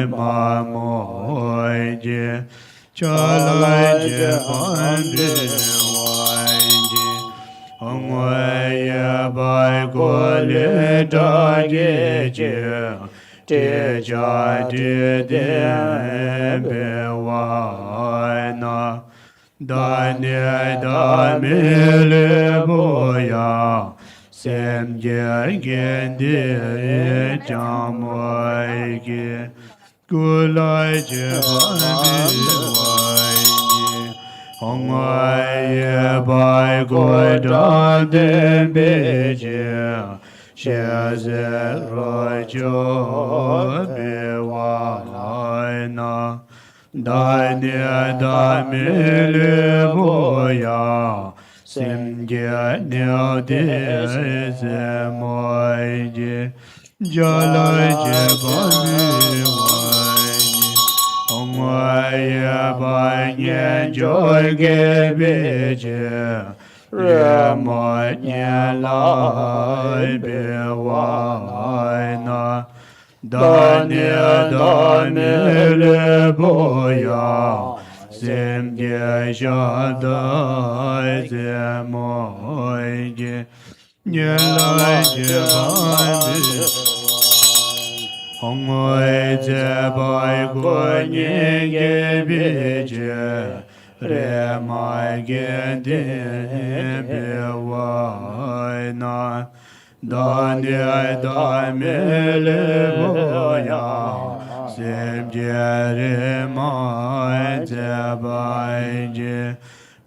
ma mo je cha lai je ban bi wai je hong wai ya bai ko le da ge je te cha de be wai na da ne da me le bo ya sem je gen de jam wai ge gu lai je ban bi wai ji hong wai ye bai go da de be je xie ze ro jo be wai na da ne da me le bo ya sim je ne de ze mo je ja lai je ban bi wai ji hong wai ye bai nian joy ge be je re mo nian lai be wai na da ne da me le bo ya sim je sha da ze mo je nian lai je ban bi hong wai ze bai gu nian ge bi je re mai ge de be wai na da ne da me le bo ya sim je re mai ze bai je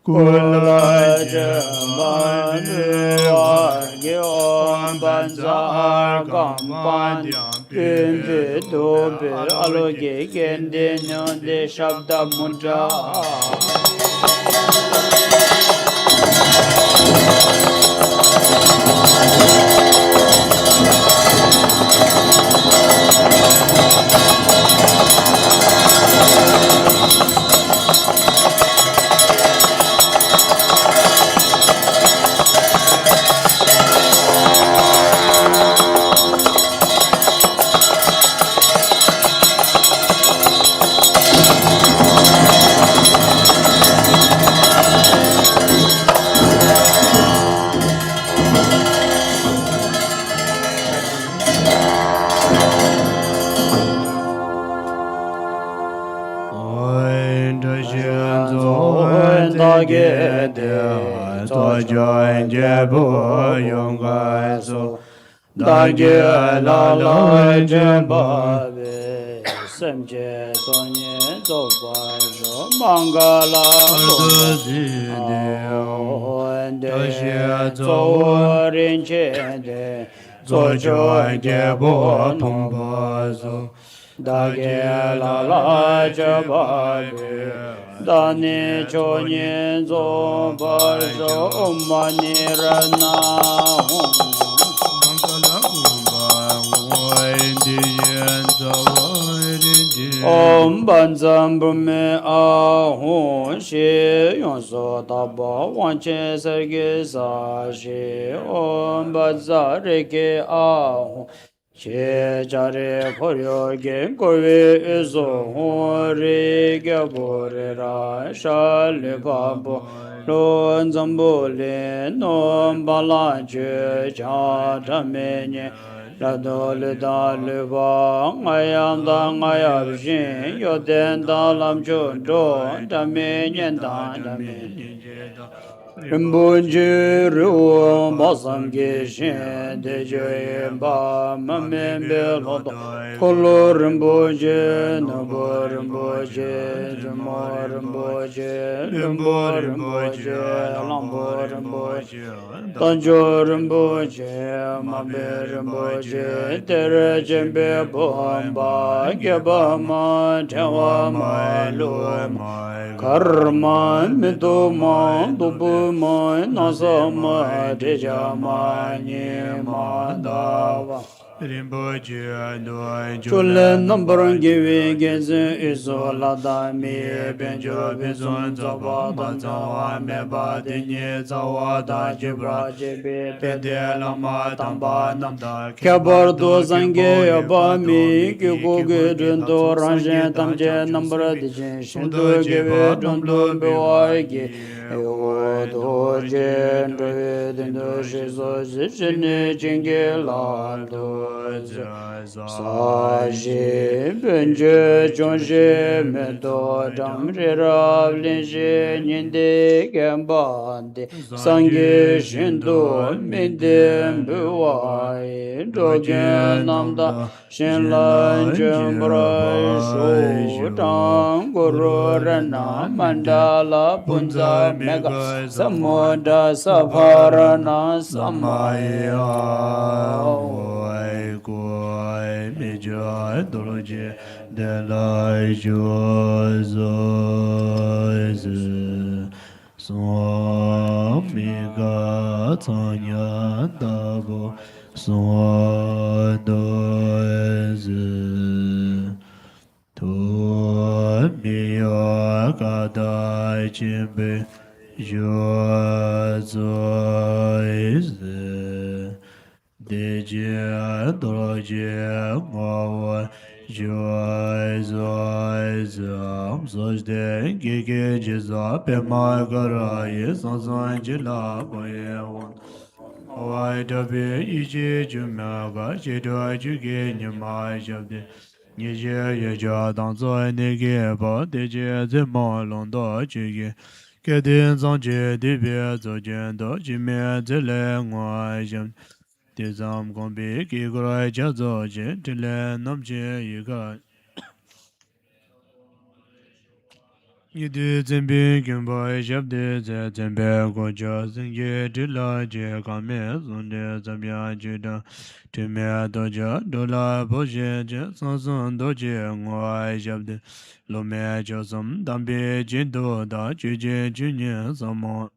gu lai je ban bi wai ge on ban za gam ban Pin pi do pi alo ge gen de nyon de shabda mudra ge de to join je bo yong ga so da ge la la je ba be sem je to nye to ba jo manga la to ji de o de je to rin che de to join je bo tum ba so da ge la la je ba be da ni cho ni zo ba jo ma ni ra na Om ban zam bu me a hu shi yong so da ba wan che ser ge sa shi om ba za re ge a hu che ja re ko ryo ge ko we zo hu re ge bo re ra sha le ba bo lo zam bo le no ba la che cha da me ne la do le da le ba ngayam da ngayam shin yo den da lam chu do da me nyen da me Rinpoche Rio Basam Ge Shen De Je Ba Ma Me Be Lo Do Kolo Rinpoche Nabo Rinpoche Jamo Rinpoche Rinpo Rinpoche Lambo Rinpoche Tanjo Rinpoche Ma Be Rinpoche Tere Jembe Bomba Geba Ma Tewa Ma Lo Karma Mito Ma Dubu Ma Nasa Ma Deja Ma Nye Ma Dava Chule number giving is isola me benjo bison zawa zawa me badi nye zawa da jibra jibi pede lama tamba namda kebar do zange yaba mi kiku gidun do ranjen tamje number dijin shindu give dundu biwagi yo do jen do dindu shizo jishini jingi la do Saji Benje Chonje Medo Damri Ravlinje Ninde Gambande Sange Shindo Minde Buwai Dogen Namda Shinlan Jembrai Shu Tang Guru Rana Mandala Punza Mega Samoda Saparana Samaya Koi mi joy doroje de la joie so mi ga tanya dabo so doze to mi ya ga dai chimbe joie Deje droje ngawa joy zoy zam zojde gege jeza pe magara ye sansan jila boye won Wai tabe ije jumaga jeda juge nyama jabde Nije ye ja dan zoy nege ba deje zema londa juge Kedin zanje dibe zojen do jime zele ngwa jam Dezam gombe ki gurai jazo je tile namje yiga Yidi zembi gyumba jabde ze zembe goja zingye tila je kame zonde zamya juda Tume doja dola boje je sansan doje ngwai jabde Lome josam dambe jindo da juje junye samo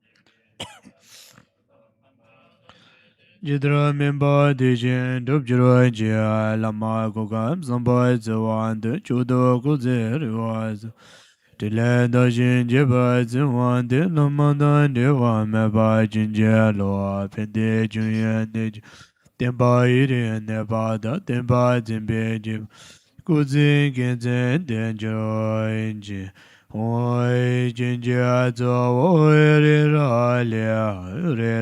Jidra memba dejen dubjiro jia lama gogam zamba ziwan de chudo guze riwaz. Tile dajin jeba ziwan de lamadan dewa meba jinje loa pende junye nej. Temba iri neba da temba zimbe jib. Kuzi genzen denjiro inji. Oi jinja zo oi re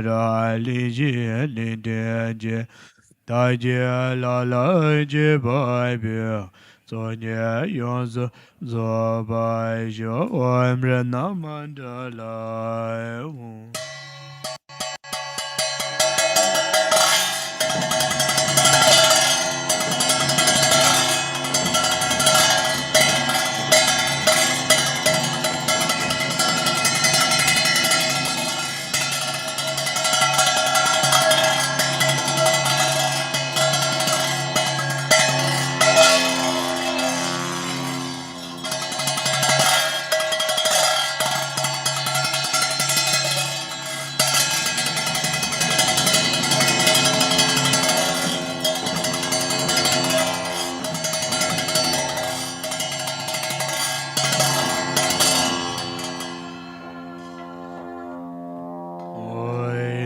ra li ji li de je da je la je bai bi so nye yon zo bai jo om re na mandala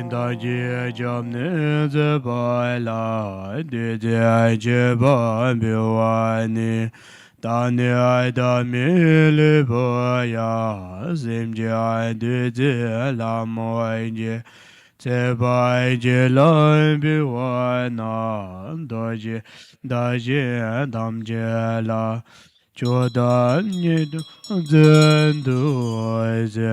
Daji jamne ze bai la de je je ba biwani Dani ai da mi li bo ya zim je ai de je la moi je Te bai je la biwana da je dam je la Chodan yidu zendu ze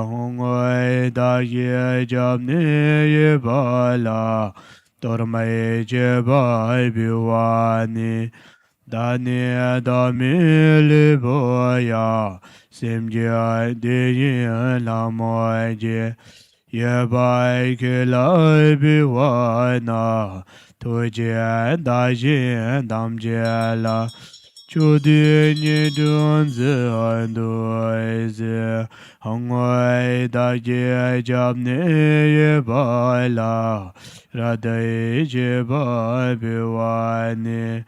hongoi da ye jam ne ye bala dormai je bai biwani da ne da mi li boya sim je de ye la moi je ye bai ke lai biwana tu je da je dam je la Chu di ni dun zi an du zi hong wei da ji jab ni ye bai la ra dai ji bai bi wa ni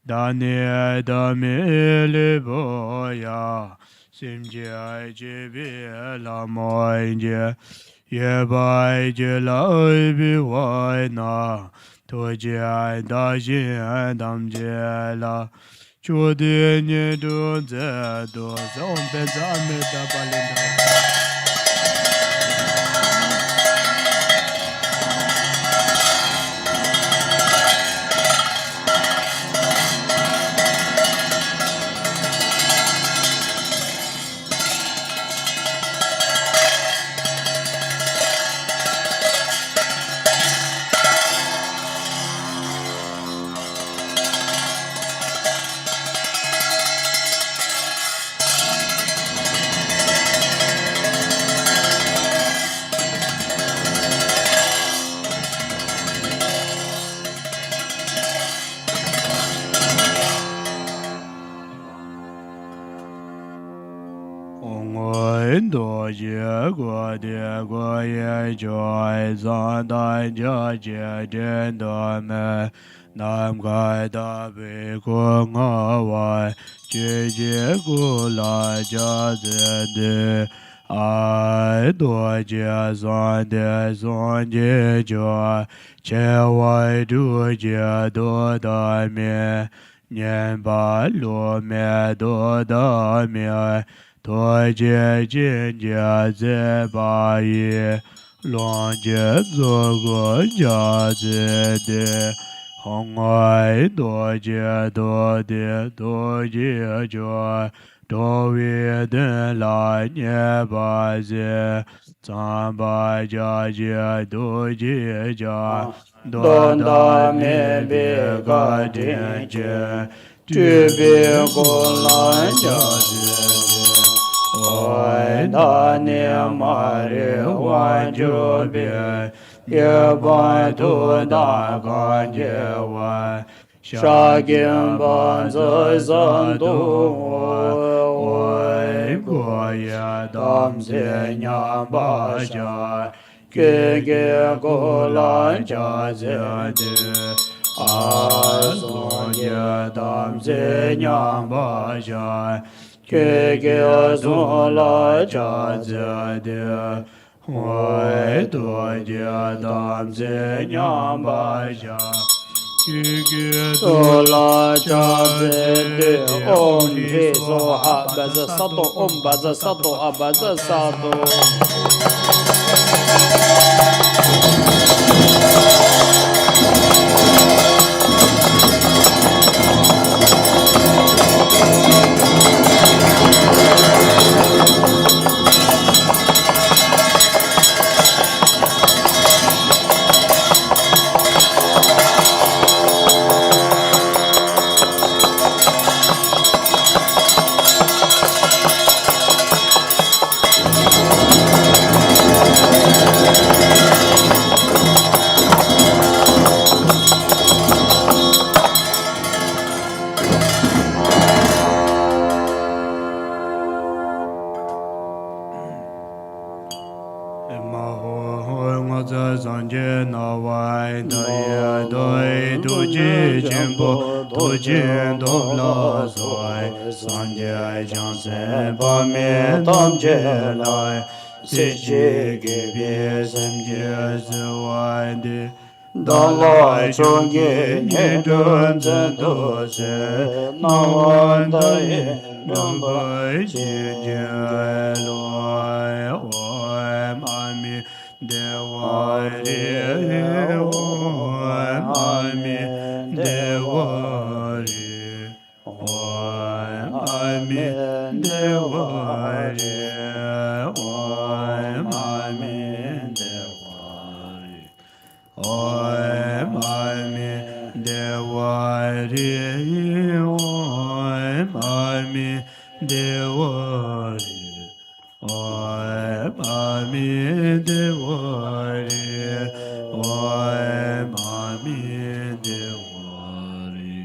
da ni da mi li bo ya sim ji ai ji bi la mo ji ye bai ji la bi wa na to ji ai da ji dam ji la 祝的年度在多少辈子没得把领导。多结果的果也就爱上大家结真的美，南开大悲国我外，结果来家真的。爱多结算的算结就，千万多结多大面，年把路面多大面。多结金家在八爷，乱结做个家子的，红爱多结多的多结着，多为的来年八节，咱把家节多结家，多大面别个天节，举别过来家节。我大年马日万九别，也把土大干结完，杀金棒子三度，我过也当天娘把家，给过来家子的。阿索耶当天娘把家。给做了家子的，我多家当子娘把家，给做了家子的，嗡提娑哈巴扎萨多，嗡巴扎萨多，阿巴扎萨多。Dāngā chōngi nī dōn zhēn dō shē, nā wān dā yī rāmbā jī jī lō, wā mā mī dē wā rī, wā mā mī dē wā rī, wā mā mī dē wā rī, wā mā mī dē wā rī. Oi mami devari, oi mami devari, oi mami devari, oi mami devari,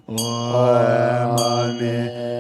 oi mami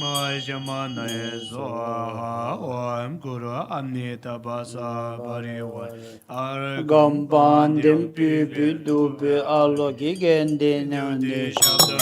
Majamana Soha Om Guru Amitabha Sabariwa Argam Gampandim Pandim pipi Pipi dupi aloki gendi Duti nyandi. Shabda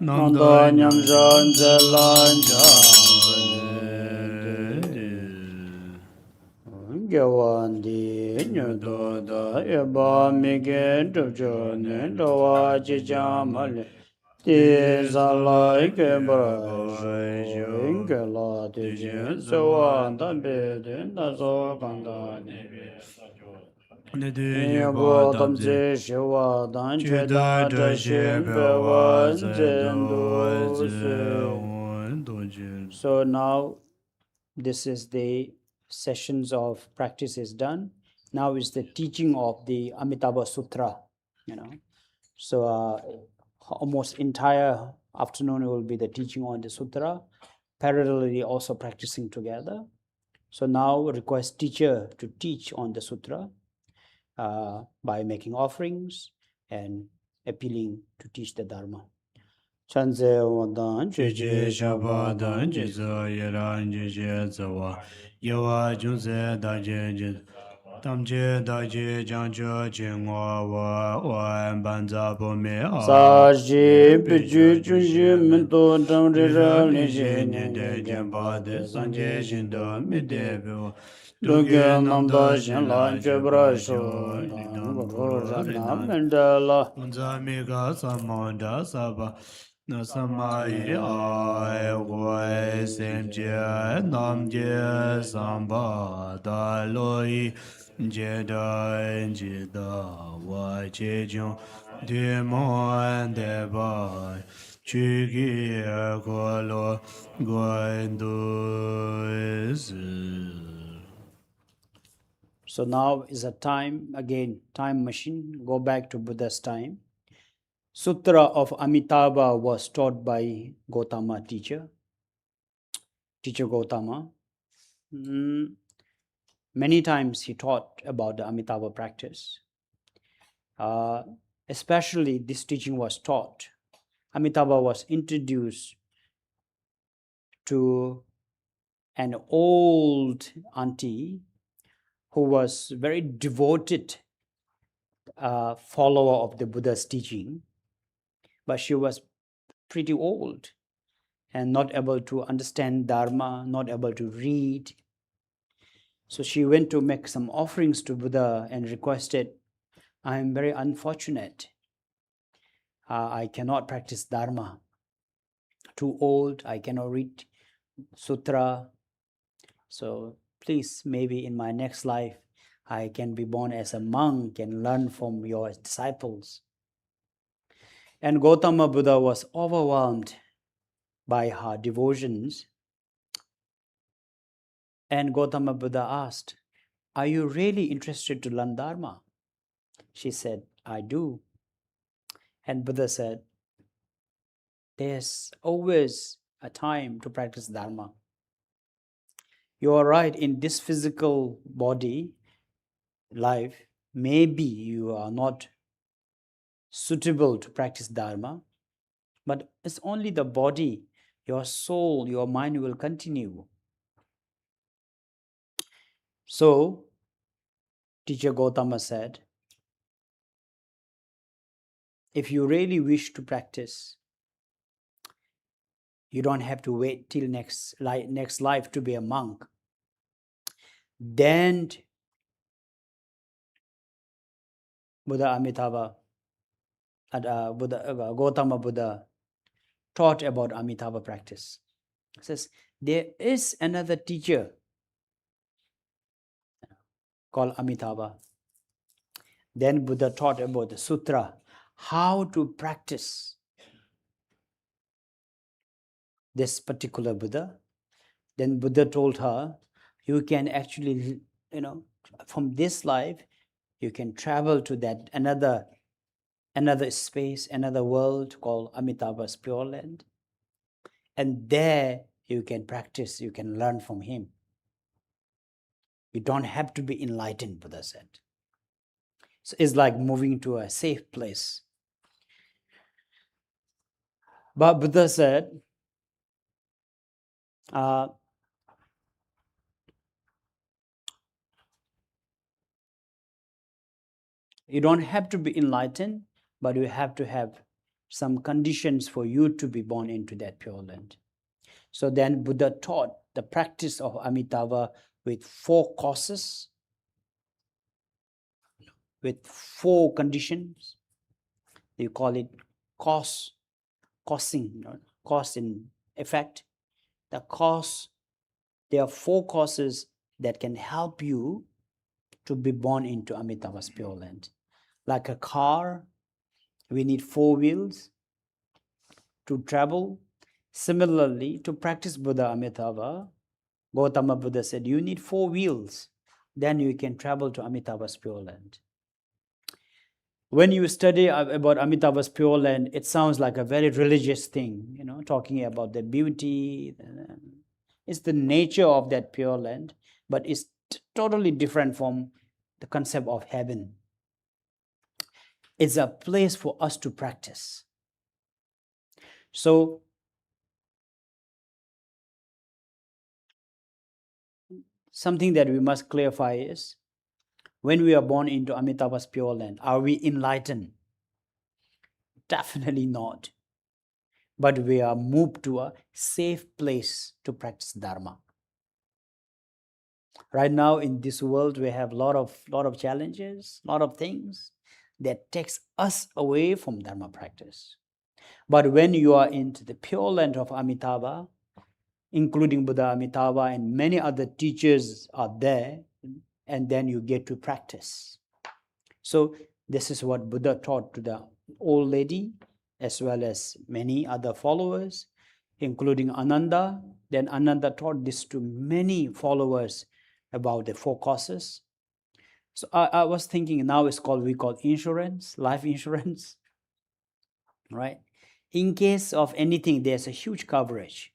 Nanda nyamjan zelan Gyawandi nyudo da eba mige dhubjo ne dowa chichamali ti zala ike barasho inge la ti jin sewa dambe de naso kanda Nyabo tamze shiwa dan che da dashin bewa zendu se. So now this is the sessions of practice is done. Now is the teaching of the Amitabha Sutra, So almost entire afternoon will be the teaching on the sutra, parallelly also practicing together. So now request teacher to teach on the sutra by making offerings and appealing to teach the Dharma. Chanze wadan cheche shabadan Jizo Yaran Jije Zawa Yawa Junze Daje Tamje Daje Janjo Jingwa Wa Banza Bome Saji Pichu Chunji Minto Tamri Rali Nide Jemba De Sanje Shindo Midebyo Duge Namda Shinla Chebra Sho Guru Rana Mandala Unza Miga Samonda Saba Nasamai Ai Wai Semje Namje Samba Daloi Jeda Jeda Wai Chejong Demon Debai Chugi Kolo Guandu So now is a time, again, time machine, go back to Buddha's time. Sutra of Amitabha was taught by Gautama teacher Gautama. Many times he taught about the Amitabha practice. Especially this teaching was taught. Amitabha was introduced to an old auntie who was very devoted follower of the Buddha's teaching, but she was pretty old and not able to understand Dharma, not able to read. So she went to make some offerings to Buddha and requested, I am very unfortunate. I cannot practice Dharma. Too old, I cannot read Sutra. So please, maybe in my next life, I can be born as a monk and learn from your disciples. And Gautama Buddha was overwhelmed by her devotions. And Gautama Buddha asked, are you really interested to learn Dharma? She said, I do. And Buddha said, there's always a time to practice Dharma. You are right, in this physical body life, maybe you are not suitable to practice Dharma, but it's only the body, your soul, your mind will continue. So, teacher Gautama said, if you really wish to practice, you don't have to wait till next life to be a monk. Then Buddha Amitabha, Gautama Buddha taught about Amitabha practice. He says, there is another teacher called Amitabha. Then Buddha taught about the sutra, how to practice this particular Buddha. Then Buddha told her, you can actually, from this life, you can travel to that another space, another world called Amitabha's Pure Land. And there you can practice, you can learn from him. You don't have to be enlightened, Buddha said. So it's like moving to a safe place. But Buddha said, you don't have to be enlightened, but you have to have some conditions for you to be born into that Pure Land. So then Buddha taught the practice of Amitabha with 4 courses, with 4 conditions. You call it cause in effect. The cause, there are 4 causes that can help you to be born into Amitabha's Pure Land. Like a car, we need 4 wheels to travel. Similarly, to practice Buddha Amitabha, Gautama Buddha said, you need 4 wheels, then you can travel to Amitabha's Pure Land. When you study about Amitabha's Pure Land, it sounds like a very religious thing, talking about the beauty. It's the nature of that Pure Land, but it's totally different from the concept of heaven. It's a place for us to practice. So, something that we must clarify is, when we are born into Amitabha's Pure Land, are we enlightened? Definitely not. But we are moved to a safe place to practice Dharma. Right now in this world, we have a lot of challenges, a lot of things that takes us away from Dharma practice. But when you are into the Pure Land of Amitabha, including Buddha Amitabha and many other teachers are there, and then you get to practice. So this is what Buddha taught to the old lady, as well as many other followers, including Ananda. Then Ananda taught this to many followers about the 4 causes. So I was thinking, now we call insurance, life insurance, right? In case of anything, there's a huge coverage.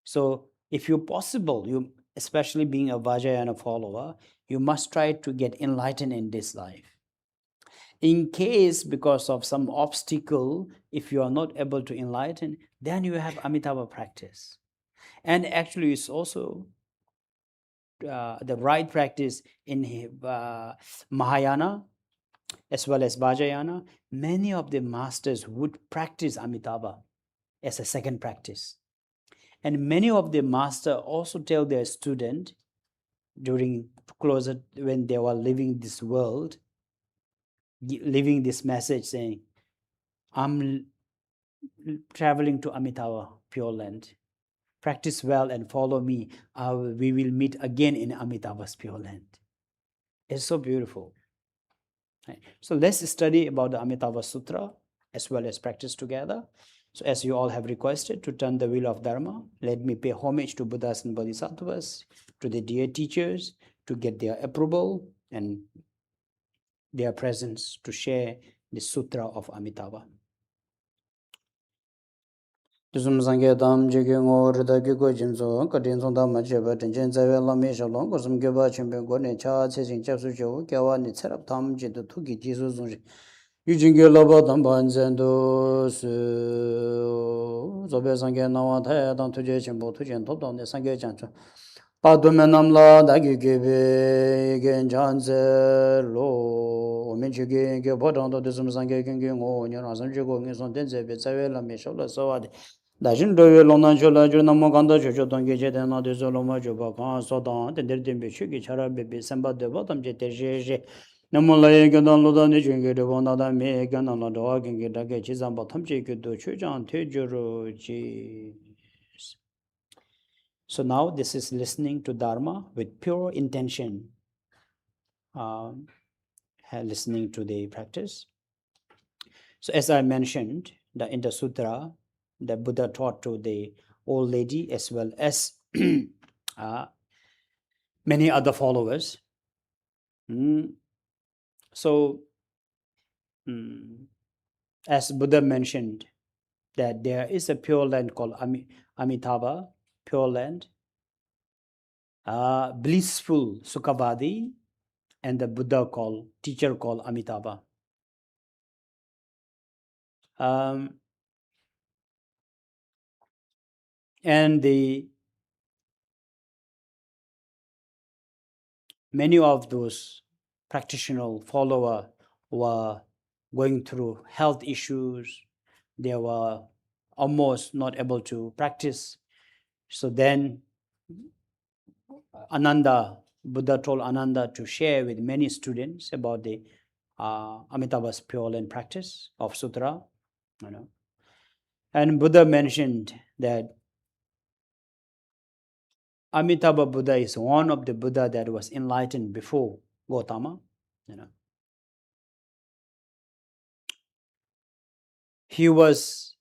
So if you're possible, you, especially being a Vajrayana follower, you must try to get enlightened in this life. In case, because of some obstacle, if you are not able to enlighten, then you have Amitabha practice. And actually, it's also the right practice in Mahayana, as well as Vajrayana. Many of the masters would practice Amitabha as a second practice. And many of the masters also tell their student during closer, when they were leaving this world, leaving this message saying, I'm traveling to Amitabha Pure Land. Practice well and follow me. We will meet again in Amitabha's Pure Land. It's so beautiful. Right. So let's study about the Amitabha Sutra as well as practice together. So as you all have requested to turn the wheel of Dharma, let me pay homage to Buddhas and Bodhisattvas, to the dear teachers, to get their approval and their presence to share the Sutra of Amitabha. Tusum sangye tam jige ngo rida gyugo jimso, kadin song tam majeba tenjen zawe lami shalong, kusum gyaba chimpe go ne cha che sing chapsu cho, gyawa ni tserap tam jidu tuki jisu zungri. Yu jingye laba tam ban zendo su, zobe sangye nawa thaya tam tuje chimpo tujen top tam ne sangye chancho. Padume namla dagi gebe gen chanze lo, omen chige ge bodang to tusum sangye gengi ngo, nyana samche go ngi son tenze be zawe lami shala sawade. Dajin doye londan chola jo namo kanda chocho tonge che tena de solo ma jo ba kan so dan ten der dembe chuki chara bebe samba de ba tam je te je Namolaya Gandan Lodan Jungi, the one that may Gandan the dog and get a getches and bottom cheek to Chujan Tejuru. So now this is listening to Dharma with pure intention, listening to the practice. So as I mentioned, in the sutra, the Buddha taught to the old lady as well as many other followers. So as Buddha mentioned, that there is a pure land called Amitabha, pure land, blissful Sukhavadi, and the Buddha teacher called Amitabha. And many of those practitioner followers were going through health issues. They were almost not able to practice. So then Buddha told Ananda to share with many students about the Amitabha's pure land practice of sutra. And Buddha mentioned that Amitabha Buddha is one of the Buddha that was enlightened before Gautama. He was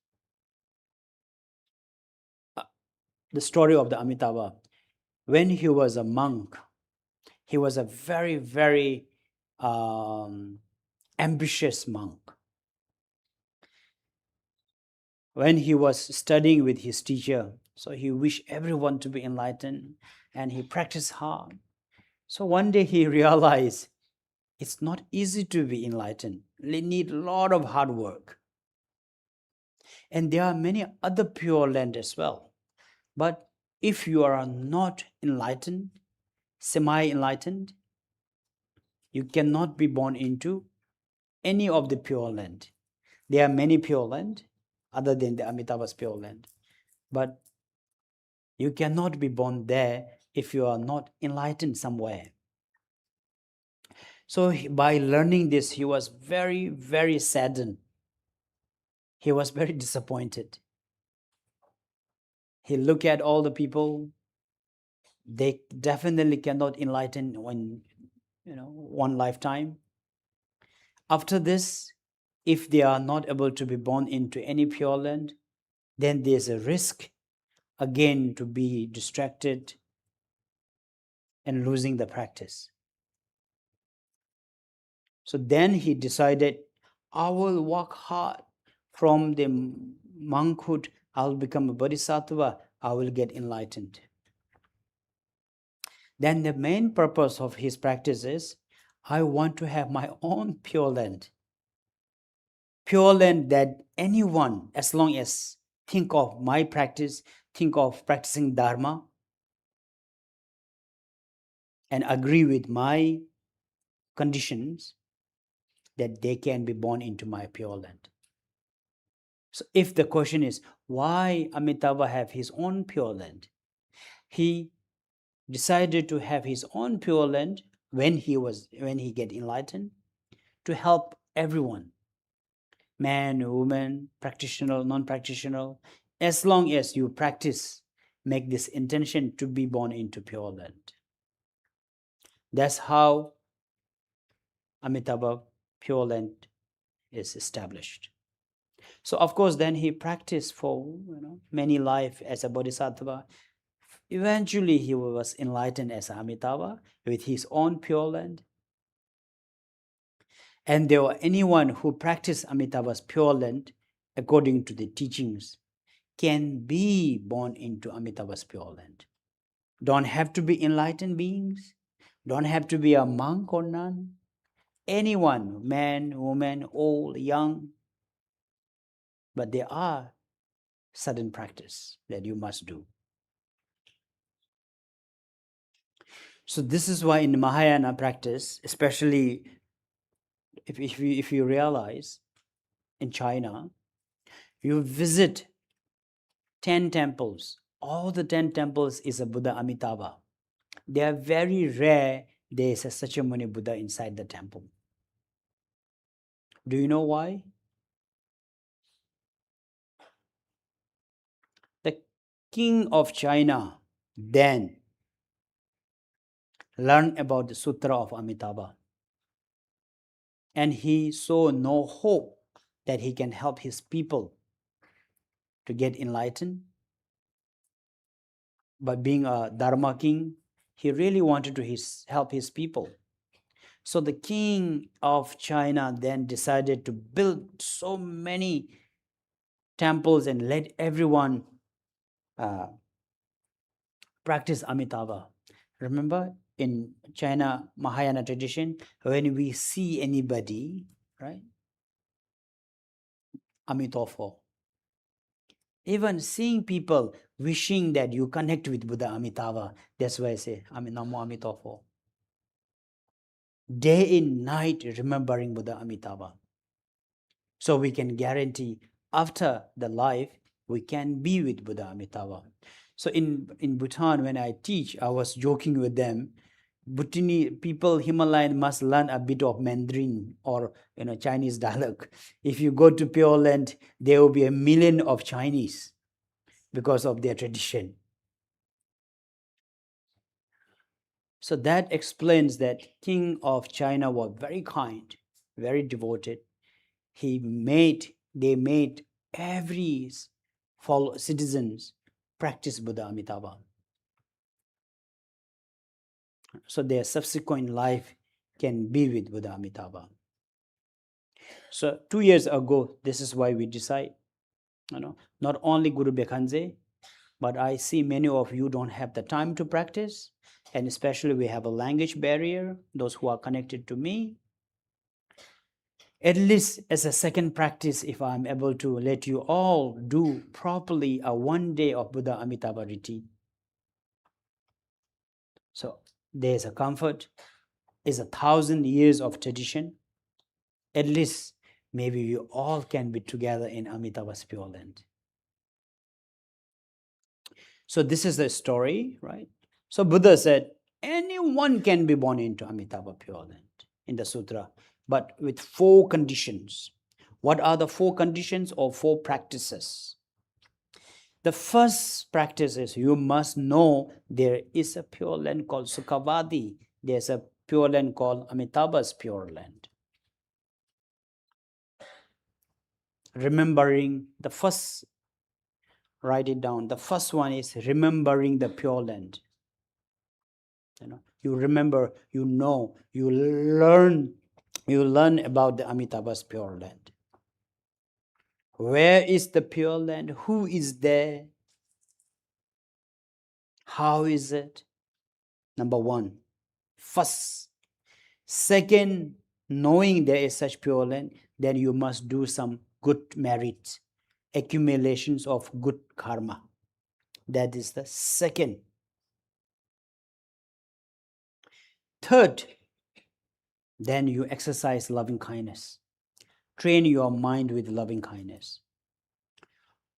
the story of the Amitabha. When he was a monk, he was a very, very ambitious monk. When he was studying with his teacher, so he wished everyone to be enlightened and he practiced hard. So one day he realized it's not easy to be enlightened. They need a lot of hard work. And there are many other pure land as well. But if you are not enlightened, semi-enlightened, you cannot be born into any of the pure land. There are many pure land other than the Amitabha's pure land. But you cannot be born there if you are not enlightened somewhere. So by learning this, he was very, very saddened. He was very disappointed. He looked at all the people. They definitely cannot enlighten in one lifetime. After this, if they are not able to be born into any pure land, then there's a risk again to be distracted and losing the practice. So then he decided, I will work hard from the monkhood. I'll become a bodhisattva. I will get enlightened. Then the main purpose of his practice is, I want to have my own pure land. Pure land that anyone, as long as think of my practice, think of practicing Dharma, and agree with my conditions, that they can be born into my pure land. So if the question is, why Amitabha have his own pure land? He decided to have his own pure land when he get enlightened, to help everyone, man, woman, practitioner, non-practitioner, as long as you practice, make this intention to be born into pure land. That's how Amitabha pure land is established. So of course, then he practiced for many life as a bodhisattva. Eventually, he was enlightened as Amitabha with his own pure land. And there were anyone who practiced Amitabha's pure land according to the teachings can be born into Amitabha's pure land. Don't have to be enlightened beings. Don't have to be a monk or nun. Anyone, man, woman, old, young. But there are certain practice that you must do. So this is why in the Mahayana practice, especially if you realize in China, you visit 10 temples. All the 10 temples is a Buddha Amitabha. They are very rare there is a Sakyamuni Buddha inside the temple. Do you know why? The king of China then learned about the Sutra of Amitabha, and he saw no hope that he can help his people to get enlightened. But being a Dharma king, he really wanted to help his people. So the king of China then decided to build so many temples and let everyone practice Amitabha. Remember, in China Mahayana tradition, when we see anybody, right, Amitabha. Even seeing people wishing that you connect with Buddha Amitabha, that's why I say Namo Amitabha. Day and night remembering Buddha Amitabha. So we can guarantee after the life, we can be with Buddha Amitabha. So in Bhutan, when I teach, I was joking with them. Bhutani people, Himalayan, must learn a bit of Mandarin or Chinese dialect. If you go to Pure Land, there will be 1 million of Chinese because of their tradition. So that explains that King of China was very kind, very devoted. They made every citizens practice Buddha Amitabha. So their subsequent life can be with Buddha Amitabha. So 2 years ago, this is why we decide, not only Guru Bekhanze, but I see many of you don't have the time to practice, and especially we have a language barrier, those who are connected to me. At least as a second practice, if I'm able to let you all do properly a 1 day of Buddha Amitabha retreat. So there's a comfort, is 1,000 years of tradition. At least maybe we all can be together in Amitabha's Pure Land. So this is the story, right? So Buddha said, anyone can be born into Amitabha Pure Land in the sutra, but with 4 conditions. What are the 4 conditions or 4 practices? The first practice is you must know there is a Pure Land called Sukhavadi. There's a Pure Land called Amitabha's Pure Land. Remembering the first, write it down. The first one is remembering the Pure Land. You remember, you know, you learn about the Amitabha's Pure Land. Where is the Pure Land? Who is there? How is it? Number 1. First. Second, knowing there is such Pure Land, then you must do some good merits, accumulations of good karma. That is the second. Third, then you exercise loving kindness. Train your mind with loving kindness.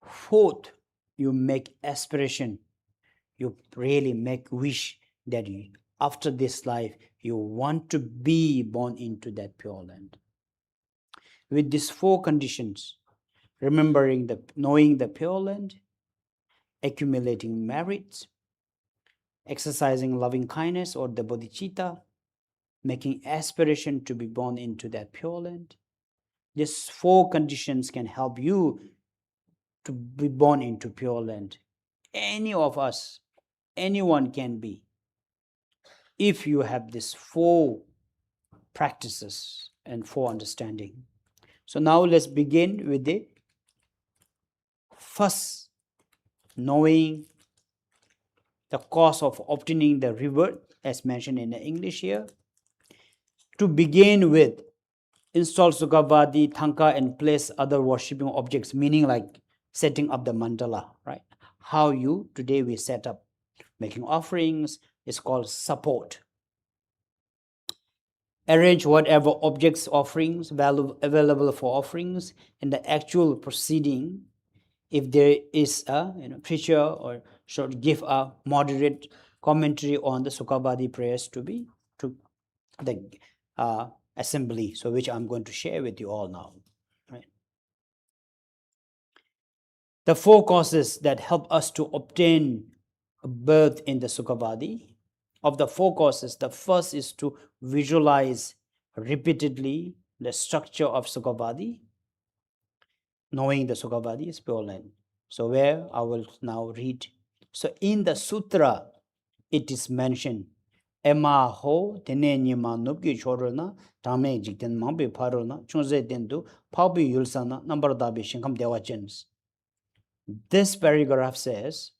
Fourth, you make aspiration. You really make wish that after this life, you want to be born into that Pure Land. With these 4 conditions, knowing the Pure Land, accumulating merits, exercising loving kindness or the bodhicitta, making aspiration to be born into that Pure Land. These 4 conditions can help you to be born into Pure Land. Any of us, anyone can be, if you have these 4 practices and 4 understanding. So now let's begin with the first, knowing the cause of obtaining the rebirth, as mentioned in the English here. To begin with, install Sukhavadi, Thanka, and place other worshipping objects, meaning like setting up the mandala, right? How today we set up, making offerings, is called support. Arrange whatever objects, offerings, available for offerings, and the actual proceeding. If there is a preacher or should give a moderate commentary on the Sukhavadi prayers to the assembly, so which I'm going to share with you all now. Right? The 4 causes that help us to obtain a birth in the Sukhavadi. Of the 4 causes, the first is to visualize repeatedly the structure of Sukhavadi, knowing the Sukhavadi is Pure Land. So where I will now read. So in the sutra, it is mentioned, Ema ho tene nima nubki chorona, tame jikten mambi parona, chunze dendu, paubi yulsana, number dabi shinkam dewa chens. This paragraph says,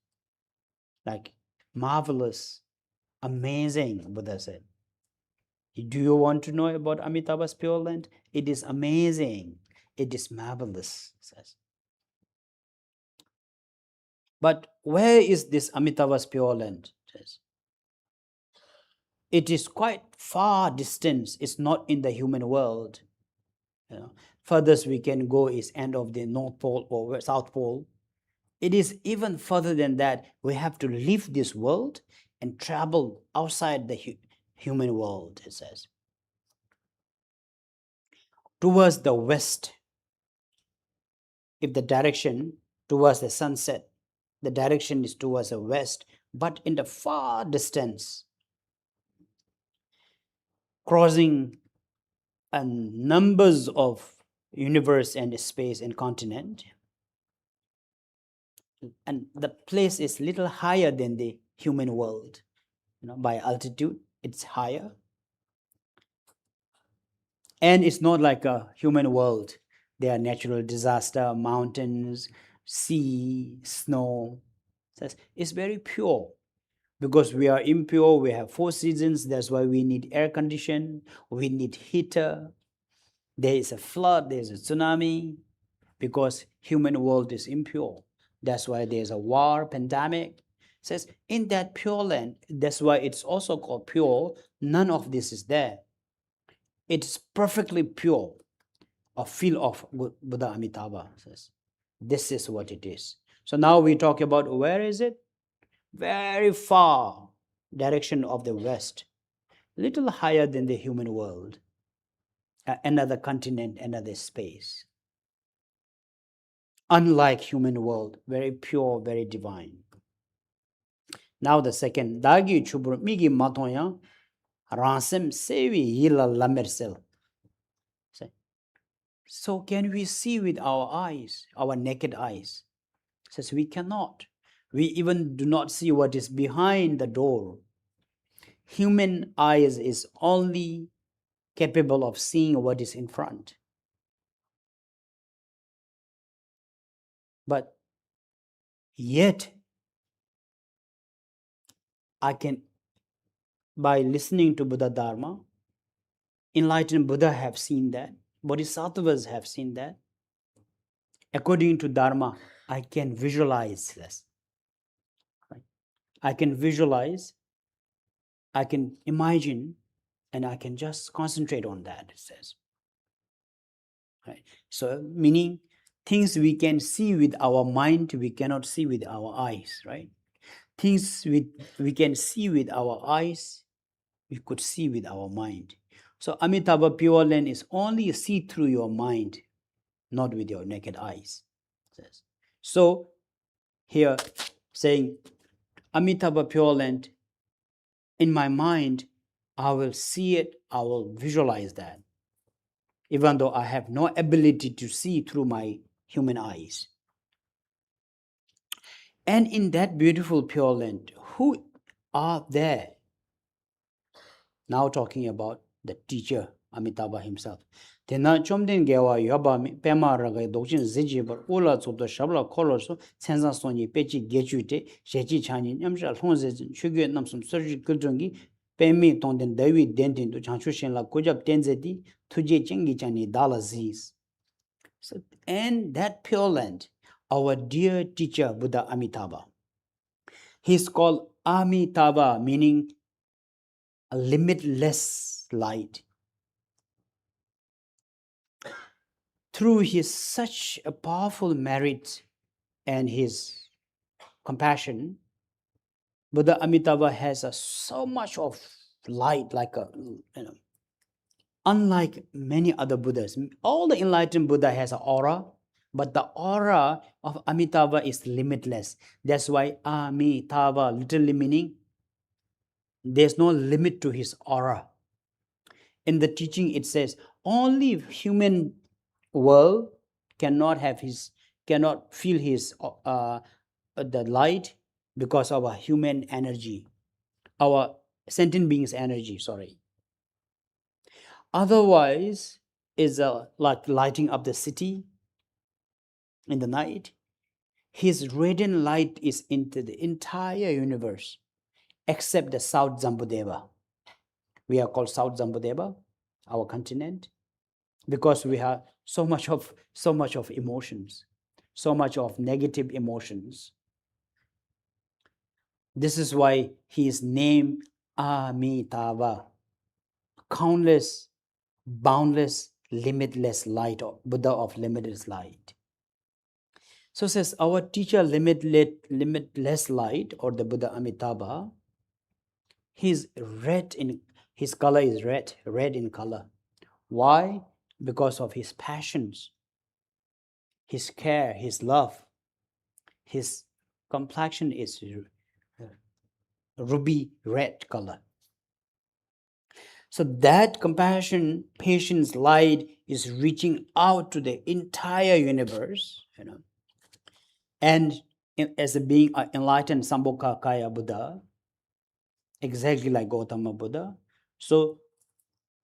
like, marvelous, amazing, Buddha said. Do you want to know about Amitabha's Pure Land? It is amazing. It is marvelous, says. But where is this Amitabha's Pure Land? Says. It is quite far distance. It's not in the human world. You know, furthest we can go is end of the North Pole or South Pole. It is even further than that. We have to leave this world and travel outside the human world, it says. Towards the west, if the direction towards the sunset, the direction is towards the west, but in the far distance, crossing numbers of universe and space and continent, and the place is little higher than the human world. You know, by altitude, it's higher. And it's not like a human world. There are natural disaster, mountains, sea, snow. It's very pure. Because we are impure, we have 4 seasons. That's why we need air condition. We need heater. There is a flood, there's a tsunami. Because human world is impure. That's why there's a war, pandemic. It says in that pure land, that's why it's also called pure. None of this is there. It's perfectly pure. A feel of Buddha Amitabha says. This is what it is. So now we talk about where is it? Very far direction of the west. Little higher than the human world. Another continent, another space. Unlike human world, very pure, very divine. Now the second, Dagi Chubur Migi Matoya Ransem Sevi Yila Lamersel. So can we see with our eyes, our naked eyes? Says we cannot. We even do not see what is behind the door. Human eyes is only capable of seeing what is in front. But yet, I can, by listening to Buddha Dharma, enlightened Buddha have seen that. Bodhisattvas have seen that. According to Dharma, I can visualize this. Right? I can visualize, I can imagine, and I can just concentrate on that, it says. Right? So, meaning things we can see with our mind, we cannot see with our eyes, right? Things we can see with our eyes, we could see with our mind. So Amitabha Pure Land is only see through your mind, not with your naked eyes. So here saying Amitabha Pure Land, in my mind, I will see it, I will visualize that, even though I have no ability to see through my human eyes. And in that beautiful Pure Land, who are there? Now talking about the teacher, Amitabha himself. Tena chomden gewa yoba pema raga dokshin ziji bar ula tsubda shabla kolo so tsenza sonyi pechi gechute shechi chanyi nyamsha lhonze chugye namsum surji kulchungi pemi tongden dawi dentin to chanchu shenla kujab tenze di tuje chengi chani dala ziz. So, and that Pure Land, our dear teacher Buddha Amitabha, he's called Amitabha, meaning a limitless light. Through his such a powerful merit and his compassion, Buddha Amitabha has so much of light, like a unlike many other Buddhas, all the enlightened Buddha has an aura, but the aura of Amitabha is limitless. That's why Amitabha literally meaning there's no limit to his aura. In the teaching it says only human world cannot feel his the light because of our human energy, our sentient beings energy, sorry. Otherwise is like lighting up the city in the night. His radiant light is into the entire universe except the South Zambudeva. We are called South Zambudeva, our continent, because we have so much of emotions, so much of negative emotions. This is why he is named Amitabha, countless, boundless, limitless light, or Buddha of limitless light. So says our teacher, limitless light, or the Buddha Amitabha. His color is red in color. Why? Because of his passions, his care, his love. His complexion is ruby red color. So that compassion, patience, light is reaching out to the entire universe, and as a being enlightened Sambhogakaya Buddha, exactly like Gautama Buddha. So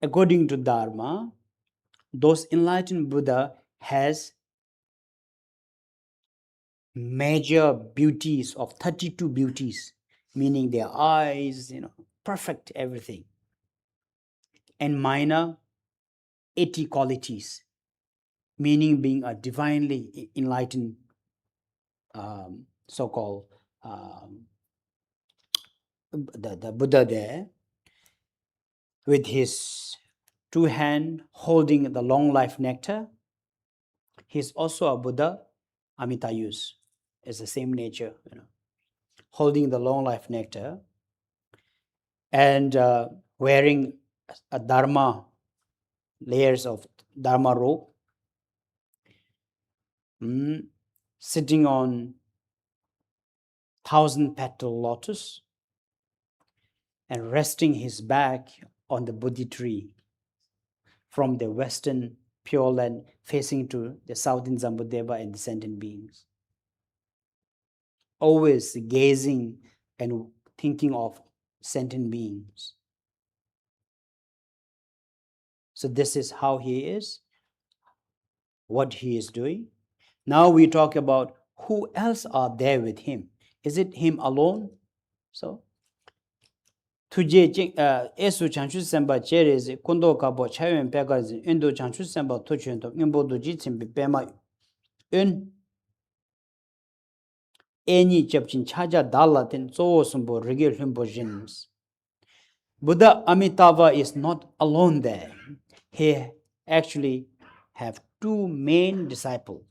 according to Dharma, those enlightened Buddha has major beauties of 32 beauties, meaning their eyes, perfect everything, and minor 80 qualities, meaning being a divinely enlightened so-called the Buddha there, with his two hands holding the long life nectar. He's also a Buddha, Amitayus, is the same nature, holding the long life nectar, and wearing a Dharma, layers of Dharma robe, sitting on 1,000-petal lotus, and resting his back on the Bodhi tree from the western Pure Land facing to the southern Zambudeva and the sentient beings. Always gazing and thinking of sentient beings. So this is how he is, what he is doing. Now we talk about who else are there with him. Is it him alone? So Tuje esu chanchu semba cherezi kundo kabo chayon pegazi indo chanchu semba tuchun to imbo doji tsimbi pema un eni chapchin chaja dala ten zo sumbo rigir himbo jins. Buddha Amitabha is not alone there. He actually have two main disciples,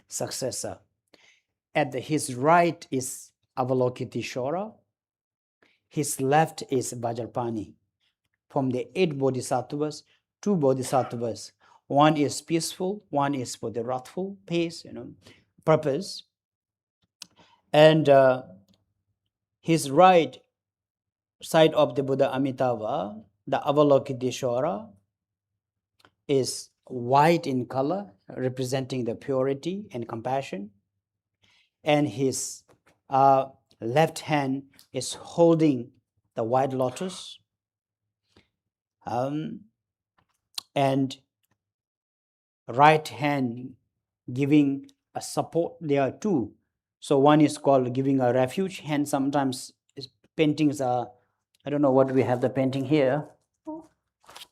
successor. At his right is Avalokiteshvara. His left is Vajrapani. From the 8 bodhisattvas, 2 bodhisattvas. One is peaceful, one is for the wrathful pace, purpose. And his right side of the Buddha Amitabha, the Avalokiteshvara, is white in color, representing the purity and compassion. And his left hand is holding the white lotus, and right hand giving a support there too. So one is called giving a refuge hand. Sometimes paintings are, I don't know what we have the painting here.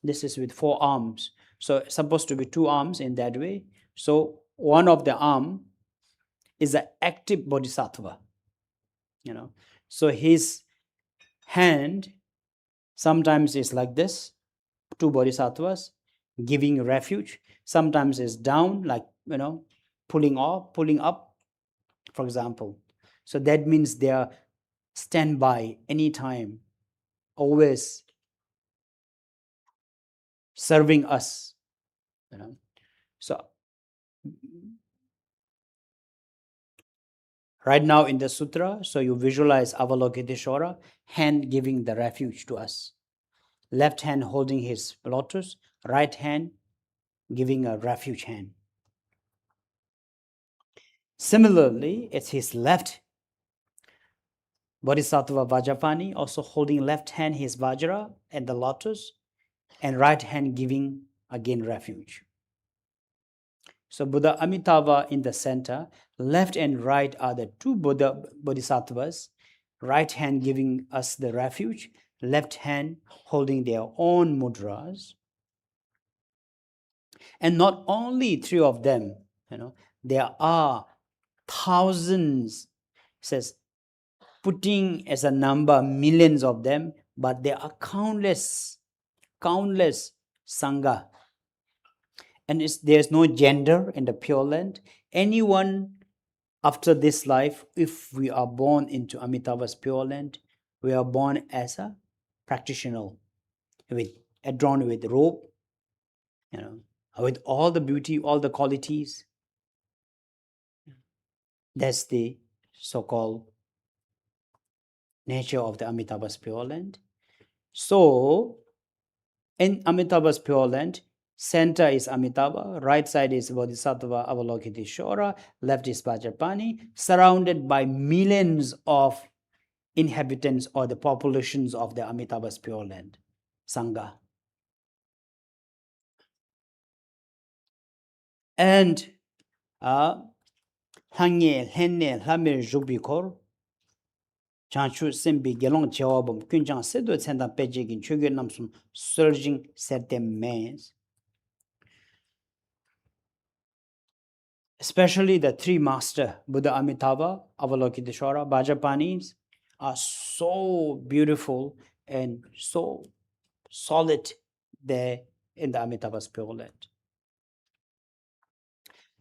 This is with 4 arms. So it's supposed to be 2 arms in that way. So one of the arm is an active bodhisattva, So his hand sometimes is like this, 2 bodhisattvas giving refuge. Sometimes is down, like, pulling up, for example. So that means they are standby anytime, always serving us. So right now in the sutra, so you visualize Avalokiteshvara, hand giving the refuge to us. Left hand holding his lotus, right hand giving a refuge hand. Similarly, it's his left Bodhisattva Vajrapani, also holding left hand his Vajra and the lotus, and right hand giving again refuge. So Buddha Amitabha in the center, left and right are the two Buddha Bodhisattvas, right hand giving us the refuge, left hand holding their own mudras. And not only three of them, there are thousands, says, putting as a number millions of them, but there are countless sangha. And there's no gender in the Pure Land. Anyone after this life, if we are born into Amitabha's Pure Land, we are born as a practitioner, adorned with robe, with all the beauty, all the qualities. That's the so-called nature of the Amitabha's Pure Land. So, in Amitabha's Pure Land, center is Amitabha, right side is Bodhisattva Avalokiteshvara, left is Vajrapani, surrounded by millions of inhabitants or the populations of the Amitabha's Pure Land, Sangha. And Hangye, Henne, Hamir, Jubikor, Chanchu Simbi, Gelong Chawabum, Kunjang Sedo Senda Pejigin, Chugan Namsum, surging certain mains. Especially the three master, Buddha Amitabha, Avalokiteshvara, Vajrapanis, are so beautiful and so solid there in the Amitabha's Pure Land.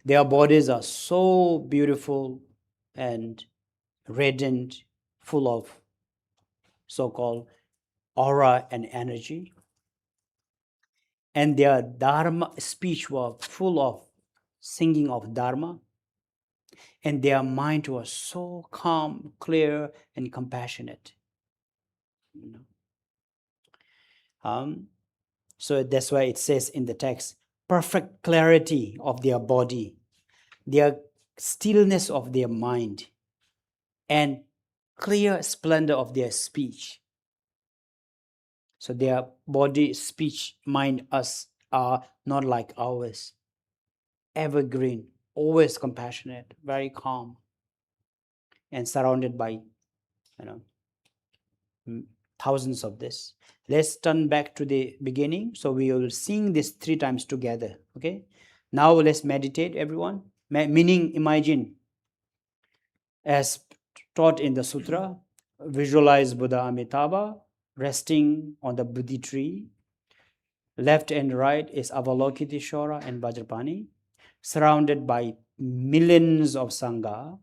Their bodies are so beautiful and radiant, full of so-called aura and energy. And their Dharma speech was full of singing of Dharma. And their mind was so calm, clear, and compassionate. So that's why it says in the text, perfect clarity of their body, their stillness of their mind, and clear splendor of their speech. So their body, speech, mind, us are not like ours. Evergreen, always compassionate, very calm, and surrounded by, thousands of this. Let's turn back to the beginning. So we will sing this 3 times together. Okay. Now let's meditate, everyone. Meaning, imagine, as taught in the sutra, visualize Buddha Amitabha resting on the Bodhi tree. Left and right is Avalokiteshvara and Vajrapani, surrounded by millions of Sangha.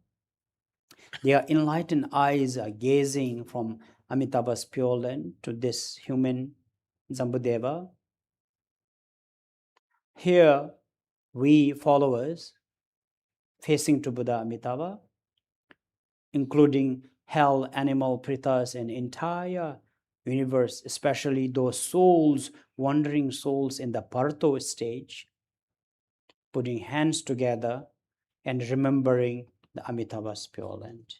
Their enlightened eyes are gazing from Amitabha's Pure Land to this human Jambudeva. Here, we followers facing to Buddha Amitabha, including hell, animal, pretas, and entire universe, especially those souls, wandering souls in the Parto stage, putting hands together and remembering the Amitabha's Pure Land.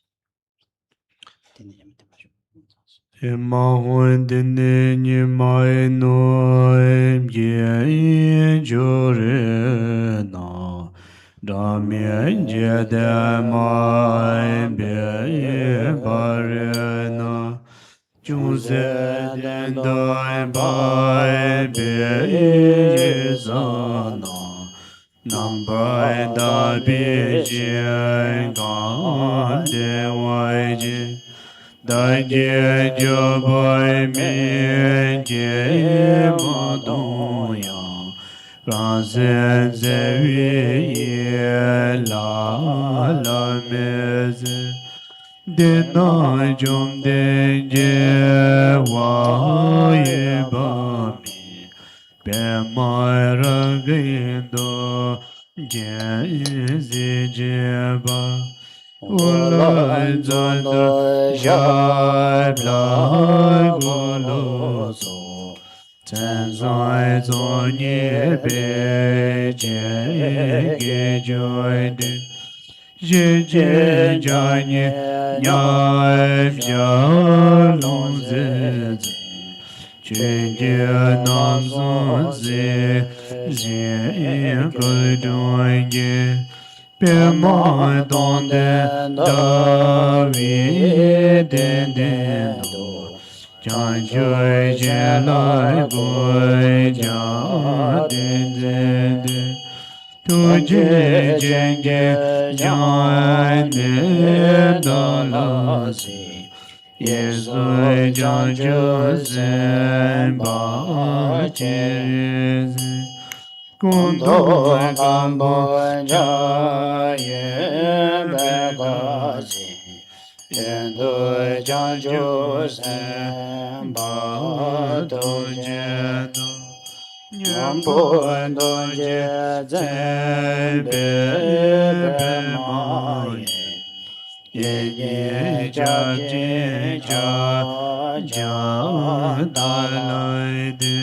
Nambai da bijin gan de wai jin da je jo boy mi je ma don yang ran se ze ye la me ze de na jom de je wa ye ba mi Bemaragindo Jenzijeba Ulai Zondra Shabla Goloso Tenzai Zonye Beje Gejoide Jeje Janye Nyam Jalong Zeze Jeje Nam Zon Ze Zye Kudoinge Pema Donde Davi Dendendo Chan Joy Jelai Boy Jan Dendende Tuje Jenge Jan Dendalasi Yesu Jan Josen Ba Chezi Kundo Kambo Jaye Bekazi Yendo Jan Josen Ba Tojedo Nyambo Doje Zembe Bemaye Ye Jabje Dalaide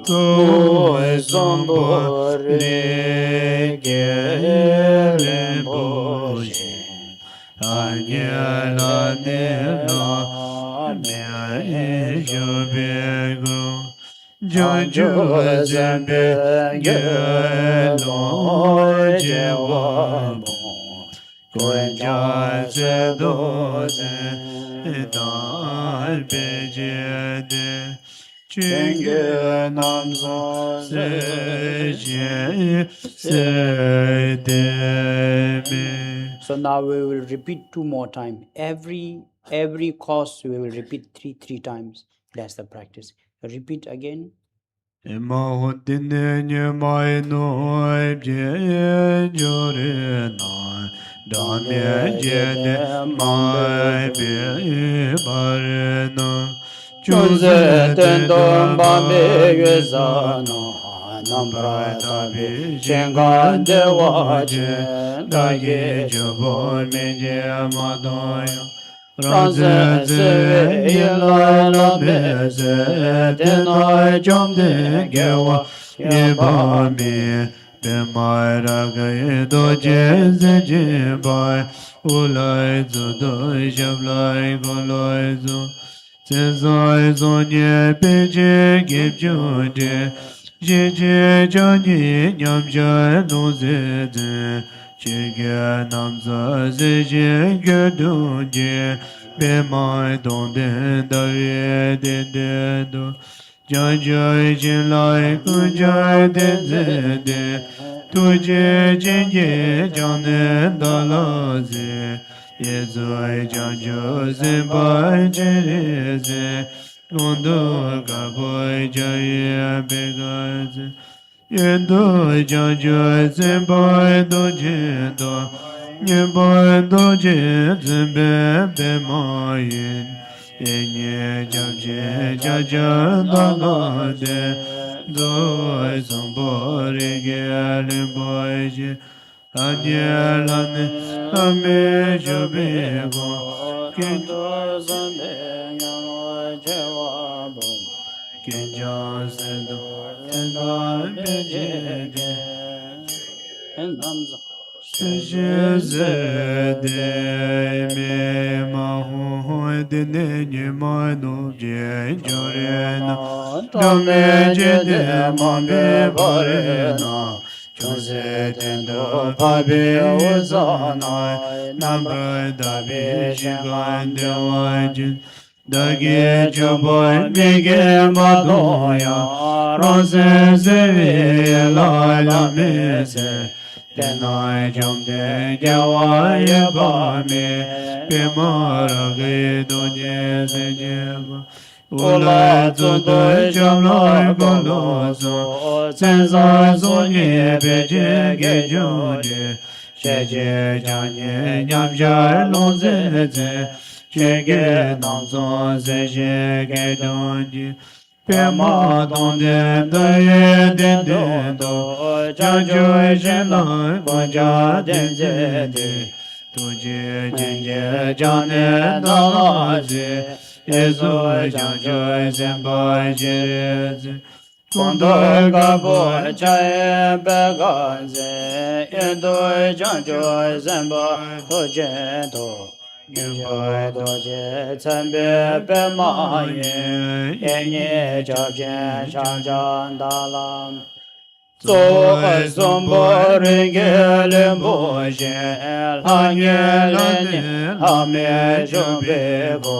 To Zombore Gelemboje Anyala Nela Mea Jobego Janjo Zembe Gelo Jewabo Kwenja Zedoze Dal Bejede Chenge Namzo Seje Sedeme. So now we will repeat 2 more times. Every course we will repeat three times. That's the practice. Repeat again. Ema hodine mai noi bje jore na dame jede mai bje barena Chunze tendon bambe yezana Nambra tabi shengan dewa jen Dagi jabon meje amadoyo Ranze seve yelay la beze Denay jomde gewa yebami Bemay ragay do jeze jebay Ulay zudoy shablay goloy zu Tezay zonye peche gipchunde Jeje janye nyamja nozede Chege namza zeje gedunje Bemay donde daye dende Janjay jinlay kunjay denzede Tuje jenye jane dalaze Yezoy janjo zembay jereze Gondo gaboy jaye begaze Yendo janjo zembay doje do Nyembay doje zembe bemayin Yenye jamje jaja dalade Doy zambore gelin boyje Anyelane ame jobego Kendo zambe nyamo jewabo Kenja sendo sendo bejege Namza Sejezede me mahu dine nyema no je jorena Dame jede mambe barena Chunze tendo pabe uzanay Nambra dabi shingan dewajin Dagi chuboy bige madoya Ranze zevi la mese Denay jomde gewaye bami Bimara gı donye sejeba Ulay zudoy jamlay golozo Senzay zonye bece gecode Şece canye nyamjar lonzeze Çege namzon seje gedonye Pema donde daye den den do Chancho shenla Banja den je de Tuje jenje jane dalaje Ezo chancho senpa jireze Kondo gabo chaye begaze Edo chancho senpa toje do Nyumpa doje tsambe pe ma yin Enye chabjen chanjan dalam Tso sombo ringe lembo shen Lanye lene lame shumbe go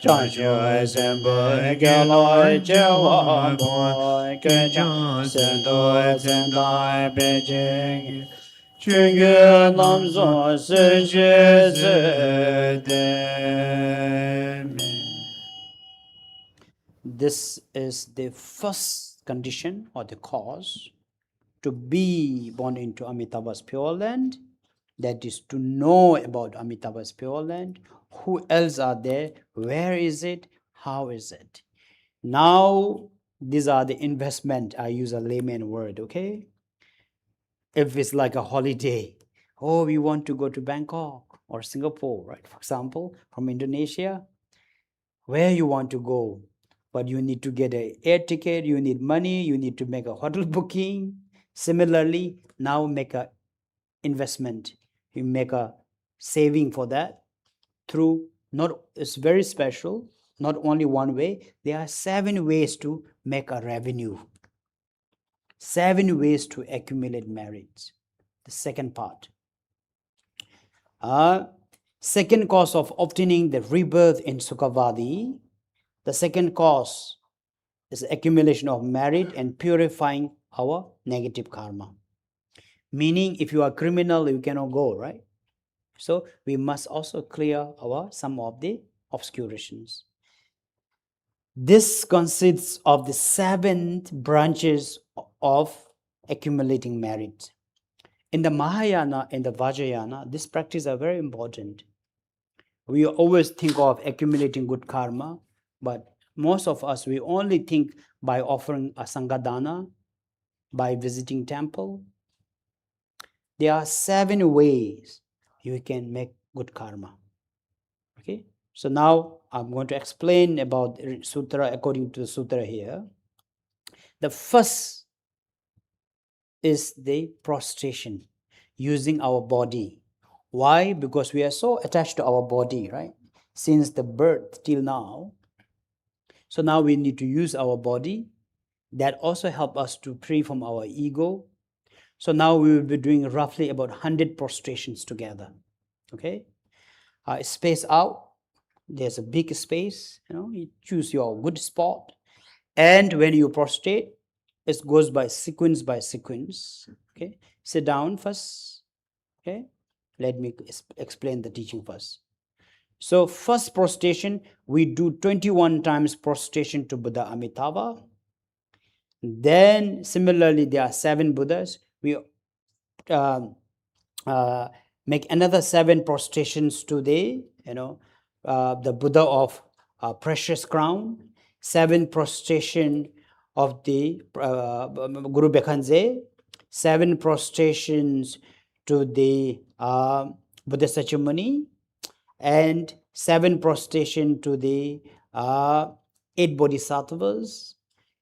Chancho sembo gelo chewa bo Kencha sendo zendai pecheng Chunge namso seje zedeme. This is the first condition or the cause to be born into Amitabha's Pure Land, that is to know about Amitabha's Pure Land, who else are there, where is it, how is it. Now, these are the investment, I use a layman word, okay? If it's like a holiday, oh, we want to go to Bangkok or Singapore, right? For example, from Indonesia, where you want to go, but you need to get an air ticket, you need money, you need to make a hotel booking. Similarly, now make a investment, you make a saving for that through, not, it's very special, not only one way, there are 7 ways to make a revenue. 7 ways to accumulate merits. The second part. Second cause of obtaining the rebirth in Sukhavadi. The second cause is accumulation of merit and purifying our negative karma. Meaning, if you are criminal, you cannot go, right? So we must also clear some of the obscurations. This consists of the 7 branches of accumulating merit. In the Mahayana and the Vajrayana, these practices are very important. We always think of accumulating good karma, but most of us, we only think by offering a sanghadana, by visiting temple. There are 7 ways you can make good karma. Okay, so now I'm going to explain about the sutra according to the sutra here. The first is the prostration, using our body. Why? Because we are so attached to our body, right? Since the birth till now. So now we need to use our body. That also help us to free from our ego. So now we will be doing roughly about 100 prostrations together. Okay? Space out. There's a big space. You choose your good spot. And when you prostrate, it goes by sequence by sequence. Okay? Sit down first. Okay? Let me explain the teaching first. So first prostration, we do 21 times prostration to Buddha Amitabha. Then similarly, there are 7 Buddhas. We make another 7 prostrations to the Buddha of precious crown, 7 prostration of the Guru Bekhanze, 7 prostrations to the Buddha Sakyamuni, and 7 prostration to the 8 Bodhisattvas,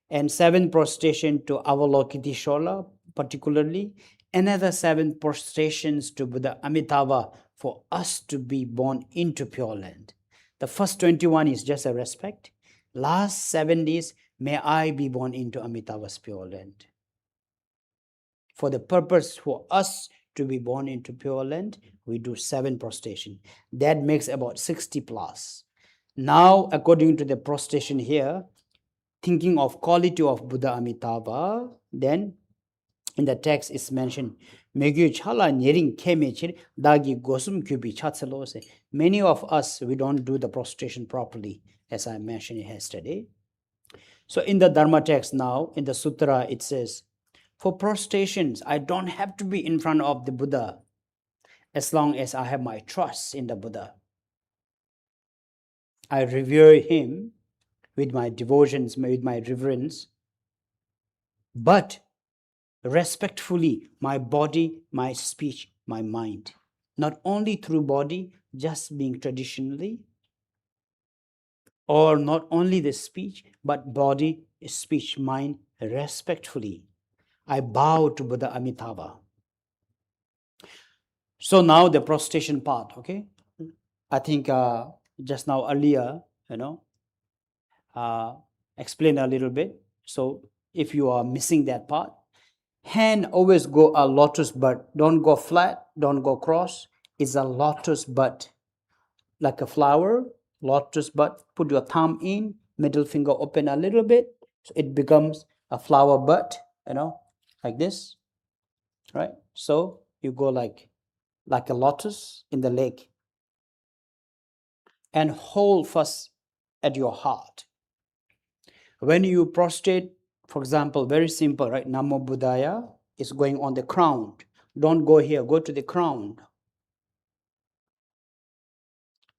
and 7 prostration to Avalokiteshvara, particularly, another 7 prostrations to Buddha Amitabha for us to be born into Pure Land. The first 21 is just a respect. Last 7 is, may I be born into Amitabha's Pure Land. For the purpose for us to be born into Pure Land, we do 7 prostration. That makes about 60 plus. Now, according to the prostration here, thinking of quality of Buddha Amitabha, then in the text is mentioned, many of us, we don't do the prostration properly, as I mentioned yesterday. So in the Dharma text now, in the sutra, it says, for prostrations, I don't have to be in front of the Buddha as long as I have my trust in the Buddha. I revere him with my devotions, with my reverence, but respectfully, my body, my speech, my mind. Not only through body, just being traditionally, or not only the speech, but body, speech, mind, respectfully. I bow to Buddha Amitabha. So now the prostration part, okay? I think just now earlier, explain a little bit. So if you are missing that part, hand always go a lotus bud. Don't go flat, don't go cross. It's a lotus bud, like a flower, lotus bud. Put your thumb in, middle finger open a little bit. So it becomes a flower bud, like this, right? So you go like a lotus in the lake. And hold first at your heart. When you prostrate, for example, very simple, right? Namo Buddhaya is going on the crown. Don't go here, go to the crown.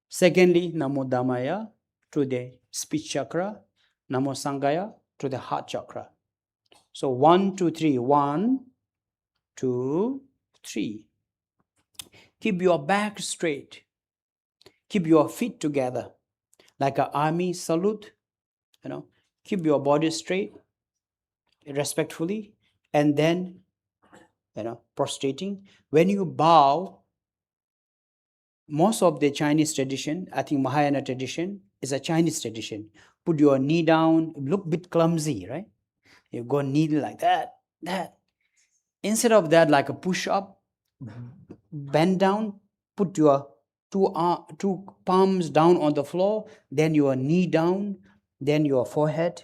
Secondly, Namo Dhammaya to the speech chakra. Namo Sanghaya to the heart chakra. So 1, 2, 3. 1, 2, 3. Keep your back straight. Keep your feet together. Like an army salute, Keep your body straight, respectfully, and then, prostrating. When you bow, most of the Chinese tradition, I think Mahayana tradition, is a Chinese tradition. Put your knee down, look a bit clumsy, right? You go knee like that. Instead of that, like a push-up, bend down, put your two palms down on the floor, then your knee down, then your forehead.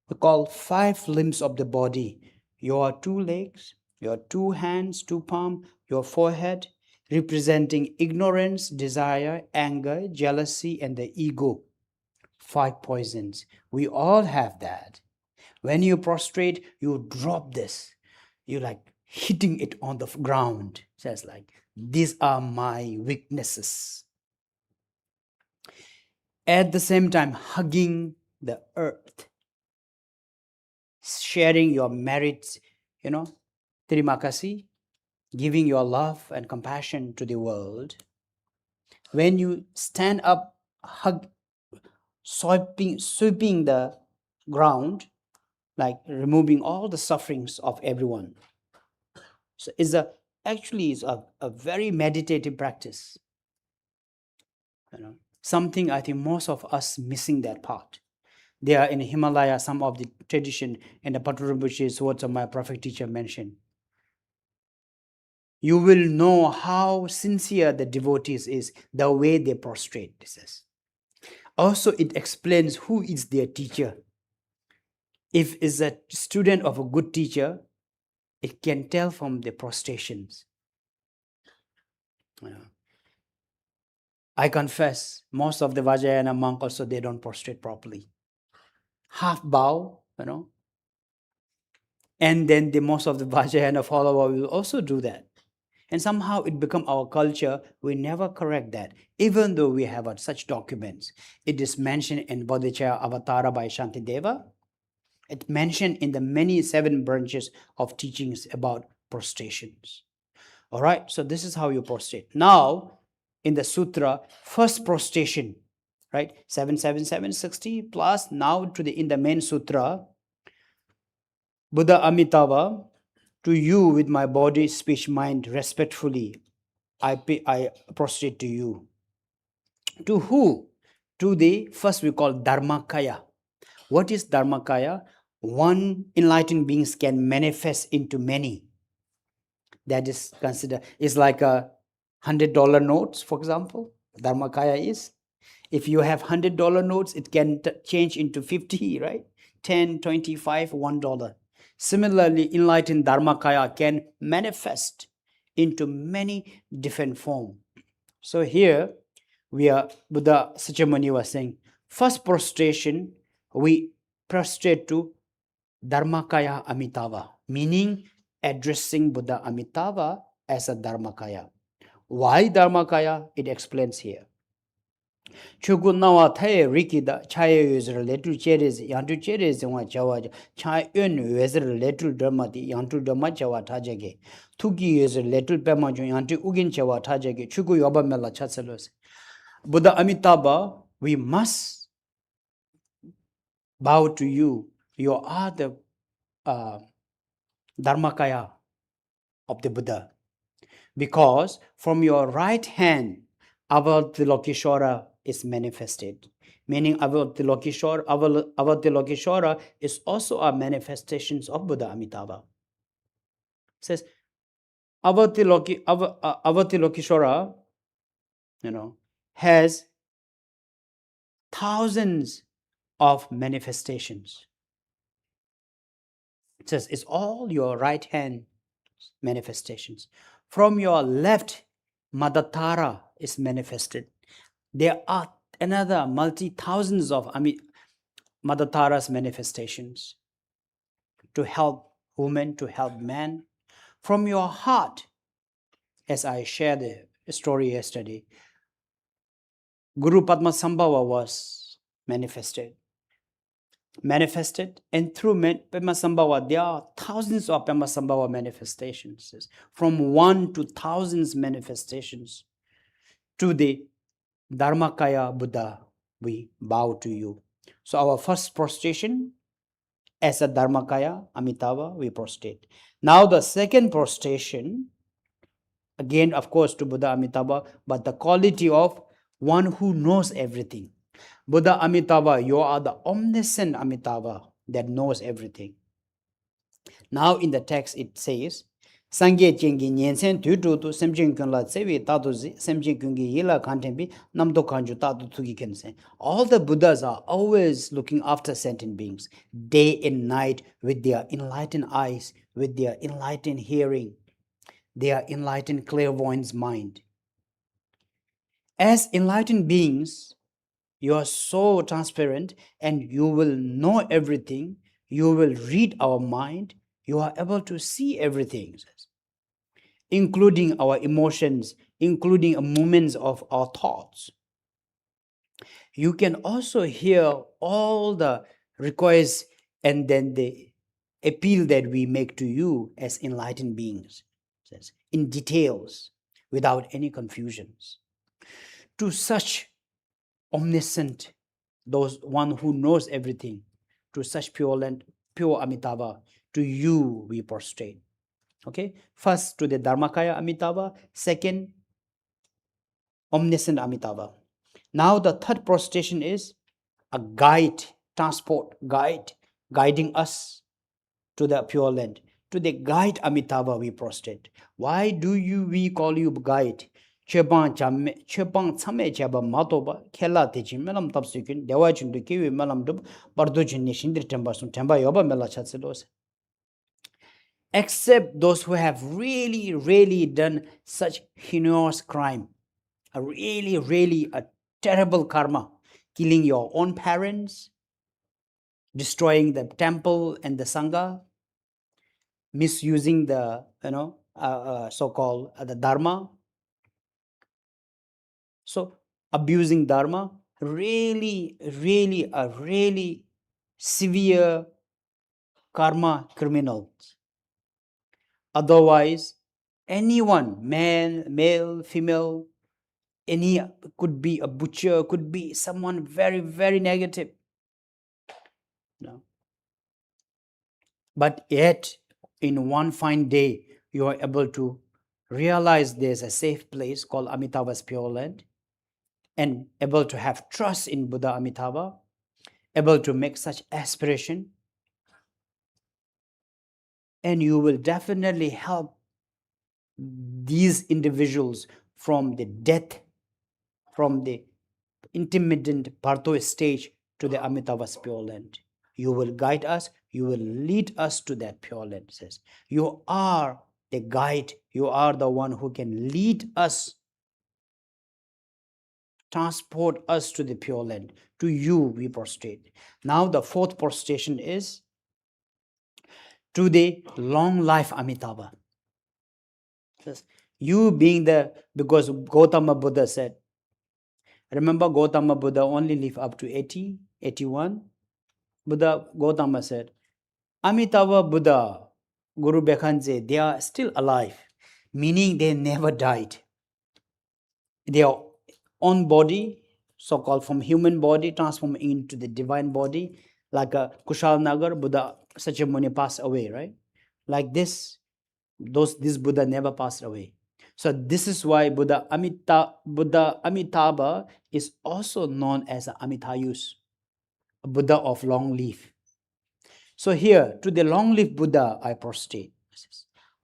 We call 5 limbs of the body. Your 2 legs, your 2 hands, 2 palms, your forehead, representing ignorance, desire, anger, jealousy, and the ego. 5 poisons. We all have that. When you prostrate, you drop this. You like hitting it on the ground. Says like, these are my weaknesses. At the same time, hugging the earth. Sharing your merits, terima kasih, giving your love and compassion to the world. When you stand up, sweeping the ground, like removing all the sufferings of everyone. So it's actually a very meditative practice. Something I think most of us missing that part. They are in Himalaya, some of the tradition, and the Trulku Rinpoche's words of my prophet teacher mentioned. You will know how sincere the devotees is, the way they prostrate, this is. Also, it explains who is their teacher. If it's a student of a good teacher, it can tell from the prostrations. I confess, most of the Vajrayana monk also, they don't prostrate properly. Half bow, and then most of the Vajrayana follower will also do that. And somehow it become our culture. We never correct that, even though we have such documents. It is mentioned in Bodhicaya Avatara by Shantideva. It's mentioned in the many 7 branches of teachings about prostrations. All right, so this is how you prostrate. Now, in the sutra, first prostration, right? 77760 plus now in the main sutra, Buddha Amitabha, to you with my body, speech, mind, respectfully, I prostrate to you. To who? To the first we call Dharmakaya. What is Dharmakaya? One enlightened beings can manifest into many. That is considered, is like a $100 notes, for example. Dharmakaya is. If you have $100 notes, it can change into 50, right? 10, 25, $1. Similarly, enlightened Dharmakaya can manifest into many different forms. So here, Buddha Sakyamuni was saying, first prostration, we prostrate to Dharmakaya Amitabha, meaning addressing Buddha Amitabha as a Dharmakaya. Why Dharmakaya? It explains here. Chuku nawa thaye riki da chaya yuzir letul cherezi, yantu cherezi wa chawa chaya yun yuzir letul dharma di yantu dharma chawa tajage. Tuki yuzir letul pema jun yantu ugin chawa tajage. Chuku yoba mela chatsalos. Buddha Amitabha, we must bow to you. You are the Dharmakaya of the Buddha. Because from your right hand, Avalokiteshvara is manifested. Meaning Avalokiteshvara is also a manifestation of Buddha Amitabha. It says Avalokiteshvara, has thousands of manifestations. It says it's all your right hand manifestations. From your left, Madatara is manifested. There are another multi-thousands of Madatara's manifestations to help women, to help men. From your heart, as I shared the story yesterday, Guru Padmasambhava was manifested, and through Padmasambhava, there are thousands of Padmasambhava manifestations, from 1 to thousands manifestations. To the Dharmakaya Buddha, we bow to you. So our first prostration, as a Dharmakaya Amitabha, we prostrate. Now the second prostration, again of course to Buddha Amitabha, but the quality of one who knows everything. Buddha Amitabha, you are the omniscient Amitabha that knows everything. Now in the text it says, Sangye chengi nyensen tu tu tu semchen kun la tsewi tatu zi semchen kun gi yila kantenpi namdo kanju tatu tuki kensen. All the Buddhas are always looking after sentient beings, day and night, with their enlightened eyes, with their enlightened hearing, their enlightened clairvoyance mind. As enlightened beings, you are so transparent and you will know everything. You will read our mind. You are able to see everything, including our emotions, including movements of our thoughts. You can also hear all the requests and then the appeal that we make to you as enlightened beings, in details, without any confusions. To such omniscient, those one who knows everything, to such pure Amitabha, to you we prostrate. Okay, first to the Dharmakaya Amitabha, second omniscient Amitabha. Now the third prostration is a guide, transport guide, guiding us to the Pure Land. To the guide Amitabha we prostrate. Why do we call you guide? Chebang tsame cheba matoba kela techi melam tapsukin dewa chundu kiwi melam dub bardo chunni shindir temba sun temba yoba mela chatselos. Except those who have really done such heinous crime, a really a terrible karma, killing your own parents, destroying the temple and the sangha, misusing the so-called the dharma, so abusing dharma, really severe karma criminals. Otherwise, anyone, man, male, female, any, could be a butcher, could be someone very negative. No. But yet, in one fine day, you are able to realize there's a safe place called Amitabha's Pure Land, and able to have trust in Buddha Amitabha, able to make such aspiration, and you will definitely help these individuals from the death, from the intermittent Bartho stage to the Amitabha's Pure Land. You will guide us, you will lead us to that Pure Land, says. You are the guide, you are the one who can lead us, transport us to the Pure Land. To you we prostrate. Now the fourth prostration is to the long life Amitabha. You being because Gautama Buddha said, Remember, Gautama Buddha only lived up to 80, 81. Buddha Gautama said, Amitabha Buddha, Guru Bekhanze, they are still alive, meaning they never died. Their own body, so-called from human body, transformed into the divine body, like a Kushal Nagar, Buddha Sakyamuni passed away, right? Like this, this Buddha never passed away. So this is why Buddha Amitabha is also known as Amitayus, a Buddha of long life. So here, to the long-lived Buddha, I prostrate.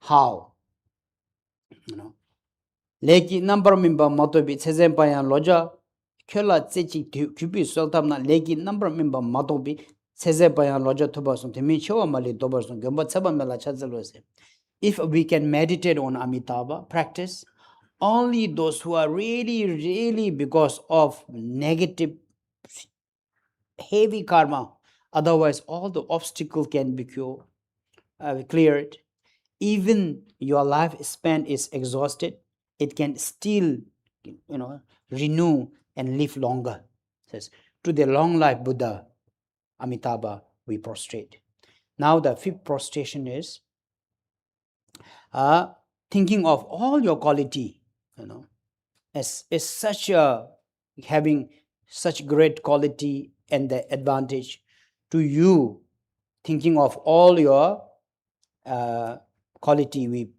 How? You know, leki number member matobi tsezempayan loja kyola tsechi kubi soltamna leki number member matobi tsezempayan loja tobasun temi chowa mali tobasun gamba tsaba mela chazalose. If we can meditate on Amitabha practice, only those who are really because of negative heavy karma, otherwise all the obstacle can be cleared. Even your lifespan is exhausted, it can still, renew and live longer. It says, to the long life Buddha, Amitabha, we prostrate. Now the fifth prostration is thinking of all your quality, as such a having such great quality and the advantage to you, thinking of all your quality, we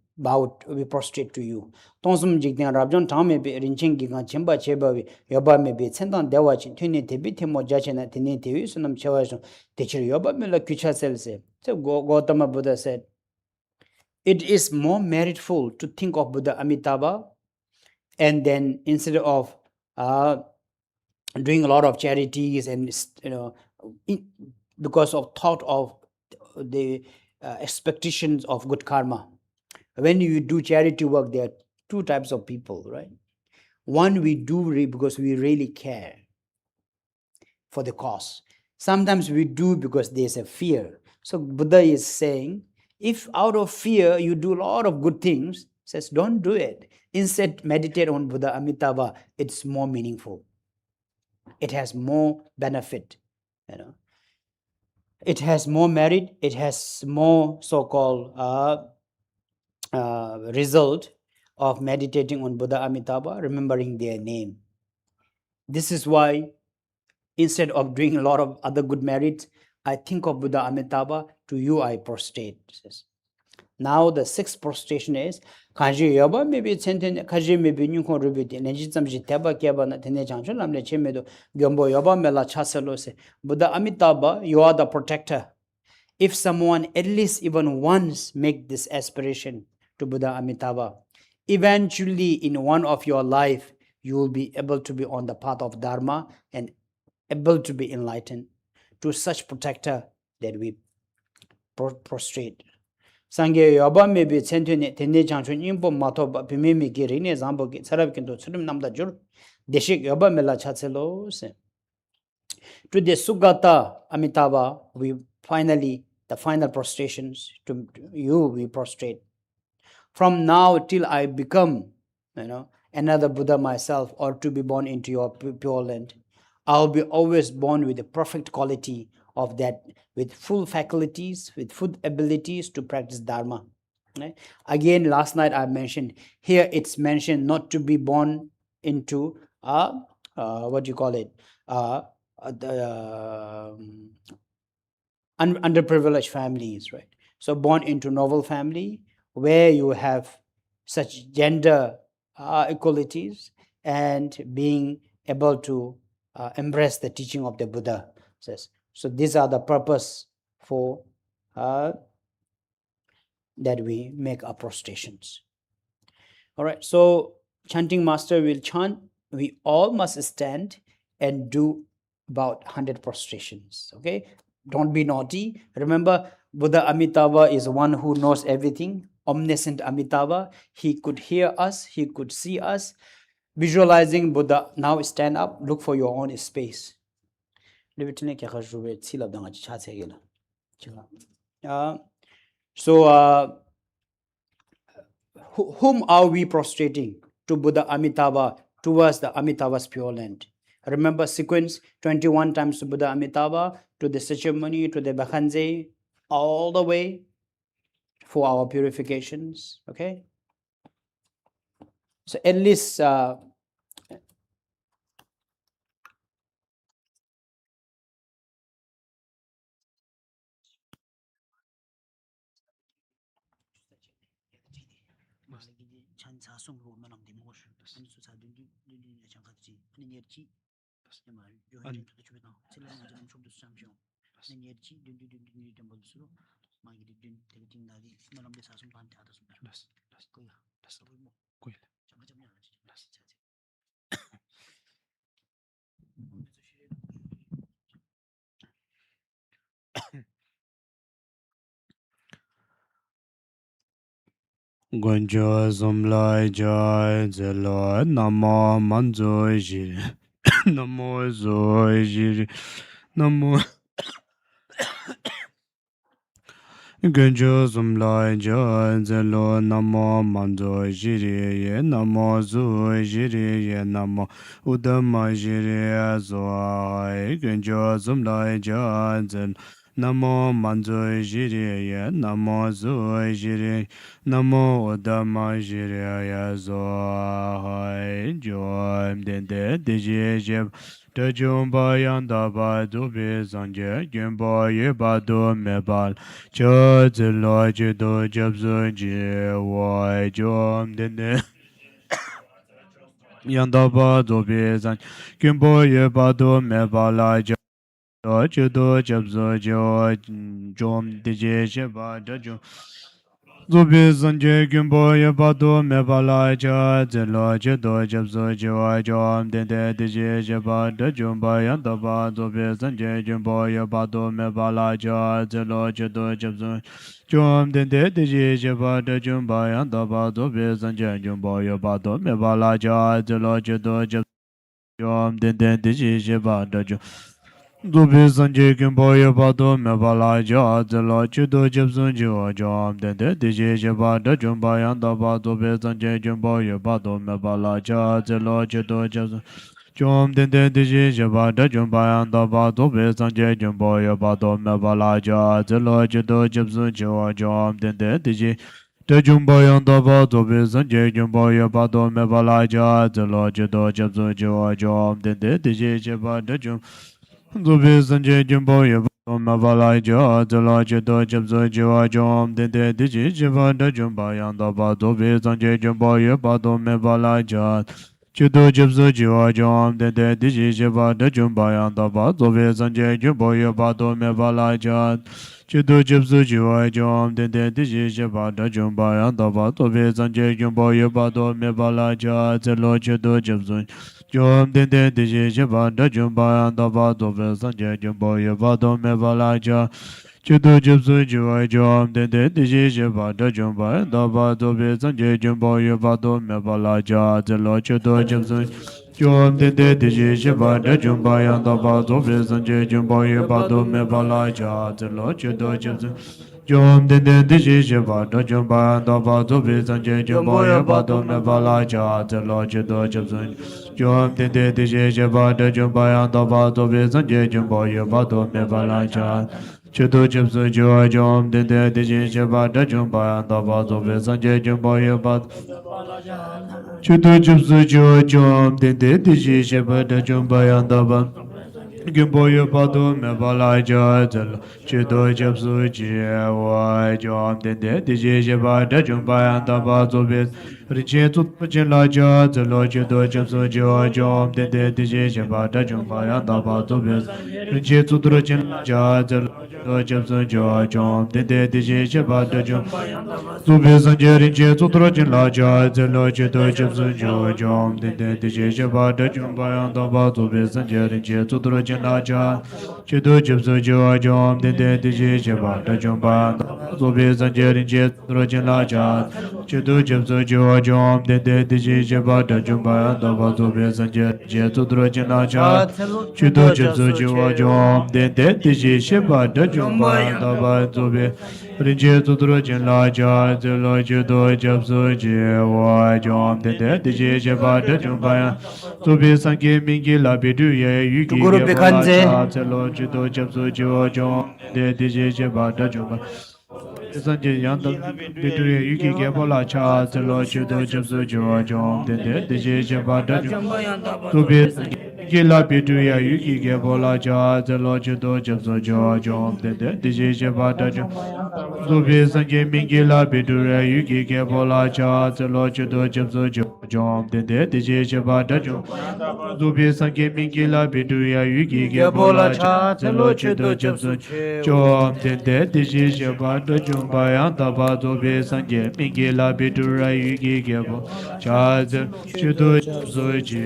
prostrate to you. Tonsum jigdeng rabjon tame be rinching gigan chemba cheba we yoba me be sendan dewa chin tune te bi temo jache na tene te wi sunam chewa so techir yoba me la kucha selse. So Gautama Buddha said, it is more meritful to think of Buddha Amitabha, and then instead of doing a lot of charities and because of thought of the expectations of good karma. When you do charity work, there are two types of people, right? One, we do because we really care for the cause. Sometimes we do because there's a fear. So Buddha is saying, if out of fear you do a lot of good things, says don't do it. Instead, meditate on Buddha Amitabha. It's more meaningful. It has more benefit, It has more merit. It has more so-called result of meditating on Buddha Amitabha, remembering their name. This is why instead of doing a lot of other good merits, I think of Buddha Amitabha, to you I prostrate. Now the sixth prostration is Kaji Yoba maybe Kaji maybe Nyukon Rubiti, Nejitsamji Teba Kebana Tenechancho Lamle Chemedo, Gyombo Yoba Mela Chaselose. Buddha Amitabha, you are the protector. If someone at least even once make this aspiration to Buddha Amitabha, eventually in one of your life, you will be able to be on the path of Dharma and able to be enlightened. To such protector that we prostrate. Sangye yoba maybe sentune tenne changchun impo mato pimimi ki rine zambo ki sarab kinto tsurim namda jur deshik yoba mela chatselo se. To the Sugata Amitabha, we finally, the final prostrations to you, we prostrate. From now till I become, another Buddha myself, or to be born into your pure land, I'll be always born with the perfect quality of that, with full faculties, with full abilities to practice Dharma. Right? Again, last night I mentioned, here it's mentioned not to be born into, what do you call it, underprivileged families, right? So born into noble family where you have such gender equalities and being able to embrace the teaching of the Buddha. Says. So these are the purpose for that we make our prostrations. All right, so chanting master will chant. We all must stand and do about 100 prostrations. Okay, don't be naughty. Remember, Buddha Amitabha is one who knows everything. Omniscient Amitabha. He could hear us. He could see us. Visualizing Buddha. Now stand up. Look for your own space. So, whom are we prostrating? To Buddha Amitabha, towards the Amitabha's pure land. Remember sequence 21 times to Buddha Amitabha, to the Sakyamuni, to the Bhakhanje, all the way for our purifications. Okay? So at least Gonjo Zomlai Jai Zelo Namo Manzo Jiri Namo Zo Jiri Namo Gonjo Zomlai Jai Zelo Namo Manzo Jiri Ye Namo Zo Jiri Ye Namo Udama Jiri Zoai Gonjo Zomlai Jai Zelo Namo Manzo Jiri Ye Namo Zo Jiri Namo Udama Jiri Ye Zoai Joim Dende Diji Jeb Dajumba Yanda Ba Dubi Zanje Gimba Yeba Do Mebal Cho Zilo Jido Jabzo Ji Wai Jom Dende Yanda Ba Dubi Zanje Gimba Yeba Do Mebal Jido Jabzo Ji Jom Diji Jeba Dajum Zubi Zanje Gimbo Yabado Mebala Ja Zelo Jido Jabzo Jiwa Jom Dende Diji Jeba Dajumba Yandaba Zubi Zanje Gimbo Yabado Mebala Ja Zelo Jido Jabzo Jom Dende Diji Jeba Dajumba Yandaba Zubi Zanje Gimbo Yabado Mebala Ja Zelo Jido Jabzo Jom Dende Diji Jeba Dajum Zubi Zanje Gimbo Yabado Mebala Ja Zelo Jido Jabzo Jiwa Jom Dende Diji Jeba Dajumba Yandaba Zubi Zanje Gimbo Yabado Mebala Ja Zelo Jido Jabzo Jom Dende Diji Jeba Dajumba Yandaba Zubi Zanje Gimbo Yabado Mebala Ja Zelo Jido Jabzo Jiwa Jom Dende Diji Dajumba Yandaba Zubi Zanje Gimbo Yabado Mebala Ja Zelo Jido Jabzo Jiwa Jom Dende Diji Jeba Dajum Zubi Zanje Jumbo Yabado Mebala Ja Zelo Jido Jabzo Jiwa Jom Dende Diji Jeba Dajumba Yandaba Zubi Zanje Jumbo Yabado Mebala Ja Jido Jabzo Jiwa Jom Dende Diji Jeba Dajumba Yandaba Zubi Zanje Jumbo Yabado Mebala Ja Jido Jabzo Jiwa Jom Dende Diji Jeba Dajumba Yandaba Zubi Zanje Jumbo Yabado Mebala Ja Zelo Jido Jabzo Jom Dende Diji Jeba Dajumba Yandaba Zubi Zanje Jumbo Yabado Mebala Ja Jido Jabzo Jiwa Jom Dende Diji Jeba Dajumba Yandaba Zubi Zanje Jumbo Yabado Mebala Ja Zelo Jido Jabzo Jom Dende Diji Jeba Dajumba Yandaba Zubi Zanje Jumbo Yabado Mebala Ja Zelo Jido Jabzo Jom Dende Diji Jeba Dajumba Yandaba Zubi Zanje Jumbo Yabado Mebala Ja Zelo Jido Jabzo Jom Dende Diji Jeba Dajumba Yandaba Zubi Zanje Jumbo Yabado Mebala Ja Chido Jibsu Jiwa Jom Dende Diji Jeba Dajumba Yandaba Zubi Zanje Jumbo Yabado Chido Jibsu Jiwa Jom Dende Diji Jeba Dajumba Yandaba Gimbo Yabado Mebala Ja Zelo Chido Jibsu Jiwa Jom Dende Diji Jeba Dajumba Yandaba Zubi Rinche Tutpa Jinla Ja Zelo Chido Jibsu Jiwa Jom Dende Diji Jeba Dajumba Yandaba Zubi Rinche Tutpa Jinla Ja Zelo Jibsu Jiwa Jom Dende Diji Jeba Dajumba Zubi Zanje Rinche Tutpa Jinla Ja Zelo Chido Jibsu Jiwa Jom Dende Diji Jeba Dajumba Yandaba Zubi Zanje Rinche Tutpa Jinla Ja Chido Jibsu Jiwa Jom Dende Diji Jeba Dajumba Zubi Zanje Rinche Tutpa Jinla Ja Chido Jibsu Jiwa jom de de de ji je ba da jom ba da ba to be san je tu dro jin la cha chu do je zo ji wa jom de de ji she ba da jom ba da ba to be rin je tu dro jin la cha ze lo ju do je zo ji wa jom de de ji je ba da jom ba to be san ge min ge la be du ye yu gi ge ba la cha ze lo ju do je zo ji wa jom de ji je ba da jom ba Sanjay Yanda Viduri Yuki Gabola Cha Zelo Chudo Jabsu Jua Jom Dende Deje Jaba Daju Tubi Gila Biduya Yuki Gabola Cha Zelo Chudo Jabsu Jua Jom Dende Deje Jaba Daju Tubi Sanjay Mingila Biduri Yuki Gabola Cha Zelo Chudo Jabsu Jua Jom Dende Deje Jaba Daju Tubi Sanjay Mingila Biduya Yuki Gabola Cha Zelo Chudo Jabsu Jom Dende Deje Jaba Daju Bayan Taba Tobe Sanje Mingila Bidura Yugi Gabo Chaz Chudu Soji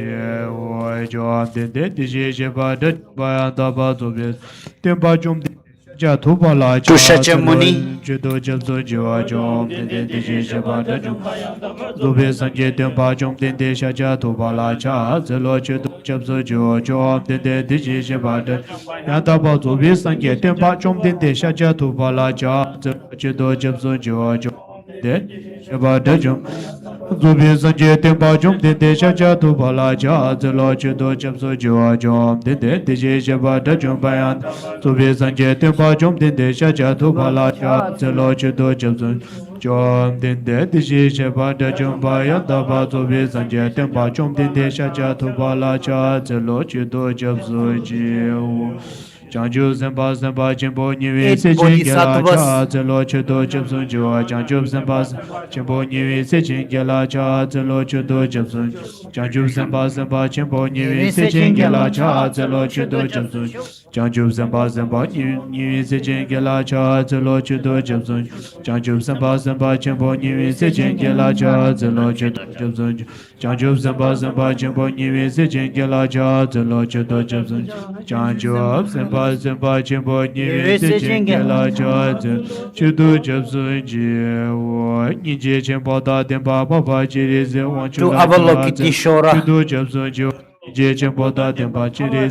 Oi Jom Dende Dije Jeba Bayan Taba Tobe Tempa Jom Ja Tuba La Cha Muni Chudu Jabso Jiwa Jom Dende Dije Jeba Dajum Tobe Sanje Tempa Jom Dende Shaja Tuba La Cha Zelo Chudu Jabso Jiwa Jom Dende Dije Jeba Yantaba Tobe Sanje Tempa Jom Dende Shaja Tuba La Cha Chudu Jabso Jiwa Jom Dende Jeba Dajum Zubi Sanje Tempa Jom Dende Shaja Tuba La Cha Zelo Chudu Jabso Jiwa Jom Dende Dije Jeba Dajum Bayan Zubi Sanje Tempa Jom Dende Shaja Tuba La Cha Zelo Chudu Jabso Jom Dende Dije Jeba Dajum Bayan Daba Zubi Sanje Tempa Jom Dende Shaja Tuba La Cha Zelo Chudu Jabso Jiwa Janju Zemba Zemba Jimbo Niwi Sejin Gela Cha Zelo Chudo Jabsun Jua Janju Zemba Jimbo Niwi Sejin Gela Cha Zelo Chudo Jabsun Janju Zemba Zemba Jimbo Niwi Sejin Gela Cha Zelo Chudo Jabsun Janju Zemba Zemba Niwi Sejin Gela Cha Zelo Chudo Jabsun Janju Zemba Zemba Jimbo Niwi Sejin Gela Cha Zelo Chudo Jabsun Janju Zemba Zemba Jimbo Niwi Sejin Gela Cha Zelo Chudo Jabsun Janju Zemba Zemba Jimbo Niwi Sejin Gela Cha Chudo Jabsun Jiwa Ninje Jimbo Da Demba Baba Jiri Ze Wan Chula Chudo Jabsun Jiwa Ninje Jimbo Da Demba Jiri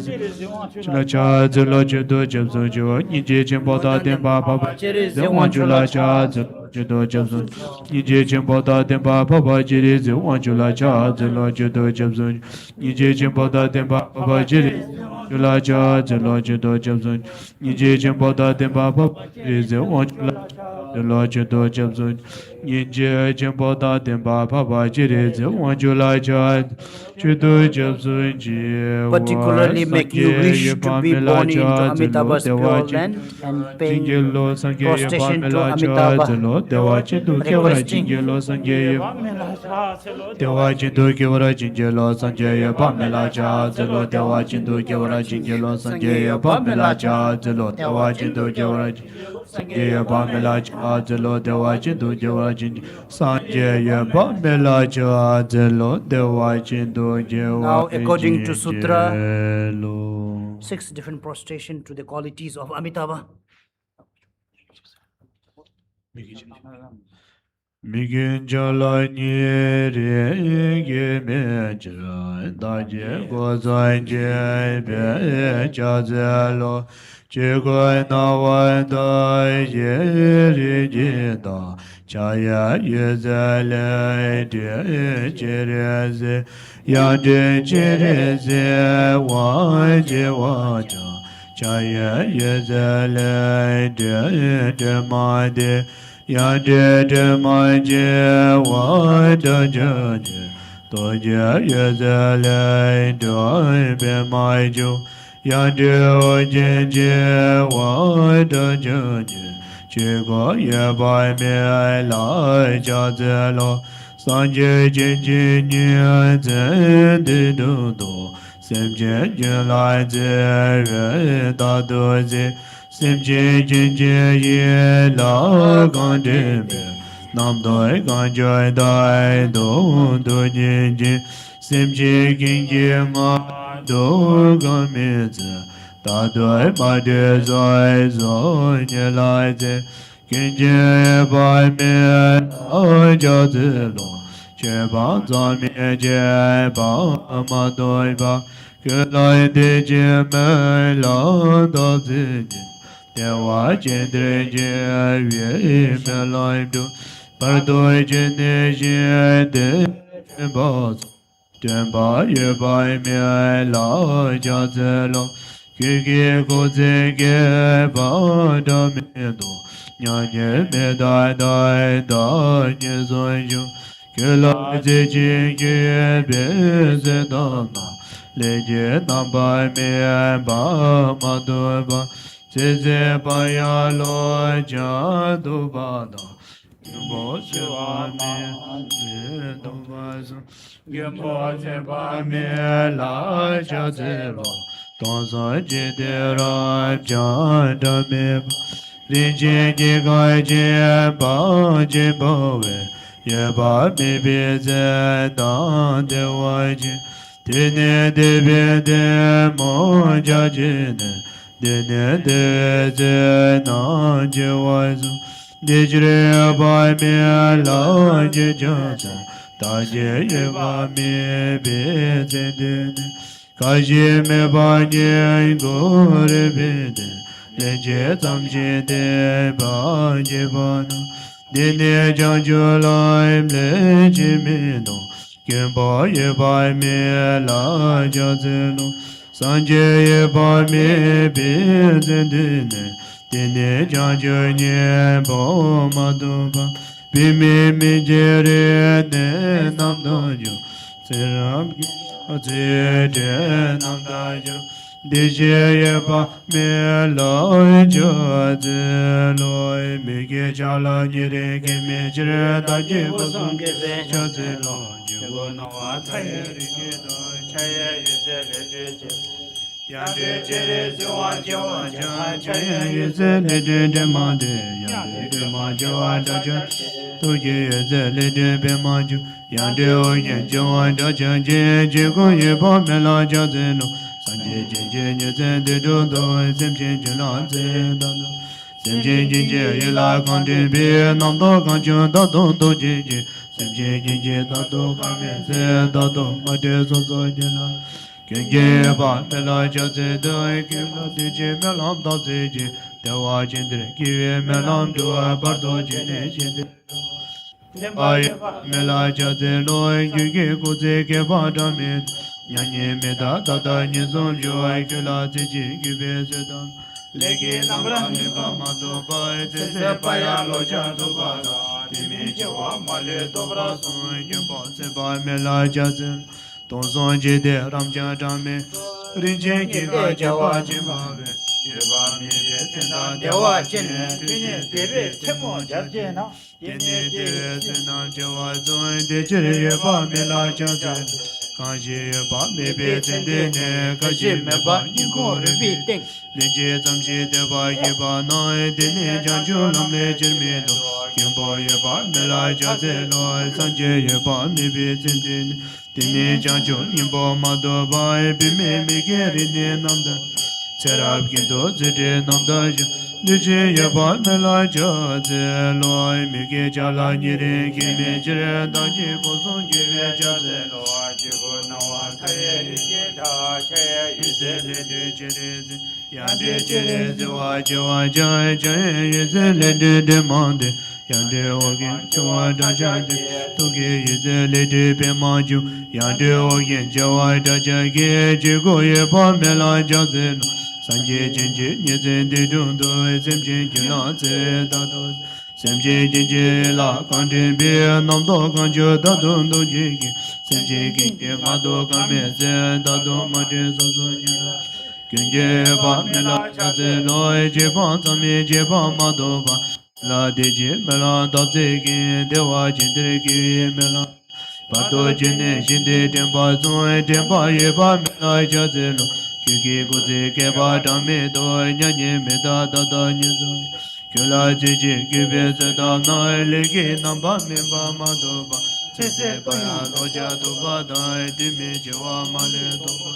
Chula Cha Zelo Chudo Jabsun Jiwa Ninje Jimbo Da Demba Baba Ze Wan Chula Cha Chudo Jabsun Ninje Jimbo Da Demba Baba Jiri Ze Wan Chula Cha Zelo Chudo Jabsun Ninje Jimbo Da Demba Baba Jiri Chula Cha Zelo Chudo Jabsun Ninje Jimbo Da Demba Baba Jiri Ze Wan Chula Zelo Chudo Jabsun Ninje Jimbo Da Demba Baba Jiri Ze Wan Chula Cha Chudo Jabsun Jiwa particularly make you wish to be born into Amitabha's pure land and paying prostration to Amitabha, requesting Dewa Jindu Kivara Jinjelo Sanjaya Pamela Cha Zelo Dewa Jindu Kivara Jinjelo Sanjaya Pamela Cha Zelo Dewa Jindu Kivara Sanjaya Pamela Cha Zelo Dewa Jindu Kivara Sanjaya Pamela Cha Zelo Dewa Jindu Kivara. Now, according to Sutra, 6 different prostration to the qualities of Amitabha. Migin jala nyeri ge me jra da je go zan je be cha zelo che go na wa da ye ri ji da cha ya ye zele de je re ze ya de je re ze wa je wa cha ya ye zele de ma de Ya de ma je wa da ja je to ja ye za le do be ma ju ya de o je wa da ja je che go ye ba me la ja ze lo san je ni ze de do sem je la ze re da do ze Sim je jin je ye la gan de be nam doi gan joy dai do do jin jin sim je gin je ma do gan me ze da doi ma de zoi zoi ye lai ze gin je bai me o ja ze lo che ba za mi je ba ma doi ba que lai de je me la da zi je de wa je de je ye me lai do par doi je ne je de ba ten ba ye ba me la ja ze lo que go ze ge ba da me do nya nye me da da da nye zo ju que la ze ji ge be ze da na le je na ba me ba ma do ba ze ba ya lo ja do ba da bo se ba me ze do ba zo ge bo se ba me la ja ze ba don sa je de ra ja da me ba rin je je ga je ba je bo we ye ba me be ze da de wa je de ne de be de mo ja je ne de ne de ze na je wa zo de jre ba me la je ja za da je ye ba me be ze de ne ka je me ba ne go re be de le je tam je de ba je ba no de ne jang ju lai le je me no ke ba ye ba me la ja ze no san je ye ba me be ze de ne de ne jang ju ne ba ma do ba bi me je re ne nam do ju se ram ki ze de nam da ju de je ye ba me la ja ze lo me ge cha la ni re ge me je re da je go song ge ze cha ze lo je go na wa ta ye ri ge do cha ye yu ze le je je ya de je re zo wa je wa ja cha ye yu ze le de ma de ya de ma jo wa da ja tu je ye ze le de be ma ju ya de o ye jo wa da cha je go ye ba me la ja ze no san je je nye ze de do do sem je je la ze da do sem je ye la kan de be nam do kan ju da do do je je sem je da do kan me ze da do ma de so so je la ke ge ba me la ja ze do ke la de je me lam da ze je de wa je de ki me lam do ba do je ne je de ay me la ja ze lo ge ko ze ke ba da me nya nye me da da da nye zon jo ai ke la ze ji ge be se da le ge nam ra me ba ma do ba e ze se pa ya lo ja do ba da ti me je wa ma le do bra son ye ba se ba me la ja ze ton son je de ram ja da me rin je ge ga ja ba je ba be ye ba me de se da de wa je ne tu ne de be che mo ja je na ye ne de se na je wa zon de je ye ba me la ja ze ka je ba me be ten de ne ka je me ba ni go re bi te le je zam je de ba ye ba na e de ne jang ju lam le je me do kyen bo ye ba me la ja ze lo san je ye ba me be ten de ne jang ju ni bo ma do ba e bi me ge ri ne nam da serab kin do ze de nam da ju de je ye ba me la ja ze lo me ge ja la ni re ge me je re da je ko son je ye ja ze lo je go na wa ta ye ri je da che ye yu ze le de je re ze ya de je re ze wa ja ye ze le de ma de ya de o ge jo wa da ja de to ge ye ze le de be ma ju ya de o ge jo wa da ja ge je go ye ba me la ja ze no san je jen je nye ze de dun do sem je je la ze da do sem je je la kan de be nam do kan jo da do do je ge sem je ge ma do kan me ze da do ma de so so ye ken je ba me la ja ze lo je ba sa me je ba ma do ba la de je me la da ze ge de wa je de ge me la ba do je ne shin de den ba zo den ba ye ba me la ja ze lo ke go ze ke ba da me do nya nye me da da da nye zo ke la je je ke be se da na le ke nam ba me ba ma do ba se se pa ya lo ja do ba da ti me je wa ma le do ba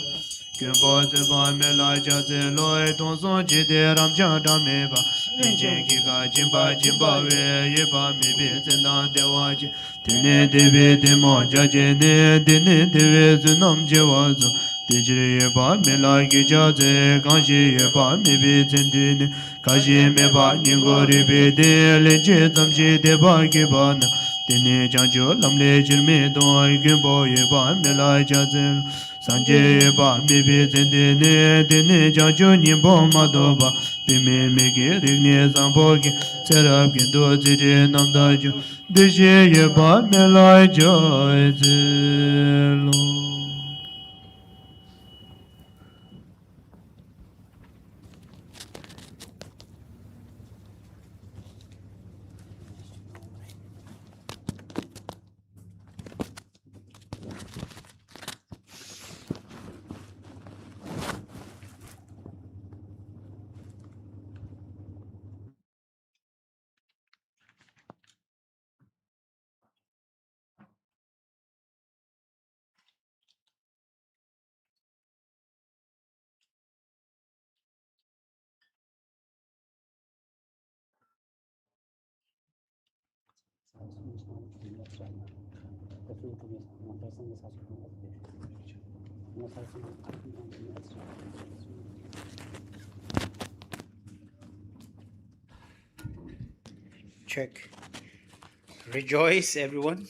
Gyumbo Zeba Mela Jatse Loi Tonson Chide Ramcha Dhameba Linchen Kika Jimba Jimba We Yeba Mibi Zendan Dewa Ji Tene Devi Demo Jaje Ne Dene Devi Zunam Jewazo Tijri Yeba Mela Gijaze Kanshi Yeba Mibi Zendine Kashi Meba Ningori Bede Lenche Zamshi Deba Kibana Tene Janjo Lamle Jirme Doi Gyumbo Yeba Mela Jatse Sanje ba mi bi zende ne de ne ja jo ni bo ma do ba bi me me ge ri ne sam bo ge serab ge do ji de nam da jo de je ye ba me lai jo ze lo. Check. Rejoice, everyone.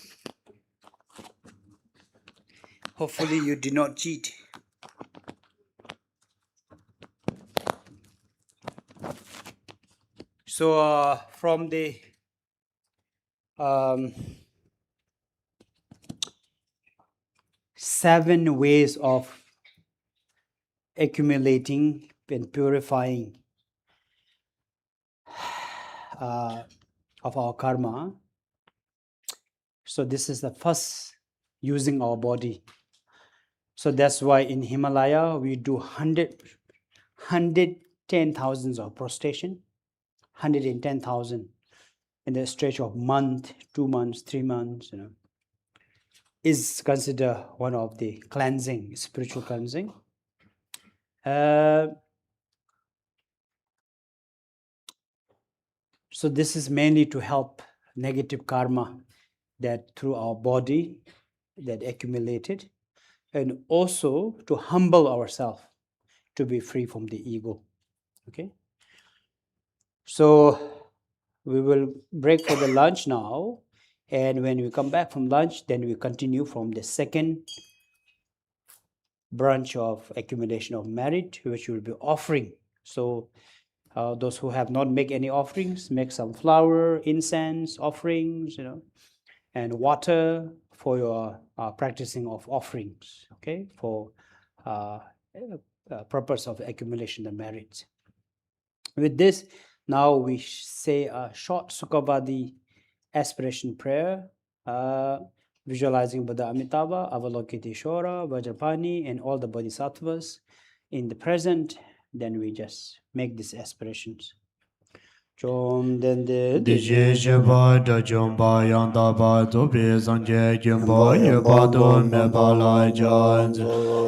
Hopefully you did not cheat. So from the seven ways of accumulating and purifying of our karma. So this is the first, using our body. So that's why in Himalaya we do 110,000 of prostration, 110,000 in the stretch of month, 2 months, 3 months, is considered one of the cleansing, spiritual cleansing. So this is mainly to help negative karma that through our body that accumulated, and also to humble ourselves to be free from the ego. Okay. So we will break for the lunch now, and when we come back from lunch, then we continue from the second branch of accumulation of merit, which will be offering. So those who have not made any offerings, make some flower, incense, offerings, and water for your practicing of offerings, okay, for purpose of accumulation of merit. With this, now we say a short Sukhavadi aspiration prayer, visualizing Buddha Amitabha, Avalokiteshvara, Vajrapani, and all the bodhisattvas in the present. Then we just make these aspirations. Chom dende Dije sheba da chomba yanda ba zobe sanje gyumba yeba do me ba la janze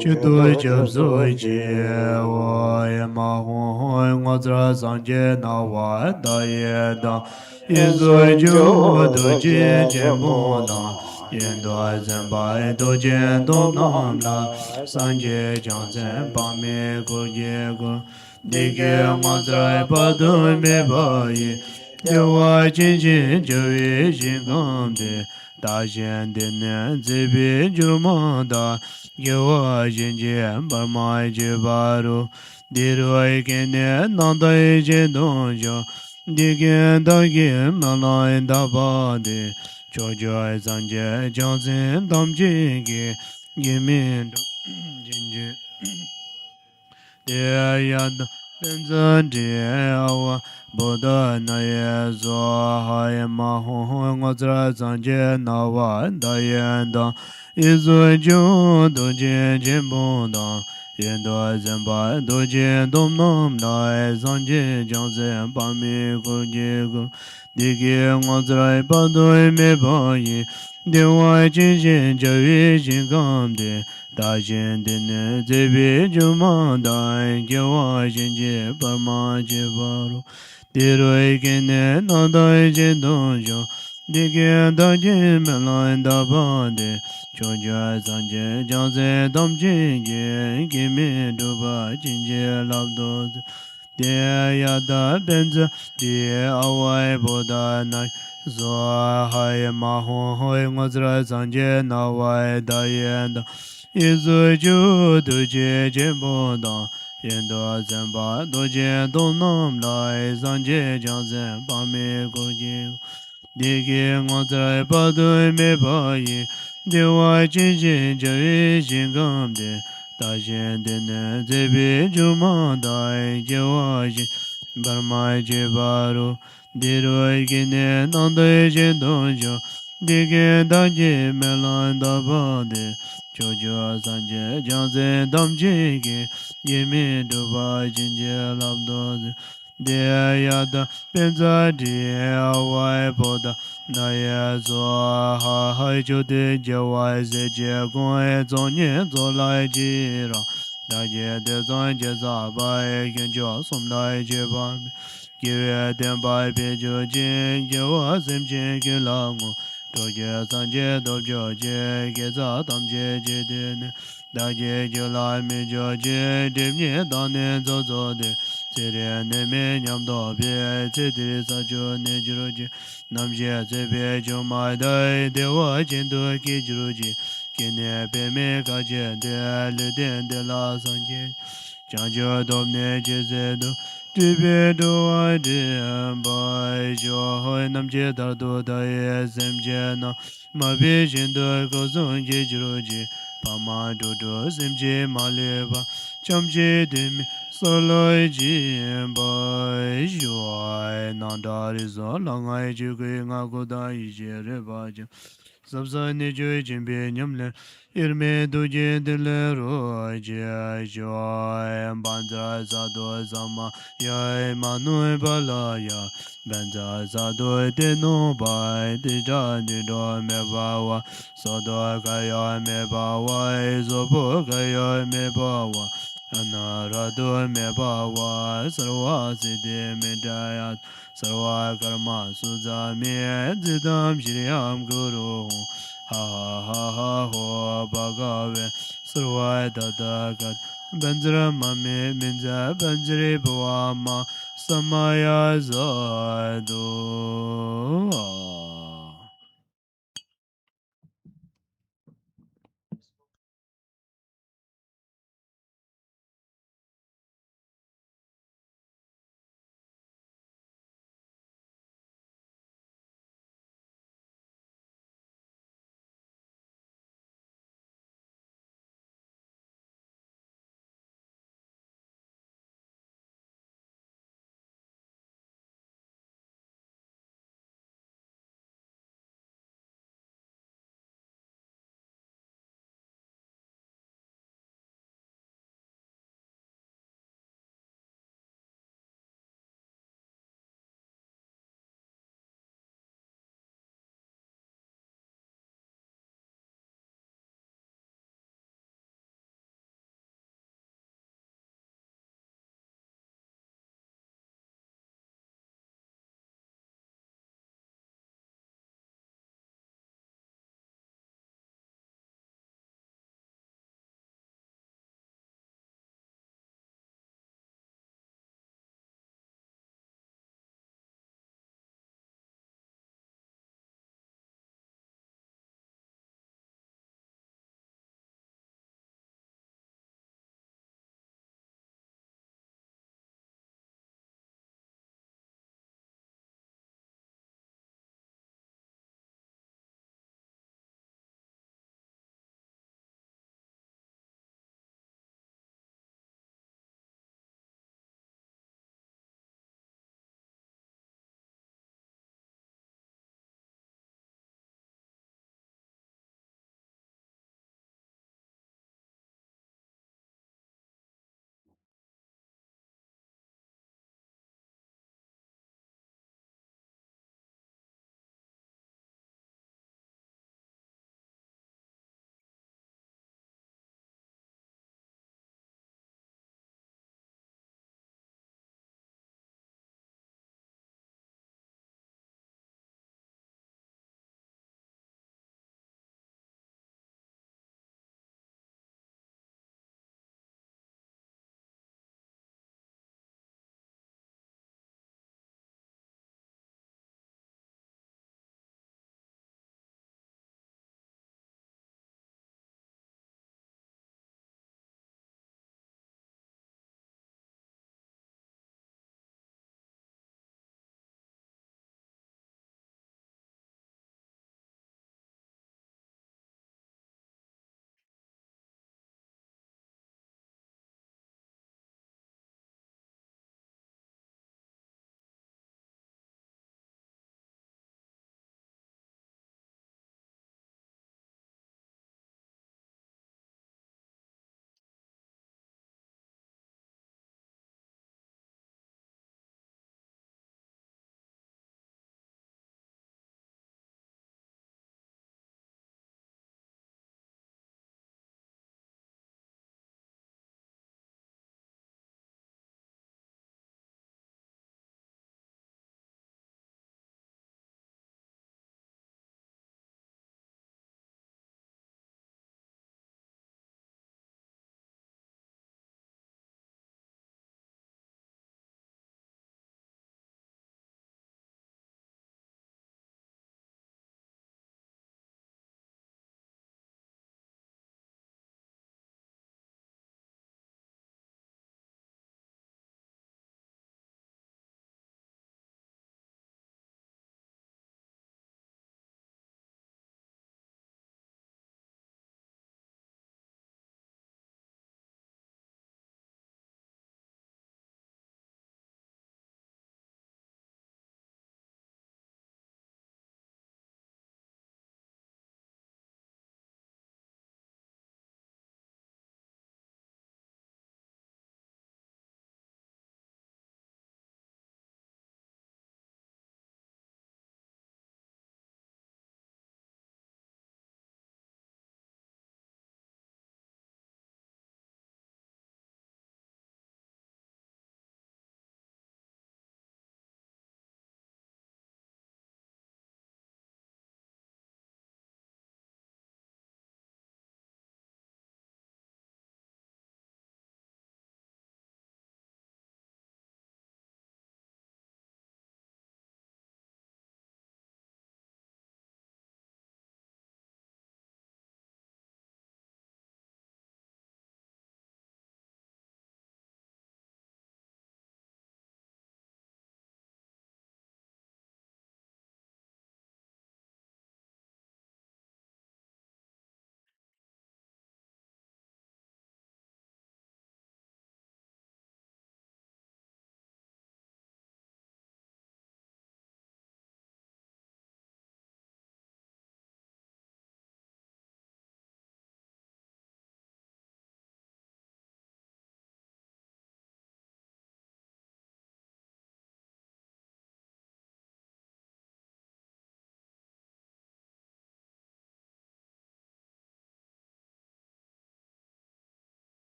chudu chebso je wa yema hon hon ngozra sanje na wa da ye da izo jo do je je mo da yendo zemba do je do nam la sanje janze ba me go ye go Dike mazrai padu me bayi Dewa chin chin javi shingamde Da shen dine zebi jurmanda Gewa chin chin barmai jibaru Diroi kene nandai je donjo Dike dagi malai dabade Chojoy zanje jansin damjingi Yimin jinji Yad Benzan Diawa Buddha Naya Zohaya Maho Ngazra Sanje Nawa Dayenda Izu Ju Dujin Jimbunda Yendo Zemba Dujin Dom Nam Dai Sanje Jansen Pami Kurjigur Digi Ngazra Padoi Me Bayi Dewa Jin Javi Jingamde Dajen dene zebe juma dai gyewa shenje parma je baro. Diroi kene nadai je donjo. Dige dajen melan da bande. Choja sanje janse damje je. Kimi duba jinje labdo. De yada benza. De awai boda na. Zo hai ma ho hoi ngozra sanje na wai da yenda. Izu ju du je je bo da. Yendo zenba do je do nam lai san je jang zen pa me go je. Digi ngozra pa du me pa yi. De wa jin jin je yi jin gam de. Da jen de ne ze bi ju ma da je wa jin. Bar ma je baro. Di ro yi ne nan de je don jo. Digi da je me lan da ba de. Chojo sanje janze damje ge yeme doba jinje labdo de yada benza de awai boda na ya zo ha hai jo de jawai ze je gon zo nye zo lai ji ra da je de zon je za ba e gen jo som lai je ba ge den ba be jo jin je wa sem je ge la ngo do je san je do jo je ge za tam je je de ne da je je la me jo je de nye da ne zo zo de se re ne me nyam do be se de sa jo ne ju ro je nam je se be jo ma dai de wa jin do ki ju ro ji ke ne be me ka je de le de la san je chang jo do ne je se do tu be do ai de bai jo hoi nam je da do da ye sem je na ma be jin do ko zon je ju ro ji pa ma do do sem je ma le ba cham je de mi so loi ji bai jo ai nan da ri zo lang ai ju ge nga go da yi je re ba je sab sa ne jo jin be nyam le ir me do je de le ro je jo ai ban da za do za ma ya ma nu ba la ya ban da za do de no ba de da de do me ba wa so do ga ya me ba wa zo bo ga ya me ba wa anara do me ba wa sarwa se de me da ya sarwa karma su za me zidam shiriyam guru ha ha ha ho bhagave sarva da da gat Benjara mame minja benjari bhavama samaya zado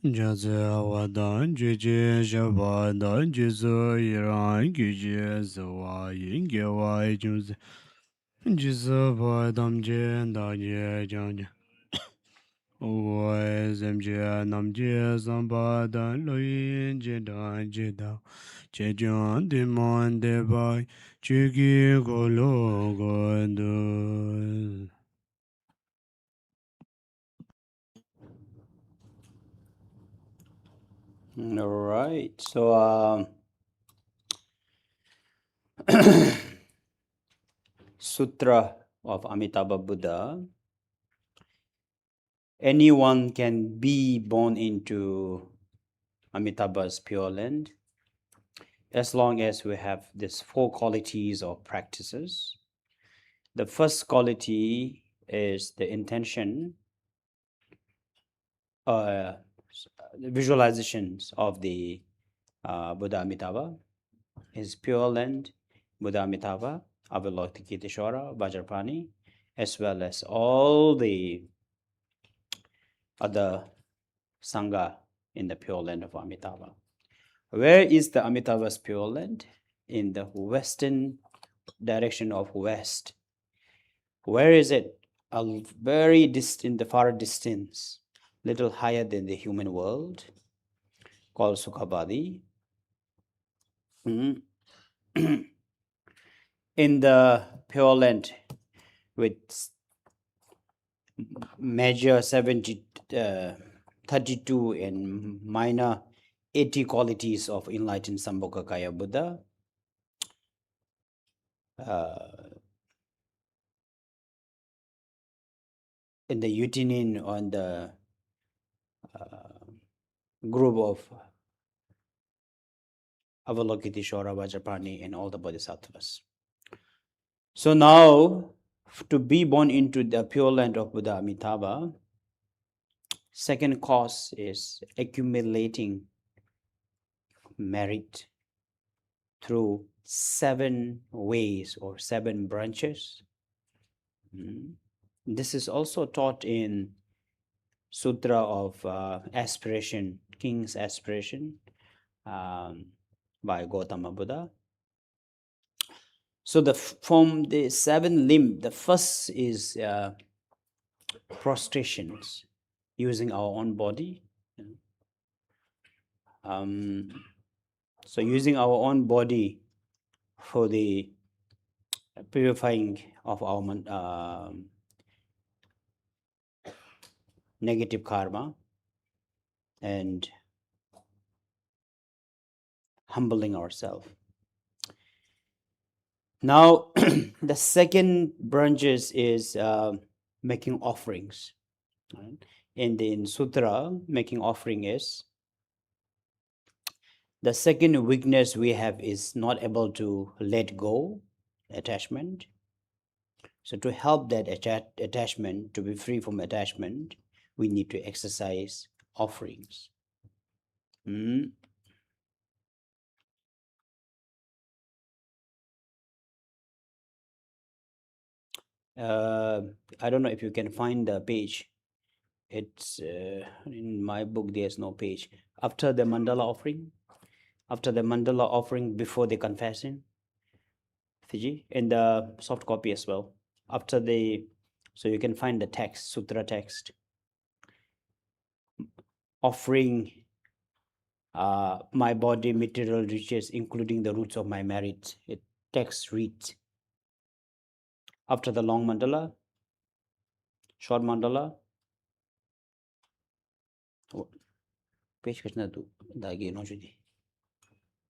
Jaze wadan jeje shabadan jizo iran gyuje zawa yinge wa juz jizo badam je da je jang Oi zemje namje zambadan loyin je da je da je jan de mon de bai chigi golo gondo. All right. So, Sutra of Amitabha Buddha. Anyone can be born into Amitabha's Pure Land as long as we have these four qualities or practices. The first quality is the intention, visualizations of the Buddha Amitabha, his Pure Land, Buddha Amitabha, Avalokiteshvara, Vajrapani, as well as all the other Sangha in the Pure Land of Amitabha. Where is the Amitabha's Pure Land? In the western direction of west. Where is it? Very distant, the far distance, little higher than the human world, called Sukhabadi. In the Pure Land, with major 32 and minor 80 qualities of enlightened Sambhogakaya Buddha, in the Yutinin on the group of Avalokiteshvara, Vajrapani, and all the Bodhisattvas. So now, to be born into the Pure Land of Buddha Amitabha, second cause is accumulating merit through 7 ways or 7 branches. This is also taught in Sutra of Aspiration, King's Aspiration, by Gautama Buddha. So from the 7 limbs, the first is prostrations, using our own body. So using our own body for the purifying of our negative karma and humbling ourselves. Now, the second branches is making offerings. Right? In Sutra, making offering is the second weakness we have is not able to let go attachment. So to help that attachment, to be free from attachment, we need to exercise offerings. I don't know if you can find the page. It's in my book, there's no page. After the mandala offering, before the confession, Fiji, in the soft copy as well. So you can find the text, sutra text. Offering my body material riches, including the roots of my merit. It text reads. After the long mandala, short mandala, page kashna tu dagi no judi.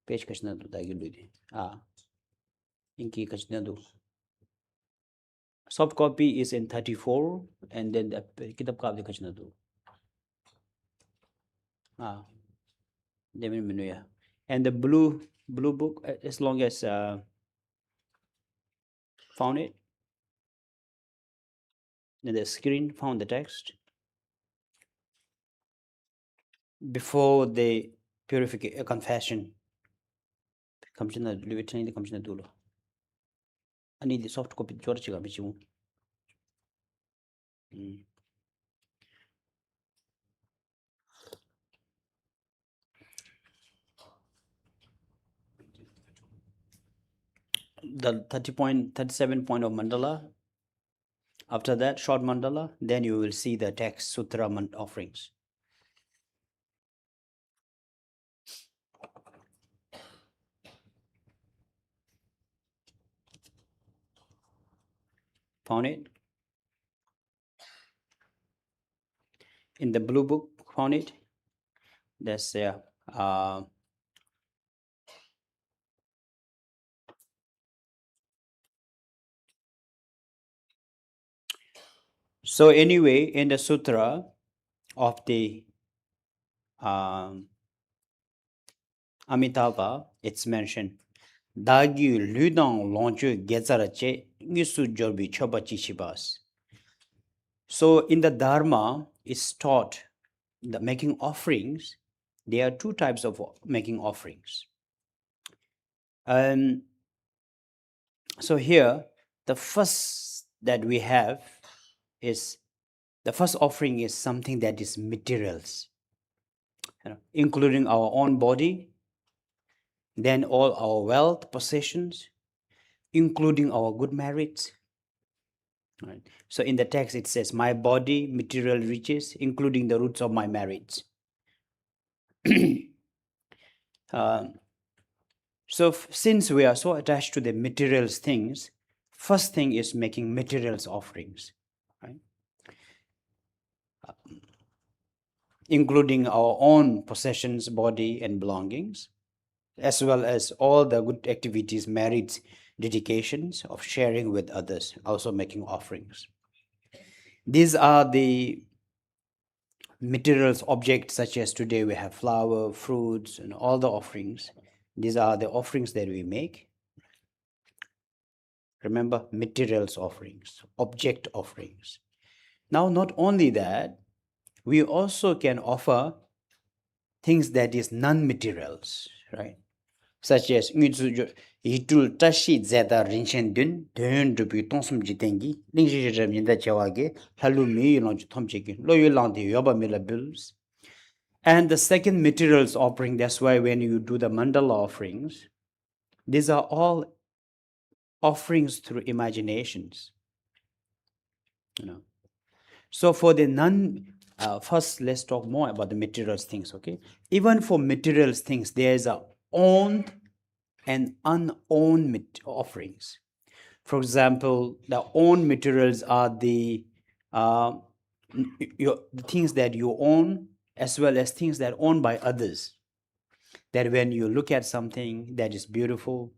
Page kashna tu dagi ludi. Inki kashna tu. Soft copy is in 34, and then the kitab ka abdi kashna tu. And the blue book, as long as found it, then the screen found the text. Before the purification, confession, kamchina livitin the kamchina dulo. I need the soft copy Georgia bichu. the 37 point of mandala. After that, short mandala, then you will see the text sutra offerings. Found it? In the blue book, found it? That's so anyway, in the sutra of the Amitabha, it's mentioned. Dagyu ludang longchu gezarache nisu jorbi chobachi shibas. So in the Dharma, it's taught the making offerings. There are two types of making offerings. So here, the first that we have is the first offering is something that is materials, including our own body, then all our wealth, possessions, including our good merits. Right. So in the text it says, my body, material riches, including the roots of my merits. So since we are so attached to the materials things, first thing is making materials offerings, right? Including our own possessions, body and belongings, as well as all the good activities, merits, dedications of sharing with others, also making offerings. These are the materials, objects, such as today we have flower, fruits, and all the offerings. These are the offerings that we make. Remember, materials offerings, object offerings. Now, not only that, we also can offer things that is non-materials, right? Such as yitul tashi zeta rinshen dun dun dupi tonsum jitengi lingshi jamnda chawage halu mi long tomcheki lo yulang de yoba mila bills. And the second materials offering, that's why when you do the mandala offerings, these are all offerings through imaginations, So for the first let's talk more about the materials things, okay? Even for materials things, there's a owned and unowned offerings. For example, the owned materials are the things that you own, as well as things that are owned by others. That when you look at something that is beautiful,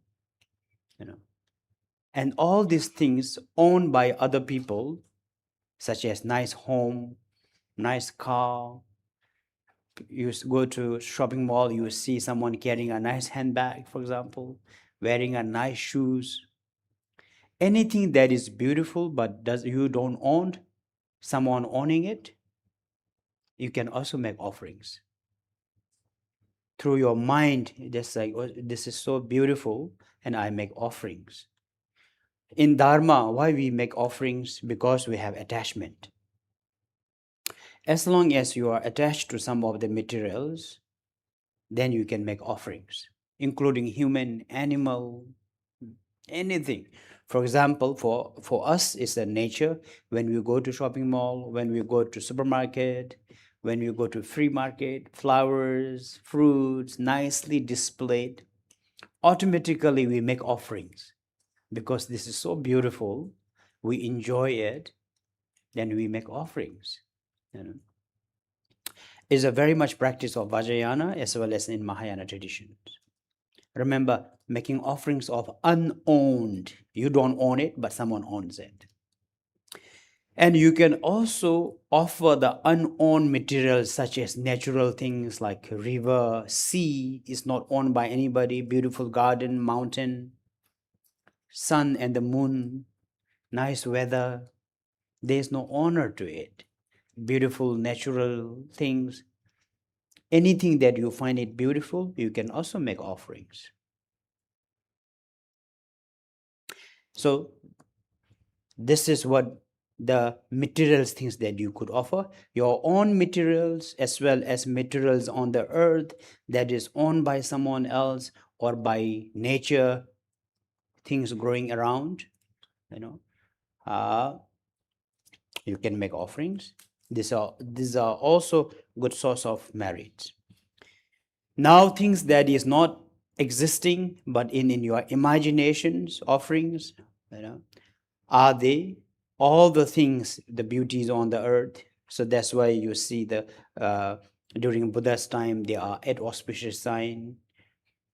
and all these things owned by other people, such as nice home, nice car. You go to shopping mall, you see someone carrying a nice handbag, for example, wearing a nice shoes. Anything that is beautiful but you don't own, someone owning it, you can also make offerings. Through your mind, just like, oh, this is so beautiful, and I make offerings. In Dharma, why we make offerings? Because we have attachment. As long as you are attached to some of the materials, then you can make offerings, including human, animal, anything. For example, for us, it's the nature. When we go to shopping mall, when we go to supermarket, when we go to free market, flowers, fruits, nicely displayed, automatically we make offerings. Because this is so beautiful, we enjoy it, then we make offerings. Is a very much practice of Vajrayana as well as in Mahayana traditions. Remember, making offerings of unowned. You don't own it, but someone owns it. And you can also offer the unowned materials such as natural things like river, sea is not owned by anybody, beautiful garden, mountain, sun and the moon, nice weather. There's no honor to it. Beautiful natural things. Anything that you find it beautiful, you can also make offerings. So this is what the materials things that you could offer, your own materials as well as materials on the earth that is owned by someone else or by nature, things growing around, you can make offerings. These are also good source of merit. Now things that is not existing but in your imaginations, offerings, are they all the things, the beauties on the earth? So that's why you see the during Buddha's time there are 8 auspicious signs,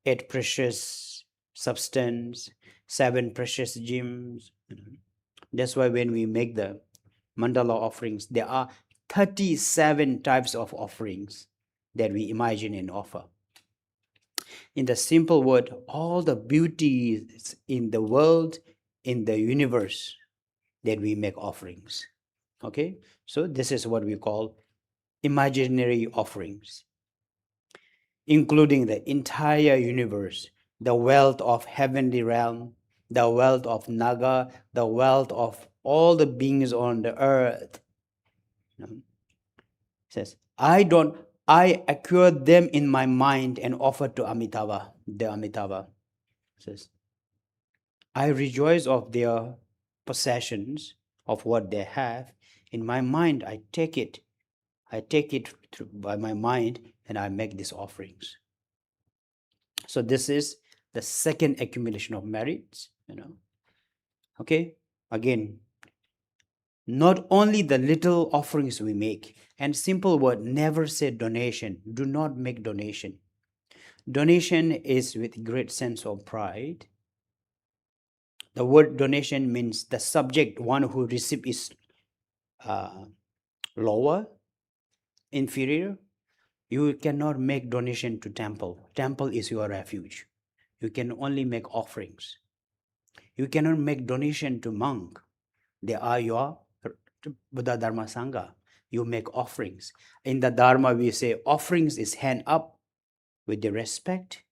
8 precious substance, 7 precious gems. That's why when we make the mandala offerings, there are 37 types of offerings that we imagine and offer. In the simple word, all the beauties in the world, in the universe, that we make offerings. Okay, so this is what we call imaginary offerings, including the entire universe, the wealth of heavenly realm, the wealth of Naga, the wealth of all the beings on the earth. It says, I acquire them in my mind and offer to Amitabha, the Amitabha. It says, I rejoice of their possessions, of what they have. In my mind, I take it through by my mind and I make these offerings. So this is the second accumulation of merits, Okay, again, not only the little offerings we make, and simple word, never say donation. Do not make donation. Donation is with great sense of pride. The word donation means the subject, one who receives, is lower, inferior. You cannot make donation to temple. Temple is your refuge. You can only make offerings. You cannot make donation to monk. They are your Buddha Dharma Sangha. You make offerings. In the Dharma, we say offerings is hand up with the respect.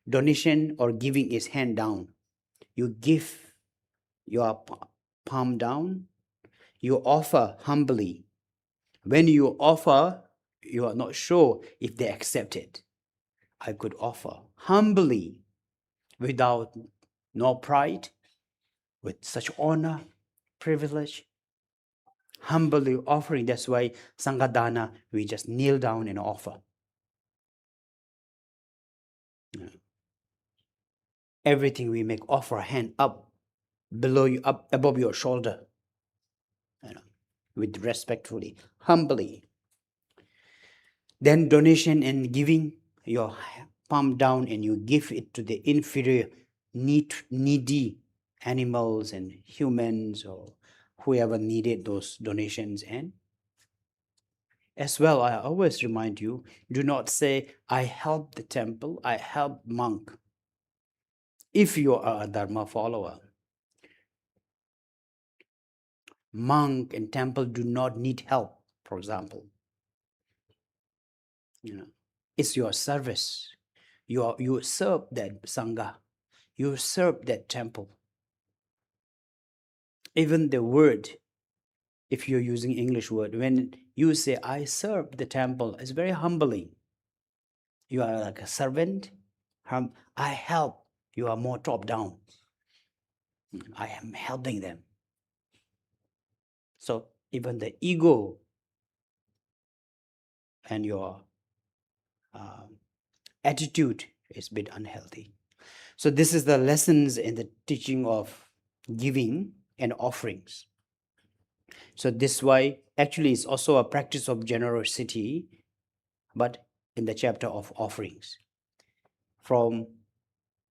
Donation or giving is hand down. You give your palm down. You offer humbly. When you offer, you are not sure if they accept it. I could offer humbly, without no pride, with such honor, privilege, humbly offering. That's why Sanghadana, we just kneel down and offer. Everything we make, offer a hand up, below you, up above your shoulder, with respectfully, humbly. Then donation and giving, your palm down and you give it to the inferior, needy animals and humans or whoever needed those donations. And as well, I always remind you, do not say, I help the temple, I help monk. If you are a Dharma follower, monk and temple do not need help, for example. It's your service. You serve that Sangha. You serve that temple. Even the word, if you're using English word, when you say, I serve the temple, it's very humbling. You are like a servant. I help. You are more top down. I am helping them. So even the ego and your attitude is a bit unhealthy. So this is the lessons in the teaching of giving and offerings. So this way, actually, it's also a practice of generosity, but in the chapter of offerings. From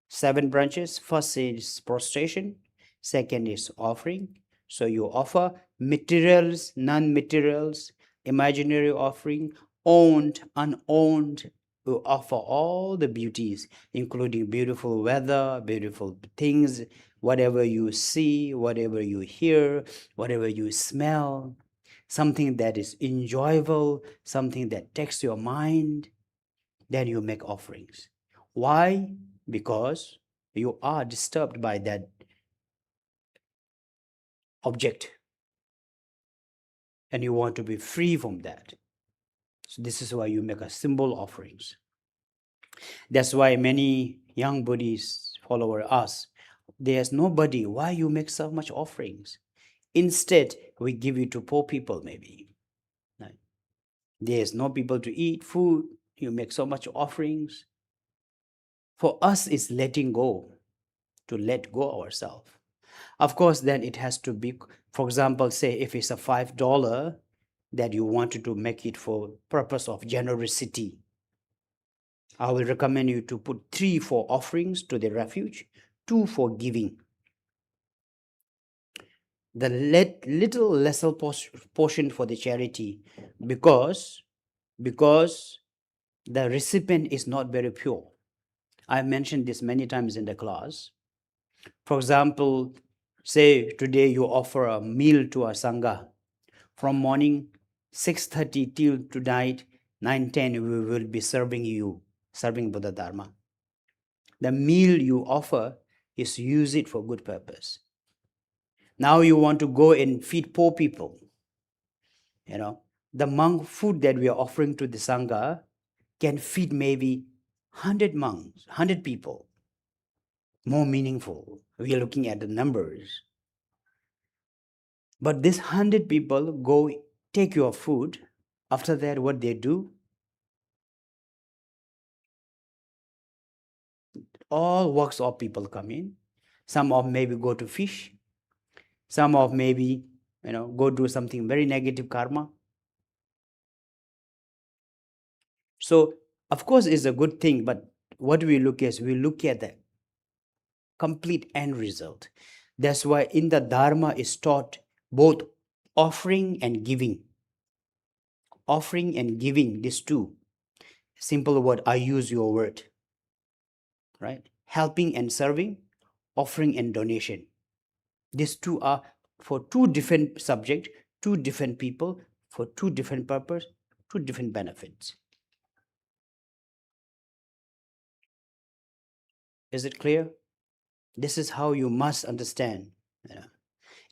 7 branches, first is prostration, second is offering. So you offer materials, non-materials, imaginary offering, owned, unowned. You offer all the beauties, including beautiful weather, beautiful things, whatever you see, whatever you hear, whatever you smell, something that is enjoyable, something that takes your mind, then you make offerings. Why? Because you are disturbed by that object and you want to be free from that. So this is why you make a symbol offerings. That's why many young Buddhist followers ask, There's nobody. Why you make so much offerings? Instead, we give it to poor people maybe. Right? There's no people to eat food. You make so much offerings. For us, it's letting go, to let go ourselves. Of course, then it has to be, for example, say if it's a $5 that you wanted to make it for purpose of generosity, I will recommend you to put 3 for offerings to the refuge, 2 for giving. The little lesser portion for the charity, because the recipient is not very pure. I've mentioned this many times in the class. For example, say today you offer a meal to a sangha. From morning 6:30 till tonight 9:10 we will be serving Buddha Dharma. The meal you offer is use it for good purpose. Now you want to go and feed poor people. The monk food that we are offering to the sangha can feed maybe 100 monks, 100 people. More meaningful. We are looking at the numbers. But this 100 people go take your food. After that, what they do? All walks of people come in. Some of maybe go to fish. Some of maybe, go do something very negative karma. So, of course, it's a good thing, but what we look at is we look at the complete end result. That's why in the Dharma is taught both offering and giving. Offering and giving, these two. Simple word, I use your word. Right? Helping and serving, offering and donation. These two are for two different subjects, two different people, for two different purposes, two different benefits. Is it clear? This is how you must understand.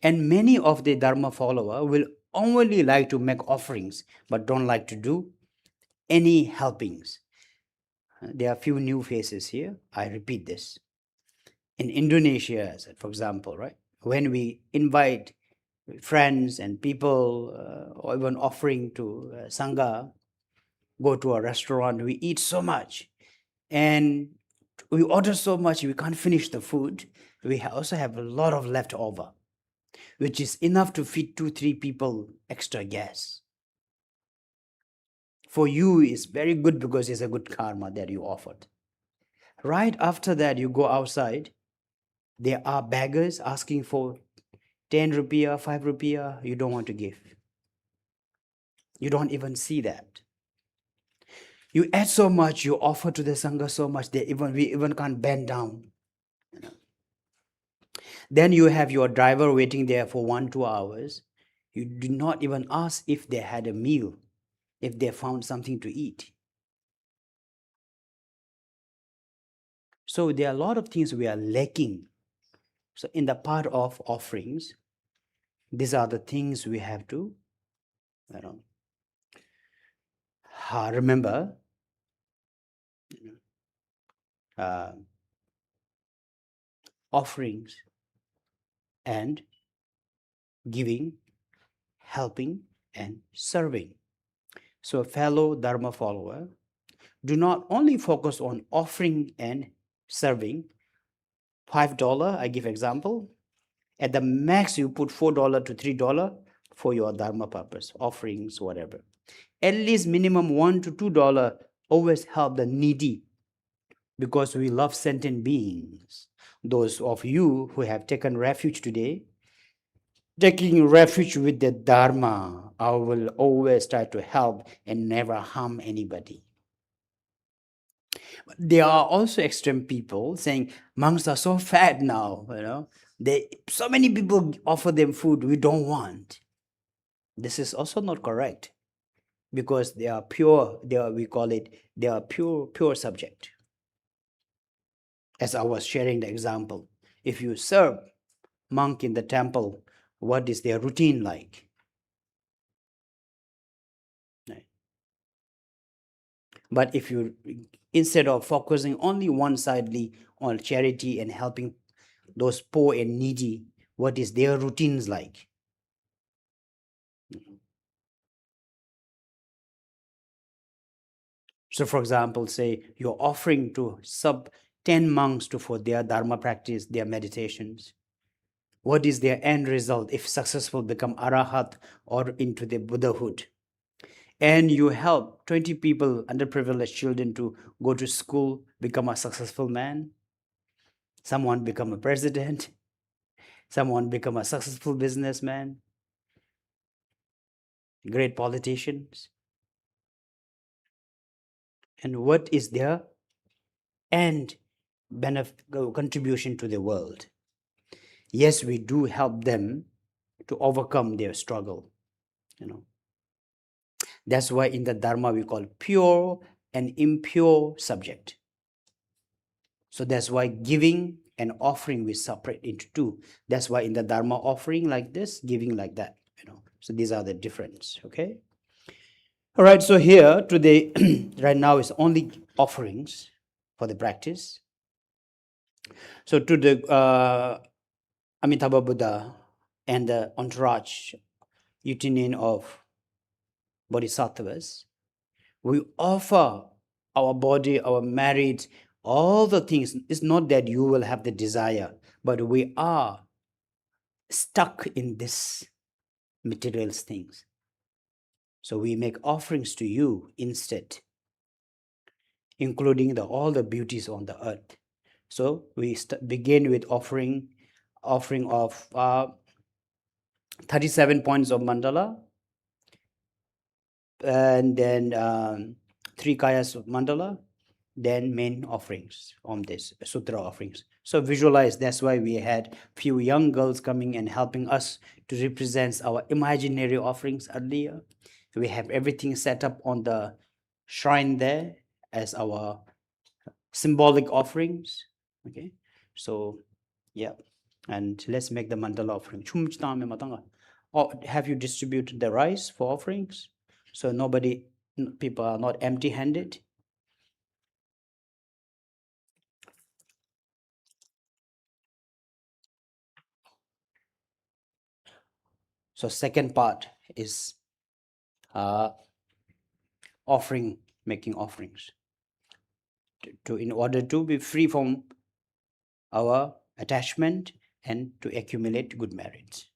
And many of the Dharma follower will only like to make offerings, but don't like to do any helpings. There are few new faces here. I repeat this. In Indonesia, for example, right? When we invite friends and people, or even offering to Sangha, go to a restaurant, we eat so much. And we order so much, we can't finish the food. We also have a lot of leftover, which is enough to feed 2-3 people extra gas. For you, it's very good because it's a good karma that you offered. Right after that, you go outside. There are beggars asking for 10 rupiah, 5 rupiah. You don't want to give. You don't even see that. You add so much, you offer to the Sangha so much that we even can't bend down. Then you have your driver waiting there for 1-2 hours. You do not even ask if they had a meal, if they found something to eat. So there are a lot of things we are lacking. So in the part of offerings, these are the things we have to remember. Offerings and giving, helping, and serving. So fellow Dharma follower, do not only focus on offering and serving. $5, I give example. At the max, you put $4 to $3 for your Dharma purpose, offerings, whatever. At least minimum $1 to $2 always help the needy, because we love sentient beings. Those of you who have taken refuge today, taking refuge with the Dharma, I will always try to help and never harm anybody. There are also extreme people saying monks are so fat now, so many people offer them food we don't want. This is also not correct, because they are pure, they are pure subject. As I was sharing the example, if you serve monk in the temple, what is their routine like? Right. But if you, instead of focusing only one-sidedly on charity and helping those poor and needy, what is their routines like? So, for example, say you're offering to sub 10 monks for their dharma practice, their meditations. What is their end result if successful, become arahat or into the Buddhahood? And you help 20 people, underprivileged children, to go to school, become a successful man. Someone become a president. Someone become a successful businessman. Great politicians. And what is their end contribution to the world? Yes, we do help them to overcome their struggle. That's why in the Dharma we call pure and impure subject. So that's why giving and offering we separate into two. That's why in the Dharma, offering like this, giving like that. So these are the difference. Okay. All right. So here today, right now is only offerings for the practice. So to the Amitabha Buddha and the entourage, union of bodhisattvas, we offer our body, our marriage, all the things. It's not that you will have the desire, but we are stuck in this material things. So we make offerings to you instead, including all the beauties on the earth. So we begin with offering of 37 points of mandala, and then 3 kayas of mandala, then main offerings on this sutra offerings. So visualize. That's why we had few young girls coming and helping us to represent our imaginary offerings earlier. We have everything set up on the shrine there as our symbolic offerings. Okay, so yeah, and let's make the mandala offering. Or have you distributed the rice for offerings? So people are not empty-handed. So second part is making offerings in order to be free from our attachment and to accumulate good merits.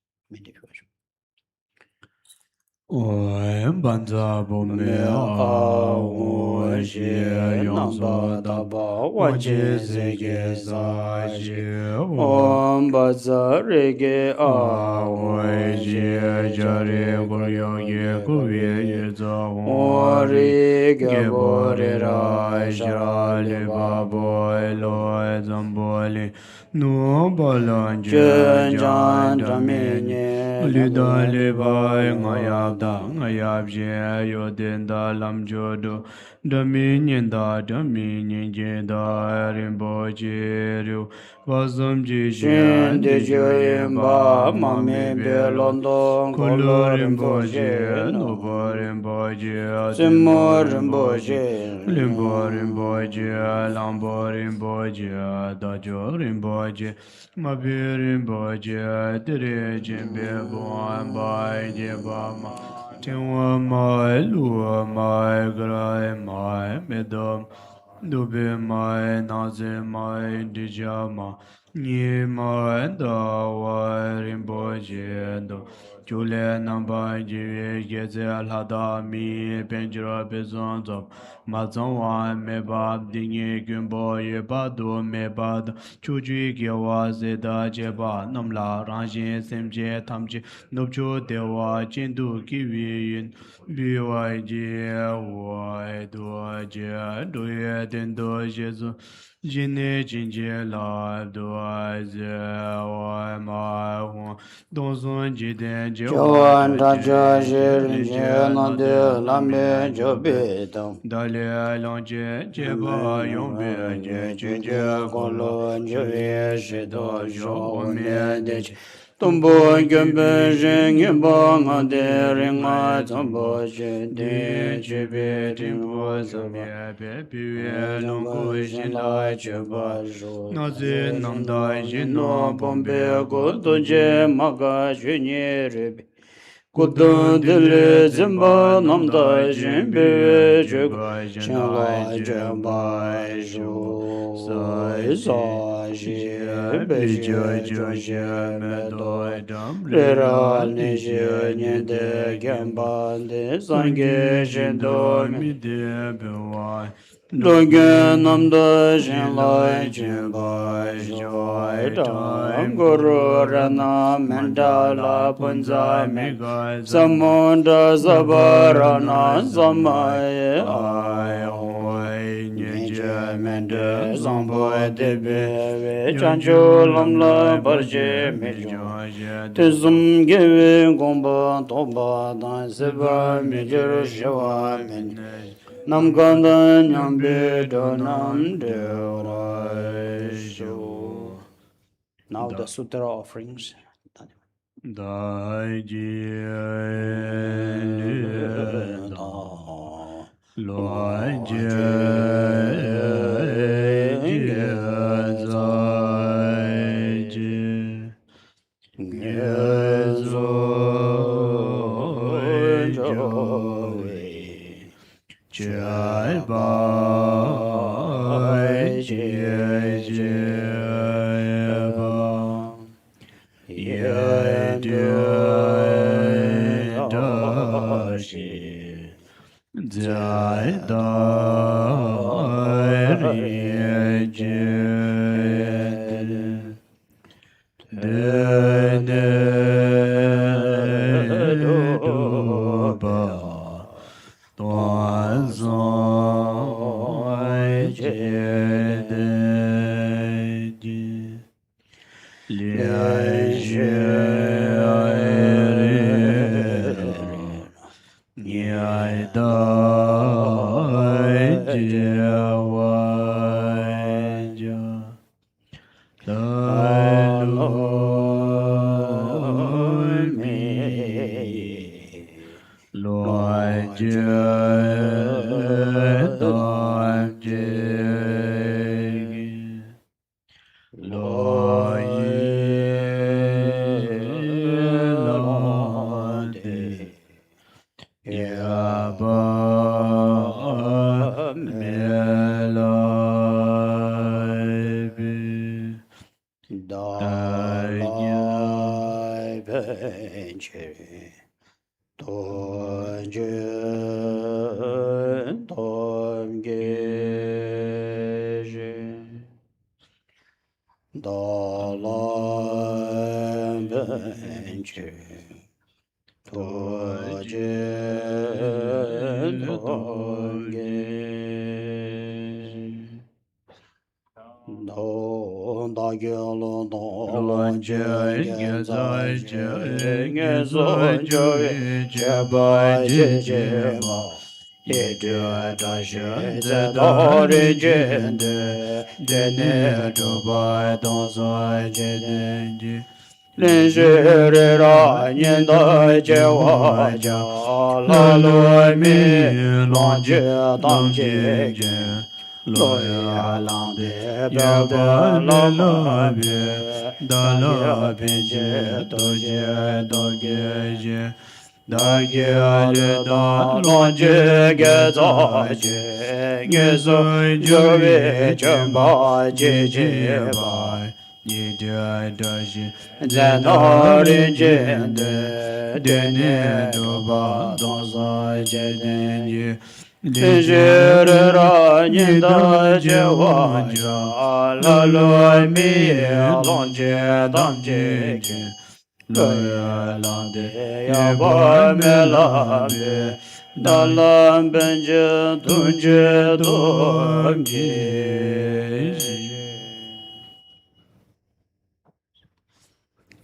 Banza Bome Aho She Yonso Daba Wanche Seke Sashi Om Baza Rege Aho She Jare Goryo Ge Kuye Yezo Hori Gebore Rai Shirali Babo Eloi Zamboli No Bolon Jen Jan Damini Lidali Bai Ngayab Da Ngayab Je Yodin Da Lam Jodo Dominion Da Dominion Je Da Rinpoche Ryu Vasam Ji Shen De Joyen Ba Mame Be London Kolo Rinpoche Nobo Rinpoche Simo Rinpoche Limbo Rinpoche Lambo Rinpoche Dajo Rinpoche Mabi Rinpoche Tere Jimbe Buan Bai Jeba Ma Tingwa Mai Lua Mai Grai Mai Medom Dubi Mai Nazi Mai Dijama Ni Mai Dawa Rinpoche Do Jule Namba Jive Geze Alhada Mi Penjira Bezonzo Mazonwan Mebab Dingi Gumbo Yebado Mebad Chuji Gyawa Zeda Jeba Namla Ranjin Semje Tamji Nupcho Dewa Jindu Kiwi Yin BYG Wai Do Je Duye Dendo Jesu Jine Jinje La Do Ze Wai Ma Hon Donson Jiden Joan Jewa Raja Jirin Je Jena de Lambe Jobe Jobe Dale Lonje Jeba Yombe Je Jinje Kolo Kolo Juye Joye Shida Shido Jo Jo Ome Ome De De Tumbo gyömbe zhengyömbo ngade ringa zombo zhende chebe tingbo zoba zombo zhenla cheba zho naze namda zheno bombe godoje maga zhenye rebe Kudun dili zimba namda zhimbe chego shenla jemba zho sa zhe beje joshe medo rera nishe nyende gemba de sange shendo mi Dogen namda shenla jemba zho dam guru rana mandala punza me Samunda Zabarana Zamaye Ayo Nije Mende Zamboy Debe Chanchu Lamla Barje Mirjo Tizum Gewe Gomba Toba Dan Seba Mijir Shiva Min Namganda Nyambe Donam Devra Sho. Now the Sutra offerings. Dai ji da loai je zai je ge zo jo jai ba je ba ye da shi zai da ri je de do ba to zo je de li Nyai dai jewaja dai loi mi loi je dai je loi Yaba melaibi Dalai Benchiri Tonjun Tomgeji Dalai Benchiri Tonjun Tomgeji Don da gyalo don lon je ge zai je ge zo je je ba je je ma ye de da je ze da re je de ne do ba don zai je de ji Lin shi re ra nian da je wa ja la lo mi long je dang je je lo ya lang de bia de la ma bie da la bin je do ge je da ge le da long je ge za je ge zo je we chen ba je ba ni de da ji zan na rin je de ne do ba don za je de ye Ra ni da je wa ja la lo mi long je dam je ge lo ya lang de ya ba me la be da la ben je tu je do ge.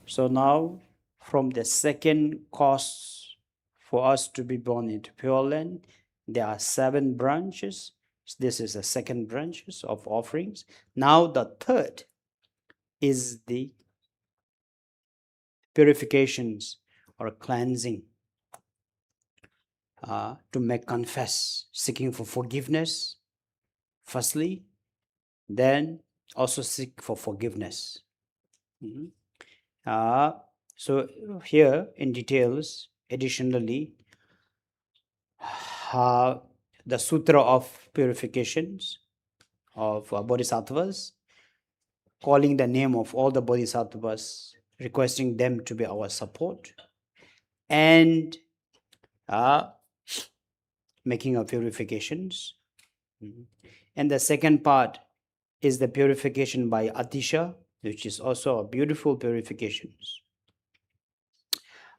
So now, from the second cause for us to be born into Pure Land, there are 7 branches. This is the second branches of offerings. Now the third is the purifications or cleansing to make confess, seeking for forgiveness, firstly, then also seek for forgiveness. Mhm. So here in details, additionally, the Sutra of Purifications of Bodhisattvas, calling the name of all the Bodhisattvas, requesting them to be our support, and making our purifications. And the second part is the purification by Atisha, which is also a beautiful purifications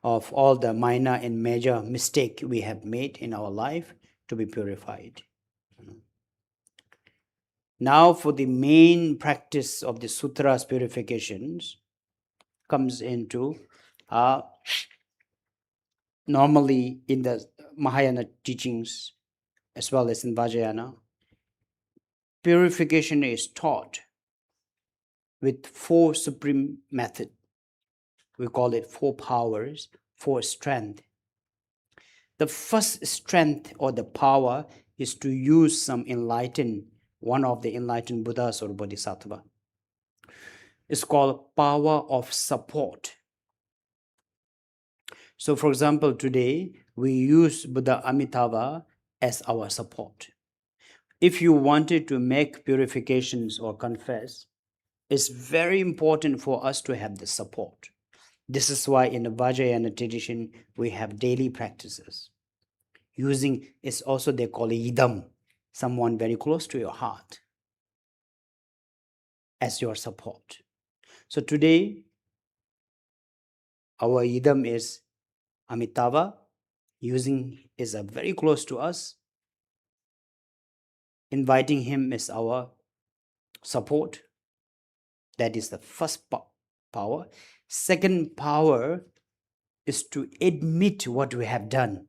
of all the minor and major mistake we have made in our life to be purified. Now for the main practice of the sutras purifications comes into normally in the Mahayana teachings as well as in Vajrayana, purification is taught with four supreme method. We call it four powers, four strength. The first strength or the power is to use one of the enlightened Buddhas or Bodhisattva. It's called power of support. So for example, today we use Buddha Amitabha as our support. If you wanted to make purifications or confess, it's very important for us to have the support. This is why in the Vajrayana tradition, we have daily practices. Using is also they call it idam, someone very close to your heart, as your support. So today, our idam is Amitabha, using is a very close to us. Inviting him is our support. That is the first power. Second power is to admit what we have done.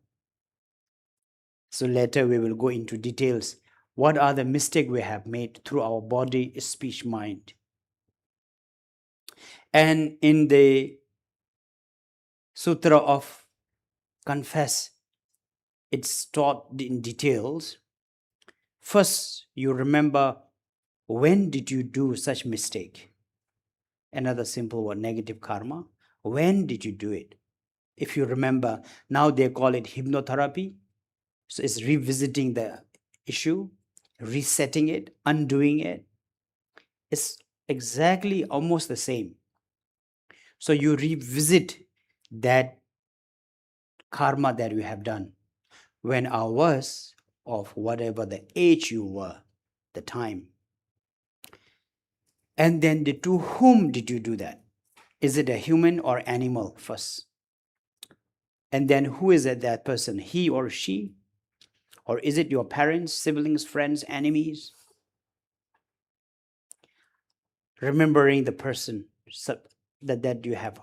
So later we will go into details. What are the mistakes we have made through our body, speech, mind? And in the Sutra of Confess, it's taught in details. First, you remember when did you do such mistake? Another simple word, negative karma. When did you do it? If you remember, now they call it hypnotherapy. So it's revisiting the issue, resetting it, undoing it. It's exactly almost the same. So you revisit that karma that you have done when I was of whatever the age you were, the time. And then to whom did you do that? Is it a human or animal first? And then who is it, that person, he or she? Or is it your parents, siblings, friends, enemies? Remembering the person that you have,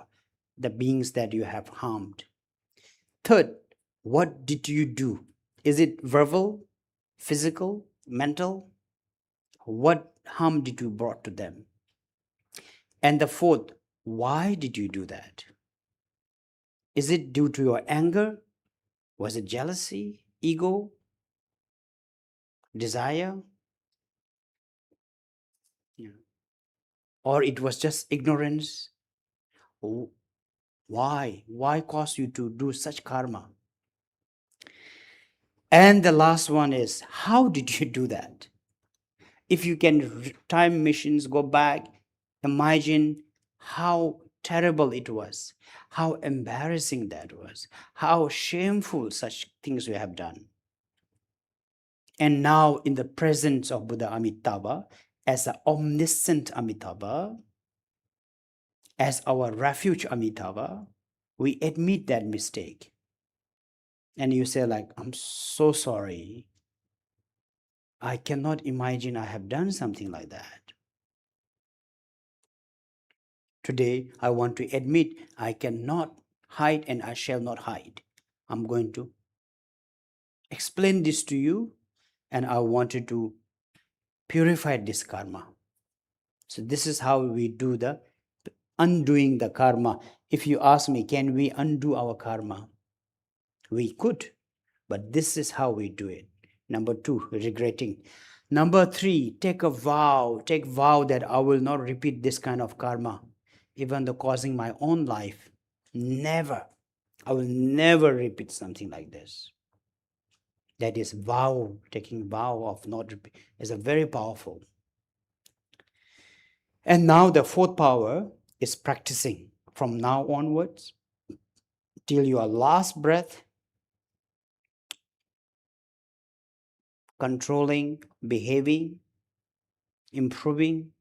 the beings that you have harmed. Third, what did you do? Is it verbal, physical, mental? What harm did you brought to them? And the fourth, why did you do that? Is it due to your anger? Was it jealousy, ego, desire? Yeah. Or it was just ignorance? Why? Why cause you to do such karma? And the last one is, how did you do that? If you can time machines go back, imagine how terrible it was, how embarrassing that was, how shameful such things we have done. And now in the presence of Buddha Amitabha, as an omniscient Amitabha, as our refuge Amitabha, we admit that mistake. And you say like, I'm so sorry. I cannot imagine I have done something like that. Today, I want to admit I cannot hide and I shall not hide. I'm going to explain this to you and I wanted to purify this karma. So this is how we do the undoing the karma. If you ask me, can we undo our karma? We could, but this is how we do it. Number 2, regretting. Number 3, take vow that I will not repeat this kind of karma, even though causing my own life. Never. I will never repeat something like this. That is vow, taking vow of not repeat is a very powerful. And now the 4th power is practicing from now onwards till your last breath, controlling, behaving, improving,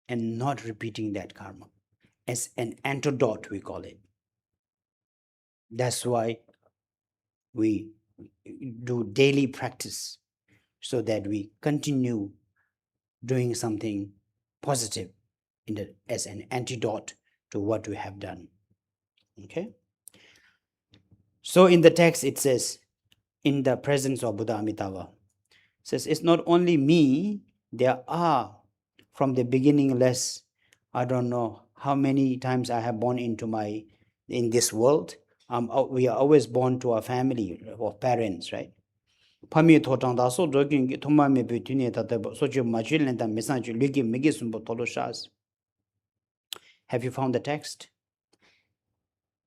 and not repeating that karma as an antidote, we call it. That's why we do daily practice, so that we continue doing something positive as an antidote to what we have done. Okay? So in the text it says, in the presence of Buddha Amitabha, it says, it's not only me, there are from the beginning less, I don't know how many times I have born in this world. We are always born to a family of parents, right? Have you found the text?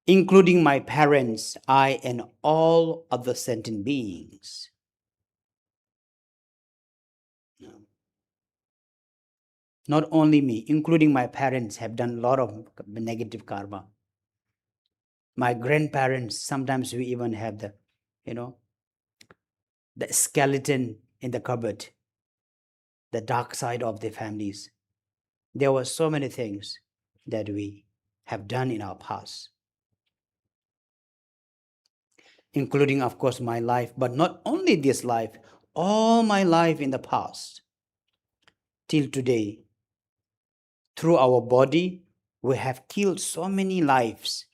Including my parents, I and all other sentient beings. Not only me, including my parents, have done a lot of negative karma. My grandparents, sometimes we even have the skeleton in the cupboard, the dark side of the families. There were so many things that we have done in our past, including, of course, my life, but not only this life, all my life in the past till today. Through our body, we have killed so many lives,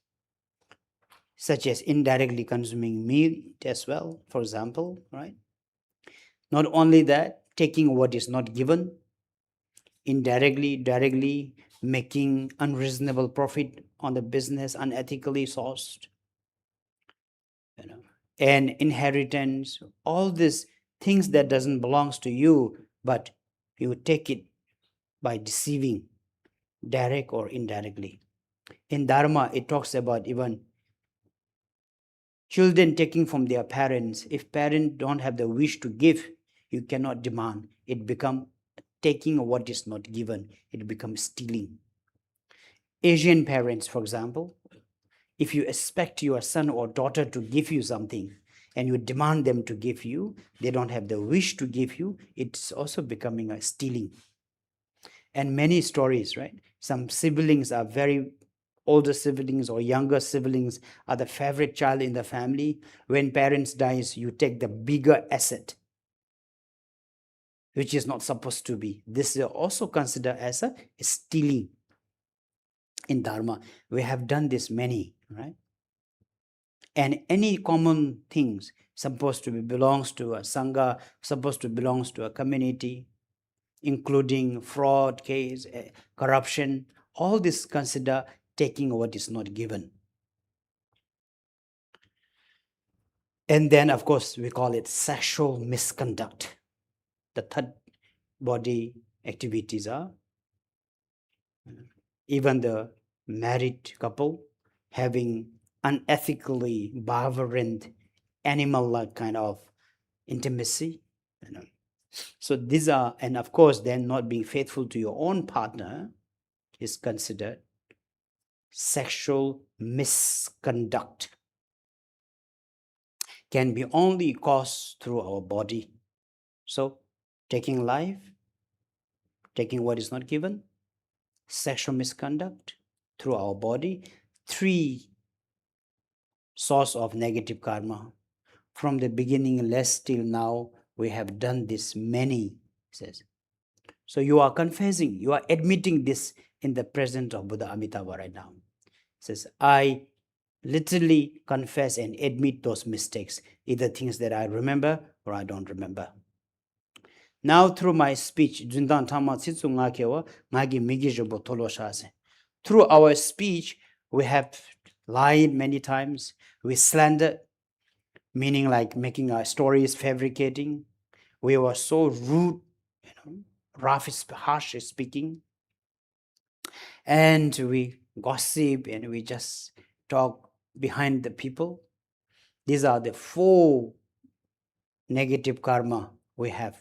such as indirectly consuming meat as well, for example, right? Not only that, taking what is not given, directly making unreasonable profit on the business, unethically sourced, and inheritance, all these things that doesn't belongs to you, but you take it by deceiving, direct or indirectly. In Dharma, it talks about even children taking from their parents. If parents don't have the wish to give, you cannot demand. It becomes taking what is not given. It becomes stealing. Asian parents, for example, if you expect your son or daughter to give you something and you demand them to give you, they don't have the wish to give you, it's also becoming a stealing. And many stories, right? Some siblings are very older siblings or younger siblings are the favorite child in the family. When parents dies, you take the bigger asset, which is not supposed to be. This is also considered as a stealing in Dharma. We have done this many, right? And any common things supposed to be belongs to a sangha, supposed to belongs to a community, including fraud case, corruption, all this consider taking what is not given. And then, of course, we call it sexual misconduct. The third body activities are even the married couple having unethically violent animal-like kind of intimacy. So these are, and of course, then not being faithful to your own partner is considered sexual misconduct. Can be only caused through our body. So taking life, taking what is not given, sexual misconduct through our body, 3 source of negative karma. From the beginning, less till now, we have done this many, says. So you are confessing, you are admitting this in the presence of Buddha Amitabha right now. Says, I literally confess and admit those mistakes, either things that I remember or I don't remember. Now through my speech, jundan tama sitsu nga kewa ngagi migi jobo tolo shase. Through our speech, we have lied many times. We slandered, meaning like making our stories, fabricating. We were so rude, rough, harsh speaking. And we gossip and we just talk behind the people. These are the 4 negative karma we have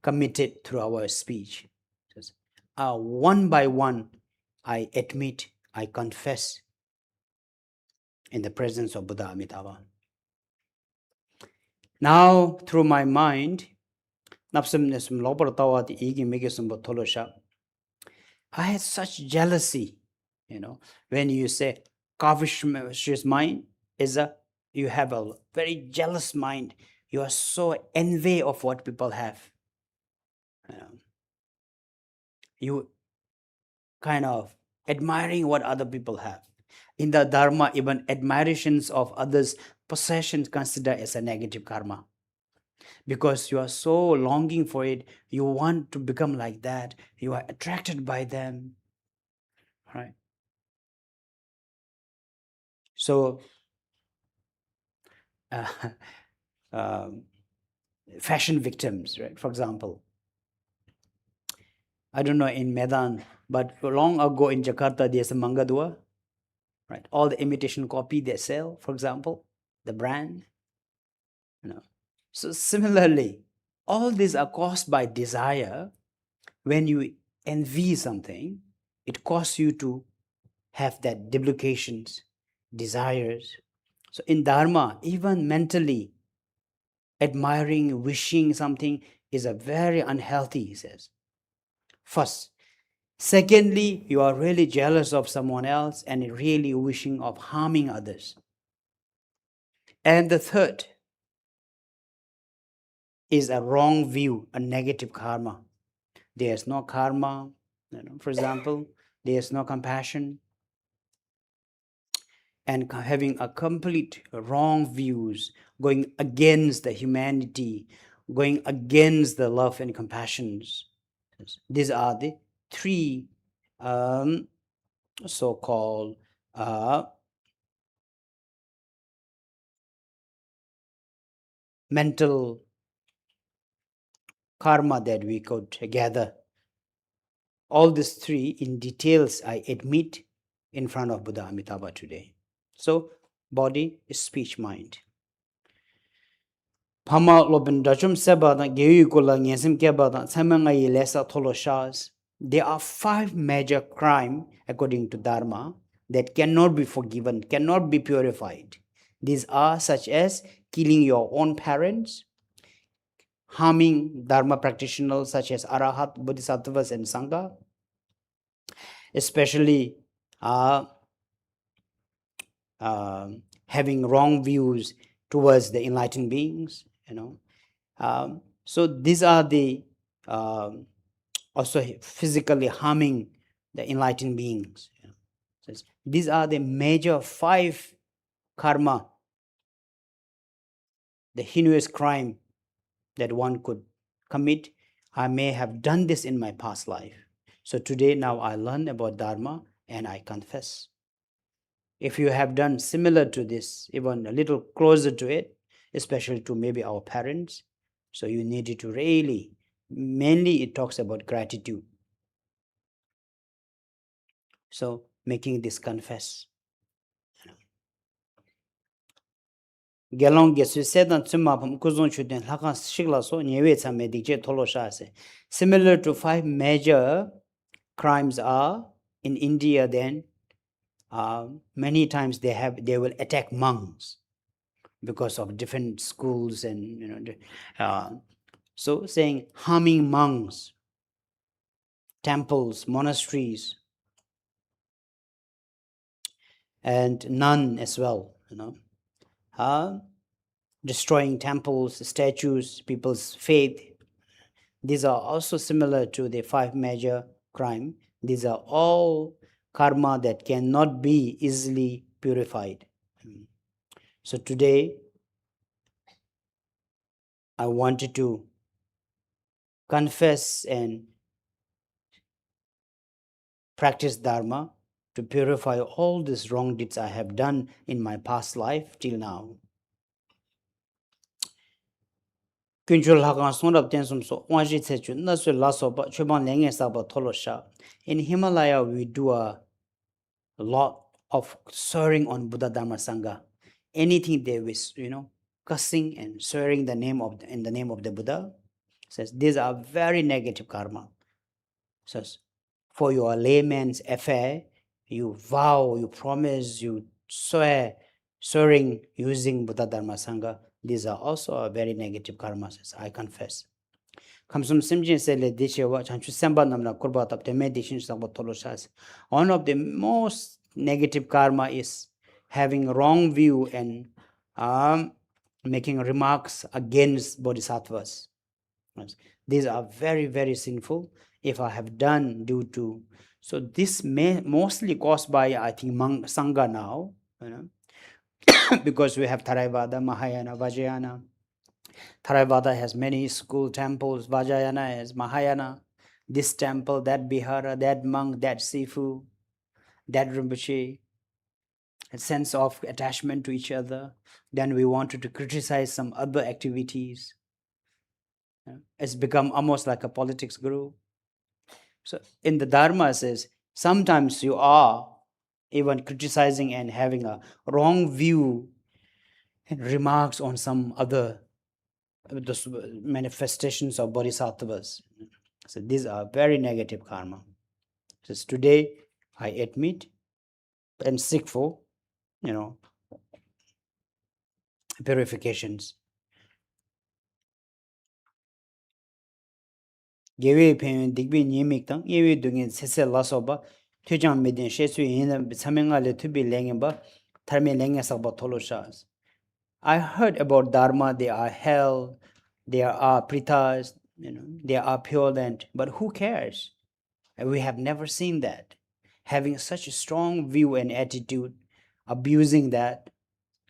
committed through our speech. One by one, I admit, I confess in the presence of Buddha Amitabha. Now, through my mind, I had such jealousy, when you say covetous mind is you have a very jealous mind. You are so envy of what people have. You kind of admiring what other people have. In the Dharma, even admirations of others' possessions considered as a negative karma. Because you are so longing for it, you want to become like that, you are attracted by them, right? So, fashion victims, right? For example, I don't know in Medan, but long ago in Jakarta, there's a Mangadua, right? All the imitation copy they sell, for example, the brand, So similarly, all these are caused by desire. When you envy something, it causes you to have that duplications, desires. So in Dharma, even mentally, admiring, wishing something is a very unhealthy, he says. First. Secondly, you are really jealous of someone else and really wishing of harming others. And the third is a wrong view, a negative karma. There's no karma, for example, there's no compassion, and having a complete wrong views, going against the humanity, going against the love and compassions. These are the 3 so-called mental karma that we could gather. All these 3 in details I admit in front of Buddha Amitabha today. So, body, speech, mind. Pama loben dachum seba da geyu kula ngesim keba da samanga yi lesa tholo shas. There are 5 major crimes according to Dharma that cannot be forgiven, cannot be purified. These are such as killing your own parents, harming Dharma practitioners such as Arahat, Bodhisattvas and Sangha, especially having wrong views towards the enlightened beings, so these are the also physically harming the enlightened beings. So these are the major 5 karma, the heinous crime that one could commit. I may have done this in my past life. So today, now I learn about Dharma and I confess. If you have done similar to this, even a little closer to it, especially to maybe our parents, so you need to really, mainly it talks about gratitude. So making this confess. Gelong gesu sedan tsuma pam kuzon chuden lakan shikla so nyewe tsame dikje tolo shase. Similar to 5 major crimes are in India, then many times they will attack monks because of different schools and so saying harming monks, temples, monasteries, and none as well, destroying temples, statues, people's faith. These are also similar to the 5 major crime. These are all karma that cannot be easily purified. So today, I wanted to confess and practice Dharma to purify all these wrong deeds I have done in my past life till now. Kunjul Hakan Sonrab Tensum So Wanji Tsechu Nasu Laso Ba Chuban Lenge Saba Tolosha. In Himalaya we do a lot of swearing on Buddha Dharma Sangha. Anything they wish, cussing and swearing in the name of the Buddha. Says these are very negative karma. Says for your layman's affair, you vow, you promise, you swear, swearing using Buddha Dharma Sangha. These are also a very negative karma, says I confess. Kamsum Simjin Sele Dishewa, Chanchu Samba Namna Kurba Tap the meditation Samba Toloshas. One of the most negative karma is having wrong view and making remarks against bodhisattvas. These are very, very sinful if I have done due to. So this may mostly caused by, I think, Sangha now, because we have Theravada, Mahayana, Vajrayana. Theravada has many school temples, Vajrayana has Mahayana, this temple, that Bihara, that monk, that Sifu, that Rinpoche, a sense of attachment to each other. Then we wanted to criticize some other activities. It's become almost like a politics group. So in the Dharma says, sometimes you are even criticizing and having a wrong view and remarks on some other manifestations of bodhisattvas. So these are very negative karma. So today I admit and seek for, purifications. Gewe pen digbi nyemik tang yewe dungen sese laso ba tujang medin shesu yin samenga le tubi lengen ba tarme lengen sakba tolo shas. I heard about Dharma, they are hell, there are pritas, they are pure land, but who cares? We have never seen that. Having such a strong view and attitude, abusing that,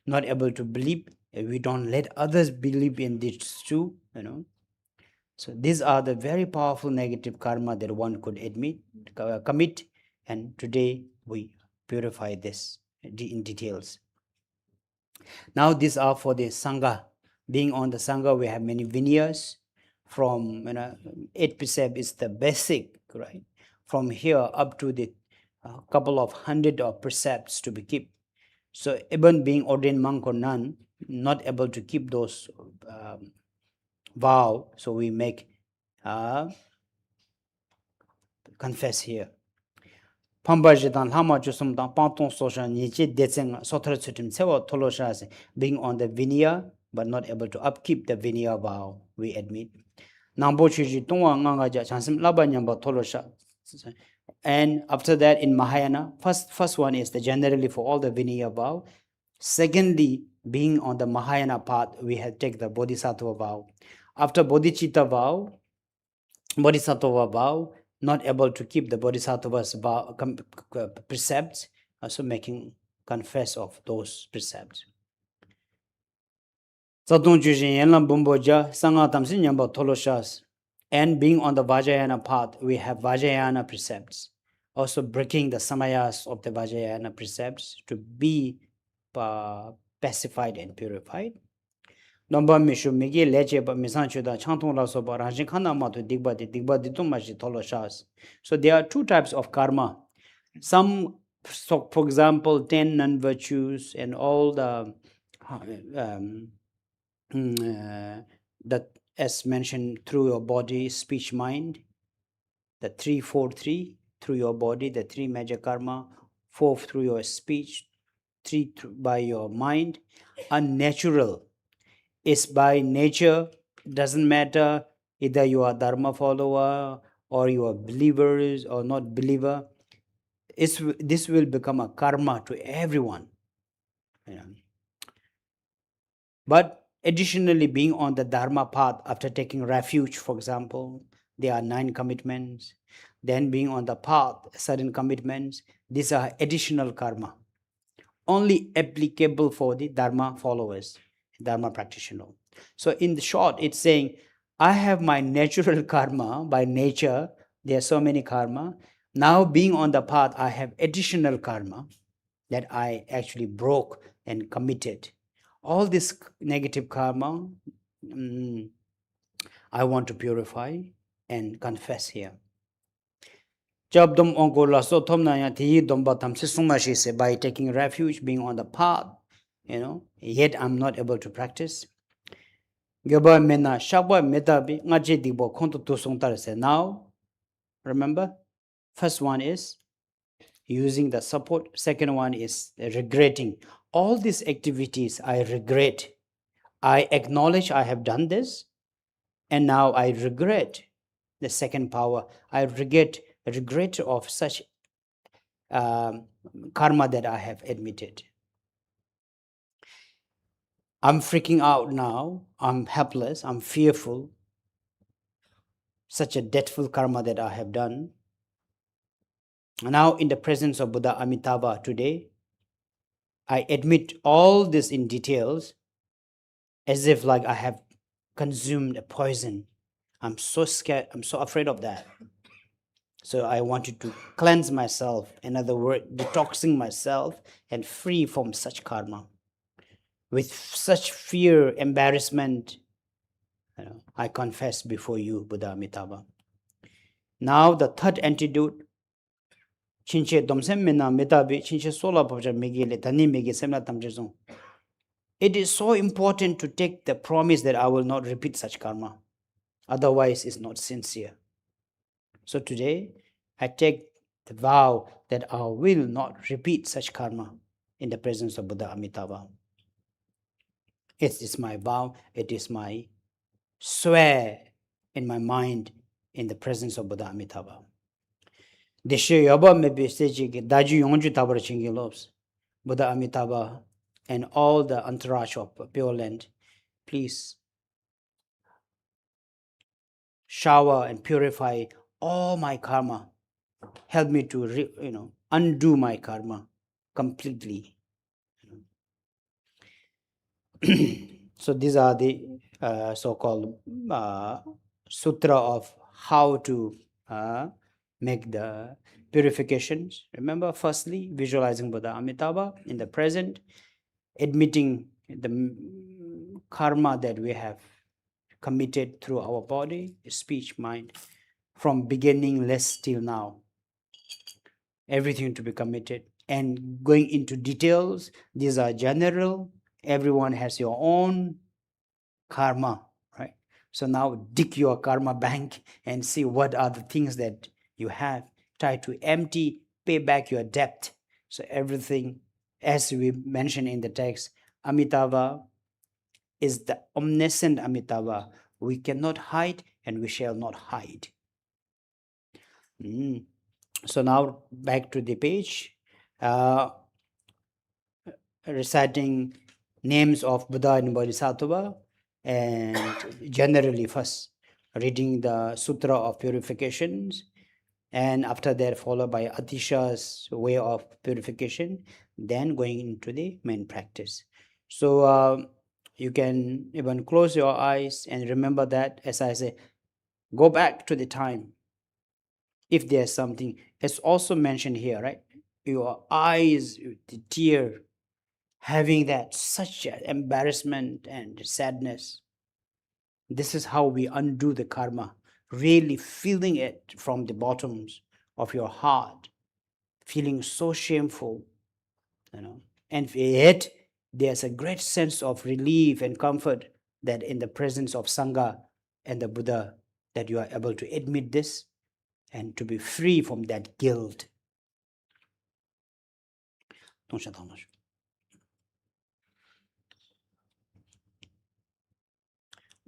not able to believe, we don't let others believe in this too, So these are the very powerful negative karma that one could commit, and today we purify this in details. Now these are for the Sangha. Being on the Sangha, we have many vinayas. From 8 precepts is the basic, right? From here up to the couple of hundred of precepts to be kept. So even being ordained monk or nun, not able to keep those vow, so we make confess here. Pambajidan Lama Jusumdan Panton Sosha Nichi Detseng Sotra Sutim Sewa Toloshas, being on the vinaya but not able to upkeep the vinaya vow, we admit. Nambochiji Tonga Ngangaja Chansim Labanyamba Tolosha. And after that in Mahayana, first one is the generally for all the vinaya vow. Secondly, being on the Mahayana path, we have take the Bodhisattva vow. After Bodhicitta vow, Bodhisattva vow, not able to keep the Bodhisattva's precepts, also making confess of those precepts. And being on the Vajrayana path, we have Vajrayana precepts, also breaking the samayas of the Vajrayana precepts to be pacified and purified. So there are two types of karma. Some, so for example, 10 non-virtues and all the that as mentioned through your body, speech, mind, the 3, 4, 3 through your body, the 3 major karma, 4 through your speech, 3 by your mind, unnatural. Is by nature, doesn't matter either you are Dharma follower or you are believers or not believer. This will become a karma to everyone. But additionally, being on the Dharma path after taking refuge, for example, there are 9 commitments. Then being on the path, certain commitments, these are additional karma, only applicable for the Dharma followers, Dharma practitioner. So in the short, it's saying I have my natural karma by nature. There are so many karma. Now being on the path, I have additional karma that I actually broke and committed. All this negative karma, I want to purify and confess here. Job dom ongola so thomna ya thi domba tham se sungma shi se by taking refuge, being on the path, yet I'm not able to practice. Gyoba mena shakwa metabi ngaje dibo khonto to songtar se. Now, remember, first one is using the support. Second one is regretting. All these activities I regret. I acknowledge I have done this, and now I regret. The second power, I regret of such karma that I have admitted. I'm freaking out now. I'm helpless. I'm fearful. Such a dreadful karma that I have done. Now, in the presence of Buddha Amitabha today, I admit all this in details, as if like I have consumed a poison. I'm so scared. I'm so afraid of that. So I wanted to cleanse myself, in other words, detoxing myself and free from such karma. With such fear, embarrassment, I confess before you, Buddha Amitabha. Now the third antidote, chinche domsem mena metabi chinche sola pabja megile tani mege semna tamjezong. It is so important to take the promise that I will not repeat such karma. Otherwise, it's not sincere. So today, I take the vow that I will not repeat such karma in the presence of Buddha Amitabha. It is my vow, it is my swear in my mind in the presence of Buddha Amitabha. Deshe yoba mebi seji ke daji yongju tabar chingi lobs. Buddha Amitabha and all the entourage of Pure Land, please shower and purify all my karma. Help me to undo my karma completely. So these are the so-called sutra of how to make the purifications. Remember, firstly, visualizing Buddha Amitabha in the present, admitting the karma that we have committed through our body, speech, mind, from beginningless till now. Everything to be committed. And going into details, these are general. Everyone has your own karma, right? So now dig your karma bank and see what are the things that you have. Try to empty, pay back your debt. So everything, as we mentioned in the text, Amitabha is the omniscient Amitabha. We cannot hide and we shall not hide. So now back to the page. Reciting names of Buddha and Bodhisattva, and generally first reading the Sutra of Purifications, and after that followed by Atisha's way of purification, then going into the main practice. So you can even close your eyes and remember that, as I say, go back to the time. If there's something, it's also mentioned here, right? Your eyes, the tear, having that such embarrassment and sadness. This is how we undo the karma, really feeling it from the bottoms of your heart, feeling so shameful, and yet there's a great sense of relief and comfort that in the presence of Sangha and the Buddha, that you are able to admit this and to be free from that guilt.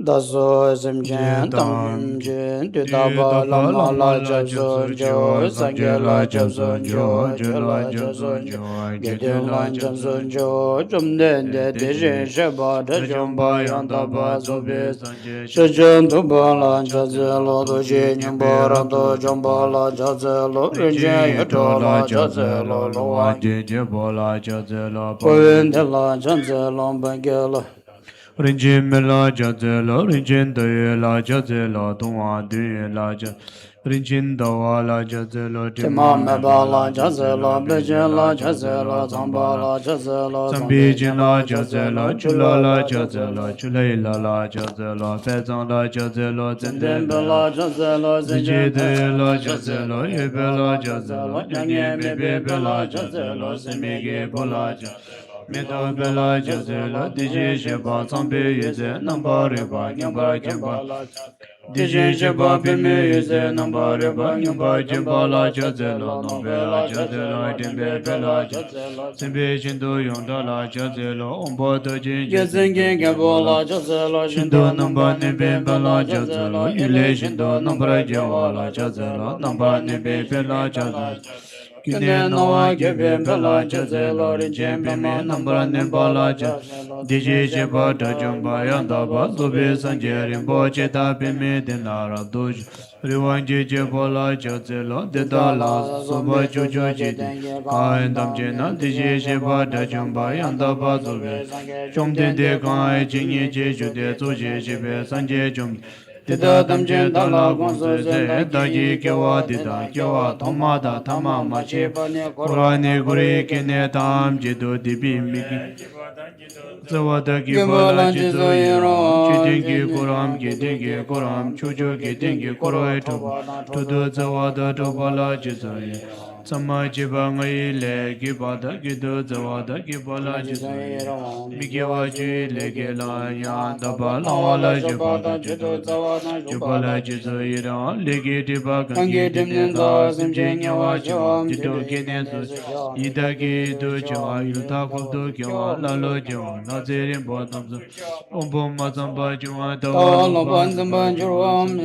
Daso zemjen tam jin tu daba la ma la jab zon jo sangye la jab zon jo je la jab zon jo gedin la jab zon jo jom den de de jen sheba de jom ba yan da ba zo be she jen tu ba la jab ze lo do je nyam ba ran do jom ba la jab ze lo rin jen ye to la jab ze lo lo wa je je bo la jab ze lo po yin de la jab ze lo ban ge lo Rinjin me la ja ze lo, rinjin da ye la ja ze lo, dong wa du ye la ja. Rinjin da wa la ja ze lo, Tima tima me me ba ba la la ja ja ze ze la lo, be be je je la la ja ja ze ze la lo, zamba zamba la. la ja ze la Zambi zambe je jin la la ja ja ze ze la lo, chula chula la la ja ja ze ze lo, la chulai la la ja ze lo, fe zang la ja ze lo, zende zenden be be la. la ja ze la Ziji zenden de be la la ja ja ze ze lo, la ye ye be be la la ja ja ze ze lo, la nyanyi nyanye me me be be be be la la ja ja ze ze lo, la se me zeme ge ge bo be la la ja. ja Me me do don be be la la ja ja ze ze lo, la di ji she ba, zang be ye ze, nang ba re ba, nyang ba jen ba. Di ji she ba, pi me ye ze, nang ba re ba, nyang ba jen ba la ja ze lo, no be la ja ze lo, den be be la ja. Sen be shin do yong da la ja ze lo, on bo do jin je sen do je ba la. Shin do nang ba ne be ba la ja ze lo, yu le shin do nang ba ra je wa la ja ze lo, nang ba ne be be la ja ze. Kyune no wa ge be be la ja ze lo, rin chen pe me nang ba ra ne ba la ja. Di ji she ba da jung ba yang da ba, zo be san je rin bo che da pe me den la ra do ju. Ri wan je je bo la ja ze lo, de da la so ba ju ju ji di. Ka en dam je na di ji she ba da jung ba yang da ba zo be. Chom den de ka e jing ye je ju de zo je she be san je jung. Di da dam je da la gong se se, da ji ke wa di da ke wa thong ma da tham ma ma che. Kura ne kuri ke ne tam je do di bi mi ki. Zawa da ki pa la chi zo yi ram, chi dengi kuram ki dengi kuram, chu chu ki dengi kurai tu. Tu du zawa da tu pa la chi zo yi. Sama chi pa ngayi le ki pa da ki du zawa da ki pa la chi zo yi. Mi ki wa chi le ki la yan da pa la wa la chi pa da chi do da. Chi pa la chi zo yi ram, le ki ti pa kan ki ti ne da, sim chi nye wa chi wa, ti do ki ne su. Ida ki du chi wa, il ta kul du ki wa, la lo chi wa, na zi rin po tam su. Om po ma tsam pa chi wa, ta wa lo pa zi pa chi wa, sam.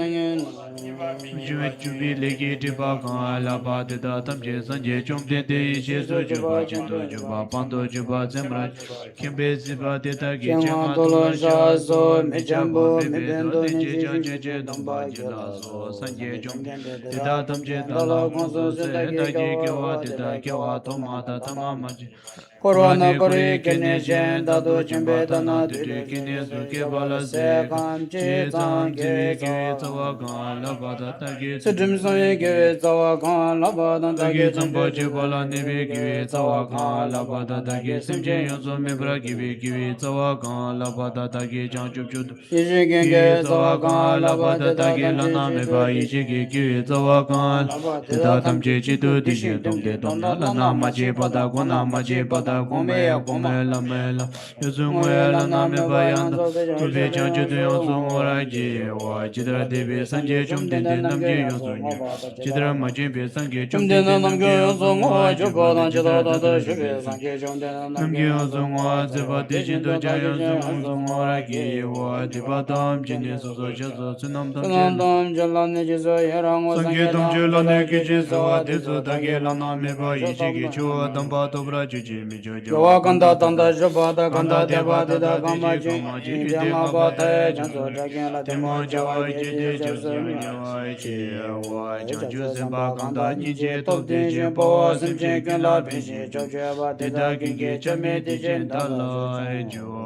Jume chubi le ki ti pa kan, la pa ti da tam chi san je, chum ten te yi she su ju pa, chi tu ju pa, pan tu ju pa, zem ra. Kim pe si pa ti ta ki, che nga tu la sha so, mi cha pa, mi pe do, ni chi chan che che, dong pa chi la so, san je chum. Ti da tam chi ta la kong su se, da ji ki wa, ti da ki wa, to ma ta ta ma ma chi. Korwana Kurani kuri kore kene kene shen, shen da dadu do chimbe chimba ta na dana tu tu, dide kene kene su se ke jawala bala se se, kam che che zang zang ke zivi kiwi zang. tsawa kan, la pa ta ta ki tu Siddhim tu sanye kewe tsawa khan lapa dan ta take ki tsamba chanche che bala chidane nipi kiwi kewe tsawa tsawa kan, khan la lapa pa ta dan ta ki take sim simche che yon so yonso me me pra brake kiwi kiwi tsawa kan, la pa ta ta ki chang chup chup. Ishi Kiwi genke tsawa tsawa kan, khan la pa lapa ta ta teta ki la tamche na me chido pa ishi ki dishin kiwi tsawa tsawa khan kan, lapa te teta ta tam che tamche chi tu chido di she dishin tom te temche tom tanda na la lana na ma ma che che pa ta padang ko kona na ma ma che che pa ta padang ko kome ya me ko koma me la me la. Yo su ngwe ngwe la na lana me me pa bayan yanda. so de Tu jan be shebe chang chu tu yonso yon su ngo ra ngo ji wa. Chidra de be san sanje je chum chumde den na den nam namgyo je yon yonso su ngo nyo. bada Chidra ma chidama jen be san ge chum chumde den na den nam namgyo je yon su yonso ngo ngo ra ji ba chubada de chidra chidada de da tra ju shebe be san. sanje chumde na Nam namgyo ge yon su yonso ngo ngo ze ba zeba de jin deshin do do ja take yon su jen ngo su yonso ngo ra ngo ki ge wa. Di ba tam jin ne su so cha so su nam tam che Sanam la. tam jalan ne jiso yerang wo Sange sangye tam che tam la jala ne ki ke chi jen su wa sawa de de su so da take ge la la na na me me ba ba yi chi shotam ki la chu wa nam dam ba to bra ju ji mi jo jo wa Yawa kan ta kanda ta ta. tanda jabada Kan ta kanda de ba deba ta ta dida de kama ji jing kan ma ji ki de Dema nga ba bata e ju janso ju. jagen la Te dema mo je jawa wa je ji je de ju jaso ji mi mi ne wa e chi wa chan chu Jaso se ba samba kan ta kanda ni je nije top top de din je shen pa pawa wa sim sim che chen kin kyun la la bin bin je she ju. chok chwe ba Te da dida kin kin ge ge cha mi chame ti di chen chen da da la so la e ju chong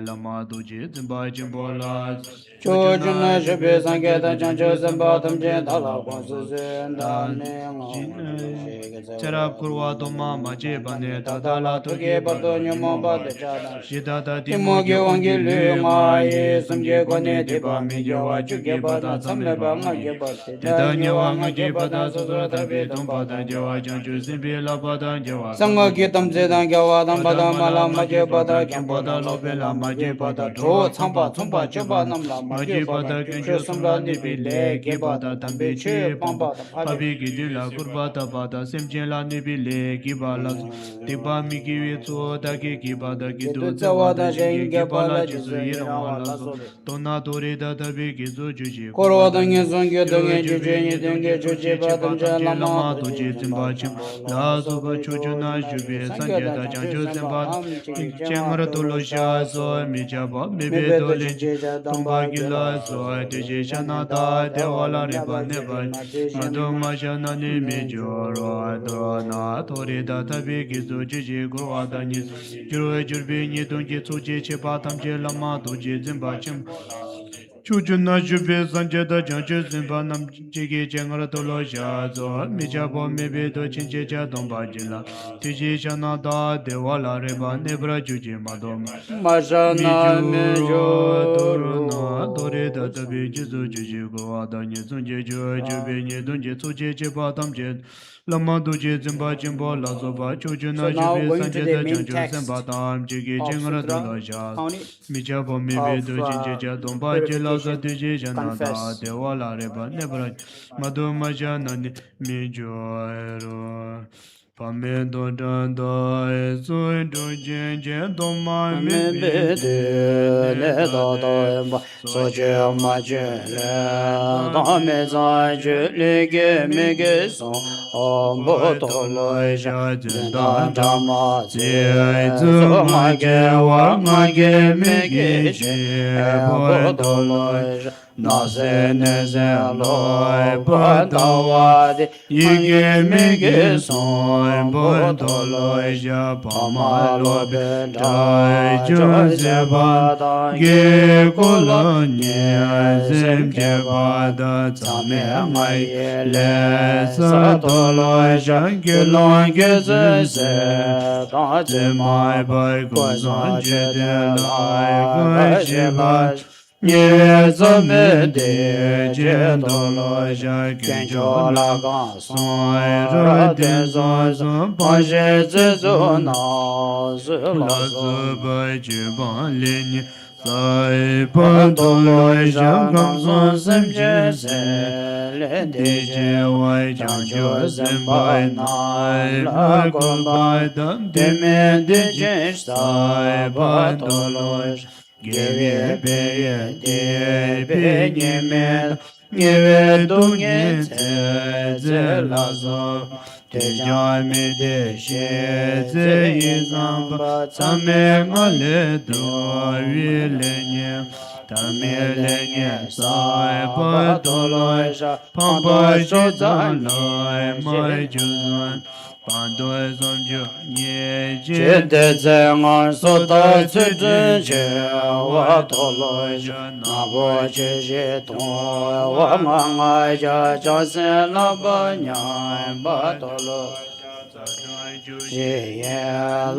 la ma du ji zin ba chen po la. Chu chu Cho chun na na ju shepe be san sange je ta da chan chan cho chu se samba ba tam tam je chen da da la la kong kong su su. sen da Da me jin ngo je she ge se Charab wo kurwa to ma ma che pa ne ta ta la la to to ge ba pa to do nyu ni mo mo ba ba. de cha da Shi ta ta ti mo Timo ge ge ong wang ge ge lu lu nga nga ye ye sam sam ge ge kwa ko ne ne di te pa ba mi mi ge ge wa wa chu chu ge ge pa ba ta da sam sam le le pa ba nga nga ye. ge ba te Te da da nye nye wa wa nga nga ge ge ba pa da ta so su so su da ta be pi dam dong ba pa ta dam je ba wa jan chu sin pi la pa ta je wa sa Sangha ma ki je pa tam ta se je. dang kya wa dam Pa ba ta dam ma ma la la ma ma je ge pa ba ta da kyan kyam pa pa ta la lo la pe be la la ma ma je ge pa ba ta da do cho la chang tsam pa pa tsam tsum pa pa che cho pa. ba nam la ma Ma ge je ba pa da ta kyu kyan che chu sam sum la la ni ni bi pi le le ge ge ba pa da ta tam tam be pi che che pam pam pa. pa da pa Pa le pi ki di la kur pa ta sem chen la ni pi le ge pa la. Te pa mi ki we tso ta ki ki pa ta ki ge do du tsa tsa wa wa ta da jing de ge ki ge pa pa la la ji ji su se yi yi rang ra wa wa la la so. so be To na to re ta ta pi ki zo ju ji ku pa Koro ta dang ye ni. song ge dang Yo ye ju ji bi je ni ni do dang ji ge tu chu che chi che ba pa tam tam che che la la ma ma to to je ji chen zin ba ba chim. kyam bo lo La ko su so pa be chu chu to na jin na ju be bi sang san ge je da da chang chan chu chu sem sin ba pa. nam chi ge chen Cheng wa ra to to lo lo sha sha so so mi cha ba mi mi be be do do le chin che cha dong tumba ba gi ge la la so so te te je je sha shan na na da da de de wa wa la la re nya ba ba ne je ba ge ma te ma shan do ma sha na ni mi me jo jo ro do na to re da ta bi gi zo ji ji gu wa da ni ju ro ju bi ni dong ji zu ji che pa tam je la ma do ji zin ba chim chu chu na chu be san che da chang che zin pa nam ji gi che ngar to lo sha zo mi cha bo mi be do chin che cha dong ba ji la ti ji sha na da de wa la re ba ne bra ju ji ma do ma sha mi na me ju ro do jo ro na do re da ro da bi ji zu ji ji go wa da ni zun je ju ju be ni dong je zu je che pa tam je la ma do je zin ba jin bo la zo ba chu chu So na chu now be going san to che the da main chang che zin ba text tam ji gi che of ngar do Sutra lo sha Tawni mi cha bo mi be of do chin che cha dong ba je la za purification. de je sha na da Confess. de wa la re ba ne bra ma do ma sha na ni mi jo ro pa me do dan da e so do jen jen do ma me Me be be de de ne le da da de da ba so so je je ma ma je je le le da da me me za za je je le ge me me ge ge so so om bo bai to to lo lo ja ja jen zen dan dan ja da ma zi ai ze zu so ma ma je ge wa wa ma ma ge ge me me ge ge she je bo bai to to lo lo ja na na se se ne ne se se lo lo ba ba da da wa wa de ma yi ge ge me me ge ge so so bo bai to to lo lo ja ja pa ma Pama lo lo be be jai da ju joy se se ban ba da ge ge ko ko lo lo nye nye sem sem che je ba ba da sa za me me nga ngai ye le le sa sa to to lo lo sha shan ge ge lo lo ge ge ze zu se se da ze che ma mai ba bai ko gong zan sa je che de de lai la gai ga shi she ba la nye nye za za me me de de je je to do lo lo sha sha gen gen jo cho la la ga sai sa ra ra de de zo zo zo pa pa je je ze ze zo zo na se la la so zu bai ju ba le ni sai pa Quan to tông lôi lo sha ra gam con so son sem sem je chế se se lên đi di je chế wai chẳng chang cho jo sem sem ba bai nam nai la la con ko ba bai dan thế de me men de đi je chế sai sa ba bai tô to lo lôi ge ge ye về be ye bê de đê be bê ni nhẹ me men la nhẹ ye về du tu nhẹ ni thế ze thế ze là la zo so thế te ja cha me mi de đi she chế ze thế yi yên zang giang ba ba sa cha mẹ me nga ngay le do điều wi mà le nye ta mẹ me le lên nye nghe sai sa ba ba to tô loi lôi ra pam con đôi ba số shi ra zan loi nhẹ dễ mai ju zan pan do som ju nye chế je tế de chế ngon số so ta da chế ce chế je chế je wa wa tô to lôi lo ra ja na na bo bai chế je chế tô to wa wa ngang ngang ai ai cha ja cha ja se se la la ba ba nhai nya ba ba tô to lôi lo ja sa doi ju chế je ye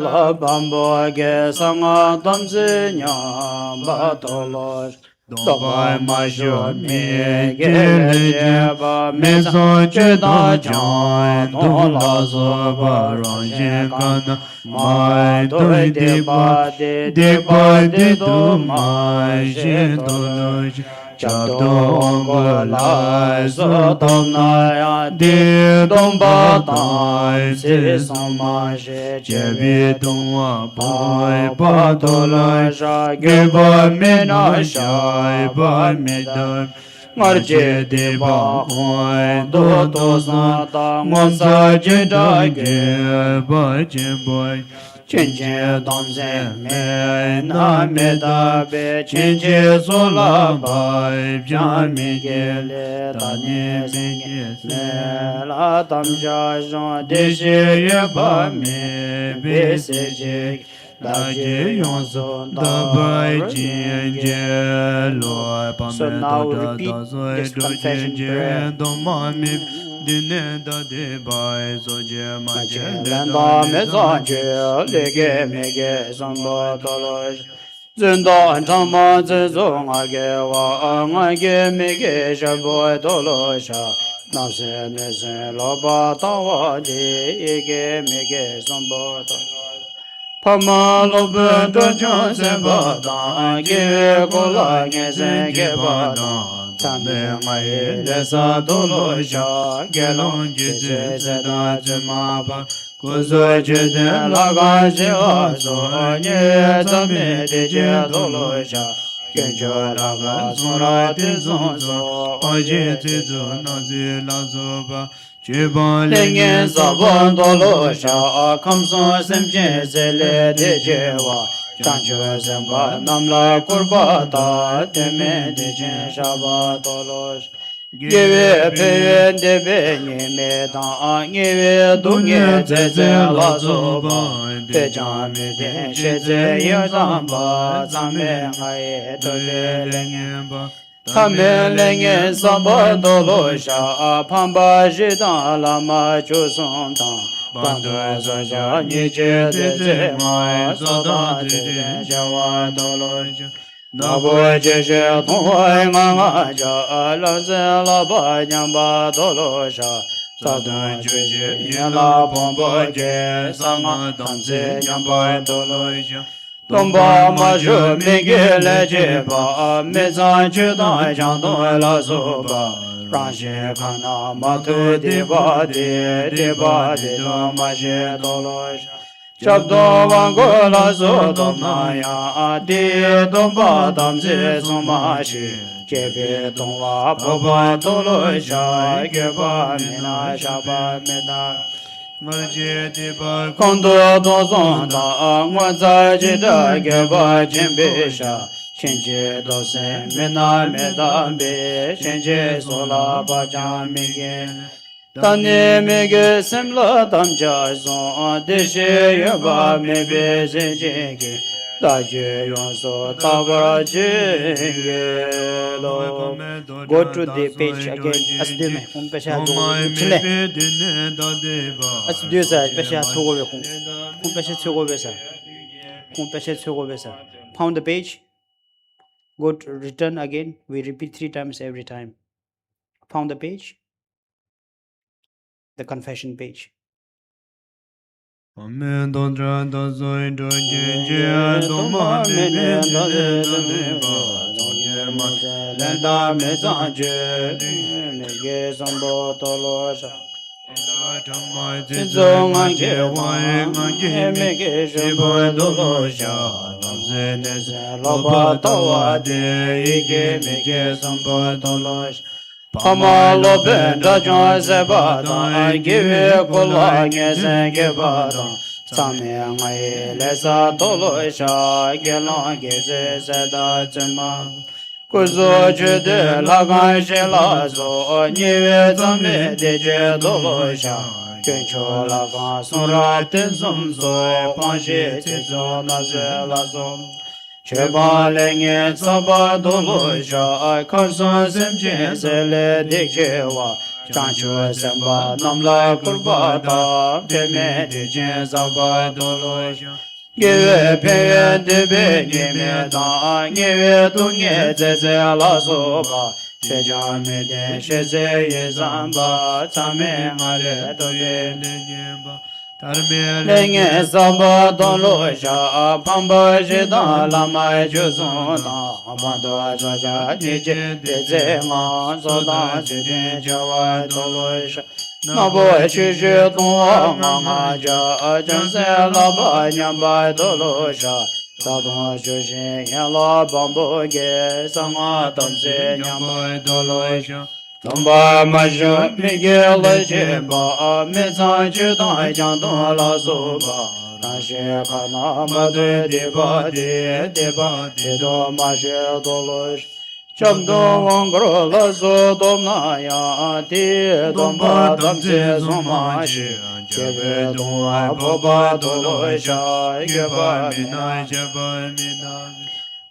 la la bam bo ge sang a tâm sư nhang ba tô lôi Don Độc bai bà ma mà shu sửa mi mẹ je ghé lệ le je chế bà mẹ me sang so che chế ta da chọn jan Nó do là la số so ba bà ra ran chế je căn kan Mà mai đôi doi đề bà đề de đô du mà mai chế je tô do lơ lo Chập chap do đô ông ong cô go là la số so tâm tam na nai à đề de Đông dong bà ba tam dai chế se so sông ma mà chế chế je bi bê đông dong wa bai Bà ba bà do tô lai lơ ra ghé ge bà ba mẹ mi na na shai sha bà ba mẹ mi đà da Ngar ma chế je đề de ba bà khoi hòn do đô do tô san sa ta ngô ngom sa sa chế je đà dang ghé je ba je boy Chen chen je chen dom dom se se me me na na me me da da be chen chen je che so so la la ba ba cha bya mi mi ge ge le ta ta ne ne me sing ge se me la tam sha shon de de she she ye ye ba ba me me be be se se je che da da je je yon yon so so da da ba ru yin jin ge je lo. lo pa So me do now da repeat da so this do je confession prayer. je do ma mi de ne da de ba so je ma Ma je che le len da da le me da zan je che le le ge ge me me ge ge san san ba ba do to lo lo zhen da chang ma zhen zo nga ge wa nga ge me ge sha bo to lo sha na se ne se lo ba ta wa ji ye ge me ge san ba to pa ma lo ben to chan se ba da ge ko la ge se ge ba da cha me nga ye le sa to lo sha ge lo ji se se da zhen ma ba Cô rồi chuyện đến là gan chỉ hoa rồi nhé tâm mê để chế thô lôi cha kiến cho là gan xuống lại tiếng sông sông ôi chế chế dù nó gì là dù ba chế ban lên nghe sa ban thô lôi cha khăm sông xem chế sẽ lệ để chế hoa Chanchu Semba Namla Kurbata Teme Dejen Shaba Tolos Give Pay Debe Nime Dan Give Dunye Zeze La Soba Pejami Den Sheze Yazamba Zame Ngaye Tobe Lengemba Tame Lenge Samba Dolosha Pamba Jidan Lama Chusum Dan Bandwa Saja Nije Deze Mai Sada Deze Jawa Dolosha Nabo Jeje Tongwai Nganga Ja La Se La Ba Nyamba Dolosha Sadun Jeje Yela Pombo Je Sanga Tamse Nyamba Dolosha Tomba Majo Mege Leje Ba Mezan Chudan Jandon La Soba Ranshe Kana Matu Deba Deba Doma Je Dolosha Shabdo Wango La Sodom Naya Adi Domba Damse Somashi Kebe Tongwa Popa Dolosha Keba Mina Shaba Meda Kondo Dozon Da Ngwaza Jida Keba Jimbisha Shinje Dose Mina Medambe Shinje Sola Bajam Mige Tane Mige Semla Damja Zon Deshe Yoba Mebe Zenjenge Daje Yonso Tabara Jenge Go to the page again. Asdu me hum pesha do chile. Asdu sa pesha chogo be hum pesha chogo be sa. Hum pesha chogo be sa. Found the page. Go to return again. We repeat 3 times every time. Found the page. The confession page. Amen. Don't try to join to change. Don't mind me. Lenda me sanje. Mege sambo tolosha. Zong anje wang. Mege sambo tolosha. Namse nese loba tawa de. Ige mege sambo tolosha. Pamalo benda jon seba dan give kola ngesen geba dan Same ngai lesa tolo sha gelon gese seda chema Kuzo jude lagan shela zo niwe zame deje tolo sha Kencho lagan sunra tenzum zo panshi tizo naze lazo Cheba lenge saba dolo sha karsan semche sele dikche wa Chanchu semba namla kurbata teme dejen saba dolo sha Give peye debe nime dan Give dunye zeze la soba Teja me den sheze ye zamba Tame ngare toye lenyemba Lenge samba dolo sha pamba jida lama juzon da Bando aja nije deze nga soda jide jawa dolo sha Nabo chishi tongwa nga ja janse laba nyamba dolo sha Sadon chushi yala bambo ge sanga tamse nyamba dolo sha Tomba Majo Miguel Jeba Mezan Judan Jandon La Soba Ranshe Kana Madu Deba Deba Dedo Maje Dolosh Chabdo Wangro La Sodom Naya Ti Domba Damse Somashi Chebe Dua Boba Dolosha Geba Mina Jeba Mina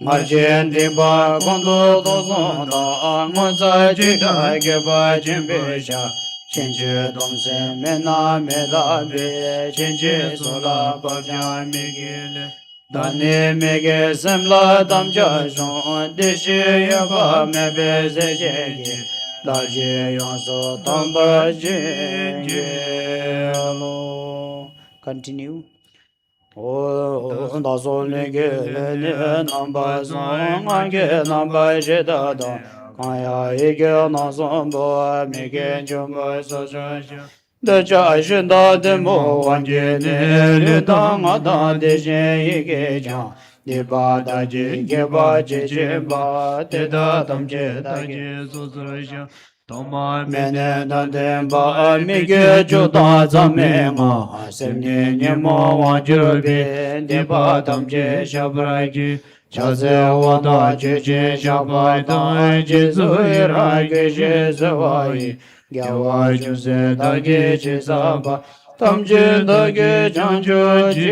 Marjen Deba Kondo Dozon Da Ngonsa Jida Geba Jimbisha Chinche Domse Mena Medabe Chinche Sola Bajam Migile Dani Mege Semla Damja Shon Dishi Yaba Mebe Zejegi Daji Yonso Tamba Jingelo. Continue. Oh, da son le le namba son ange namba jeda da kaya ige na son bo mi ge jumbo so so de cha shin da de mo wan je ne le da ma da de je ige ja de ba da je ge ba je je ba de da dam je da ge so so Toma Mene danden ba mi ge ju da za me nga sem ni ni mo wa ju be de ba tam je sha bra ji cha ze wa da ju je sha ba da ji zu ra ge je za wa yi gya wa ju ze da ge je za ba tam je da ge chan ju ji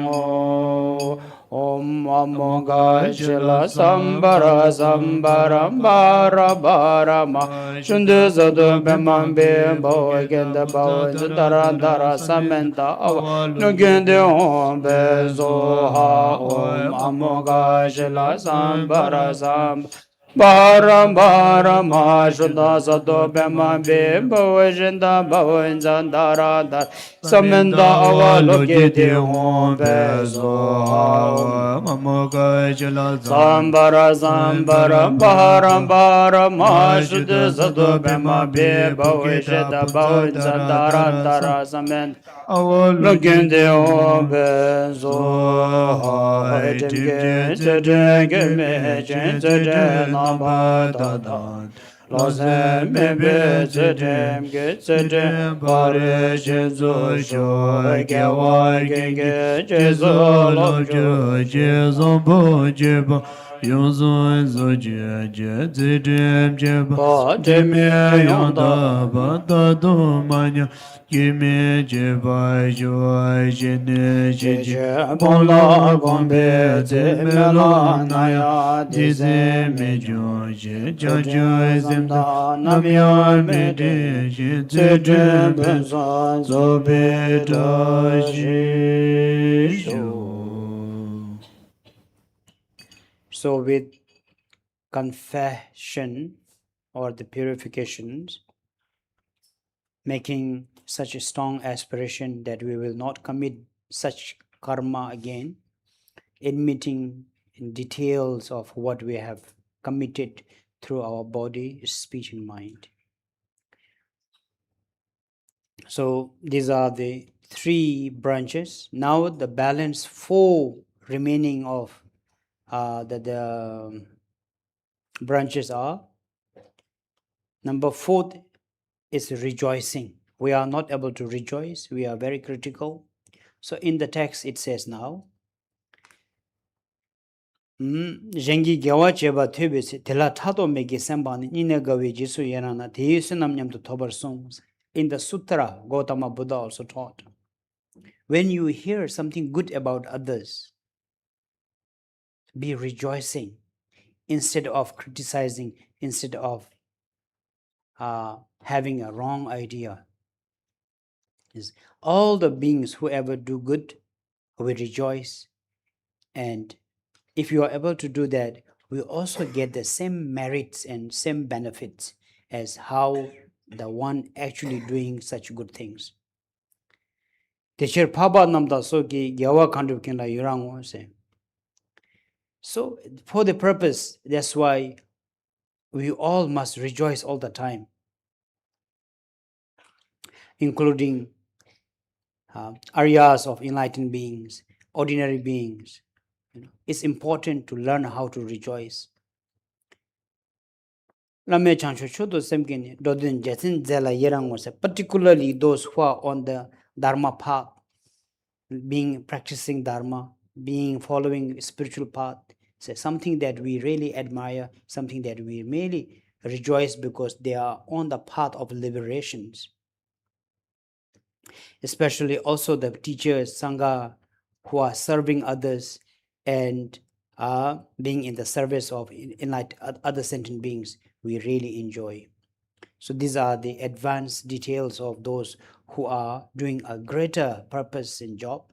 ngo Om Amoga Shila Sambara Sambara Bara Bara Ma Shundu Zadu Beman Bimbo Genda Bawa Dara Dara Samenta Awa Nugende Om Bezo Ha Om Amoga Shila Sambara Sambara Bara bara ma shunda sato bema bimbo shinda bawa zandara dar samenda awa loke de hon bezo ha Sambara Sambara Bara Bara Ma Shuddha Sato Bema Be Bhavi Sheta Bhavi Sandara Tara Samen Lugende O Benzo Ha Jenge Jenge Me Jenge Nama Dada Lose Me Be Zedem Ge Zedem Bare Jesu Sho Gewa Genge Jesu Lobjo Jesu Bo Jeba Yonzo Zo Je Je Zedem Jeba Ba Jeme Demi Yonda Yonda Bata Do Manya Jeme Jeba Joy Jene Jeje Jeje Ponla Bonla Gombe Gombe Zemela Zemela Naya Naya Dize Dize Me Mejo Jo Je Ja Jeje Jo Zemda Zamda Namya Namya Me Mede De Je Jeje Zedem Benza Zobe Zobe Da Da Jisho. So with confession or the purifications, making such a strong aspiration that we will not commit such karma again, admitting in details of what we have committed through our body, speech, and mind. So these are the 3 branches. Now the balance 4 remaining of the branches are: number 4 is rejoicing. We are not able to rejoice. We are very critical. So in the text it says now, žengi gyawa cheba thubese tela thado megi sembani nine gawe jisu yanana theyisunam nyamtu thobar songs. In the sutra, Gautama Buddha also taught, when you hear something good about others, be rejoicing instead of criticizing, instead of having a wrong idea. All the beings who ever do good will rejoice, and if you are able to do that, we also get the same merits and same benefits as how the one actually doing such good things. Teacher Papa Namda Soki Gyawa Kandu Kinla Yurango say. So for the purpose, that's why we all must rejoice all the time, including areas of enlightened beings, ordinary beings. It's important to learn how to rejoice. Particularly those who are on the Dharma path, practicing Dharma, following spiritual path, something that we really admire, something that we really rejoice because they are on the path of liberations. Especially also the teachers, Sangha, who are serving others and being in the service of other sentient beings, we really enjoy. So these are the advanced details of those who are doing a greater purpose in job.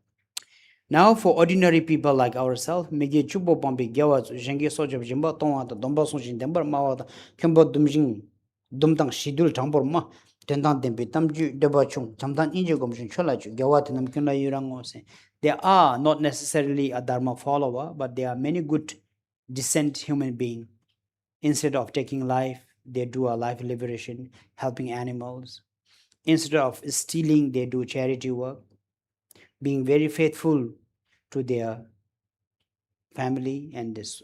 Now for ordinary people like ourselves, mege chubo pambi gyawa jenge soja jimba tonga da domba sojin dembar mawa da kembo dumjing dumtang shidul tangbor ma tendang dembe tamju deba chung tamdan inje gomjin chola chu gyawa tenam kinla yurango se. They are not necessarily a dharma follower, but they are many good decent human being. Instead of taking life, they do a life liberation, helping animals. Instead of stealing, they do charity work, being very faithful to their family and this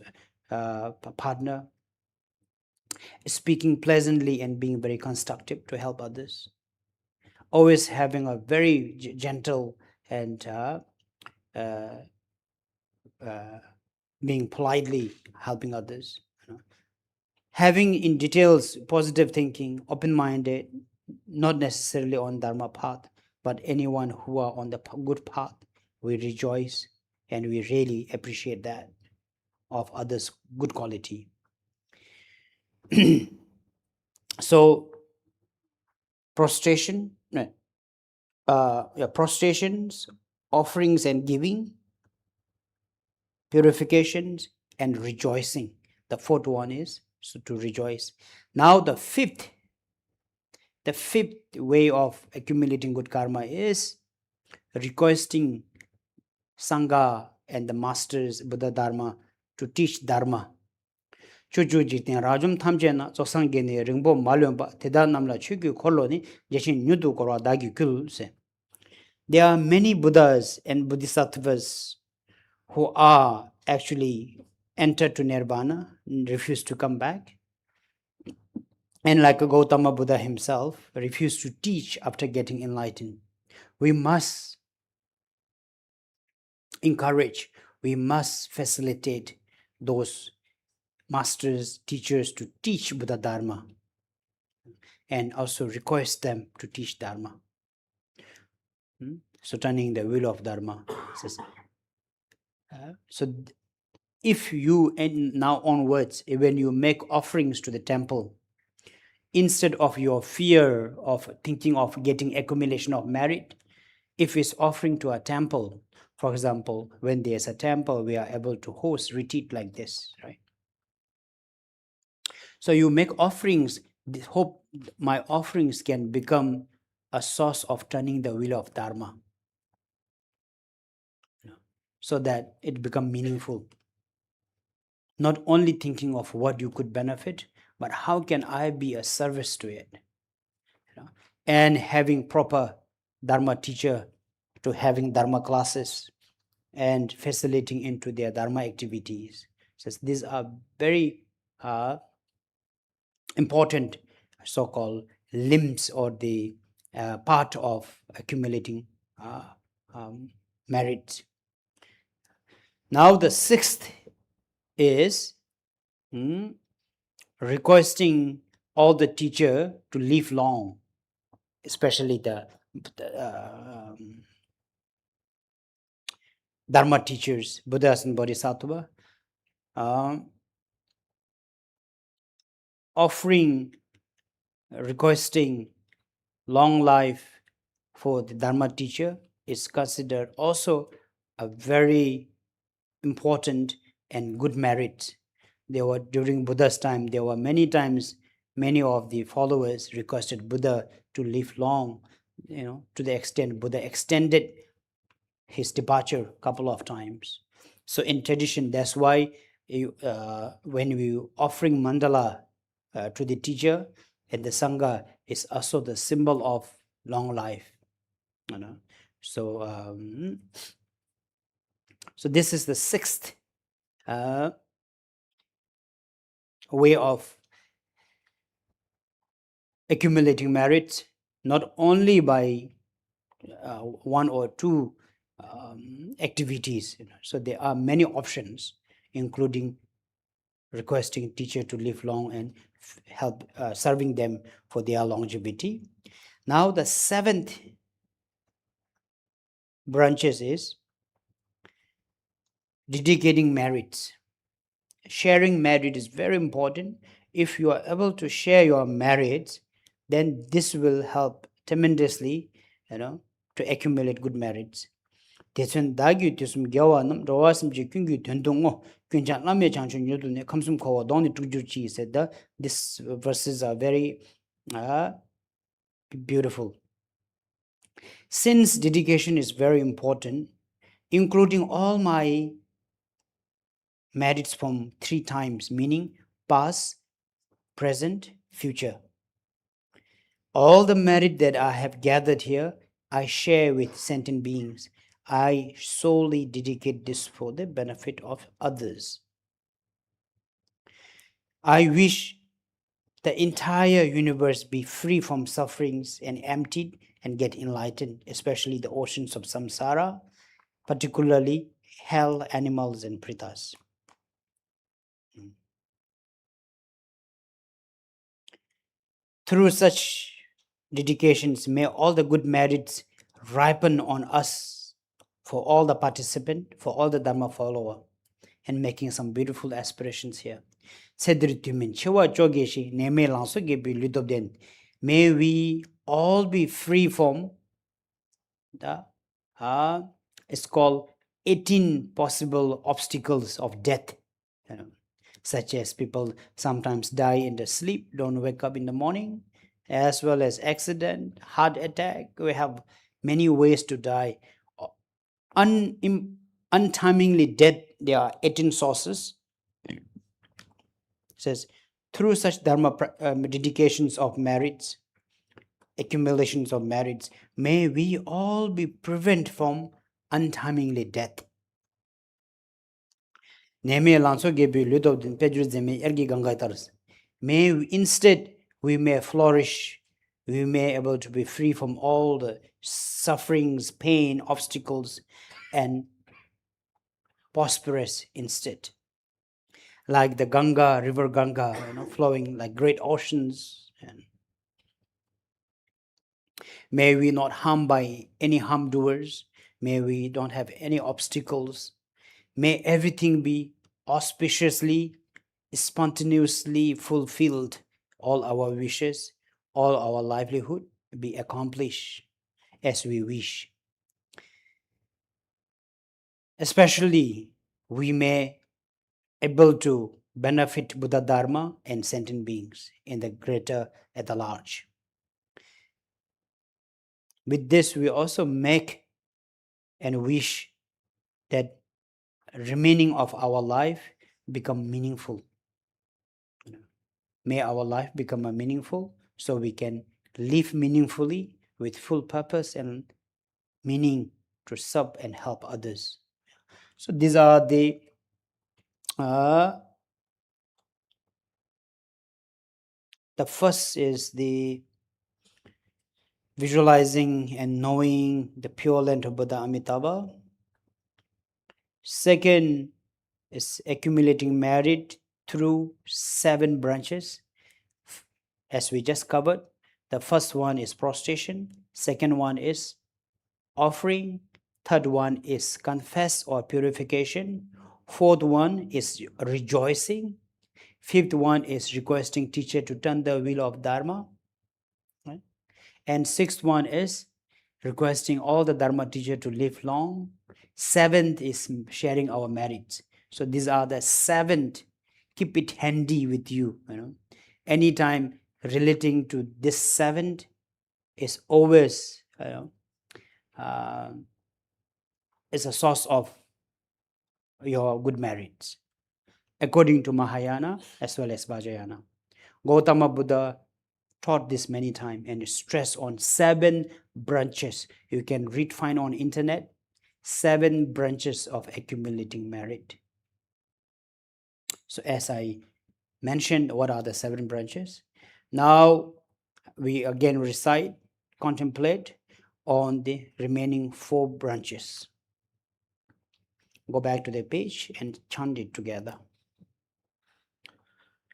partner. speaking pleasantly and being very constructive to help others, always having a very gentle and being politely helping others, having in details positive thinking, open-minded, not necessarily on Dharma path, but anyone who are on the good path, we rejoice and we really appreciate that of others' good quality. So prostrations, offerings and giving, purifications and rejoicing. The fourth one is so to rejoice. Now the fifth way of accumulating good karma is requesting Sangha and the masters Buddha Dharma to teach Dharma. Chuchu jitin rajum thamche na tsoksange ne ringbo malyomba teda namla chugyu kholo ni jeshin nyudu korwa dagi kul se. There are many Buddhas and Bodhisattvas who are actually entered to Nirvana and refuse to come back. And like Gautama Buddha himself refused to teach after getting enlightened. We must encourage, we must facilitate those masters, teachers to teach Buddha Dharma and also request them to teach Dharma. So turning the wheel of Dharma. So if you, and now onwards, when you make offerings to the temple, instead of your fear of thinking of getting accumulation of merit, if it's offering to a temple, for example, when there's a temple, we are able to host retreat like this, right? So you make offerings, hope my offerings can become a source of turning the wheel of Dharma, so that it become meaningful. Not only thinking of what you could benefit, but how can I be a service to it? And having proper Dharma teacher to having Dharma classes and facilitating into their Dharma activities. So these are very important so-called limbs or the part of accumulating merit. Now the sixth is requesting all the teacher to live long, especially the Dharma teachers, Buddhas and Bodhisattva, requesting long life for the Dharma teacher is considered also a very important and good merit. There were, during Buddha's time, there were many times, many of the followers requested Buddha to live long, to the extent Buddha extended his departure a couple of times. So in tradition, that's why when we offering mandala to the teacher and the Sangha is also the symbol of long life. So this is the sixth way of accumulating merit, not only by one or two activities. So there are many options, including requesting teacher to live long and help serving them for their longevity. Now the seventh branches is dedicating merits. Sharing merit is very important. If you are able to share your merits, then this will help tremendously, to accumulate good merits. 대선 다기 됐음 겨와는 로와심 지균기 된동어 괜찮 남의 장춘 요도네 감숨 거와 돈이 두주치 said that this verses are very beautiful. Since dedication is very important, including all my merits from 3 times, meaning past, present, future. All the merit that I have gathered here, I share with sentient beings. I solely dedicate this for the benefit of others. I wish the entire universe be free from sufferings and emptied and get enlightened, especially the oceans of samsara, particularly hell, animals, and pretas. Through such dedications, may all the good merits ripen on us for all the participant, for all the Dharma follower, and making some beautiful aspirations here. May we all be free from the it's called 18 possible obstacles of death, such as people sometimes die in the sleep, don't wake up in the morning, as well as accident, heart attack. We have many ways to die. Untimely death, there are 18 sources. It says, through such dharma dedications of merits, accumulations of merits, may we all be prevented from untimely death. May instead we may flourish, we may able to be free from all the sufferings, pain, obstacles, and prosperous instead. Like the Ganga, river Ganga, flowing like great oceans. And may we not harm by any harm doers. May we don't have any obstacles. May everything be auspiciously, spontaneously fulfilled. All our wishes, all our livelihood be accomplished as we wish. Especially, we may able to benefit Buddha Dharma and sentient beings in the greater at the large. With this, we also make and wish that remaining of our life become meaningful. May our life become meaningful so we can live meaningfully with full purpose and meaning to serve and help others. So these are the first is the visualizing and knowing the pure land of Buddha Amitabha. Second is accumulating merit through 7 branches. As we just covered, the first one is prostration, second one is offering, third one is confess or purification, fourth one is rejoicing, fifth one is requesting teacher to turn the wheel of Dharma, right? And sixth one is requesting all the Dharma teacher to live long. Seventh is sharing our merits. So these are the 7. Keep it handy with you. Anytime relating to this 7 is always is a source of your good merits, according to Mahayana as well as Vajrayana. Gautama Buddha taught this many times and stress on 7 branches. You can find on internet 7 branches of accumulating merit. So as I mentioned, what are the 7 branches? Now we again recite, contemplate on the remaining 4 branches. Go back to the page and chant it together.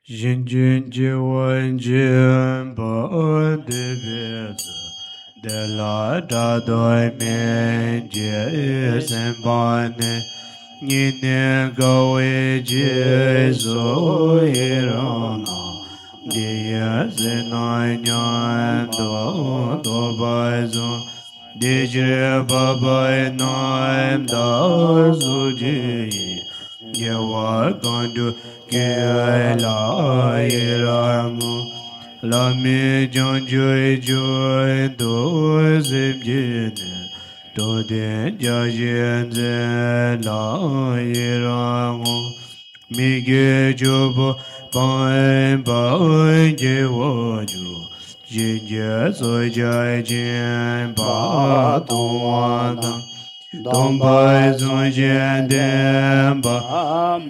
Jin jin jiwan jin ba de bezi de la da doi men je sen ba ne ni ne go we je zo irona de ya se na nyan do ba zo de je ba ba na da zo ji ye wa gandu ke la iramu la mi jon joy joy do zim jin do de ja jen ze la iramu mi ge jo bo ba je wo ju jin je so ja jin ba do da Dom bai zong jian den ba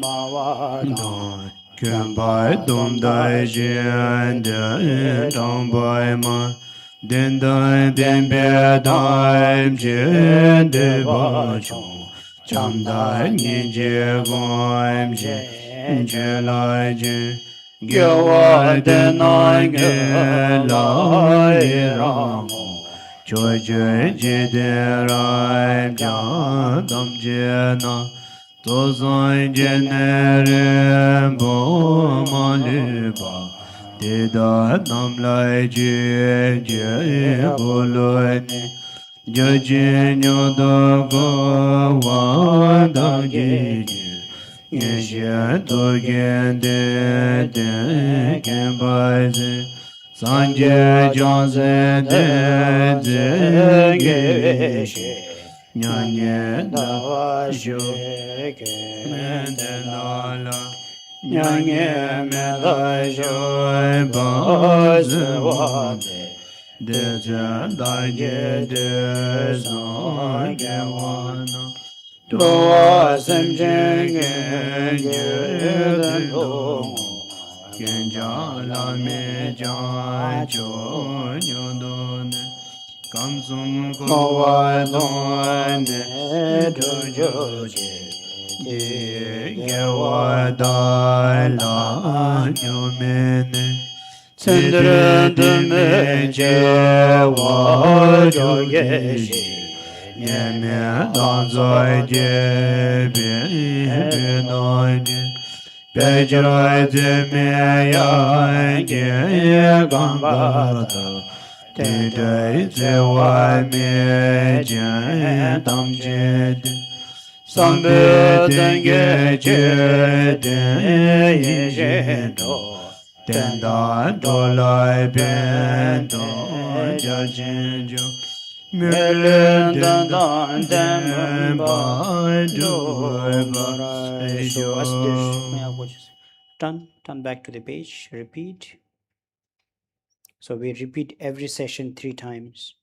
ma wa da Ken bai dom dai jian de dong bai ma. Den dai den bia dai jian de ba chong. Cham dai nian jie gong jian jie lai jian. Gyo wa den nai ge lai rang. Choi jue ji de rai jian dam jie na. To zoi jene rinpo ma li pa. Te da nam lai ji je bu lui ni. Je ji nyo do go wa da gi ji. Nye xie to gen de de gen bai zi. San je jiang zi de zi ge xie. Nyanye da shu men de la la. Nyanye me da shu ba zi wa de. De zhe da ge de zang ge wa na. Do wa sim chen ge ge de do. Gen ja la me ja cho nyo do ne. Kam sum ko wa don ne du jo je. Di ge wa da la nyo me ne. Tsendren de me je wa jo ge shi. Nye me dan zoi je bi noi je. Pe jirai de me ya ge gang ba da. Te dai ze wa me jian dam je de. Sam be den ge je de ye je do. Den da do lai bian do ja jin jo. Me le dan dan den ba do ba sho. Turn back to the page, repeat. So we repeat every session 3 times.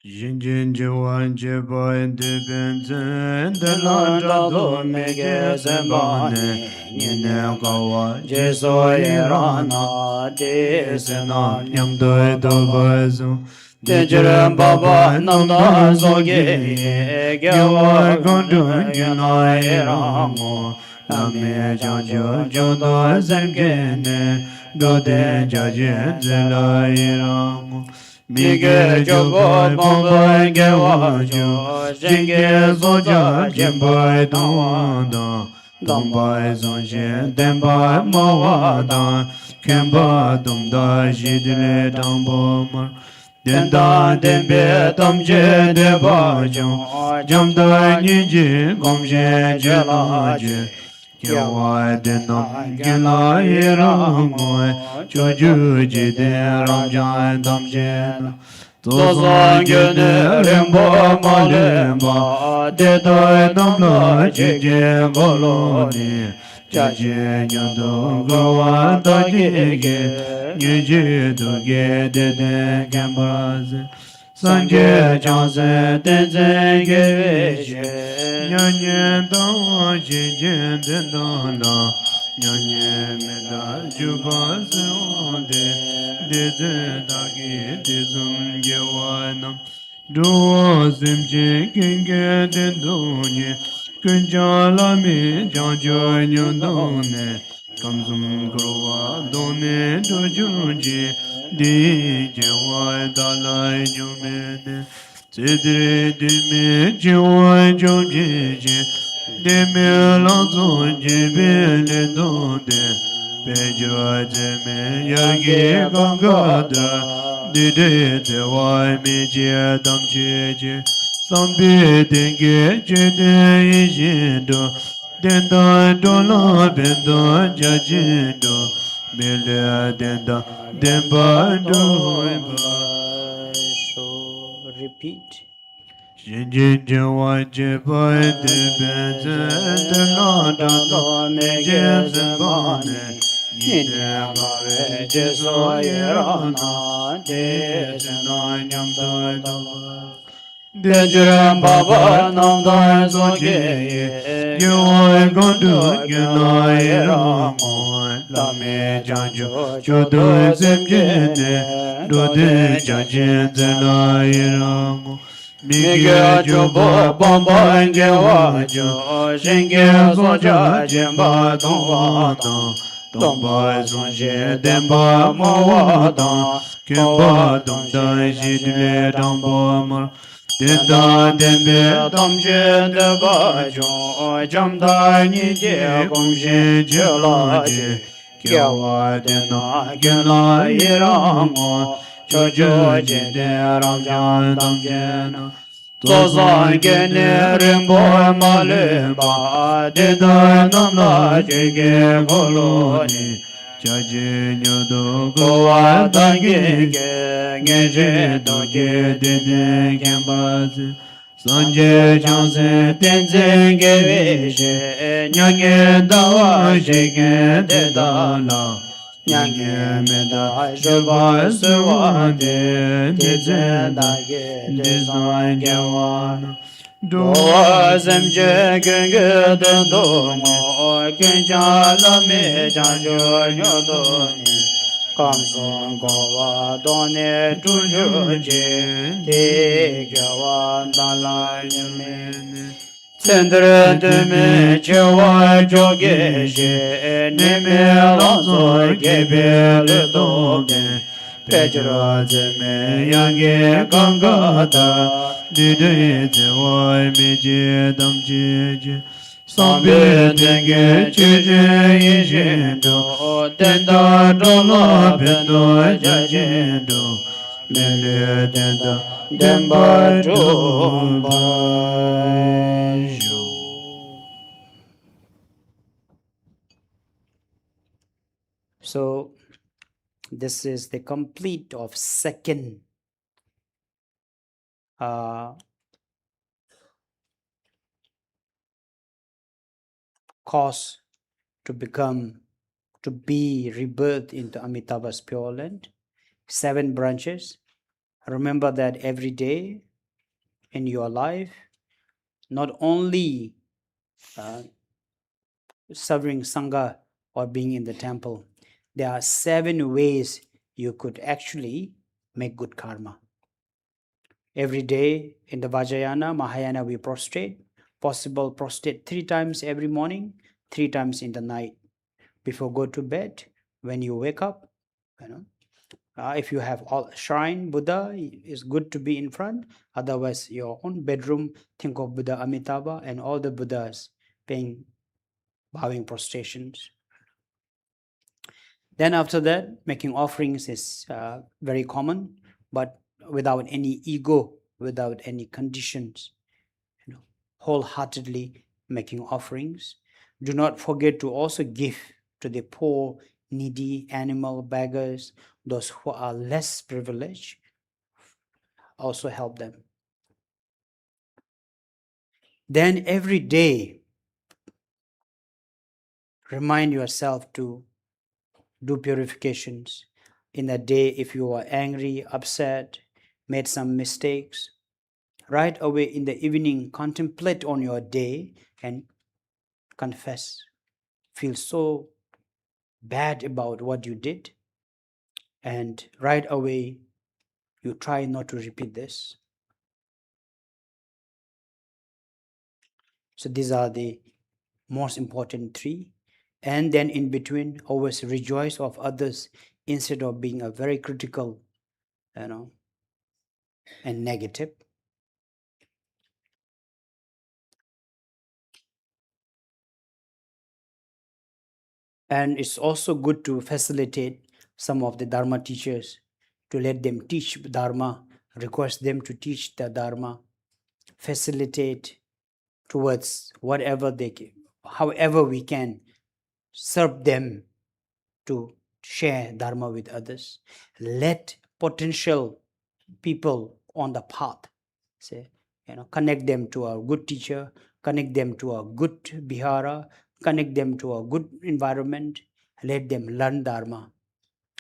Jin jin ji wan ji ba de ben zen de la da do me ge zen ba ne. Ni ne ga wa ji so ye ra na de se na nyam do do ba zo. De ji ren ba ba nam da so ge ge wa gon du ge na ye ra mo. La me jang jo jo do zen ge ne. Do de ja ji zen la ye ra mo. Mi ge jo bo bong bai ge wa jo. Jin ge so ja jin bai dong dong. Dong bai zong xian den bai ma wa dan. Ken ba dong da ji de le dang bo mar. Den da den be dam je de ba jong. Jam da ni ji gom je je la je. Kya wa den nam gen la ye rang ngoi. Cho ju ji de ram jan dam je na. To zang ge ne rinpo ma le ma. De dai nam la je je go lo ni. Cha je nyan do go wa da ge ge. Nye je do ge de de gen ba zi. San je chang se ten zen ge we she. Nyan nyan dang wa je je den dang la. Nyan nyan me da ju ba se on de. De de da ge de zum ge wa nam. Do sim je ken ge den do nye. Kun ja la mi jang jo nyon do ne. Kam zum kro wa do ne do ju je. Di je wa da lai ju me ne. Tse de me je wa jo je je. De me la zo je be le do de. Pe jira je me ya ge gong ga da. De te wa me je dam je je. Sam be de ge je de yi je do. Den da do la ben da ja je do. Me le den da den ba do ba. So repeat. Jin jin jin wan je ba de ben zen de la da do me je zen ba ne. Ni de ga we je so ye ra na de zen na nyam do do ba. Dejiram Baba Nam Dai Soke Gyoi Gondu Gyunai Ramo Lame Janjo Chodo Semjene Dode Janjin Zenai Ramo Mige Chobo Bamba Ngewa Jo Shenge Soja Jemba Tongwa Tong Tongba Sonje Demba Mawa Tong Kemba Tongdai Shidle Dambo Mar Denda Dembe Tamche Deba Jo Jamda Nije Gomshe Chela Kyawa Dena Gyala Irango Chojo Jende Ramjan Tamjena Tozan Gene Rimbo Malimba Deda Namla Jige Koloni Chaji Nyudu Gowa Tangi Ngeje Doje Dede Gembazi Sanje Chanse Tenze Gevishe Nyange Dawa Sheke Dedala Nyange Meda Shilva Suvade Tize Dage Desan Gewana Doa Semje Genge Dendongo Kenja Lame Janjo Nyodoni Kamson Gowa Done Tujuji Te Gyawa Dala Nyamene Sendere Deme Chewa Jogeshe Neme Lanzo Gebe Ledoge Pejra Zeme Yange Gangada Dide Zewa Meje Damjeje Sambe Denge Cheje Yeshendo Denda Dola Bendo Jajendo Mele Denda Demba Jomba. So this is the complete of second cause to be rebirthed into Amitabha's Pure Land. 7 branches. Remember that every day in your life, not only serving Sangha or being in the temple, there are 7 ways you could actually make good karma. Every day in the Vajrayana, Mahayana, we prostrate. Possible prostrate 3 times every morning, 3 times in the night. Before go to bed, when you wake up, if you have all shrine, Buddha, is good to be in front. Otherwise, your own bedroom, think of Buddha Amitabha and all the Buddhas bowing prostrations. Then after that, making offerings is very common, but without any ego, without any conditions, wholeheartedly making offerings. Do not forget to also give to the poor, needy, animal, beggars, those who are less privileged. Also help them. Then every day, remind yourself to do purifications. In a day, if you are angry, upset, made some mistakes, right away in the evening, contemplate on your day and confess. Feel so bad about what you did, and right away you try not to repeat this. So these are the most important 3. And then in between, always rejoice of others instead of being a very critical, and negative. And it's also good to facilitate some of the Dharma teachers, to let them teach Dharma, request them to teach the Dharma, facilitate towards whatever they can, however we can serve them to share Dharma with others. Let potential people on the path, connect them to a good teacher, connect them to a good vihara, connect them to a good environment, let them learn Dharma.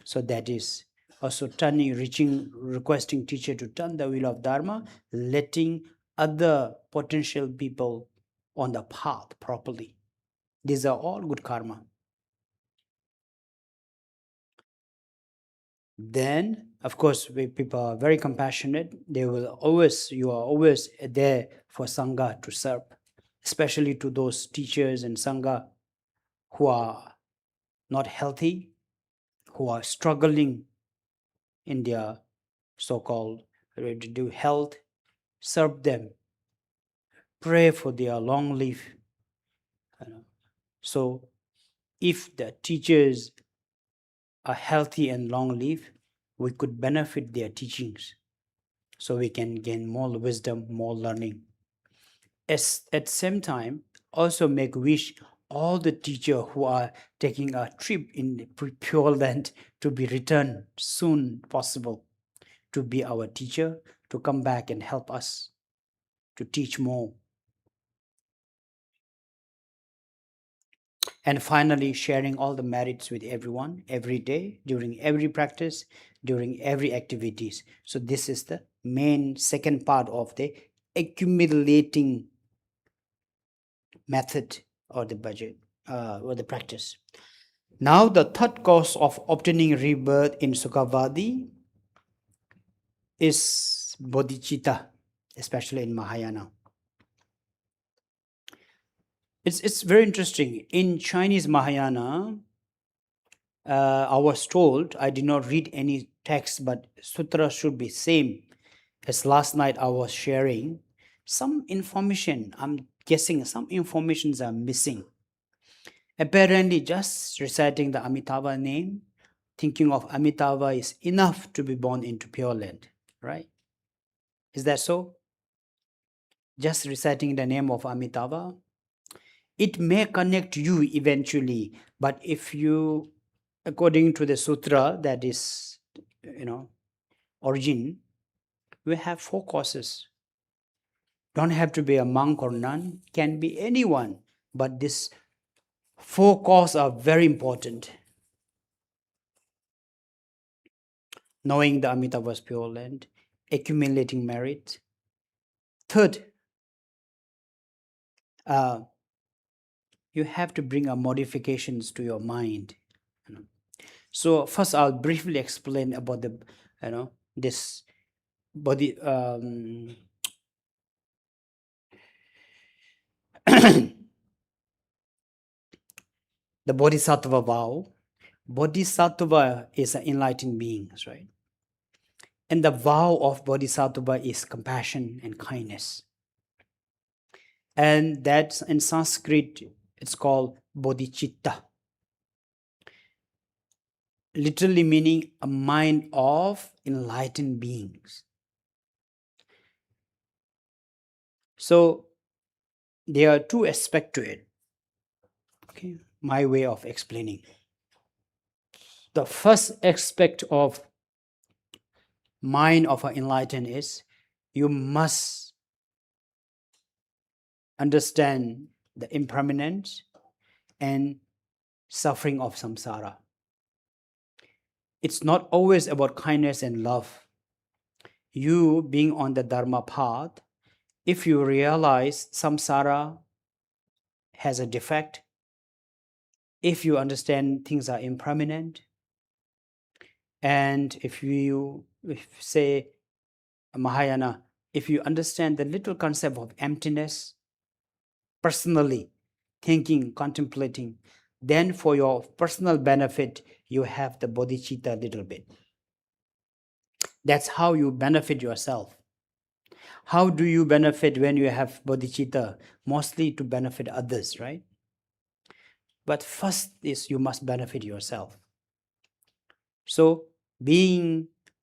So that is also reaching requesting teacher to turn the wheel of Dharma, letting other potential people on the path properly. These are all good karma. Then, of course, people are very compassionate. You are always there for Sangha to serve, especially to those teachers and Sangha who are not healthy, who are struggling in their so-called health. Serve them. Pray for their long life. So, if the teachers are healthy and long live, we could benefit their teachings, so we can gain more wisdom, more learning. At the same time, also make wish all the teachers who are taking a trip in Pure Land to be returned soon possible, to be our teacher, to come back and help us to teach more. And finally, sharing all the merits with everyone every day, during every practice, during every activities. So this is the main second part of the accumulating method or the budget or the practice. Now the third cause of obtaining rebirth in Sukhavadi is bodhicitta, especially in Mahayana. It's very interesting. In Chinese Mahayana, I was told, I did not read any text, but sutra should be same as last night I was sharing. Some information, I'm guessing some informations are missing. Apparently, just reciting the Amitabha name, thinking of Amitabha is enough to be born into Pure Land, right? Is that so? Just reciting the name of Amitabha, it may connect you eventually, but if you, according to the sutra, that is, origin, we have 4 causes. Don't have to be a monk or nun, can be anyone, but these 4 causes are very important. Knowing the Amitabha's Pure Land, accumulating merit. Third, you have to bring modifications to your mind. So first, I'll briefly explain about the, this body. The Bodhisattva vow. Bodhisattva is an enlightened being, right? And the vow of Bodhisattva is compassion and kindness. And that's in Sanskrit, it's called bodhicitta. Literally meaning a mind of enlightened beings. So there are 2 aspects to it. Okay, my way of explaining. The first aspect of mind of an enlightened is you must understand the impermanence and suffering of samsara. It's not always about kindness and love. You being on the Dharma path, if you realize samsara has a defect, if you understand things are impermanent, and if say Mahayana, if you understand the little concept of emptiness, personally thinking, contemplating, then for your personal benefit, you have the bodhicitta a little bit. That's how you benefit yourself. How do you benefit when you have bodhicitta? Mostly to benefit others, right? But first is you must benefit yourself. So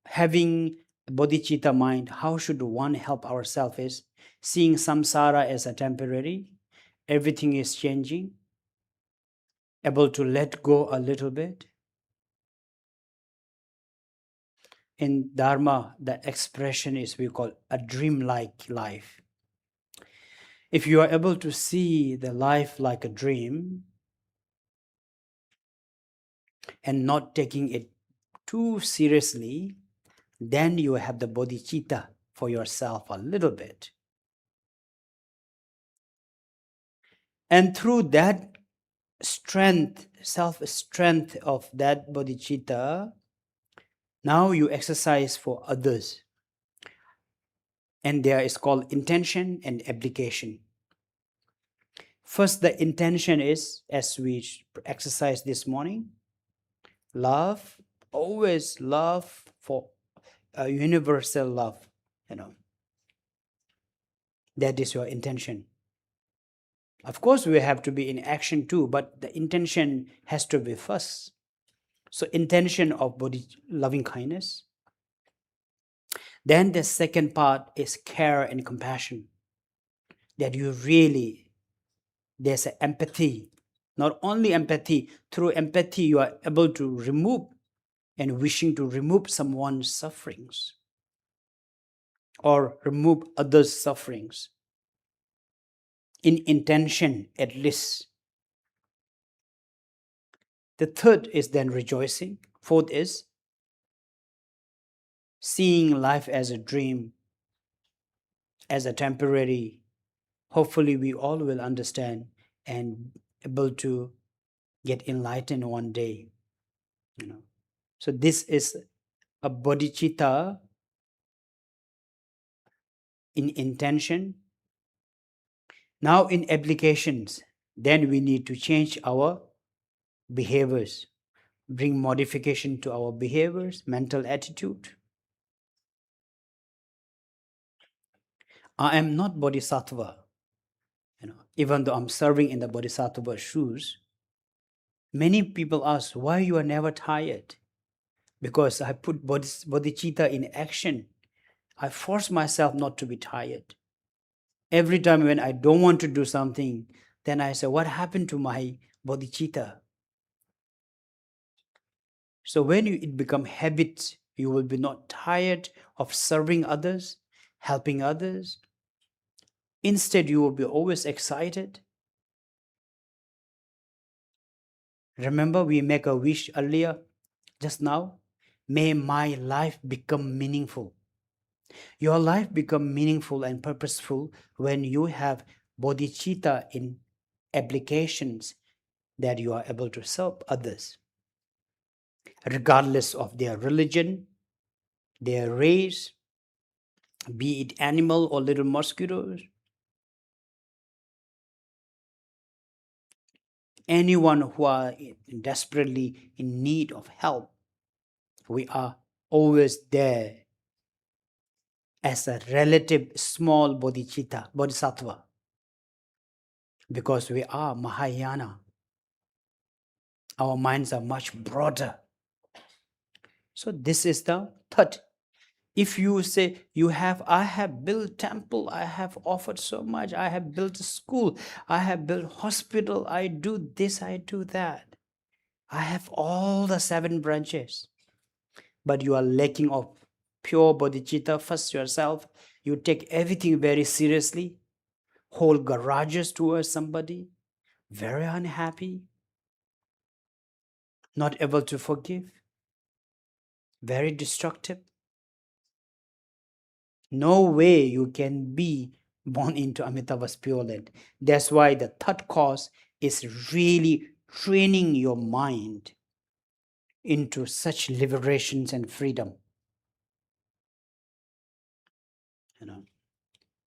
having bodhicitta mind, how should one help ourselves is seeing samsara as a temporary, everything is changing, able to let go a little bit. In Dharma, the expression is we call a dream-like life. If you are able to see the life like a dream and not taking it too seriously, then you have the bodhicitta for yourself a little bit. And through that strength, self-strength of that bodhicitta, now you exercise for others. And there is called intention and application. First, the intention is, as we exercised this morning, love, always love for a universal love, That is your intention. Of course, we have to be in action too, but the intention has to be first. So intention of body loving kindness. Then the second part is care and compassion. That you really, there's an empathy. Not only empathy, through empathy you are able to remove and wishing to remove someone's sufferings or remove others' sufferings. In intention, at least. The third is then rejoicing. Fourth is seeing life as a dream, as a temporary. Hopefully we all will understand and able to get enlightened one day. So this is a bodhicitta in intention. Now in applications, then we need to change our behaviors, bring modification to our behaviors, mental attitude. I am not bodhisattva. Even though I'm serving in the bodhisattva shoes, many people ask why you are never tired. Because I put bodhicitta in action. I force myself not to be tired. Every time when I don't want to do something, then I say, what happened to my bodhicitta? So when it becomes habit, you will be not tired of serving others, helping others. Instead, you will be always excited. Remember, we make a wish earlier, just now. May my life become meaningful. Your life become meaningful and purposeful when you have bodhicitta in applications that you are able to serve others, regardless of their religion, their race, be it animal or little mosquitoes. Anyone who are desperately in need of help, we are always there as a relative small bodhisattva, because we are Mahayana. Our minds are much broader. So this is the third. If you say I have built temple, I have offered so much, I have built a school, I have built hospital, I do this, I do that. I have all the 7 branches. But you are lacking of pure bodhicitta. First yourself, you take everything very seriously, hold garages towards somebody, very unhappy, not able to forgive, very destructive. No way you can be born into Amitabha's pure land. That's why the third course is really training your mind into such liberations and freedom.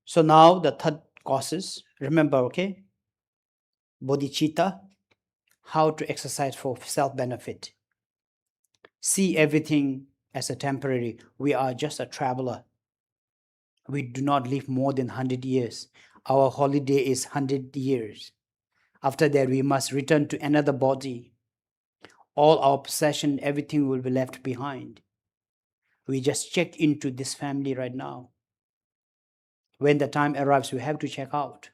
So now the third courses, remember, okay? Bodhicitta, how to exercise for self-benefit. See everything as a temporary. We are just a traveler. We do not live more than 100 years. Our holiday is 100 years. After that, we must return to another body. All our possession, everything will be left behind. We just check into this family right now. When the time arrives, we have to check out.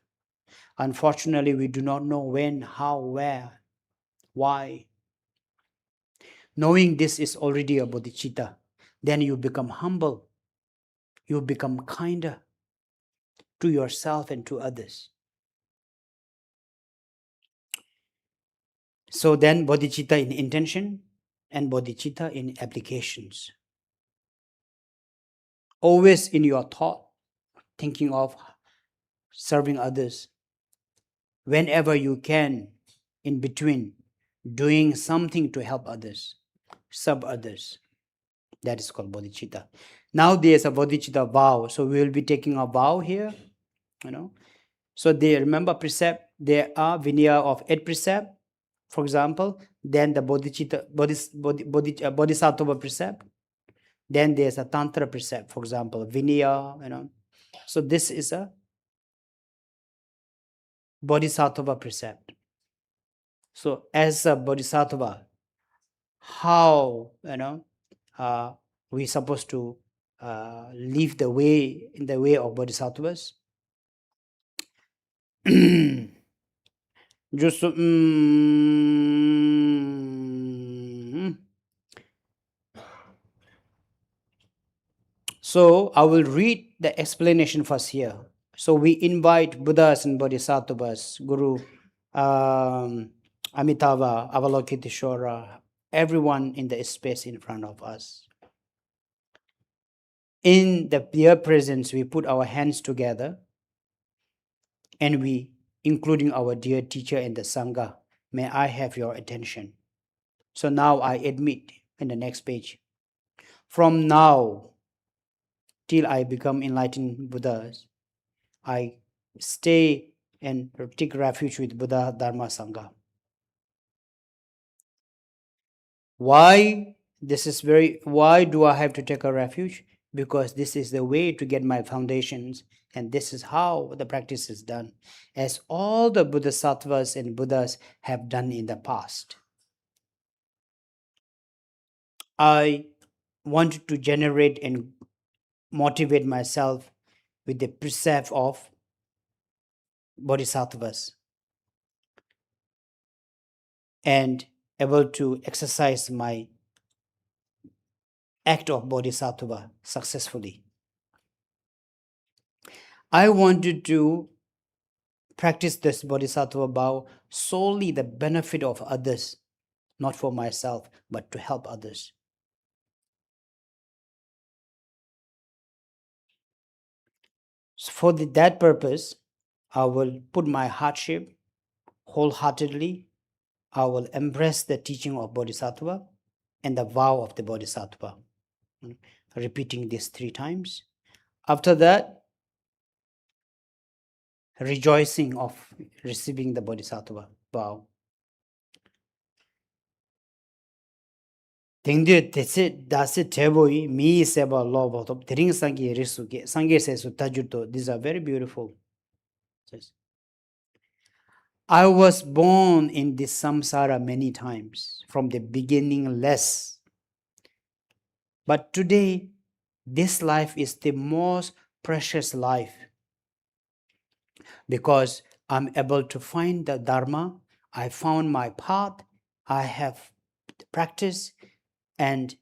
Unfortunately, we do not know when, how, where, why. Knowing this is already a bodhicitta. Then you become humble. You become kinder to yourself and to others. So then bodhicitta in intention and bodhicitta in applications. always in your thought, thinking of serving others. Whenever you can, in between, doing something to help others, serve others. That is called bodhicitta. Now there's a bodhicitta vow. So we will be taking a vow here, So they remember precept, there are vinaya of 8 precept, for example, then the bodhicitta, bodhisattva precept, then there's a tantra precept, for example, vinaya, So this is a bodhisattva precept. So as a bodhisattva, how, we supposed to live in the way of bodhisattvas? Just So I will read the explanation first here. So we invite Buddhas and Bodhisattvas, Guru, Amitabha, Avalokiteshvara, everyone in the space in front of us. In their presence, we put our hands together and we, including our dear teacher and the Sangha, may I have your attention. So now I admit in the next page. From now till I become enlightened Buddhas, I stay and take refuge with Buddha, Dharma, Sangha. Why do I have to take a refuge? Because this is the way to get my foundations, and this is how the practice is done, as all the Bodhisattvas and Buddhas have done in the past. I wanted to generate and motivate myself with the precept of Bodhisattvas and able to exercise my act of Bodhisattva successfully. I wanted to practice this Bodhisattva vow solely the benefit of others, not for myself, but to help others. So for that purpose, I will put my hardship wholeheartedly. I will embrace the teaching of Bodhisattva and the vow of the Bodhisattva, repeating this 3 times. After that, rejoicing of receiving the Bodhisattva vow. Tengde tese dase teboi mi seba lobo top tering sangi risuke sangi sesu tajuto. These are very beautiful. I was born in this samsara many times, from the beginning less. But today, this life is the most precious life because I'm able to find the Dharma. I found my path. I have practiced and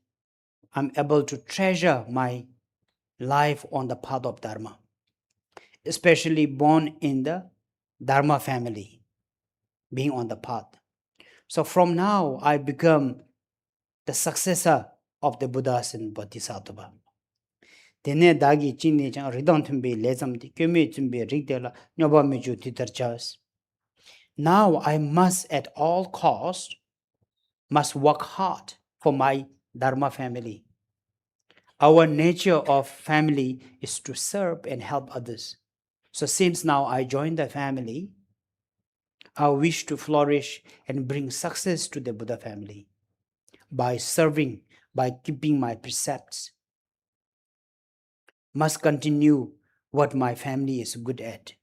I'm able to treasure my life on the path of Dharma, especially born in the Dharma family, being on the path. So from now, I become the successor of the Buddhas and Bodhisattva. Dene dagi chini chang ridon tumbi lezamdi, kyumi tumbi rigdela, nyoba meju titarchas. Now I must at all cost, must work hard for my Dharma family. Our nature of family is to serve and help others. So since now I joined the family, I wish to flourish and bring success to the Buddha family by serving, by keeping my precepts. Must continue what my family is good at.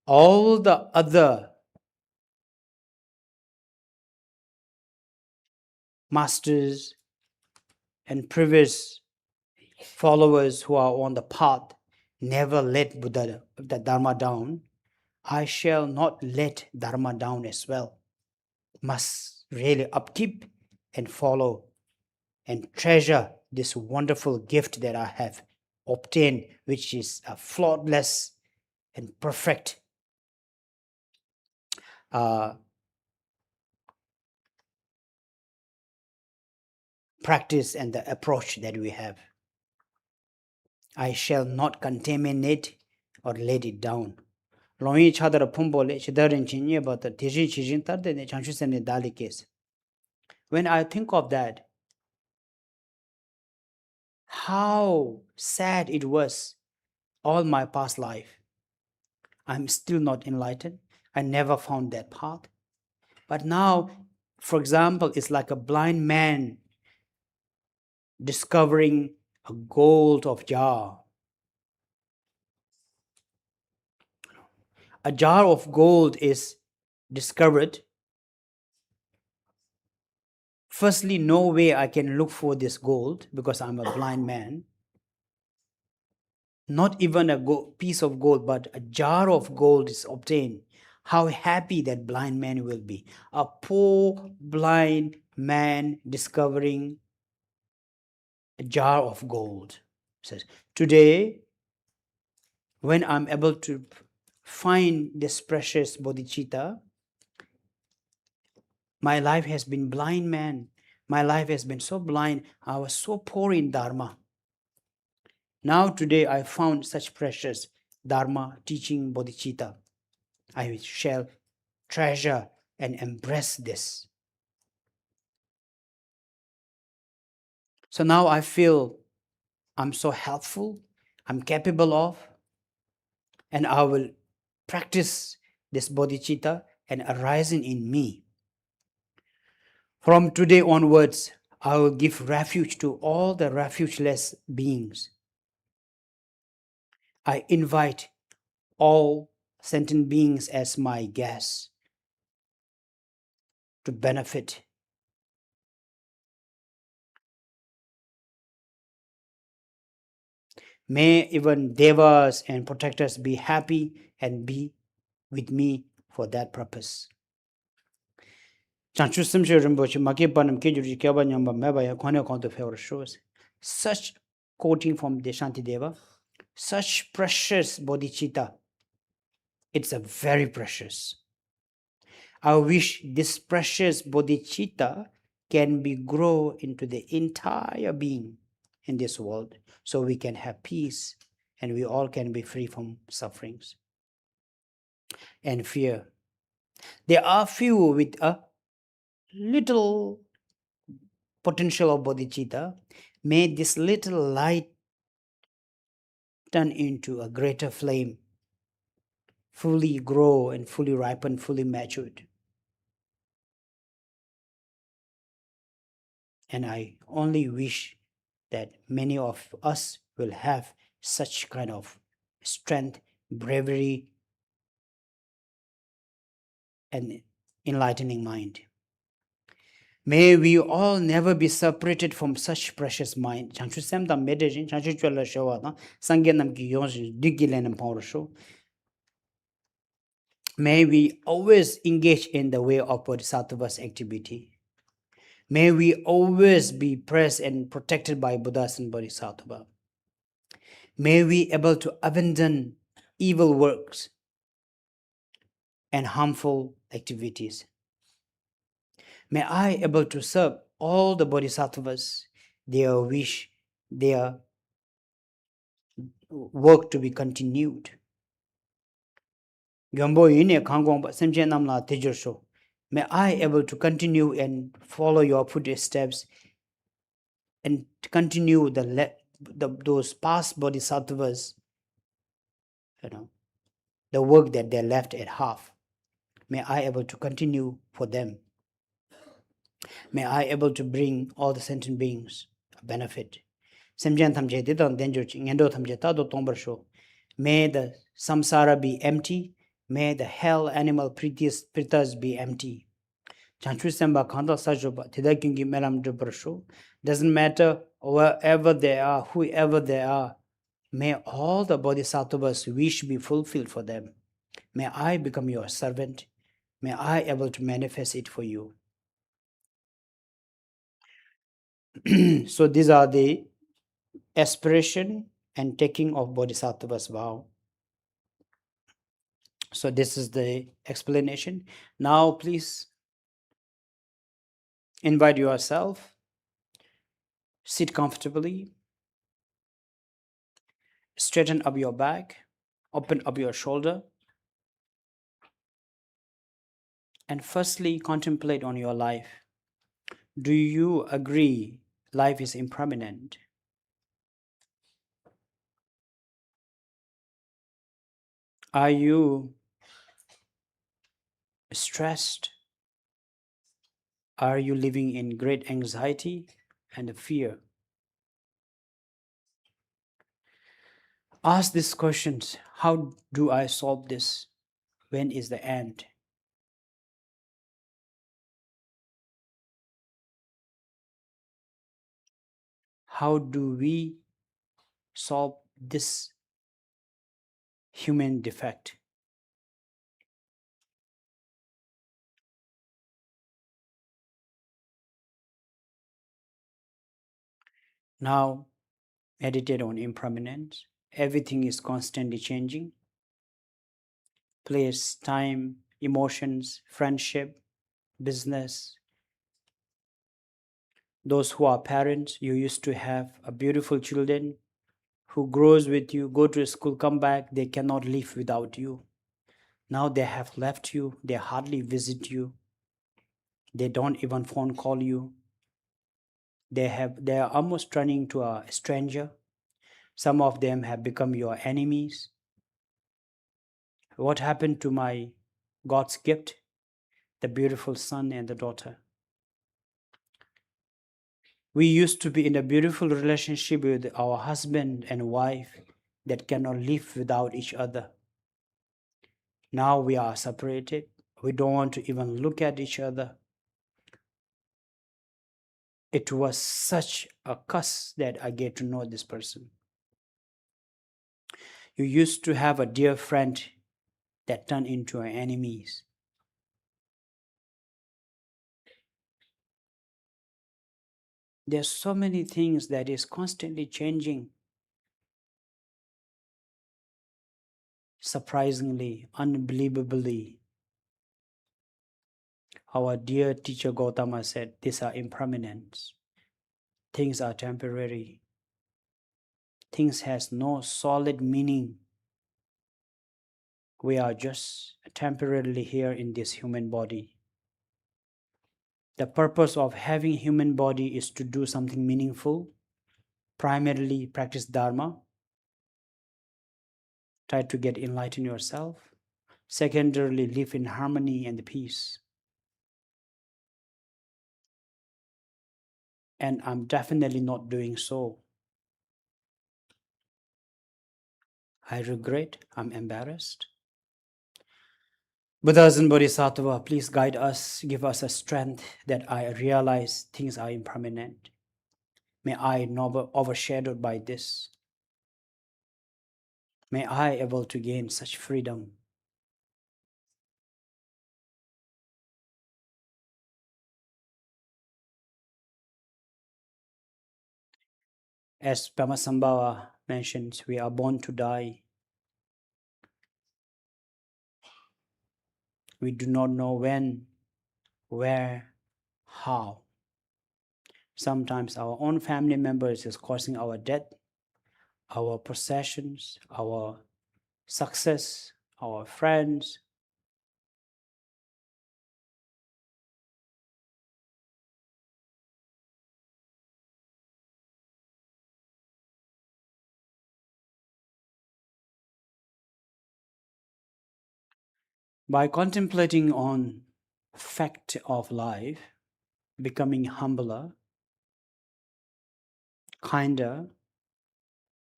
All the other masters and previous followers who are on the path never let Buddha, the Dharma down. I shall not let Dharma down as well. Must really upkeep and follow and treasure this wonderful gift that I have obtained, which is a flawless and perfect practice and the approach that we have. I shall not contaminate or let it down. Longi chadara pumbole chidarin chinye bata tijin chijin tarde ne chanshu semne dali case. When I think of that, how sad it was all my past life. I'm still not enlightened. I never found that path. But now, for example, it's like a blind man discovering a gold of jar. A jar of gold is discovered. Firstly, no way I can look for this gold because I'm a blind man. Not even a piece of gold, but a jar of gold is obtained. How happy that blind man will be. A poor blind man discovering a jar of gold. Says, today, when I'm able to find this precious bodhicitta, my life has been blind, man. My life has been so blind. I was so poor in Dharma. Now today I found such precious Dharma teaching bodhicitta. I shall treasure and embrace this. So now I feel I'm so helpful, I'm capable of, and I will practice this bodhicitta and arising in me. From today onwards, I will give refuge to all the refugeless beings. I invite all sentient beings as my guests to benefit. May even devas and protectors be happy and be with me for that purpose. Chanchu Simshe Rinpoche, Maki Panam Kijuri Kyaba Nyamba Mabaya Kwane Konto Fever shows such quoting from Deshanti Deva, such precious bodhicitta. It's a very precious. I wish this precious bodhicitta can be grow into the entire being in this world so we can have peace and we all can be free from sufferings and fear. There are few with a little potential of bodhicitta. May this little light turn into a greater flame, fully grow and fully ripen, fully matured. And I only wish that many of us will have such kind of strength, bravery, and enlightening mind. May we all never be separated from such precious mind. Chanchu semdam medejin, chanchu chola shawa na, sangenam ki yonjin, digilenam power show. May we always engage in the way of Bodhisattva's activity. May we always be praised and protected by Buddhas and Bodhisattva. May we able to abandon evil works and harmful activities. May I able to serve all the Bodhisattvas, their wish, their work to be continued. Gyombo yine kangongba semche namla tejursho. May I able to continue and follow your footsteps and continue those past Bodhisattvas, the work that they left at half. May I able to continue for them. May I able to bring all the sentient beings a benefit. Semjan thamje didan denjo ngendo thamje tado tombar sho. May the samsara be empty. May the hell animal pritas be empty. Chanchu semba khanda sajoba tida kingi melam dubar sho. Doesn't matter wherever they are, whoever they are. May all the bodhisattvas' wish be fulfilled for them. May I become your servant. May I able to manifest it for you. So these are the aspiration and taking of Bodhisattva's vow. So this is the explanation. Now please invite yourself Sit comfortably, straighten up your back, open up your shoulder, and firstly contemplate on your life. Do you agree life is impermanent? Are you stressed? Are you living in great anxiety and fear? Ask these questions. How do I solve this? When is the end? How do we solve this human defect? Now, meditate on impermanence. Everything is constantly changing. Place, time, emotions, friendship, business. Those who are parents, you used to have a beautiful children who grows with you, go to school, come back, they cannot live without you. Now they have left you, they hardly visit you, they don't even phone call you. They are almost turning to a stranger. Some of them have become your enemies. What happened to my God's gift? The beautiful son and the daughter. We used to be in a beautiful relationship with our husband and wife that cannot live without each other. Now we are separated. We don't want to even look at each other. It was such a curse that I get to know this person. You used to have a dear friend that turned into our enemies. There's so many things that is constantly changing. Surprisingly, unbelievably, our dear teacher Gautama said, these are impermanence. Things are temporary. Things has no solid meaning. We are just temporarily here in this human body. The purpose of having human body is to do something meaningful, primarily practice Dharma, try to get enlightened yourself. Secondarily, live in harmony and peace. And I'm definitely not doing so. I regret, I'm embarrassed. Buddhas and Bodhisattva, please guide us, give us a strength that I realize things are impermanent. May I not be overshadowed by this. May I able to gain such freedom. As Pamasambhava mentions, we are born to die. We do not know when, where, how. Sometimes our own family members is causing our death, our possessions, our success, our friends. By contemplating on fact of life, becoming humbler, kinder,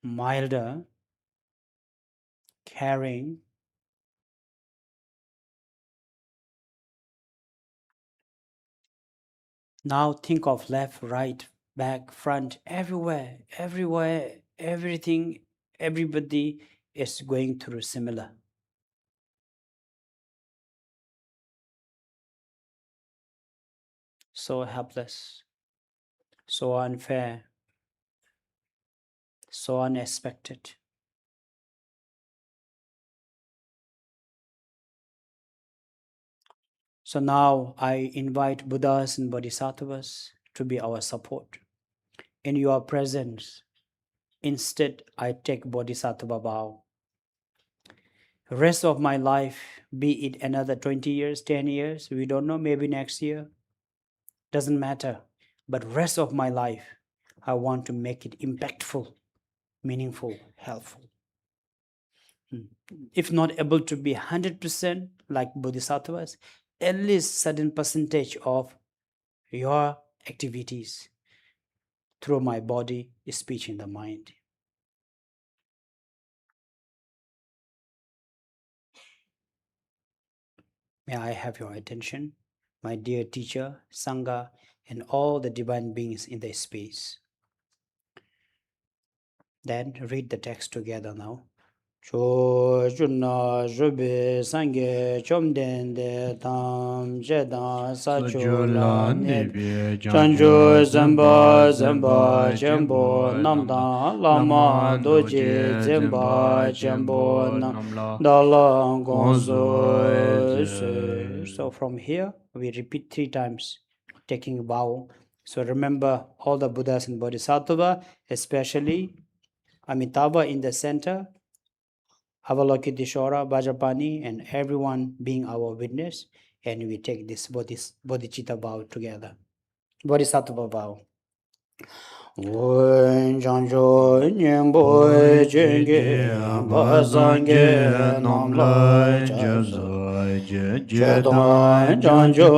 milder, caring, now think of left, right, back, front, everywhere, everything, everybody is going through similar. So helpless, so unfair, so unexpected. So now I invite Buddhas and Bodhisattvas to be our support. in your presence. Instead, I take Bodhisattva vow. Rest of my life, be it another 20 years, 10 years, we don't know, maybe next year, doesn't matter. But rest of my life, I want to make it impactful, meaningful, helpful. If not able to be 100% like Bodhisattvas, at least certain percentage of your activities through my body, speech, and the mind. May I have your attention, my dear teacher, Sangha, and all the divine beings in this space. Then read the text together now. Cho Juna Rubi Sange Chomden de Tam Jeda Sachola Nebi Chanjo Zemba Zemba Jembo Namda Lama Doji Zemba Jembo Nam Dalang Gonzo. So from here we repeat 3 times, taking a vow. So remember all the Buddhas and Bodhisattva, especially Amitabha in the center, Avalokiteshvara, Vajrapani, and everyone being our witness, and we take this bodhicitta vow together. Bodhisattva vow. Wen Chanjo Nyembo Chenge Basange Namla Jabzo Chedon Chanjo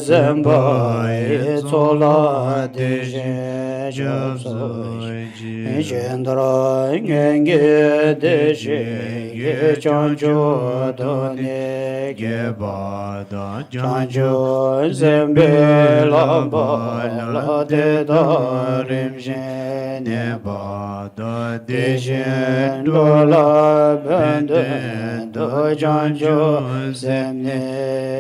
Zemba Etsola Deje Jabzo Chendra Ngenge Deje Chanjo Done Gebada Chanjo Zembe Lamba La Deda Rimjen Nebada Dejen Dola Benden Do Janjo Zemne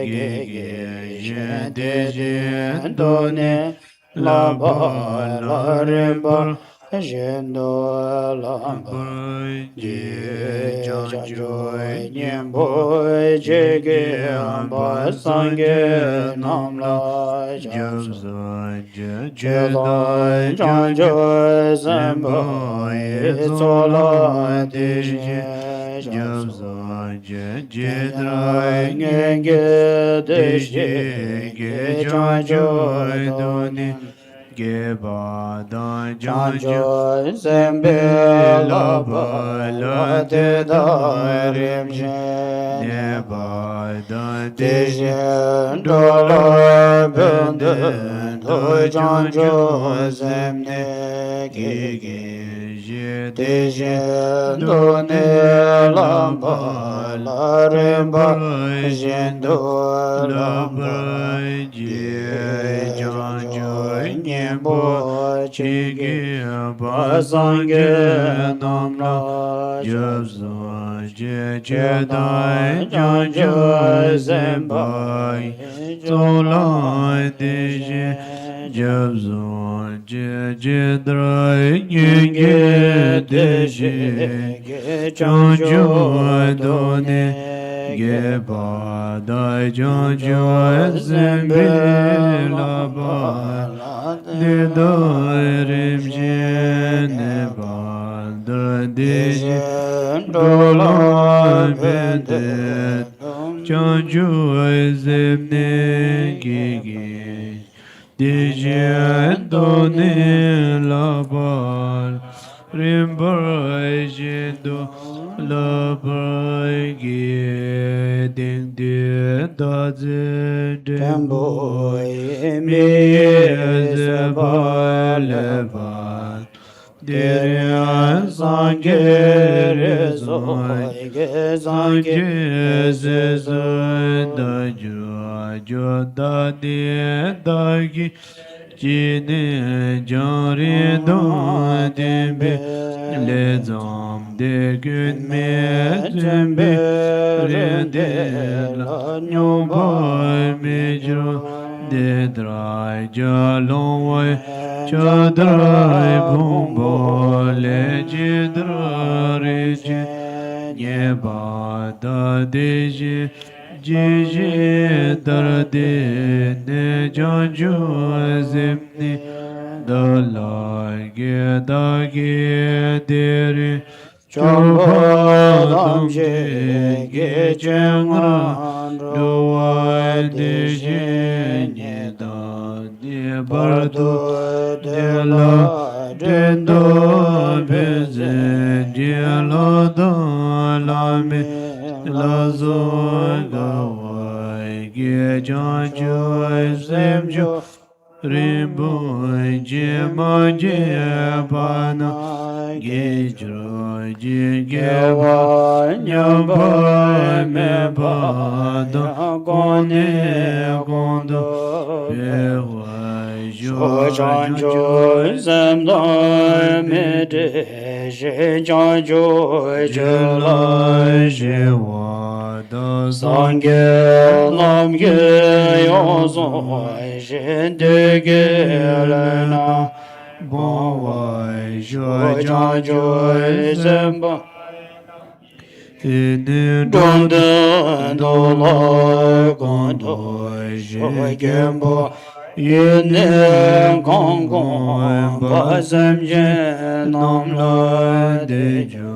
Gege Dejen Done Laba La Rimba Jendo Lamba Je Janjo Nyembo Jege Amba Sange Namla Jamsa Jedon Janjo Zembo Etsola Deje Jamsa Jedra Ngenge Deje Ge Janjo Doni Gebada Janjo Zembe Laba La Deda Rimjen Nebada Dejen Dola Benden Do Janjo Zemne Gege Dejen Done Lamba La Rimba Jendo Lamba Je Janjo Nyembo Chige Basange Namla Jabzo Je Jedai Janjo Zembai Zola Deje Jabzo Je Jedrai Nyenge Deje Janjo Done Geba Dai Janjo Zembe Laba De Rimjen Neba Deje Dola Bende Janjo Zemne Gege Deje Done Laba Rimba Jendo Labai Ge Ding De Da Zen Dembo Mi Zeba Leva Dirian Sange Zoi Ge Sange Zezan Da Jo Jo Da Di Da Gi Jine Jari Do Dembe Le Zom De Gun Me Zembe Rende La Nyoba Mejro De Drai Jaloi Chadrai Bumbo Le Jidra Reje Nyeba Da Deje Jeje Darde Ne Janjo Zemni Dalai dagi diri Chompa damje ge chengra gechengan duwa ruwa de deshe ni da de bardu bardu de de la la de do dendo beze de la da la me lami la zo lazo ga gawa wa ge jan cho ju sem ju semjo rimbo je ma je pa na ge jro je ge ba Kewa nyam nyamba pa me me pa pa da ya kon kone ne kon da kondo pe pe wa so jo chan jan jo jo sem da da de me de she chan jo je je la la je je wa da sang sang ge ge lam ge yo so shen de ge le le na na bon pa wa jo so chan jan jo jo se sem ba in Dum do dum do do la con gong do do sho je gen gen bo bo yin yin ne gong gong gong gong ba ba sem sem je jen nam nam la la de de jo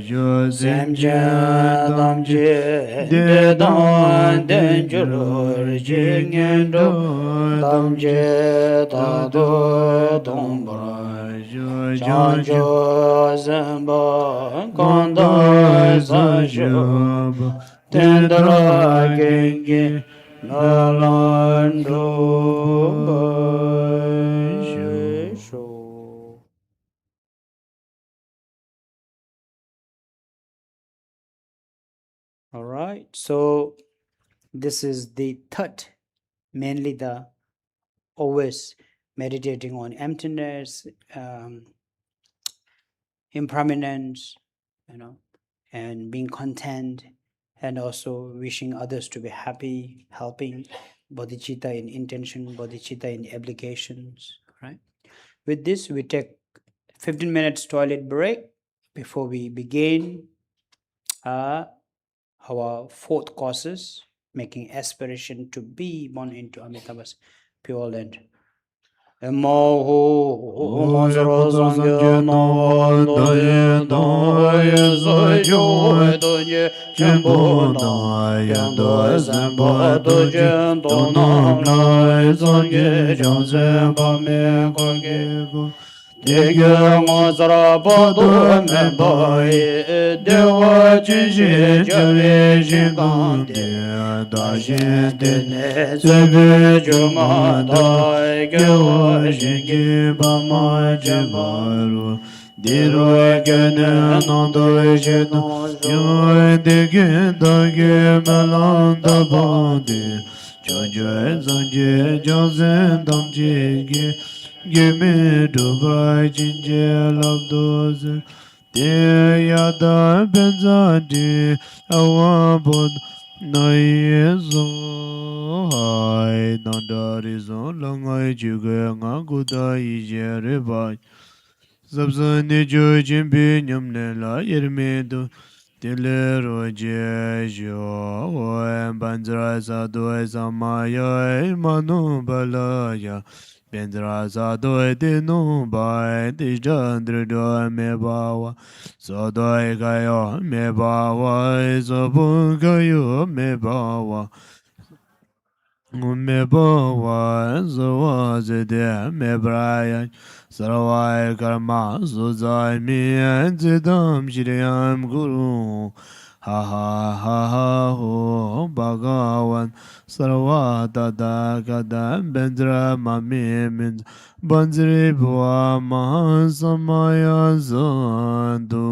jo jo sem sem je jen dam dam je je de de dan dan de den ju ro jo ji je ngen gen do do dam dam je je da da do do dong dam bra bra jo chan jan jo jo sem ba kon da Gonda sa sho Sajab Tendra Tendra genge Genge nalandro Nalandro sho. All right, so this is the third, mainly the always meditating on emptiness, impermanence, you know, and being content, and also wishing others to be happy, helping bodhicitta in intention, bodhicitta in applications, right? With this, we take 15 minutes toilet break before we begin uh, our fourth courses, making aspiration to be born into Amitabha's pure land. Maho Oye Manzara Buddha Sangya Sanje Nawa Daye Doye Daye Soy Joe Joe Doye Chenpo Jempo Dam Daye Kendo Daye Sempa Sempa Doji Doje Donam Donam Lai Lai Sanje Sangye Janse Janse Pame Pame Korge Korge Go Dege Dege Manzara Pado Pada Me Pai Membai Dewa Dewa Chinshi Chinshi Jale Jale Shingande Shingande Darshen Darshin Dene Sebe Sebe Juma Jumada Dai Gyawa Gyawa Shingi Shinji Bama Bama Jamba Jibaru Diru Dero Gene Gene Nando Nando Shenu Sheno Yoy Jo Digi Dagi Melanda Melanda Bandi Bandi Chonjo Jojo Zanje Zanje Jozen Jozen Damji Damje Gi Gimi Dubrai Jinje Labdoze De Yada Benzadi Awabod Naizo Hai Nandari Zon Langai Juga Ngaguda Ije Rebai Zabzani Jo Jimbi Nyamne La Yermedo Dile Roje Jo Banzra Sado Samaya Manu Balaya Bendra Sado Dinu Bai Dijandri Do Me Bawa Sodoi Gayo Me Bawa Isobu Gayo Me Bawa me bawa zawa zede me braya sarawai karma zuzai mi zidam shiriyam guru ha ha ha ha ho bhagavan sarva tada kada bendra mami min banjri bhua mahasamaya zandu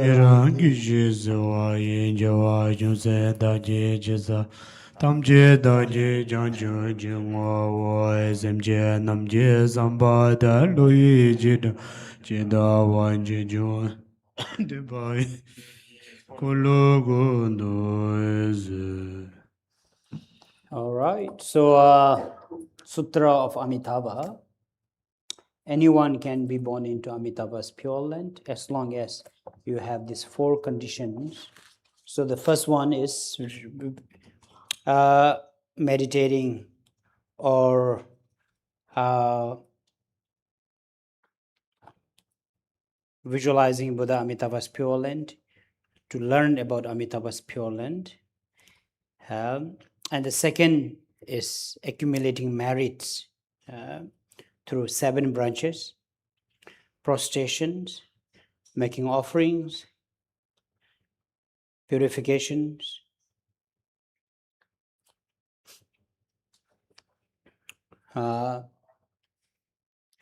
Irangi Jizawa Yinjawa Junse Daji Jiza Tamje Daji Janju Jingwa Wa Zemje Namje Zamba Da Lui Jida Jida Wan Jijun Dubai Kulugundu. All right, so Sutra of Amitabha. Anyone can be born into Amitabha's pure land as long as you have these 4 conditions. So the first one is meditating or visualizing Buddha Amitabha's pure land, to learn about Amitabha's pure land. And the second is accumulating merits through 7 branches, prostrations, making offerings, purifications,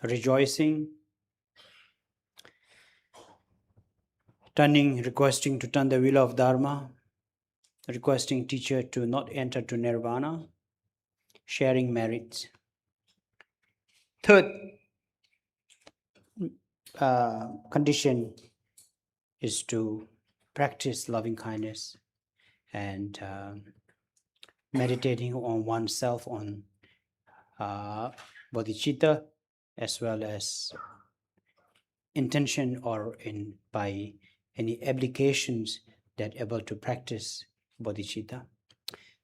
rejoicing, requesting to turn the wheel of Dharma, requesting teacher to not enter to Nirvana, sharing merits. Third condition is to practice loving kindness and meditating on oneself on bodhicitta, as well as intention or by any applications that able to practice bodhicitta.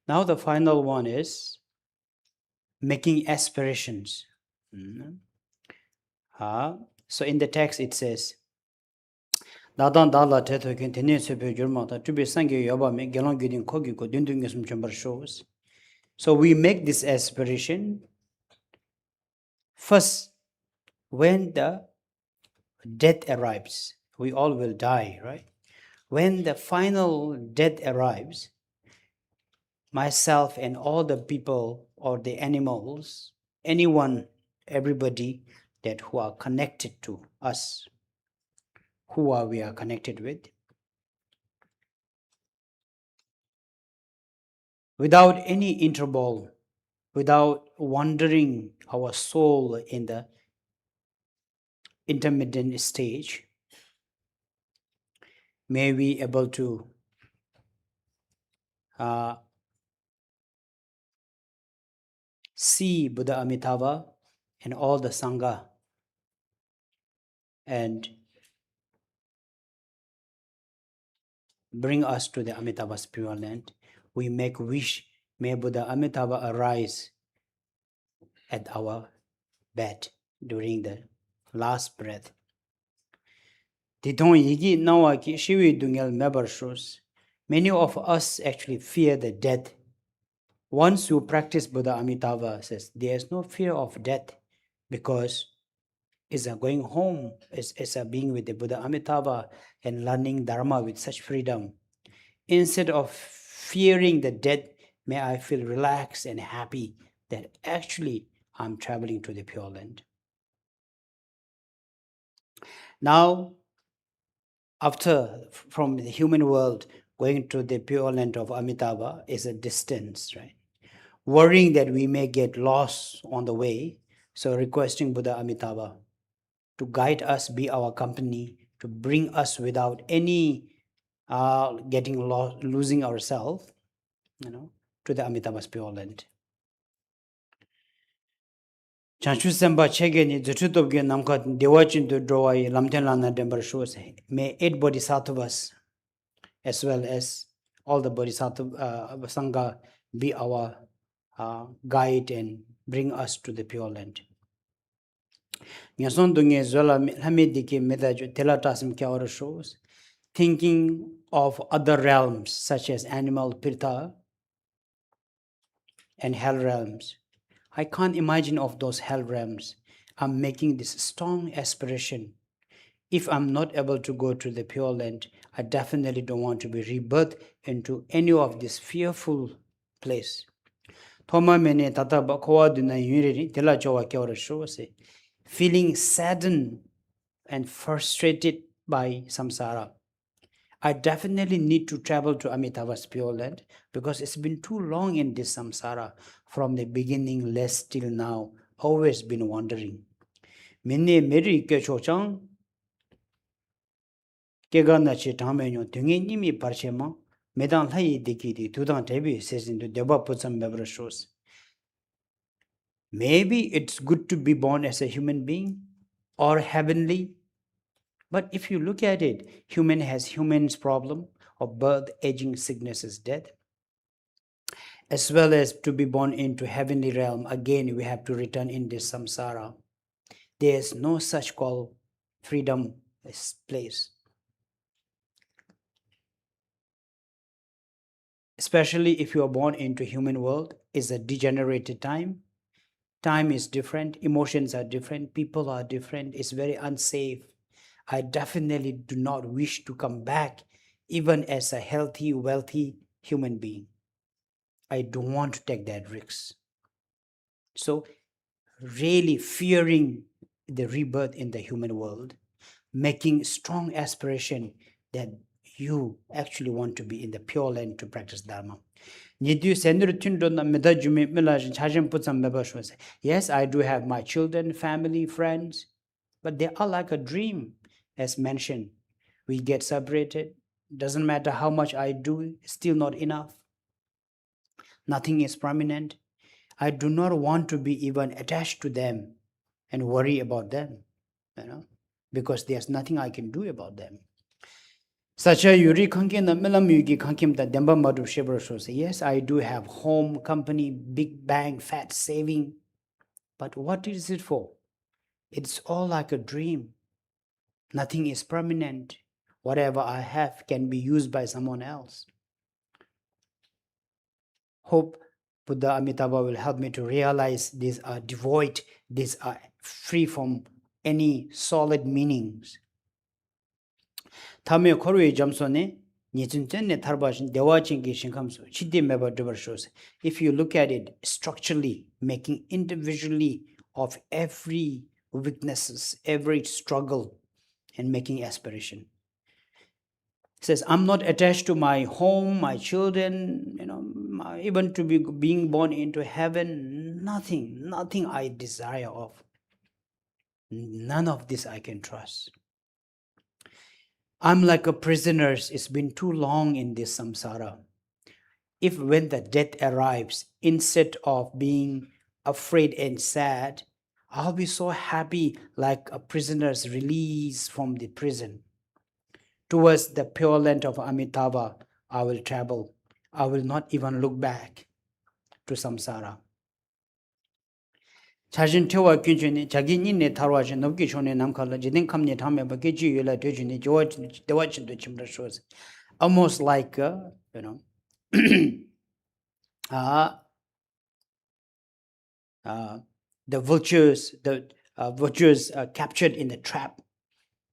Now the final one is making aspirations. So in the text it says, so we make this aspiration first when the death arrives. We all will die, right? When the final death arrives, myself and all the people or the animals, anyone, everybody who are connected to us, we are connected with, without any interval, without wandering our soul in the intermittent stage, may we able to see Buddha Amitabha and all the Sangha, and bring us to the Amitabha's pure land. We make wish, may Buddha Amitabha arise at our bed during the last breath. Many of us actually fear the death. Once you practice Buddha Amitabha says, there is no fear of death, because it's a going home, it's a being with the Buddha Amitabha and learning Dharma with such freedom. Instead of fearing the death, may I feel relaxed and happy that actually I'm traveling to the Pure Land. Now, after from the human world, going to the Pure Land of Amitabha is a distance, right? Worrying that we may get lost on the way, so requesting Buddha Amitabha to guide us, be our company, to bring us without any getting lost, losing ourselves, to the Amitabha's Pure Land. Chanchu Semba Chegeni, the truth of Namka, Dewachin to draw a Lamtenlana Dember shows, may 8 bodhisattvas, as well as all the bodhisattva Sangha, be our guide and bring us to the Pure Land. Shows, thinking of other realms such as animal pirtha and hell realms. I can't imagine of those hell realms. I'm making this strong aspiration. If I'm not able to go to the Pure Land, I definitely don't want to be rebirthed into any of this fearful place. Feeling saddened and frustrated by samsara. I definitely need to travel to Amitabha's Pure Land because it's been too long in this samsara, from the beginning less till now, always been wandering. Minne meri ke chochang ke gana che tamenyo dungi nimi parchema medan lai diki di tudan tebi says into deba putsam mebra shows. Maybe it's good to be born as a human being or heavenly. But if you look at it, human has human's problem of birth, aging, sicknesses, death. As well as to be born into heavenly realm, again we have to return in this samsara. There is no such called freedom place. Especially if you are born into human world, is a degenerated time. Time is different, emotions are different, people are different, it's very unsafe. I definitely do not wish to come back even as a healthy, wealthy human being. I don't want to take that risk. So really fearing the rebirth in the human world, making strong aspiration that you actually want to be in the Pure Land to practice Dharma. Yes, I do have my children, family, friends, but they are like a dream, as mentioned. We get separated. Doesn't matter how much I do, still not enough. Nothing is permanent. I do not want to be even attached to them and worry about them, because there's nothing I can do about them. Such a yuri kankim the melam yugi kankim the demba madu shiver shows. Yes, I do have home, company, big bank, fat saving. But what is it for? It's all like a dream. Nothing is permanent. Whatever I have can be used by someone else. Hope Buddha Amitabha will help me to realize these are devoid, these are free from any solid meanings. Tame korwe jamsone nichunchenne tharbashin dewachingi shinkamso chidde meba dubar shows. If you look at it structurally, making individually of every weaknesses, every struggle, and making aspiration. It says, I'm not attached to my home, my children, even to be being born into heaven. Nothing I desire of. None of this I can trust. I'm like a prisoner. It's been too long in this samsara. If when the death arrives, instead of being afraid and sad, I'll be so happy like a prisoner's release from the prison. Towards the Pure Land of Amitabha, I will travel. I will not even look back to samsara. 자신 태와 균준이 자기 인내 타로하신 높기 전에 남칼라 지든 감니 담에 바게지 유라 되주니 저와진 대와진도 침을 쇼스. Almost like the vultures captured in the trap.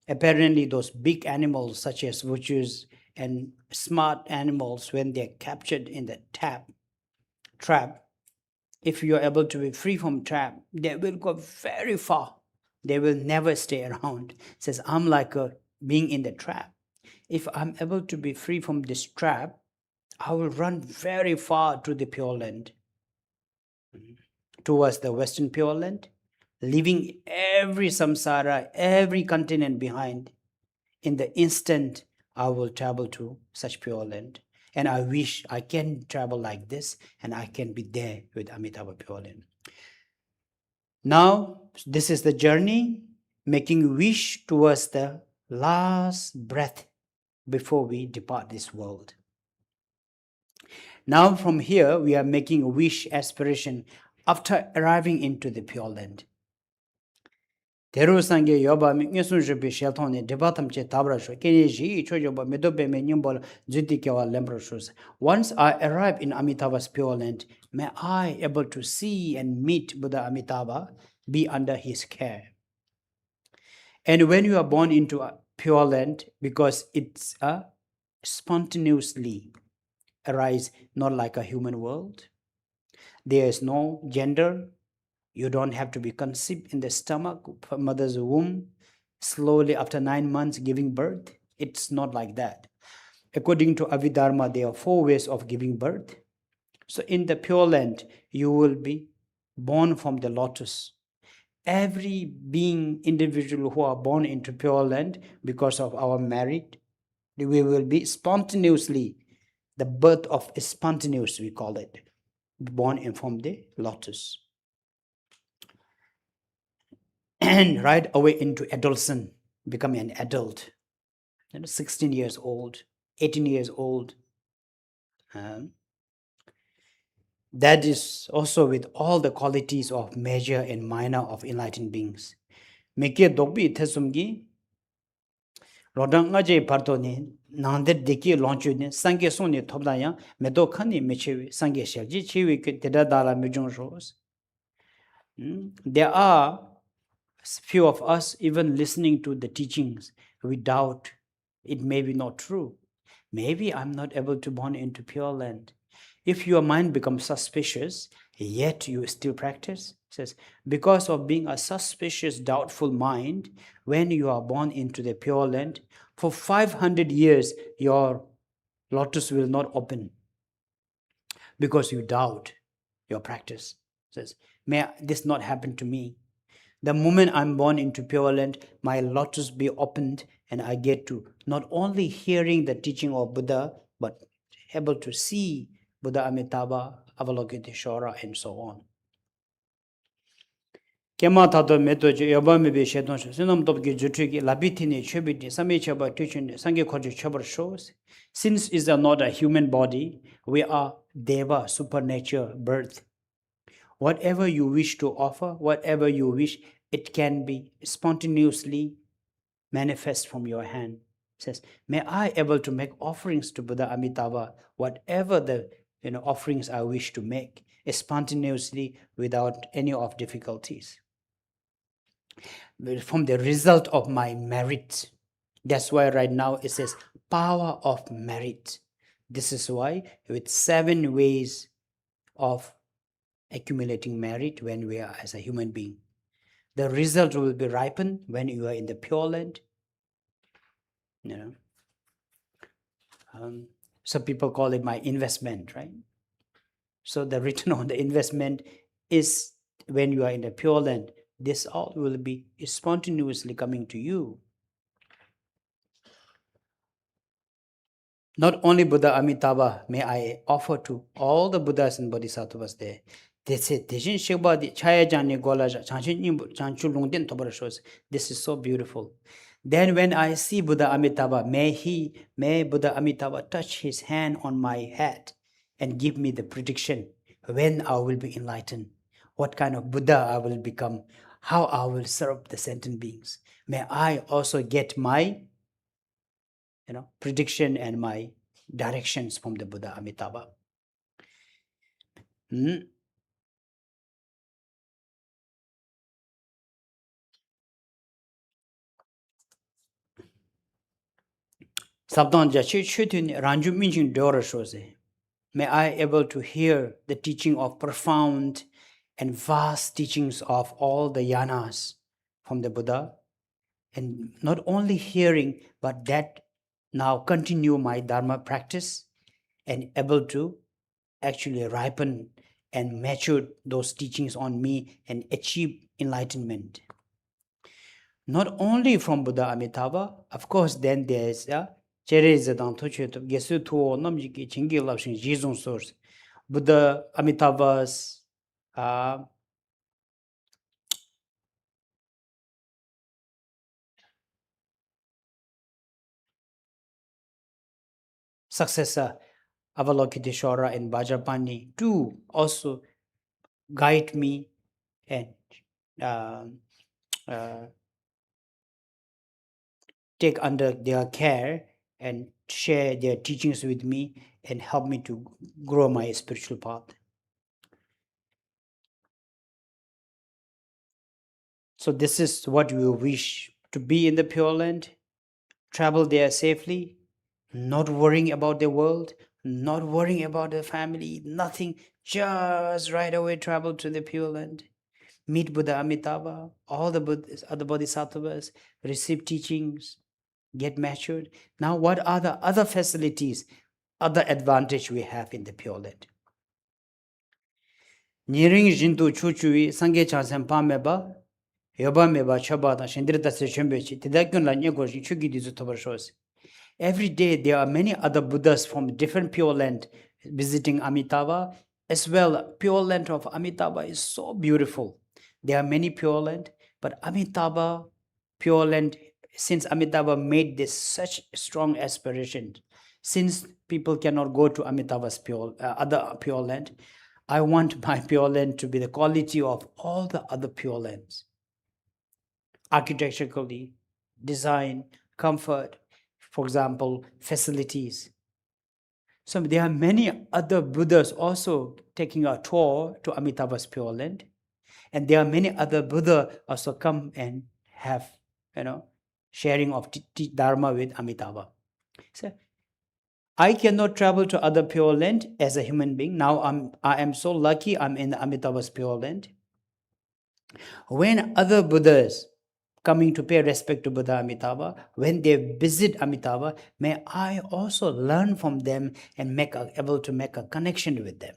Apparently those big animals such as vultures and smart animals, when they're captured in the trap, if you are able to be free from trap, they will go very far. They will never stay around. It says, I'm like being in the trap. If I'm able to be free from this trap, I will run very far to the Pure Land, towards the Western Pure Land, leaving every samsara, every continent behind. In the instant, I will travel to such Pure Land. And I wish I can travel like this and I can be there with Amitabha Pure Land. Now, this is the journey, making wish towards the last breath before we depart this world. Now from here, we are making a wish aspiration after arriving into the Pure Land. Terusange yoba ngesun jubi sheltone debatam che tabrasho keneji chojoba medobe menyumbol judikewa lembroshoz. Once I arrive in Amitabha's Pure Land, may I able to see and meet Buddha Amitabha, be under his care. And when you are born into a Pure Land, because it's a spontaneously arise, not like a human world, there is no gender. You don't have to be conceived in the stomach of mother's womb. slowly after 9 months giving birth. It's not like that. According to Abhidharma, there are 4 ways of giving birth. So in the Pure Land, you will be born from the lotus. Every being, individual who are born into Pure Land because of our merit, we will be spontaneously, the birth of spontaneous, we call it, born in from the lotus. And right away into adolescence, become an adult, 16 years old, 18 years old. That is also with all the qualities of major and minor of enlightened beings. Meke dokbi thesumgi rodang ngaje partoni nander deki launchu ne sangye soni thobdaya medo khani mechewe sangye shelji chewe ke teda dala mejong ros. There are few of us even listening to the teachings, we doubt it may be not true. Maybe I'm not able to born into Pure Land. If your mind becomes suspicious, yet you still practice, it says, because of being a suspicious, doubtful mind, when you are born into the Pure Land, for 500 years, your lotus will not open because you doubt your practice. It says, may this not happen to me. The moment I'm born into Pure Land, my lotus be opened and I get to not only hearing the teaching of Buddha, but able to see Buddha Amitabha, Avalokiteshvara, and so on. Kema tato meto je yobami be shedon sho sinam topki jutuki labitini chubiti sami chaba tuchuni sangi khoji chabar shows. Since is not a human body, we are deva, supernature, birth. Whatever you wish to offer, whatever you wish, it can be spontaneously manifest from your hand. It says, may I able to make offerings to Buddha Amitabha, whatever the offerings I wish to make, spontaneously without any of difficulties. From the result of my merit. That's why right now it says power of merit. This is why with 7 ways of accumulating merit when we are as a human being. The result will be ripened when you are in the Pure Land. Some people call it my investment, right? So the return on the investment is when you are in the Pure Land. This all will be spontaneously coming to you. Not only Buddha Amitabha may I offer to all the Buddhas and Bodhisattvas there. This is so beautiful. Then when I see Buddha Amitabha, may Buddha Amitabha touch his hand on my head and give me the prediction when I will be enlightened, what kind of Buddha I will become, how I will serve the sentient beings. May I also get my prediction and my directions from the Buddha Amitabha. May I able to hear the teaching of profound and vast teachings of all the yanas from the Buddha, and not only hearing, but that now continue my Dharma practice and able to actually ripen and mature those teachings on me and achieve enlightenment. Not only from Buddha Amitabha, of course, then there is source. Buddha Amitabha's successor Avalokiteshvara and Vajrapani too also guide me and take under their care and share their teachings with me and help me to grow my spiritual path. So this is what we wish, to be in the Pure Land, travel there safely, not worrying about the world, not worrying about the family, nothing, just right away travel to the Pure Land. meet Buddha Amitabha, all the Buddhas, other bodhisattvas, receive teachings, get matured. Now, what are the other facilities, other advantage we have in the Pure Land? Niring jindu chuchui sangye chansen pameba, yoba meba choba da shendrita se chembechi, tidakyun la nyego chugi dizu tobarshos. Every day there are many other Buddhas from different Pure Land visiting Amitabha. As well, Pure Land of Amitabha is so beautiful. There are many Pure Land, but Amitabha, Pure Land, since Amitabha made this such strong aspiration, since people cannot go to Amitabha's other Pure Land, I want my Pure Land to be the quality of all the other Pure Lands. Architecturally, design, comfort, for example, facilities. So there are many other Buddhas also taking a tour to Amitabha's Pure Land. And there are many other Buddha also come and have, sharing of Dharma with Amitabha. So I cannot travel to other Pure Land as a human being. Now I am so lucky I'm in Amitabha's Pure Land. When other Buddhas coming to pay respect to Buddha Amitabha, when they visit Amitabha, may I also learn from them and able to make a connection with them.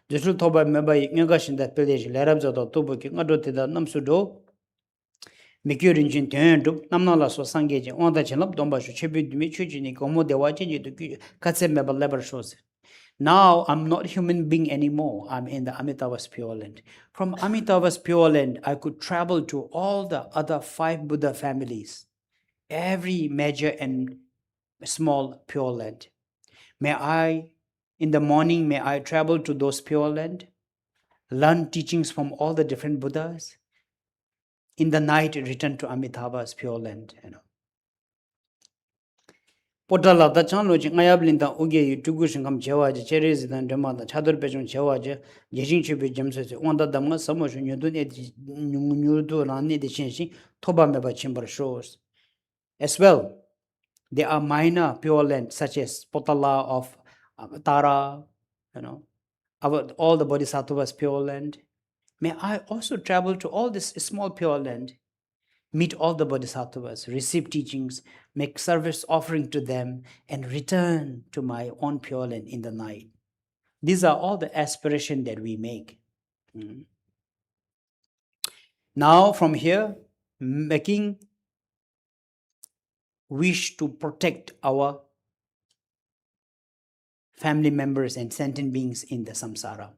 Just toba meba ngagashin da peleji lerabza do tubuki ngado te da namsudo mikyurin jin tendu namnala so sangeji onda chenlap domba shu chebi dumi chujini komo dewa chenji to katse meba lebar shows. Now I'm not human being anymore. I'm in the Amitabha's Pure Land. From Amitabha's Pure Land, I could travel to all the other 5 Buddha families, every major and small Pure Land. In the morning, may I travel to those Pure Land, learn teachings from all the different Buddhas. In the night, return to Amitabha's Pure Land. Potala da chan loji ngayablin da uge yu tugu shingam chewaje cherezi dan dema da chadur pechung chewaje yejing chebe jamse se onda damga samo shu nyudu ne nyudu rani de chenshi toba meba chimbar shows. As well, there are minor Pure Land such as Potala of Tara, all the Bodhisattvas Pure Land. May I also travel to all this small Pure Land, meet all the Bodhisattvas, receive teachings, make service offering to them, and return to my own Pure Land in the night. These are all the aspirations that we make. Now from here, making wish to protect our family members and sentient beings in the samsara.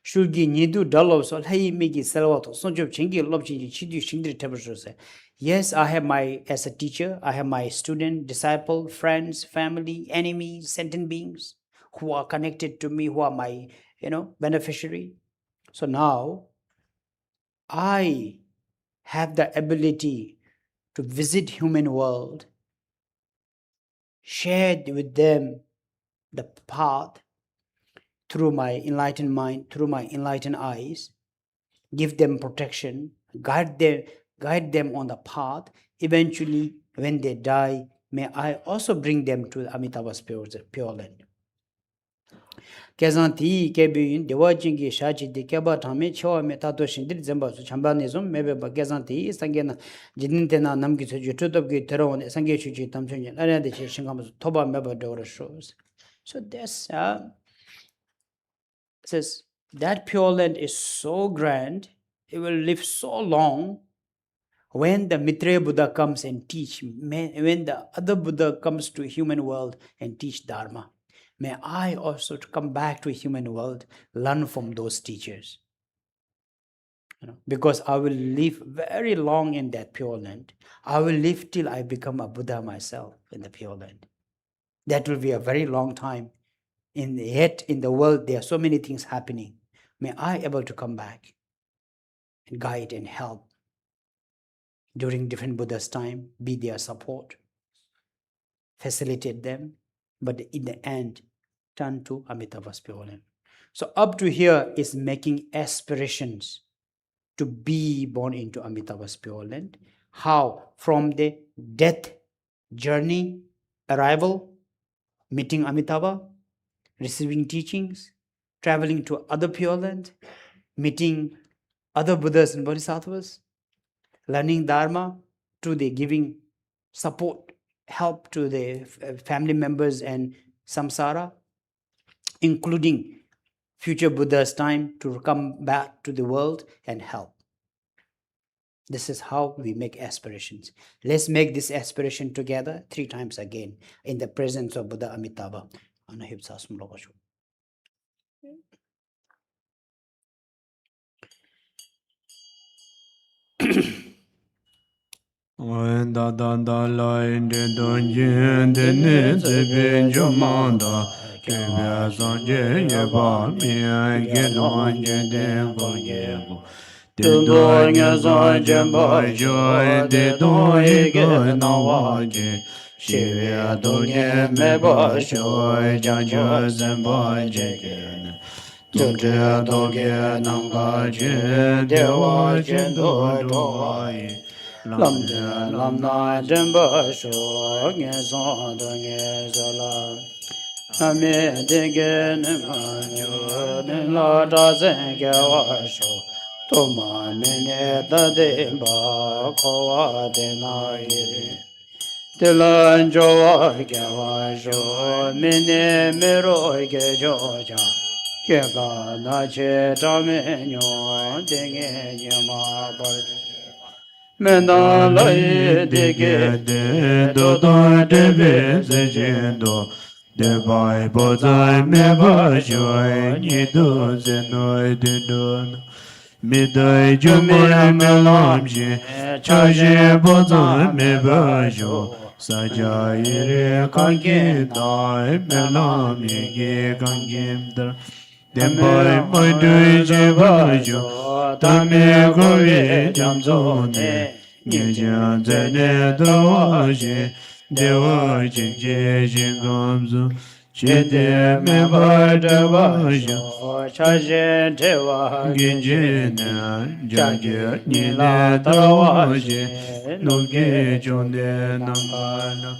Shulgi nidu dalo so hey migi selwato sonjob chingi lobchi chidu shingri tabashose. Yes, I have as a teacher, I have my student, disciple, friends, family, enemies, sentient beings who are connected to me, who are my, beneficiary. So now I have the ability to visit human world, share with them the path through my enlightened mind, through my enlightened eyes, give them protection, guide them on the path. Eventually, when they die, may I also bring them to Amitabha's Pure Land. Kezanti kebiyin dewa jingi shachi di keba tame chewa me tato shindir zemba su chamba nizom mebe ba kezanti sange na jidinte na namgi su jutudab ki tero wane sange chuchi tamchunye arayande che shingama su toba meba dora shows. So this says that Pure Land is so grand, it will live so long. When the Mitra Buddha comes and teach, when the other Buddha comes to human world and teach Dharma, may I also come back to human world, learn from those teachers. Because I will live very long in that Pure Land. I will live till I become a Buddha myself in the Pure Land. That will be a very long time. Yet in the world, there are so many things happening. May I able to come back and guide and help during different Buddha's time, be their support, facilitate them, but in the end, turn to Amitabha's Pure Land. So up to here is making aspirations to be born into Amitabha's Pure Land. How? From the death journey, arrival, meeting Amitabha, receiving teachings, traveling to other Pure Land, meeting other Buddhas and Bodhisattvas, learning Dharma, to the giving support, help to the family members and samsara, including future Buddha's time to come back to the world and help. This is how we make aspirations. Let's make this aspiration together 3 times again in the presence of Buddha Amitabha. When da da da la in the dungeon, the nets have been Jomanda, Kibia Sanje, Yaba, me, I get on Jende, Goyebo. The doing is on Jemba, joy, the doing good, no waji. Shivia Dunye, Meba, Shoy, Janjo, Zemba, Jagan. Jumja, Dogia, Nanga, Jen, Dewa, Jendo, Doai. Lam de lam na jemba sho nge son do nge zala ame de ge ne ma nyo ne la da zen ge wa sho to ma ne ne da de ba ko wa de na ye de la jo wa ge wa sho me ne me ro ge jo ja ge ga na che ta me nyo de nge ye ma ba Mena lai de ge de do do de be se je do de bai bo zai me ba joy ni do ze noi de do mi dai ju me lam je cha je bo zai me ba jo sa ja ye re kan ge dai me lam ye ge kan ge dar de bai mai du je ba jo ta me go ye jam zo ne nye jan zene do wa je de wa je je je gam zo che de me ba de wa jo cha je de wa gin je na ja je ni la da wa je no ge chon de na ma na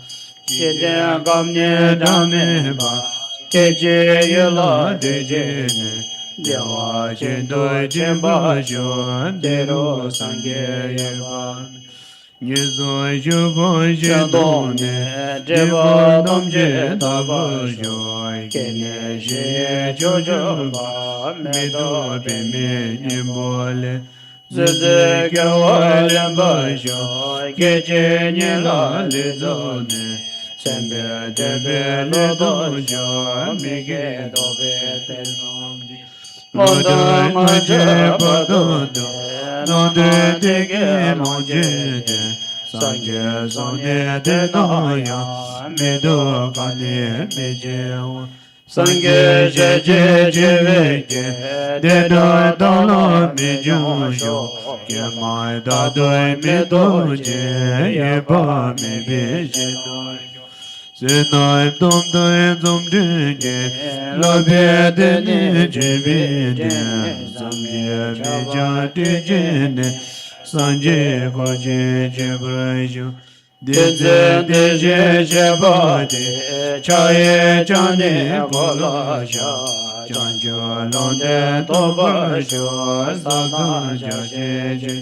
che de gam ne da me ba che je ye la de je ne de wa je do je ba jo de ro sang ge ye ba Như rồi chú bối chú đô nè Đế bó đông chế ta bó rồi Kê nè chế chú chú bó Mê đô bê mê như bó lê Dư dê kê hoa lên bó rồi Kê chế như la lê dô nè Sen bê đê bê lê đô rồi Mê kê đô bê tê nông đi Mô đô ngô chế bó đô đô Nô đê tê kê mô chế đê Sanje sanje de no ya me do ka ne me je wa Sanje je je je ve je de do do lo me jo sho ke mai da do me do je ye ba me be je do se nai dom dai dom de je lo be de ne je be de sam ye me ja de je ne Sanje ko je je brai jo de ze de je je ba de cha ye cha ne ko la sha chan jo lon de to ba sho sa da ja je je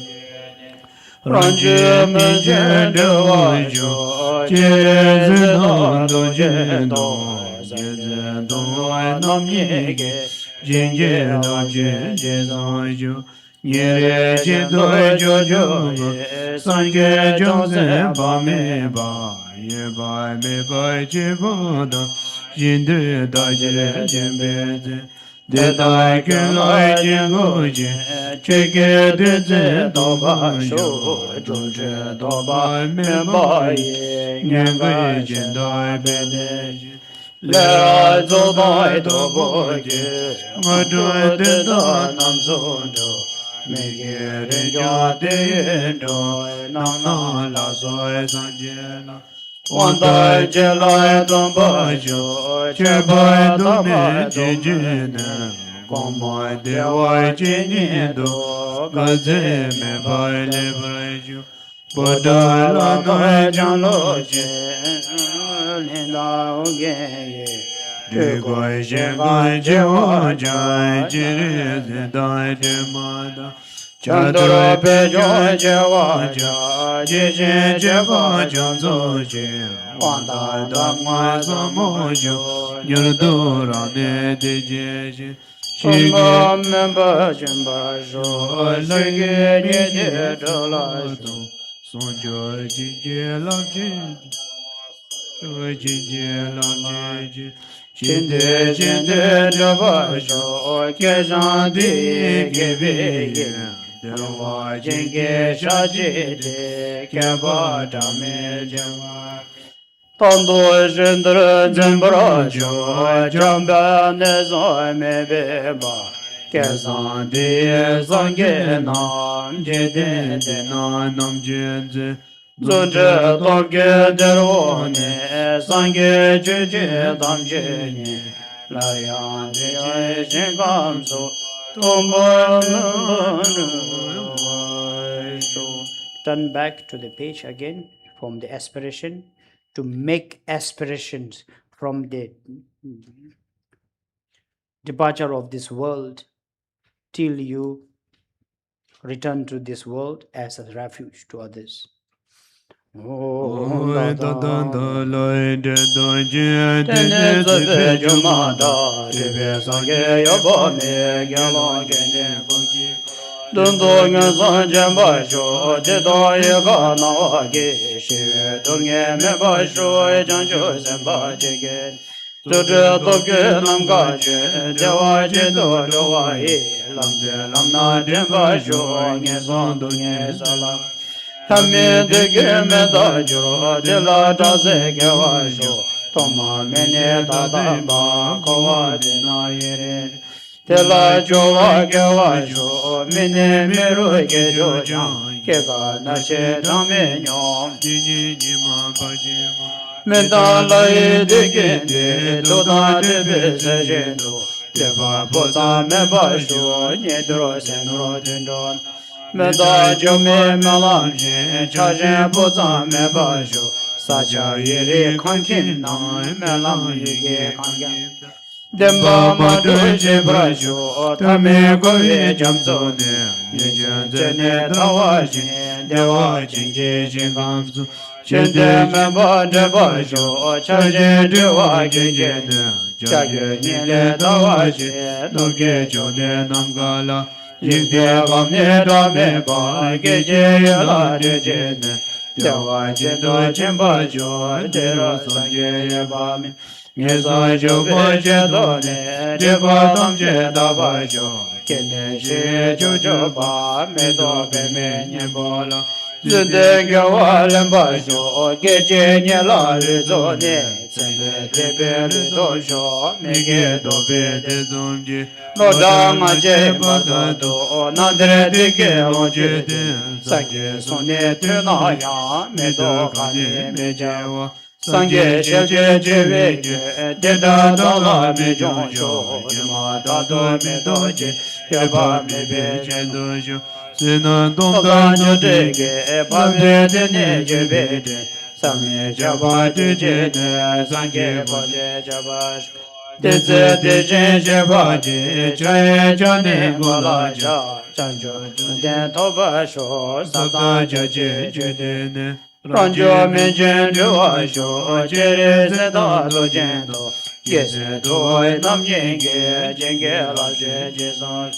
ran je me je de wa jo je ze da do je do je ze do wa nam ye ge jin je da je sa jo Yere jindo jo jo san ge jong se ba me ba ye ba me ba je ba da yin de da je jen be de da ke lai jin go je che ge de ze do ba sho jo je do ba me ba ye nyen ge jin da be de le zo dai do bo je ma do de da nam zo do me ge re ja de do na na la so san je na wan dai je la dong ba jo che ba do me je je na con mo de wa je ni do ga je me ba le bra ju bo da la dai jan lo je le la ge ye Trì Guai Xie Guai Chi Wa Chai Chi Ri Si Dai Chi Ma Da Chandra Pe Choi Che Wa Cha Chi Chi Che Pa Chon Tsu Chi Wan Da Dam Ngwa Sa Mo Chu Nyur Du Ra Ne Di Chi Chi Shi Ge Member Jimba Shu Lai Ge Ni Di Cha La Tu Son Cho Chi Chi Lam Chi Chi Chi Lam Chi Chin De Chin De Jaba Shu Ke Shan Di Ke Bi Yin Derwa Chin Ke Sha Chi De Ke Ba Ta Me Jama Tando Shindra Jimbra Shu Jamba Ne Zoi Me Be Ba Ke San Di San Ge Nam Je De De Na Nam Jin Zi Zun Je Tom Ge Derwo Ne San Ge Ju Je Dam Je Ni La Yang De Jai Shin Kam Su Turn back to the page again from the aspiration to make aspirations from the departure of this world till you return to this world as a refuge to others. Tami de ge me da juro de la da se ge wa sho toma me ne da da ba ko wa de na ye de la jo wa ge wa sho me ne me ro ge jo jang ke ga na che da me nyom Ji Ji Ji Ma Pa Ji Ma me da la ye de ge de do da de be se je do de ba bo za me ba sho nye dro se no de don me da jo me ma lam je cha je bo za me ba sho sa cha ye re khang kin na me lam ye ge khang kin dem ba ma do je bra sho ta me go ye jam zo ne ye jen je ne da wa jin de wa jin je jin gang zu chen de me ba de ba sho cha je de wa ge je ne cha ye ni le da wa jin do ge jo ne nam ga la Yik de gam ne da me ba ge je ye la de je ne de wa je do chen ba jo de ra san je ye ba mi Nye sa jo ba je do ne de ba tam je da ba jo ke ne she jo jo ba me do be me nye bo la Zu de ge wa len ba jo ge je nye la ri zo ne Tsen be de be ri do sho me ge do be de Zom Ji Lo da ma je ba da do na de de ge lo je de Sa ge son ne tu na ya me do ka ne me ja wa Sang ge she je je we je de da da la me jong sho de ma da do me do je ye ba me be je Do Shu Si Nan Dom Lo Da da Jo nyo de ge ba be de ne je be de Sang me ja ba de je de sang ge ba je ja ba de ze de je je ba je cha ye cha ne go la cha chan jo de to ba sho sa da je je je de Ne Ran jo men jen jo wa sho je re se da lo jen do ye se do nam yen ge jen ge la je je san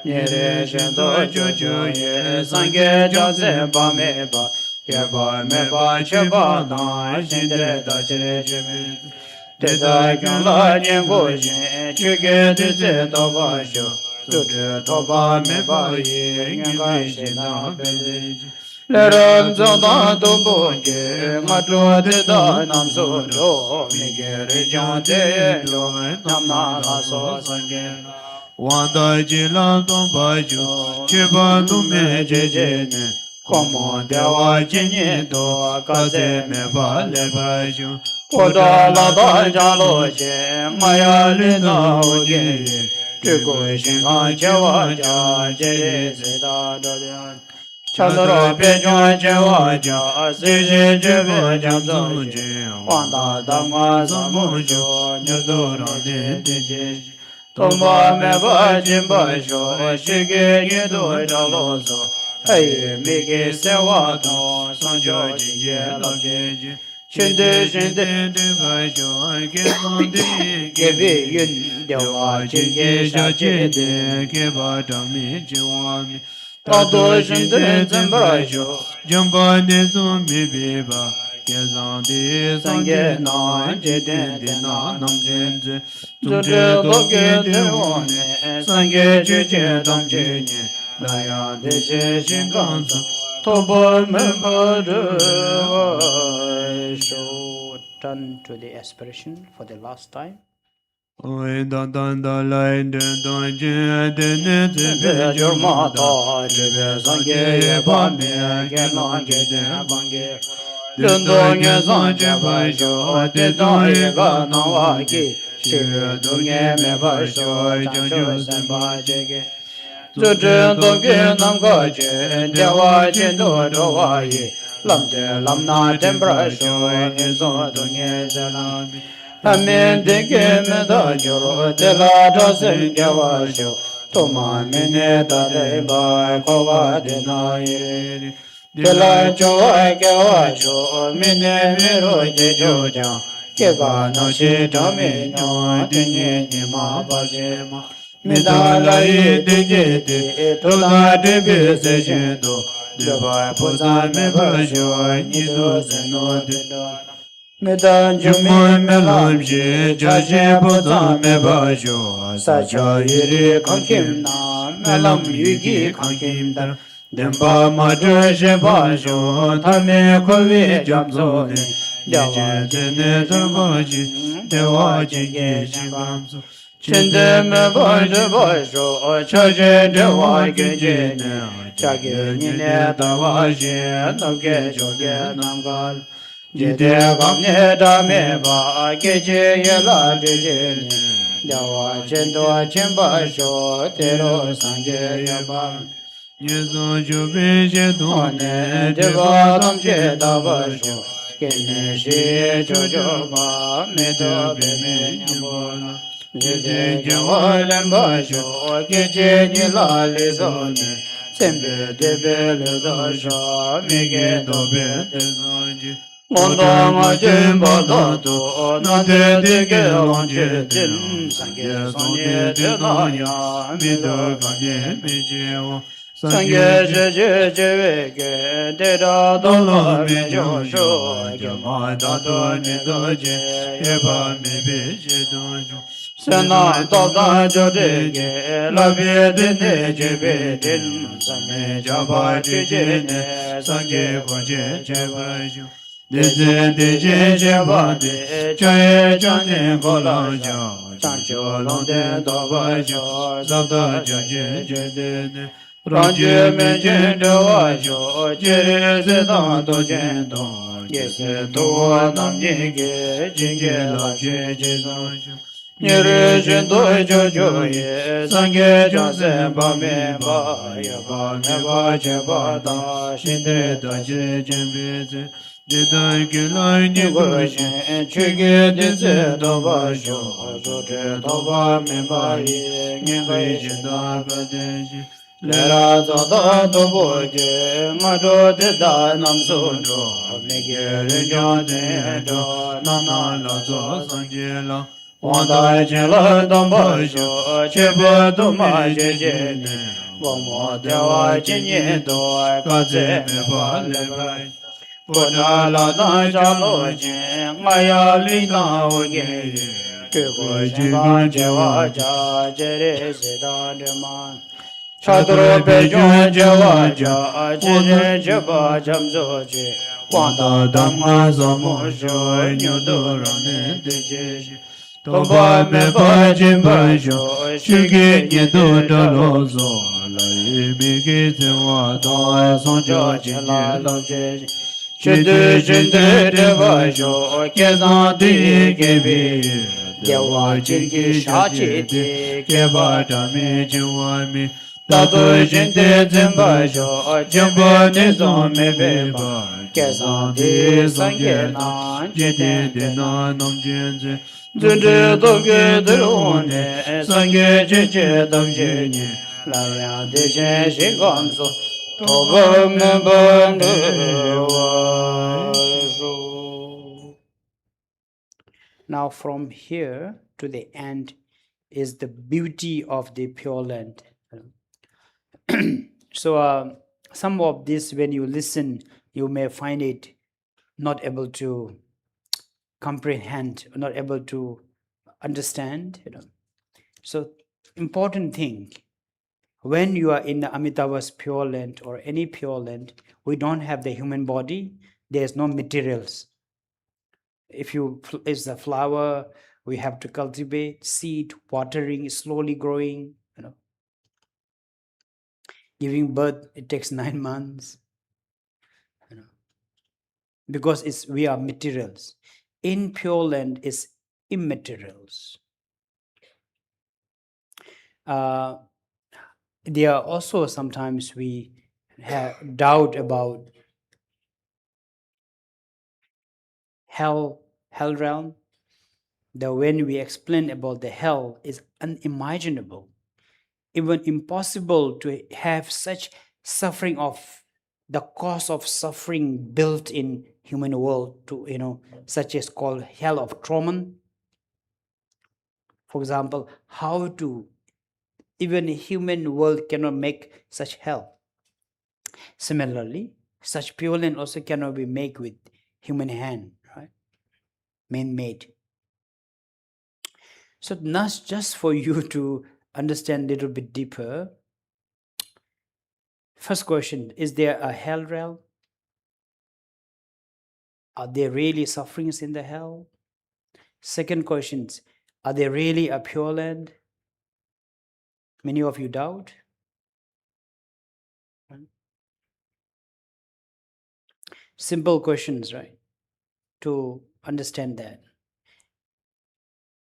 ye re shen do jo jo ye san ge ja se ba me ba ye ba me ba che ba da shin de da che re che me de da kyun la nyen go shin che ge de ze do ba sho tu zhe to ba me ba ye ngen ga shin da be de le ran zang da do bo je ma zhuo de da nam so lo mi ge re jiang de lo nam na la so san ge Wan Dai Ji Lam Dong Ba Ju Che Ba Tu Me Je Je Ne Kong mo de wa jin yin do ka ze me ba le Ba Ju Ko da la da ja lo je ma ya li na o je ye zhi gu xin kan che wa ja je re ze da da de Chandra Pejon Jewa Ja, Siji Jebe Jamzo Je, Wanda Dhamma Samujo, Nyudura Deji, Tomba Meba Jimba Jo, Shige Yidu Jalozo, Hey, Miki Sewa Ton, Sanjo Jinje Lamjeji, Shinde Shinde Deva Jo, Gebi Yun Dewa Jinge Shache De, Geba Dami Jiwami, Tato Shinde Zembra Jo, Jamba de Zumbi Biba, Gezandi Sangye Sange Na, Jeden De Na Nam Jenze, Zuje Doge Devone, Sangye Jeje Dam Jenye, Laya Deje Shinganza, Tobo Member. So turn to the aspiration for the last time. Oi dan dan da lai de dan je de ne de be Your mata, Jebe Sangye Ye Bame, Genon Jede Bange, Lundonge Sanje Basho, Teton Yega Nawaki, Shire Dunge Me Basho, Janjo Semba Jege, Zuje Doge Namgaje, Dewa Jendo Dowaye, Lamde Lamna Tembrasho, Nizo Dunge Zelami, Amin Deke Meda Joro, Tela Dosen Javasho, Toma Mene Deba, Kova Denaire. Tela Joa Gavasho, Mine Miro Joja, Keva no she Domino, Dine Nima Bajema, Midala Degete, Toda Debe Sejendo, Deva Posa Me Bajo, Nido Zeno Dino. Medan Jumi Melamji, Jaje Posa Me Bajo, Sacha Yiri Kankim Na, Melam Yugi Kankim Dar. Demba Madra Shebajo, Tame Kovi Jamzone, Jawa Jene Turbaji, Dewa Jige Shibamso, Chinde Me Bajo Bajo, Chaje Dewa Gijene, Chage Nine Tawaji, Namge Joge Namgal, Jide Gamne Dame Ba, Gije Yela Jene, Dewa Chendo Chimbajo, Tero Sanje Yabam. Yeso Jubi Jedone, Deva Tamje Dabasho, Kene Shi Jojoba, Medo Beme Nyambola, Jede Jawalan Basho, Keje Nila Lizone, Sembe Debe Ledasha, Mege Dobe Dezoji. Mondama Jimba Dato, Nante Dege Lonje Din, Sange Sonye Delaya, Mido Kanye Mijeo. Sangye je je Dera Dolo Me Josho, Yama Dato Nido Je, Eba Me Beje Dojo. Sena Toda Jodege, Labi Dine Jebe Din, Same Jaba Jene, Sangye Koje Jebajo. Deze Deje Jebade, Chaye Jane Golaja, Chancho Londe Dobajo, Zabda Jaje Jedene. Ranje Menjen Dewajo, Jere Zedan Dojendo, Yese Toa Nam Yege, Jinge La Jeje Zanjo. Nyere Jendo Jojo Ye, Sange Jansen Bame Ba, Yaba Meba Jebada, Shindre Daje Jembeze, Jeda Gilai Nigoshen, Chige Denze Dobajo, Joje Doba Meba Ye, Nge Jenda Badeji. Lera Zada Doboge, Majo Deda Nam Sundo, Mege Rinja Dendo, Nana Lazo Sanjela, Wanda Jela Dambajo, Cheba Duma Jene, Womo Dewa Jinyedo, Kaze Meba Lebrai, Buddha Lada Jaloje, Maya Lina Oge, Kiko Jivan Jewaja, Jere Seda Deman. Chadro Pejon Jewaja, Jene Jeba Jamzoji, Wanda Dhamma Samosho, Nyudurane Dejeji, Toba Meba Jimbajo, Shige Nyedo Dalozo, Lai Bigi Zewa, Toa Sonjo Jela Lojeji, Shide Shinde Devajo, Kezan Di Gebi, Dewa Jingi Shachi Di, Keba Dami Jiwami, Tato jinte zimba jo jimbo nizo me beba Kesan di sangye na jite na nam jenze Zunde dobge derone sangye jeje dobje ni La ya de jen shi gomso Toba me bande wa shu. Now from here to the end is the beauty of the Pure Land. So some of this, when you listen, you may find it not able to comprehend, not able to understand. So important thing, when you are in the Amitabha's Pure Land or any Pure Land, we don't have the human body. There's no materials. If it's a flower, we have to cultivate, seed, watering, slowly growing, giving birth, it takes 9 months, because we are materials. In Pure Land is immaterials. There are also sometimes we have doubt about hell realm. When we explain about the hell is unimaginable, even impossible to have such suffering of the cause of suffering built in human world to such as called hell of trauma. For example, how to even human world cannot make such hell. Similarly, such Pure Land also cannot be made with human hand, right? Man-made. So not just for you to understand a little bit deeper. First question, is there a hell realm? Are there really sufferings in the hell? Second question, are there really a Pure Land? Many of you doubt. Simple questions, right? To understand that.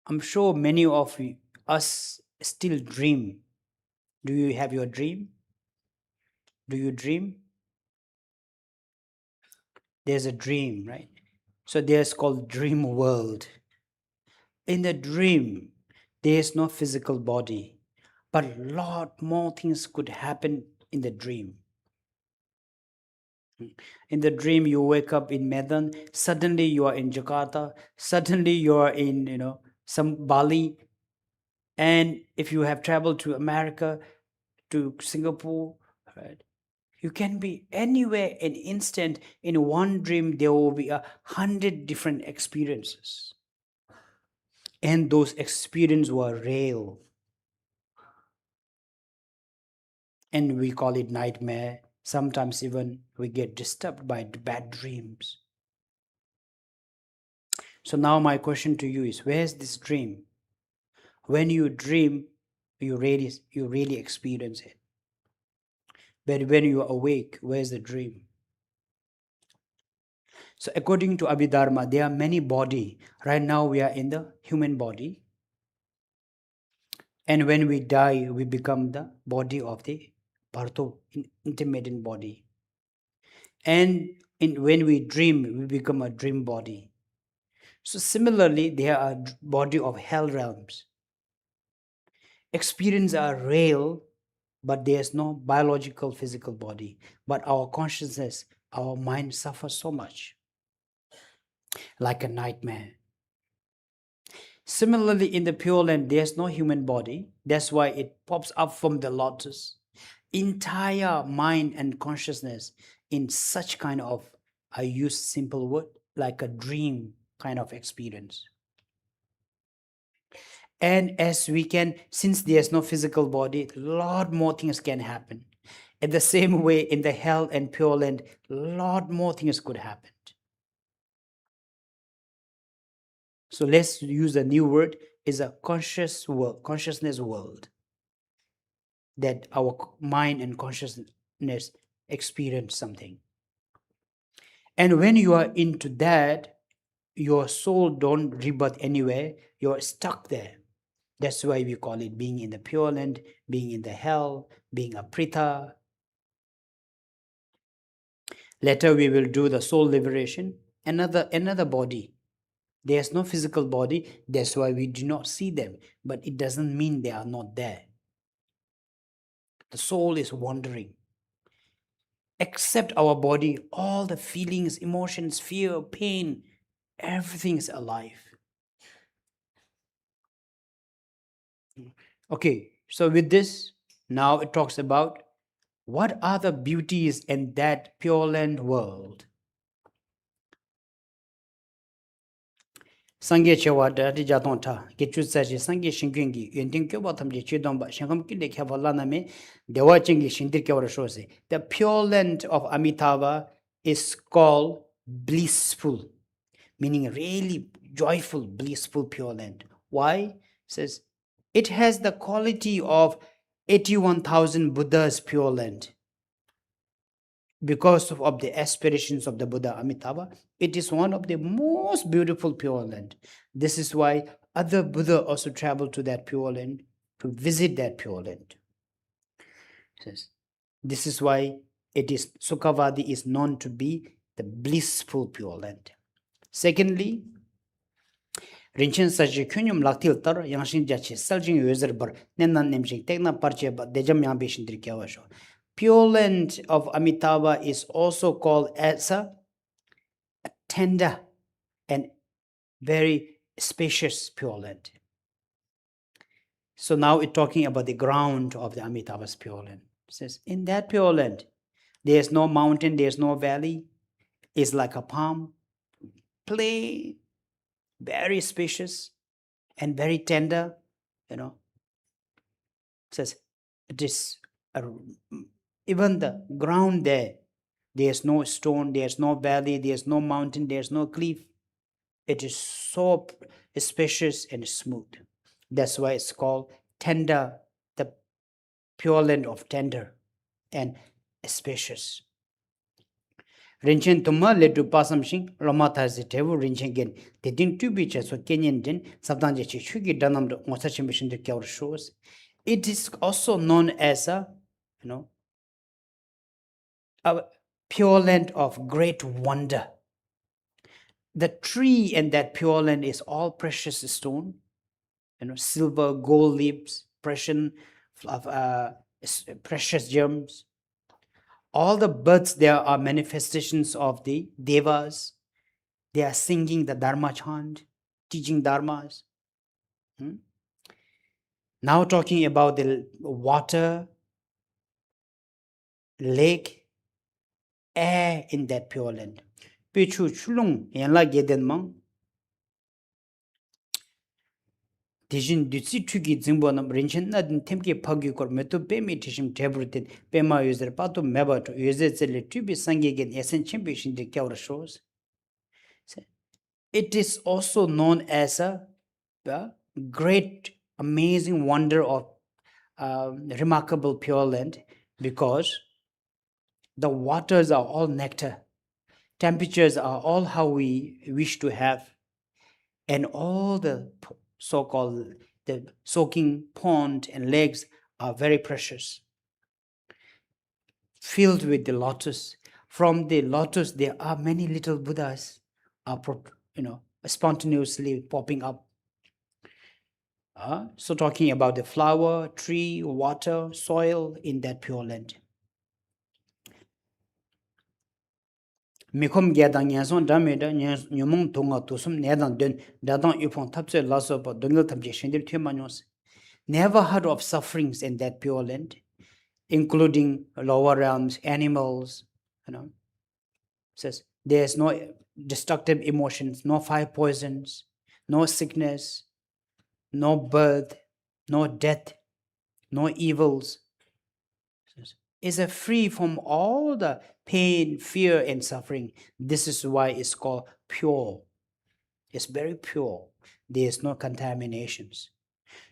I'm sure many of us still dream. Do you have your dream? Do you dream? There's a dream, right? So there's called dream world. In the dream, there's no physical body, but a lot more things could happen in the dream. In the dream, you wake up in Medan, suddenly you are in Jakarta, suddenly you are in some Bali, and if you have traveled to America, to Singapore, right, you can be anywhere in instant. In one dream, there will be 100 different experiences, and those experiences were real, and we call it nightmare. Sometimes even we get disturbed by bad dreams. So now my question to you is, where's this dream? When you dream, you really experience it. But when you are awake, where's the dream? So according to Abhidharma, there are many bodies. Right now we are in the human body. And when we die, we become the body of the Bharto, intermittent body. And when we dream, we become a dream body. So similarly, there are body of hell realms. Experience are real, but there's no biological physical body. But our consciousness, our mind suffers so much, like a nightmare. Similarly, in the Pure Land, there's no human body. That's why it pops up from the lotus. Entire mind and consciousness in such kind of, I use simple word, like a dream kind of experience. And as we can, since there's no physical body, a lot more things can happen. In the same way, in the hell and Pure Land, a lot more things could happen. So let's use a new word, is a conscious world, consciousness world, that our mind and consciousness experience something. And when you are into that, your soul don't rebirth anywhere, you're stuck there. That's why we call it being in the Pure Land, being in the hell, being a Pritha. Later we will do the soul liberation, another body. There's no physical body, that's why we do not see them, but it doesn't mean they are not there. The soul is wandering. Except our body, all the feelings, emotions, fear, pain, everything is alive. Okay, so with this, now it talks about what are the beauties in that Pure Land world. Sangye chewa dati jatong ta, kechu tsaji sangye shingyungi, yunting kyoba tamje chidongba, shingam kinde kya lana me, dewa chingi shindir kya wara shose. The Pure Land of Amitabha is called blissful, meaning really joyful, blissful Pure Land. Why? It says, it has the quality of 81,000 Buddha's Pure Land. Because of the aspirations of the Buddha Amitabha, it is one of the most beautiful Pure Land. This is why other Buddha also travel to that Pure Land to visit that Pure Land. This is why it is Sukhavadi is known to be the blissful Pure Land. Secondly, Rinchen Saji Kunyum Laktil Tar Yangshin Jachi Saljing User Bar Nenan Nemjing Tegna Parche Dejam Yambishin Dirkawasho. Pure Land of Amitabha is also called as a tender and very spacious Pure Land. So now it's talking about the ground of the Amitabha's Pure Land. It says, in that Pure Land, there's no mountain, there's no valley. It's like a palm, plain, very spacious and very tender, It says, it is even the ground there's no stone, there's no valley, there's no mountain, there's no cliff. It is so spacious and smooth. That's why it's called tender, the Pure Land of tender and spacious. Rinchen Tuma led to Passamshing, Romatazi Tevu Rinchen again. They didn't to be so Kenyan din, Sabdanje Chuki Danam Mosachimation the Kaur shows. It is also known as a Pure Land of great wonder. The tree in that Pure Land is all precious stone, silver, gold leaves, precious gems. All the birds there are manifestations of the devas. They are singing the Dharma chant, teaching dharmas. Now talking about the water, lake, air in that Pure Land. Pichu chulung yanla geden mang. Dijin dutsi tuki zingbo nam rinchen na din temke pagyu kor metu pemi tishim tebrutin pema user patu meba to user zele tubi sange gen esen chimpi shindi kyawra shows. It is also known as a great, amazing wonder of remarkable Pure Land because the waters are all nectar. Temperatures are all how we wish to have. And all the so-called the soaking pond and lakes are very precious. Filled with the lotus. From the lotus, there are many little Buddhas are spontaneously popping up. So talking about the flower, tree, water, soil in that Pure Land. Mikom Gadang Yanson Dameda Nyumong Tonga to some Nedan Dun Dadan Upon Tapse Lasso but Dungle Tabjation Tumanos. Never heard of sufferings in that Pure Land, including lower realms, animals, Says there's no destructive emotions, no fire poisons, no sickness, no birth, no death, no evils. Is free from all the pain, fear, and suffering. This is why it's called pure. It's very pure. There is no contaminations.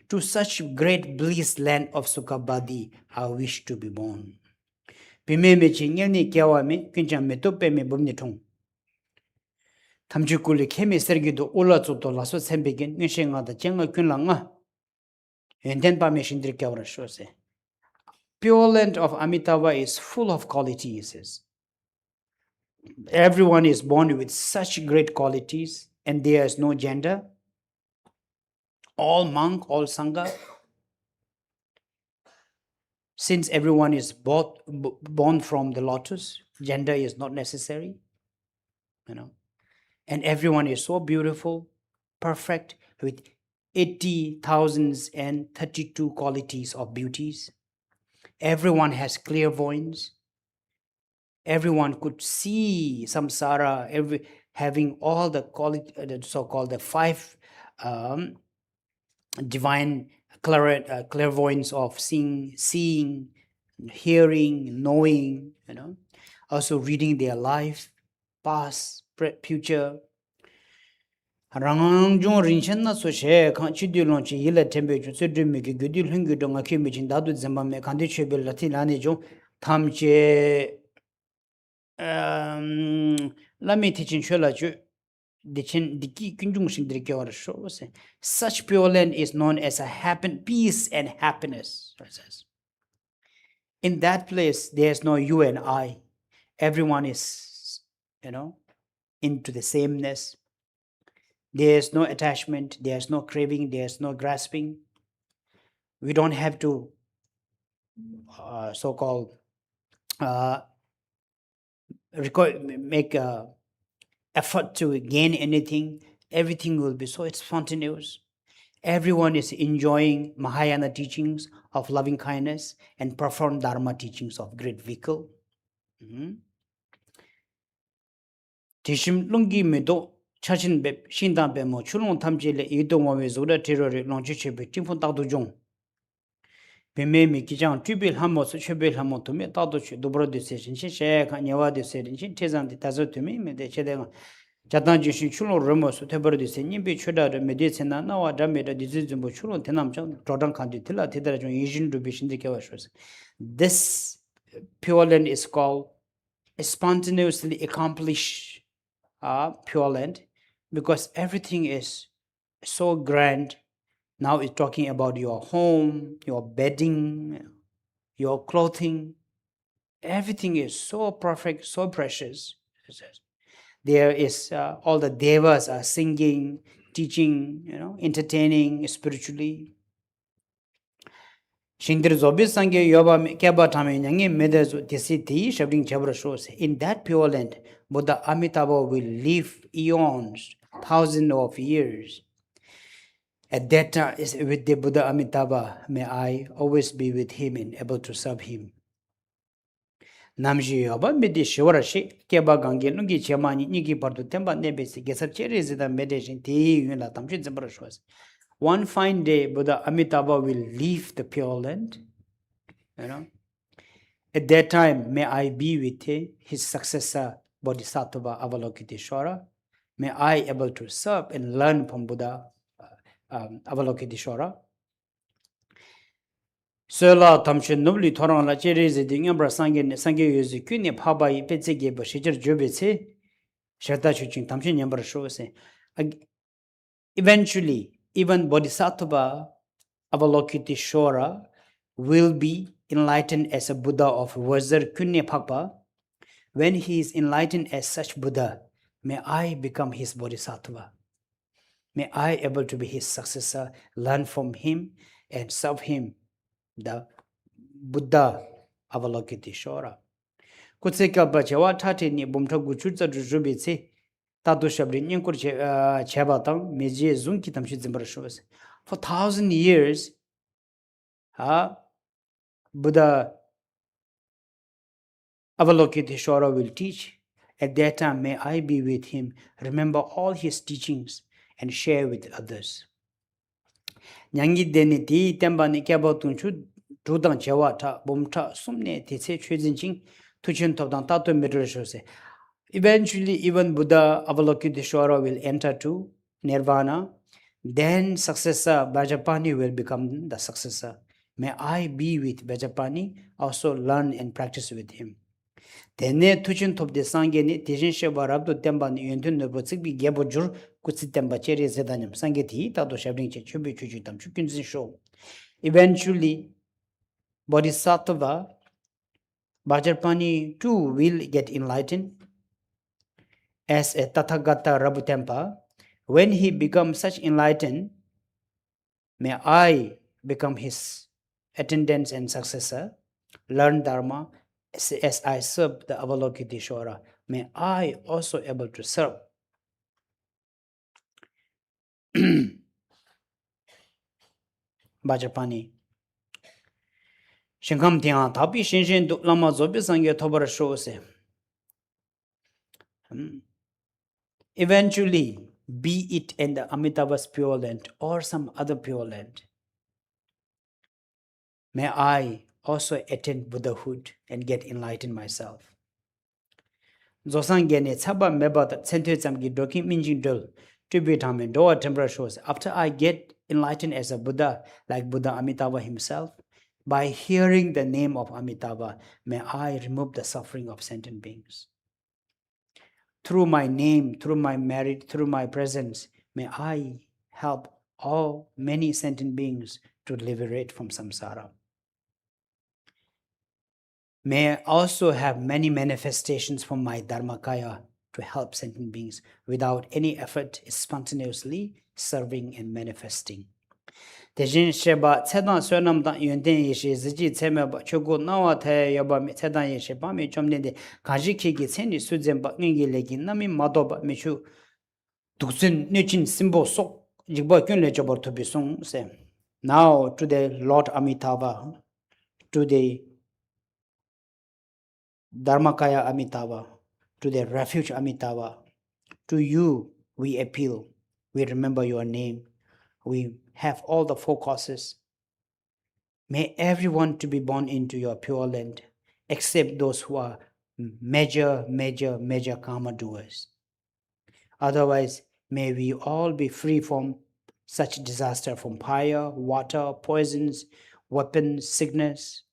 To such great bliss land of Sukhabadi, I wish to be born. Pime chingani kyawame kincham metope me bumnitong. Tamjukuli kemi sergido ula tsuto laso sembegin nishenga da jenga kunlanga. Pure land of Amitabha is full of qualities. Everyone is born with such great qualities, and there is no gender. All monk, all sangha. Since everyone is born from the lotus, gender is not necessary, and everyone is so beautiful, perfect, with 80,032 qualities of beauties. Everyone has clairvoyance. Everyone could see samsara, having all the quality, so-called the five divine clairvoyance of seeing, hearing, knowing, also reading their life, past, future. Rangjong rinchen na so she kan chi di long chi yile tembe ju se de me ge di lhung ge dong ke me jin da du zamba me kan de che be la ti la ne jo tham che la me ti chin chela ju de chen di ki kunjung shin de ke war sho se such pure land is known as a peace and happiness. In that place there's no you and I. Everyone is into the sameness. There's no attachment, there's no craving, there's no grasping. We don't have to so-called make effort to gain anything. Everything will be so spontaneous. Everyone is enjoying Mahayana teachings of loving kindness and profound Dharma teachings of great vehicle. Tishim lungi medo chachin be shindan be mo chulong tamje le idong wa we zoda terror longchi chebe tingfon tagdo jong. Beme mi kijang tubil hamo so chebel hamo to me tagdo che dobro de se shin she kan nyawa de se shin tezan de tazo to me de chede jatan ji shin chulong romo so tebor de se nimbe choda de medicine na wa dame de disease bo chulong tenam chang todan kan de tila tedara jong yijin do be shin de kewa shos. This pure land is called spontaneously accomplish pure land, because everything is so grand. Now it's talking about your home, your bedding, your clothing. Everything is so perfect, so precious. There is all the devas are singing, teaching, entertaining spiritually. In that pure land, Buddha Amitabha will live eons, thousands of years. At that time, with the Buddha Amitabha, may I always be with him and able to serve him. Namji yoba medi shivarashi keba gange lungi chamani niki partu temba nebesi gesar cherizida meditation ti yunla tamchi zimbarashwas. One fine day, Buddha Amitabha will leave the Pure Land. At that time, may I be with his successor, Bodhisattva Avalokiteshvara. May I able to serve and learn from Buddha Avalokiteshvara. Sola tamshin nubli torang la cherizi di ngambra sangye yuzi kyuni pabayi petsege ba shichir jubitse shirta chuching tamshin nyambra shuwase. Eventually, even Bodhisattva Avalokiteshvara will be enlightened as a Buddha of Vajra Kunya Pakpa. When he is enlightened as such Buddha, may I become his Bodhisattva. May I able to be his successor, learn from him and serve him, the Buddha Avalokiteshvara. Kutseka bachawa tate ni bumta guchutsa jujubitse Tatu Shabri Nyankur Chabatang, Meji Zunki Tamshi Zimbrashwas. For 1,000 years, Buddha Avalokiteshvara will teach. At that time, may I be with him, remember all his teachings, and share with others. Nyangi Deni Ti Tembani Kabatunchu, Judang Chawata, Bumta, Sumne, Tse Chujinching, Tuchin Topdan Tatu Midrashose. Eventually, even Buddha Avalokiteshvara will enter to Nirvana. Then successor Vajrapani will become the successor. May I be with Vajrapani, also learn and practice with him. Tene tuchin top de sangeni tejin sheba rabdo temba ni yentun no botsik bi gebo jur kutsi temba cheri zedanyam sangeti ta do shabring che chubi chuju tam chukin zin show. Eventually, Bodhisattva Vajrapani too will get enlightened as a Tathagata Rabutempa. When he becomes such enlightened, may I become his attendant and successor, learn Dharma as I serve the Avalokiteshvara. May I also able to serve. Vajrapani. Shinkam Tian Tapi Shinshin Du Lama Zobi Sangye Tobara Shose. Eventually, be it in the Amitabha's Pure Land or some other Pure Land, may I also attain Buddhahood and get enlightened myself. Zosangene Tsaba Meba Sente Tsamgi Doki Minjin Dul to be Tamin Doa Tempera shows. After I get enlightened as a Buddha, like Buddha Amitabha himself, by hearing the name of Amitabha, may I remove the suffering of sentient beings. Through my name, through my merit, through my presence, may I help all many sentient beings to liberate from samsara. May I also have many manifestations from my Dharmakaya to help sentient beings without any effort, spontaneously serving and manifesting. Tejin Sheba Tsedan Sonam Dan Yunden Yishi Ziji Tsemeba Chogo Nawa Te Yoba Tsedan Yishi Bami Chomnende Kajiki Tsendi Suzem Bakningi Legi Nami Madoba Michu Duksin Nichin Simbo Sok Jigba Kyunle Jobor to be sung se. Now to the Lord Amitabha, to the Dharmakaya Amitabha, to the refuge Amitabha, to you we appeal. We remember your name. We have all the four causes. May everyone to be born into your pure land, except those who are major karma doers. Otherwise, may we all be free from such disaster, from fire, water, poisons, weapons, sickness.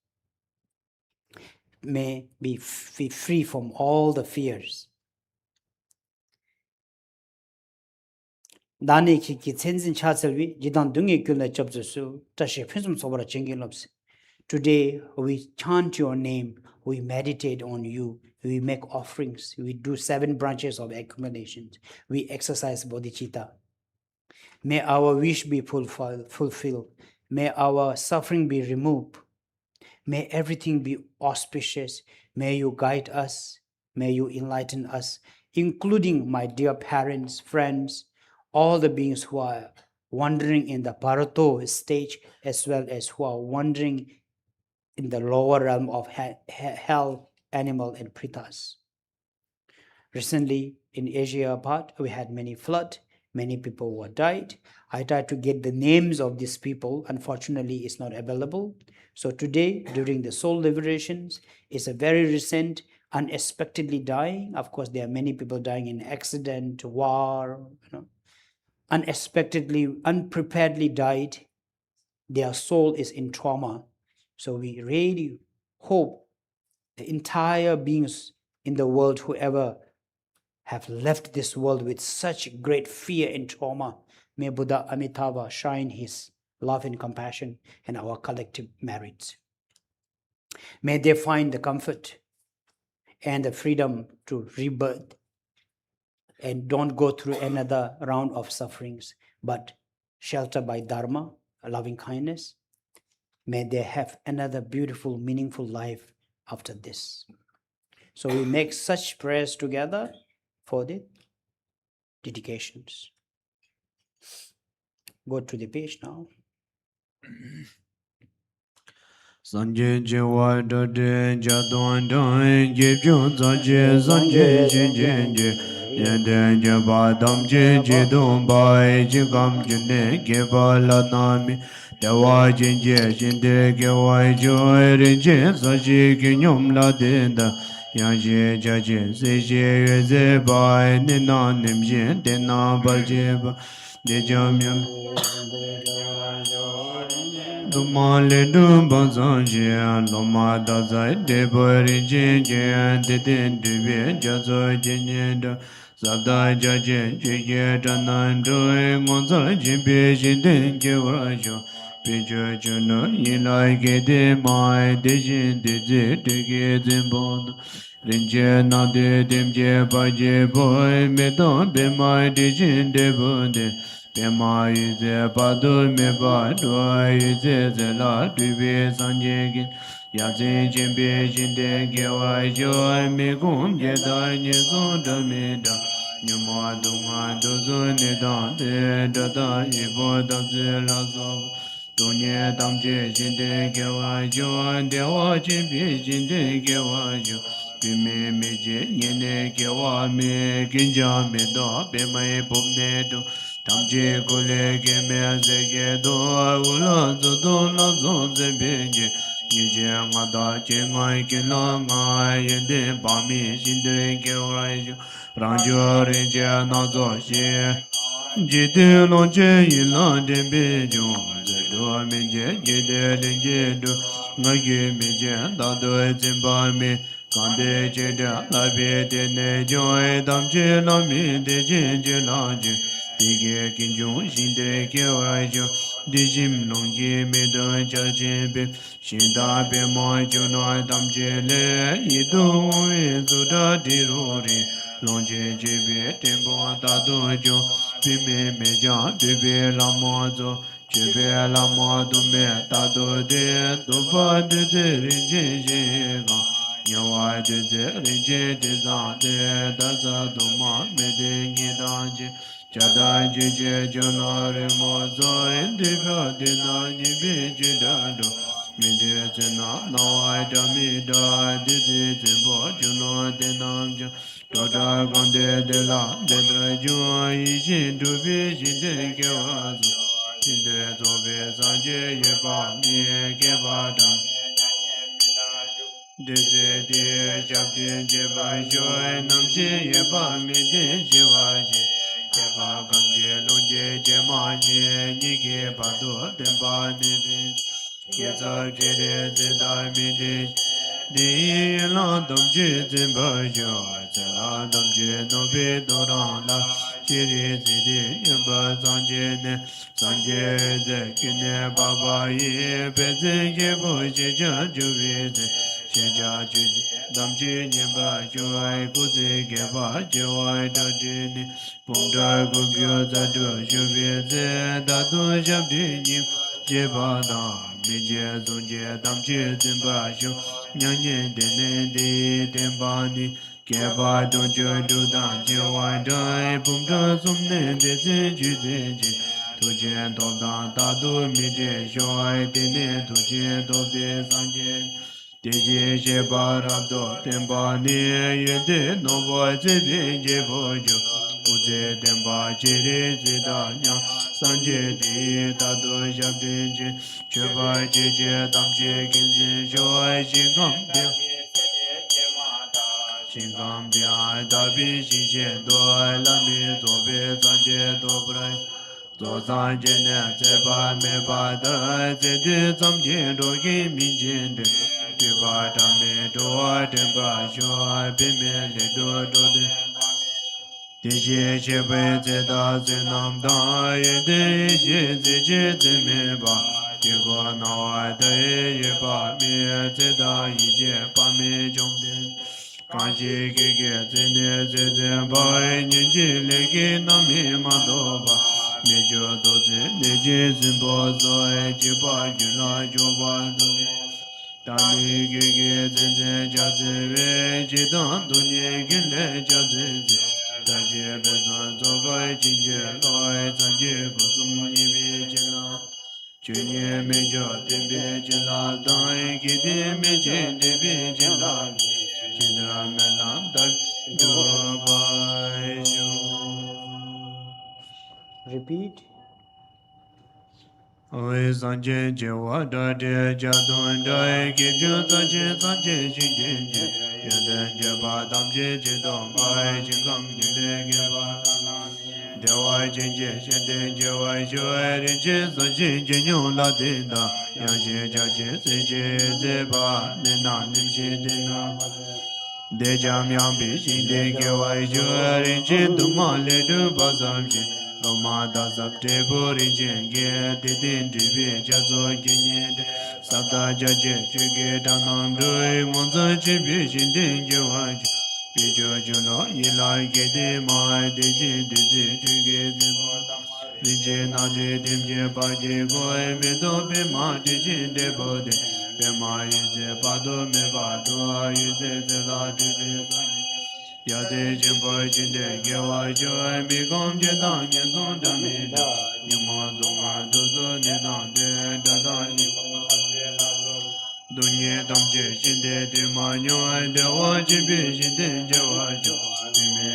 May be free from all the fears. Dani ki tenzin chaselvi jidan dungi kyunla chapzusu tashi phensum sobara chengin lobs. Today we chant your name, we meditate on you, we make offerings, we do 7 branches of accumulations, we exercise bodhicitta. May our wish be fulfilled. May our suffering be removed. May everything be auspicious. May you guide us. May you enlighten us, including my dear parents, friends, all the beings who are wandering in the Bharato stage, as well as who are wandering in the lower realm of hell, animal, and pretas. Recently, in Asia part, we had many floods. Many people were died. I tried to get the names of these people. Unfortunately, it's not available. So today, during the soul liberations, it's a very recent, unexpectedly dying. Of course, there are many people dying in accident, war, unexpectedly, unpreparedly died. Their soul is in trauma. So we really hope the entire beings in the world, whoever have left this world with such great fear and trauma, may Buddha Amitabha shine his love and compassion and our collective merits. May they find the comfort and the freedom to rebirth and don't go through another round of sufferings, but sheltered by Dharma, loving kindness. May they have another beautiful, meaningful life after this. So we make such prayers together for the dedications. Go to the page now. Sanje jewa dode jadon don jebjo zanje sanje jenje yende jeba dam je don bai jigam jene geba la nami dewa jenje jende gewa joy renje sanje genyom la denda yaje jaje seje yeze bai nina nimje dena baljeba de jamyam Dumale dum bazanje loma da zai de bari jinje de den de be jazo jinje da sada jaje jige da nan do ngonza jimbe jinde ge warajo Pichu Juno, Yilai Gede Mai, Dijin, Dizzy, Digi, Zimbon, Rinje, Nade, Dimje, Baje, Boy, Medon, Bemai, Dijin, Debunde, Bemai, Ze, Badu, Meba, Doi, Ze, Zela, Dubi, Sanjegin, Yazin, Jimbi, Jinde, Gewa, Joy, Megum, Jedi, Nizon, Damida, Nyuma, Dunga, Dozo, Nidan, Dada, Ibo, Dabze, Lazo, Dunye damje jinde gewa jo dewa jimbi jinde gewa jo bime meje nyene gewa me ginja me do bime bumne do damje gole geme zege do ulo zo do la zo zebeje nije ngada je ngai kila ngai yende bami jinde gewa jo ranjo renje na zo she Jide lonje yilan dembe jong zedo minje jide lenje do ngage minje dado zimba mi kande jide labe de ne joy damje lami de jinje lanje dige kinjong shinde kyo jo dijim longye me do jajebe shinda be mo jo no damje le yido e zuda dirore lonje jebe tembo dado jo Pime me jan dube la mozo, chebe la mozo me tado de, doba de rinje jega. Nyawa de rinje de zante, daza duma me de nidanje. Chada je jonare mozo, indi de na nibi jidado. Me de zena na waida mi da, de zimbo jono de namja. Toda gonde de la de jo yi du bi jin de ke wa zo jin de zo be san je ye ba mi ke ba dam de jab de je ba jo nam je ye ba mi de je wa je ke ba gan je lo je ma je ni ke ba do de ba de bi ye za je de da mi de Di la dam je zin ba yo, zin la dam je no be do rang la, chi ri zi di yin ba zang je ne, zang je ze ki ne ba ba yi, pe zi ye bo je ja ju bi zi, she ja ju di, dam je yin ba yo ai ku zi ge ba je wai da di ni, pung da gu gyo za du ju bi zi, da du jab di ni, je ba da, mi je zung je dam je zin ba yo, Nyang yen de ne de den ba ni ke ba don jo do da je wa dai bum da sum ne de zin ju de je tu je do da do mi de jo ai de ne tu je do de san je de je je ba ra do den ba ni ye de no bo je bi je bo jo u je den ba je re je da nya san je de da do ja de je che ba je dam je kin je jo ai je gam de Shin gam bia da bi shi je do la mi do be san je do brai do san je ne je ba me ba da je de sam je do ge mi je de de ba da me do de ba jo be me le do de Deje chebe ze da ze nam da ye de ye ze je ze me ba de go na wa de ye ba me ze da yi je ba me jong de ka je ge ze ne ze ze ba ye je le ge na me ma do ba me jo do ze ne je ze bo zo e je ba ju la jo ba do Dani ge zen zen ja ze we ji dan du ni ge le ja ze ze da je be zan zo ga jin je lo ai zan je gu sum ni bi je la ju ni me jo de be je la dan ge de me je de be je la jin da me la da do ba ju Repeat. Oi san je je wa da de ja don da ge ju san je shi je je ya de je ba dam je je dong ba je gam je de ge ba de wa je je she de je wa ju ri je san je je nyu la de da ya je ja je se je ze ba ne na nim je de na de jam yang bi shi de ge wa ju ri je du ma le du ba sam je Loma da sabte bori jenge de din dibe jazo jinye de sabda jaje chuge danam doi monza chibi shindin jewa ju bijo juno yila ge de mai de je de de chuge de Rije na de dimje pa je goe me do pe ma de je de bo de pe ma ye je pa do me pa do a ye de la de be sa ya de je bo je de ge wa jo ai mi gong je da nye gong da me da ni ma do do ne da de da da ni do nye dam je shin de ma nyo ai de wa je be shin de je wa jo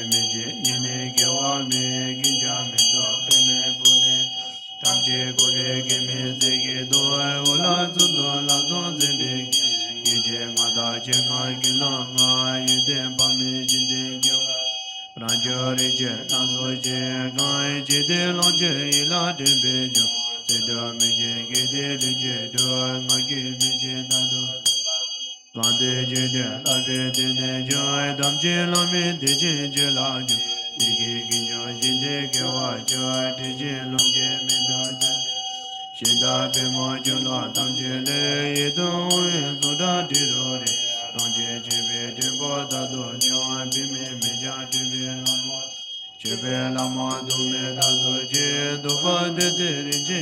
me je ni ne ge wa me gin ja me do pe me bu ne tam je go le ge me se ge do ai o la zu do la zo ze be ge je ma da je ma ge la ma ye de pa me jin de ge ran jo re je na zo je ga je de lo je i la de be jo se do me je ge de le je do ma ge me je da do Lan de je de la be de ne jo ai dam je la me de je la jo de ge ge jo jin de ge wa jo ai de je lo je me da ja shin da be mo jo la dam je le ye do ye so da de ro de long je be de bo da do jo ai be me ja de be la mo je be la mo do me da do je do ba de ri je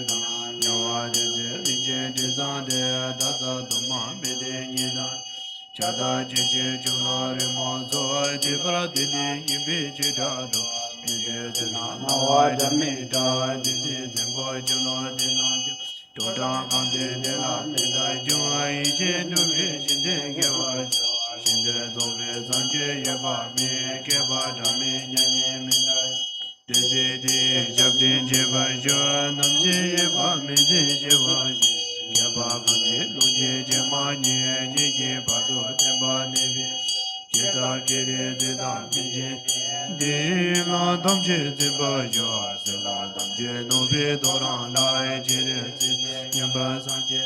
ga yo wa de ri je de za de da da do ma me de ni da cha da je ju la re mo zo de pra de ni yi be je da do me de na ma wa de me da de bo ju la de na do da ga de la de da ju ai je do me shin de ge wa shin de do be san je ye ba me ke ba da me nya ni me da de jab de je ba jo nam je ye ba me de je wa ke ba ga de lo je ma ni ni je ba do te ba ne bi je da je de da me je de la dam je de ba jo se la dam je no be do ran la je de yin ba san je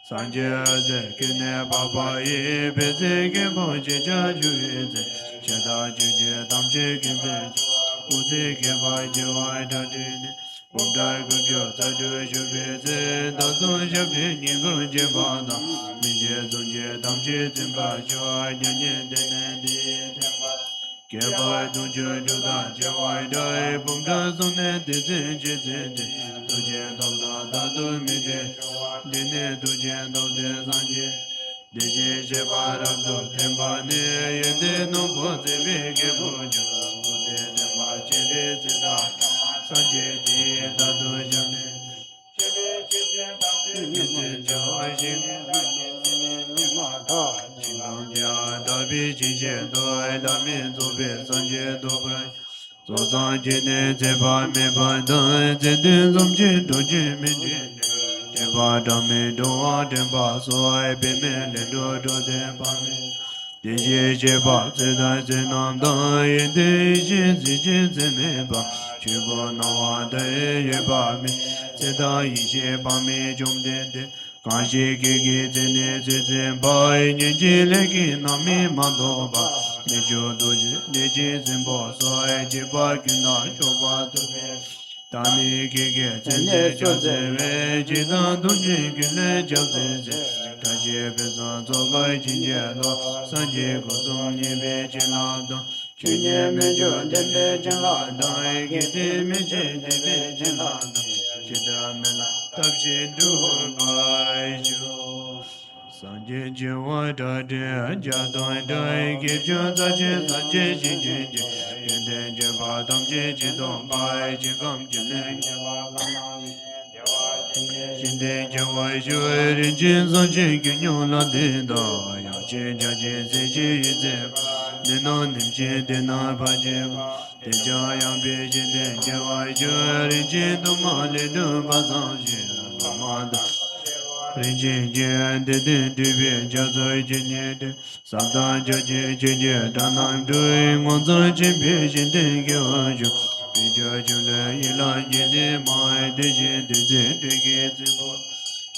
Sanje ze kene baba ye be ze ke mo je ja ju ye ze che da ju je dam je ke ze u ze ke ba je wa da de ne bu da gu jo za ju ju be ze da zo je be ni gu je ba da mi je zo je dam je zin ba jo nya ne de ne de ke ba du je ju da je wa da e bu da zo ne de ze je du je dam da du mi de de ne du je do de san je de je je ba ra do de ba ne ye de no bo de be ke bo jo bo de ma je de de da san je de da do je ne je be je je da de je jo ai je ma da ji lang ja da bi ji je do ai da mi do be san je do bra zo san je ne je ba me ba da je de zum je do je me de ba da me do a de ba so ai be me le do de ba me de je ba ze da ze nam da ye de je ze me ba che bo na wa de ye ba me ze da yi je ba me jom de ka je ge ze ne ze ba ye je le ge na me ma do ba me jo do je de je ze bo so ai je ba ki na cho ba do me Tani kike tende chotse we jidan dunje kile chotse se Taje pesan sobai chinje lo sanje kusum nyebe chila don Chunye me cho tebe chila don Eke te me che tebe chila don Chida me la tapche duho bai cho Sanje je wa da de anja don dai ke cho sa che sanje shi je je Yende je ba tam je je don bai je gam je le je ba la na Yende je wa ju rin jin san je ke nyo la de da ya che ja je se je ye ze de no nim je de na ba je de ja yang be je de je wa ju rin jin do ma le do ba san je ma da Rinjin jen de de de be ja zoi jen ye de sa da ja je je je da nam dui ngon zoi jen be jen de ge wa ju be ja ju le yi la ye de ma de je de de ge zi bo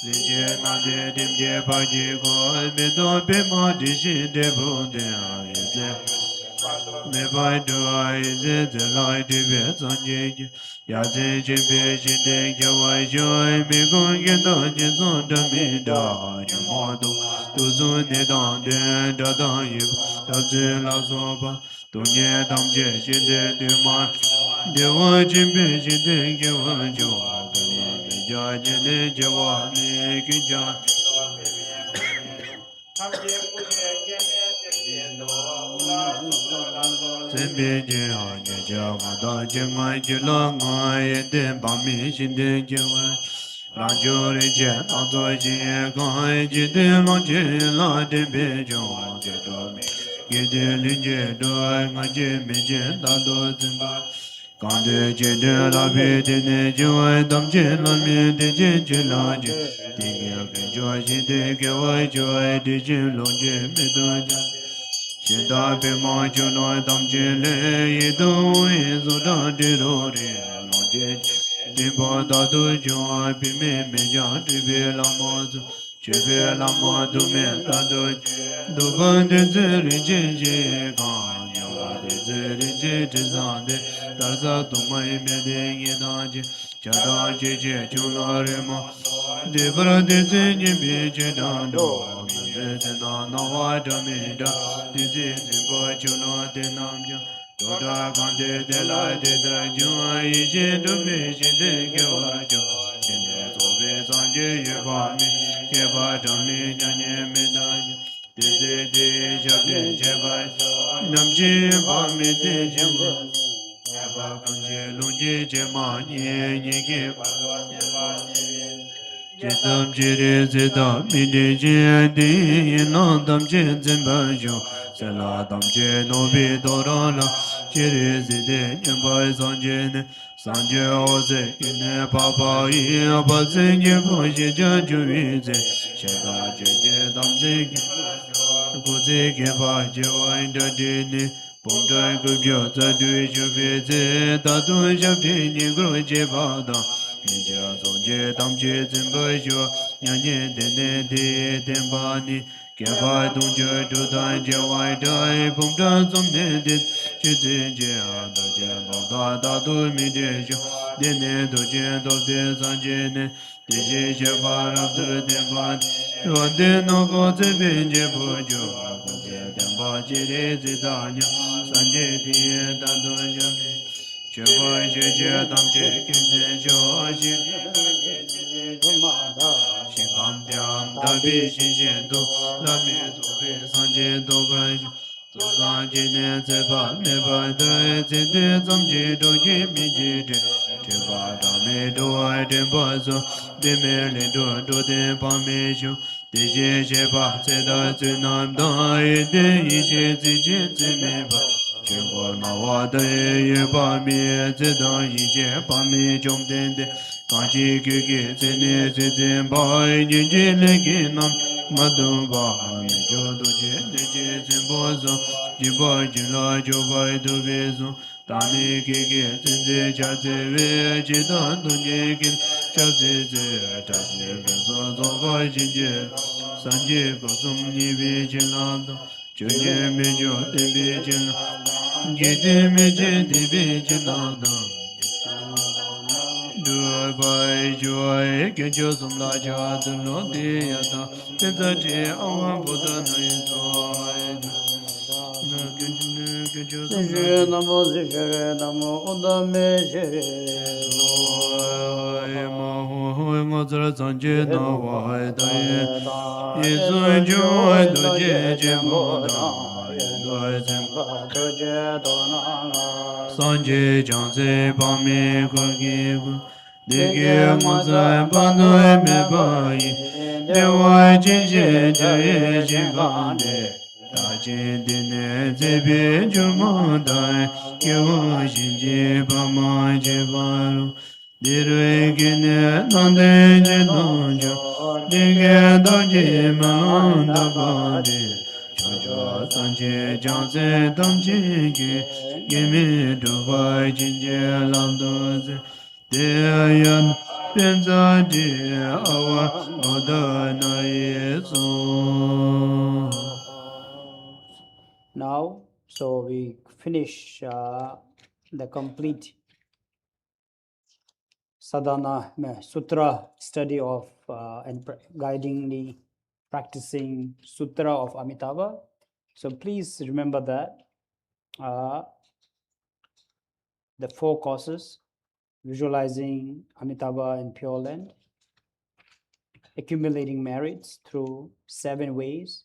de je na de dim je pa je ko me do be ma de je de bo de a ye ze me bai do ai ze de lai de be zang je ya ze je be je de je wai joy me gong ge da je zong da me da je mo do tu zun ne da de da da yi da ze la so ba tu ne dam je je de ma de wa je be je de ge wa jo me ja je de je wa me ge ja Zembe je ha je ja ma da je ngai je la ngai de ba mi shin de je wa la jo re je ta zo je ngai je de la je la de be jo je do me ye de li je do nga je me je ta do zin ba kan de je de la be de ne je wa dam je la me de je la je de ge ge jo je de ge wa jo de je lo je me do je Shida pe ma chu no tam che le yi do yi zo da de ro re no je de ba da do jo a pe me me ja de be la ma zo che be la ma do me da do ba de ze ri je je ga ya wa de ze ri je de za de da za do ma me de yi da je cha da je je chu la re ma de bra de ze ni be je da do de ze na wa da me da de de bo chu no de nam jo do da gan de la de da ju ai je do me je de ge wa jo chen de zo be san je ye ba mi ke ba da me nya nye me da de ja de je ba nam je ba me de je ma ya ba gan je lu je ma nye ge ba je tam je re ze da mi de je de no tam je zen ba jo se la tam je no bi do ra la je re ze de nyen ba san je o ze ne pa pa yi pa ze nye po je ja ju wi ze she da je tam ze gu ze ge ba je wa da de ne bom da gu byo za du ju bi ze da du ja de ni gro je ba da Ninja zonje tamje zimba jo nyanye dene de temba ni kepa dungje do dan je wai dai pum da zomne de che de je a da je do da do mi de jo dene do je do de san je ne de je je ba ra de temba ro de no go ze ben je bo jo go je temba je de ze da nya san je de da do je je boy je je dam je kin je jo ji shi bam dyam da bi shi je do la me do be san je do ba ju do san je ne ze ba me ba de ze de zam je do je mi je de je ba da me do ai de ba zo de me le do de ba me ju de je ba ze da ze nam da ye de yi je ze me ba je bo na wa de ye ba mi ze da yi je ba mi jom de de ka ji ge ge ze ne ze ze ba yi je le ge nam ma do ba mi jo do je de je ze bo zo ji ba ji la jo ba do be zo ta ne ge ge ze ze cha ze we ji da do je ge cha ze ze ta je ge zo zo ba ji je san je ko sum ni be je la do je je me jo de be je la ge de me je de be je la do do bai joy ge jo sum la ja de lo de ya da te da je awan bo da na yin so na ge jo sum Zhe namo zhe namo odame zhe ma ho ngo zra san je na wa da ye ye ye zo jo do je mo da ye do zen do je do na la san je jang se pa me ko ge gu de ge mo sa pa no me ba yi de wa jin je je ye jin ga de da jin de ne ze bi ju mo da ye wo jin je pa ma je ba ru de re ge ne nan de je don jo de ge do je ma da ba de san je jang se dam je ge ge me do ba jin je lam do ze de yan pen za de awa o da na ye so Now So we finish the complete sadhana sutra study of and guiding the practicing sutra of Amitabha. So please remember that the 4 courses: visualizing Amitabha in Pure Land, accumulating merits through 7 ways,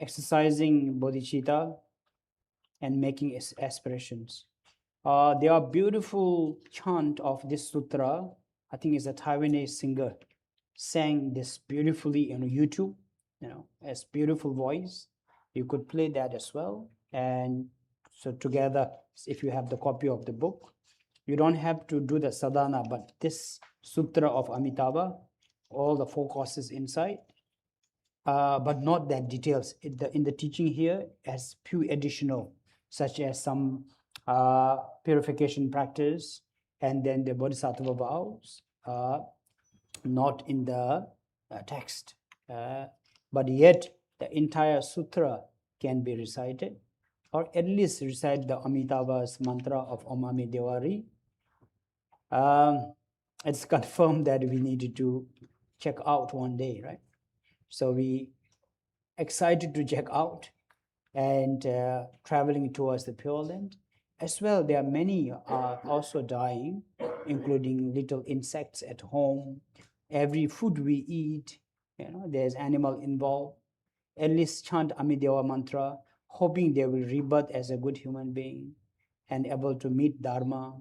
exercising bodhicitta, and making aspirations. There are beautiful chant of this sutra. I think it's a Taiwanese singer sang this beautifully on YouTube, as beautiful voice. You could play that as well. And so together, if you have the copy of the book, you don't have to do the sadhana, but this sutra of Amitabha, all the 4 courses inside, but not that details. In the teaching here as few additional, such as some purification practice, and then the bodhisattva vows, not in the text. But yet the entire sutra can be recited, or at least recite the Amitabha's mantra of Omami Devari. It's confirmed that we needed to check out one day, right? So we excited to check out and traveling towards the Pure Land. As well, there are many also dying, including little insects at home. Every food we eat, there's animal involved. At least chant Amitabha mantra, hoping they will rebirth as a good human being and able to meet Dharma.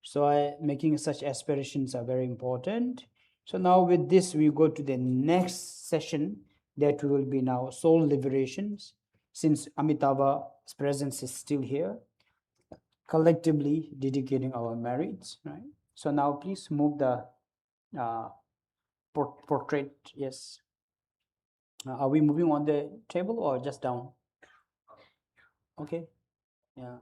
So making such aspirations are very important. So now with this, we go to the next session that will be now soul liberations. Since Amitabha's presence is still here, collectively dedicating our merits, right? So now please move the portrait. Yes. Are we moving on the table or just down? Okay. Yeah.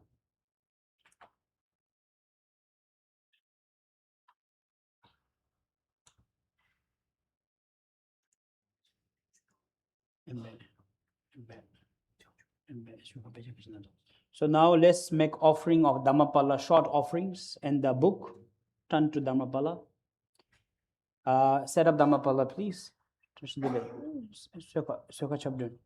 So now let's make offering of Dhammapala, short offerings, and the book. Turn to Dhammapala. Set up Dhammapala, please. Soka Chabdun.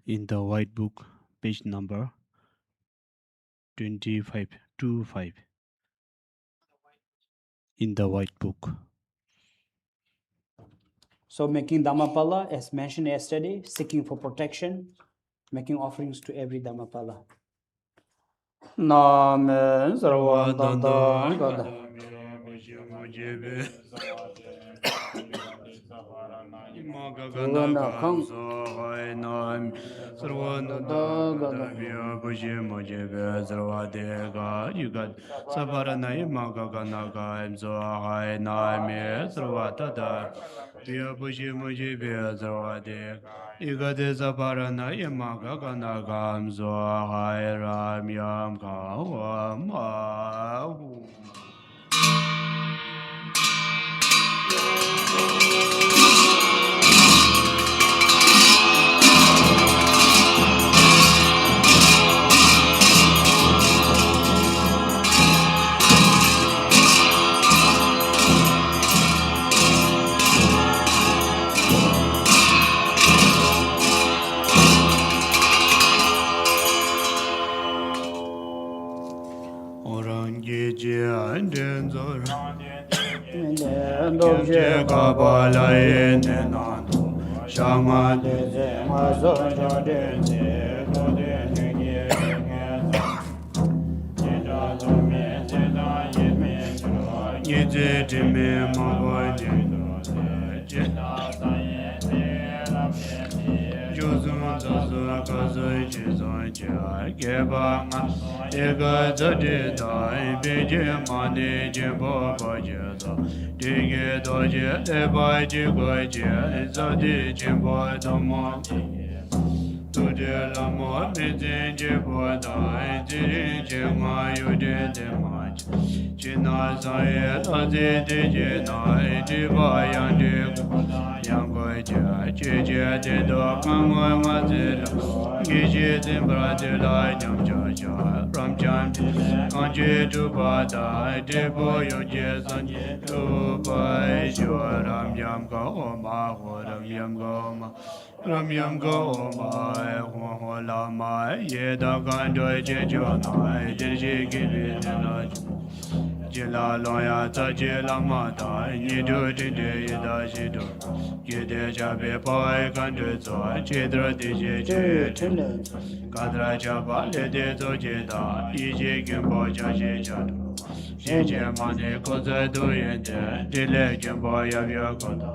In the white book, page number 2525. In the white book. So making Dhammapala, as mentioned yesterday, seeking for protection, making offerings to every Dhammapala. Name Sarvadanda Gada. Kimchi kapa la ye ne na do shama de ze ma so jo de ze ko de ne ye nge sa ye da zo me ze da ye me so ye ze de me mo bo de do ze je da sa ye de la me ju zu zo zo ka zo ji zo ja ge ba ma ye ga zo de da be je ma ne je bo bo je zo de ge do je de ba je go je zo de je bo do mo tu de la mo me de je bo da de je ma yu de ma je na sa ye da de je na de ba yang de yang go je de do ka mo ma de la ge je de bra de la nyam ja ram chan kan je tu ba da de bo yo je san tu ba jo ram yam go ma ho ram yam go ma ram yam go ma ho la ma ye da kan do je jo na je ge be na je la lo ya ta je la ma da ni do de ye da je do ye de ja be pa kan de zo je dro de je ka dra ja ba le de zo je da yi je gen bo ja je ja do je je ma ne ko za do ye de le gen bo ya ya ko da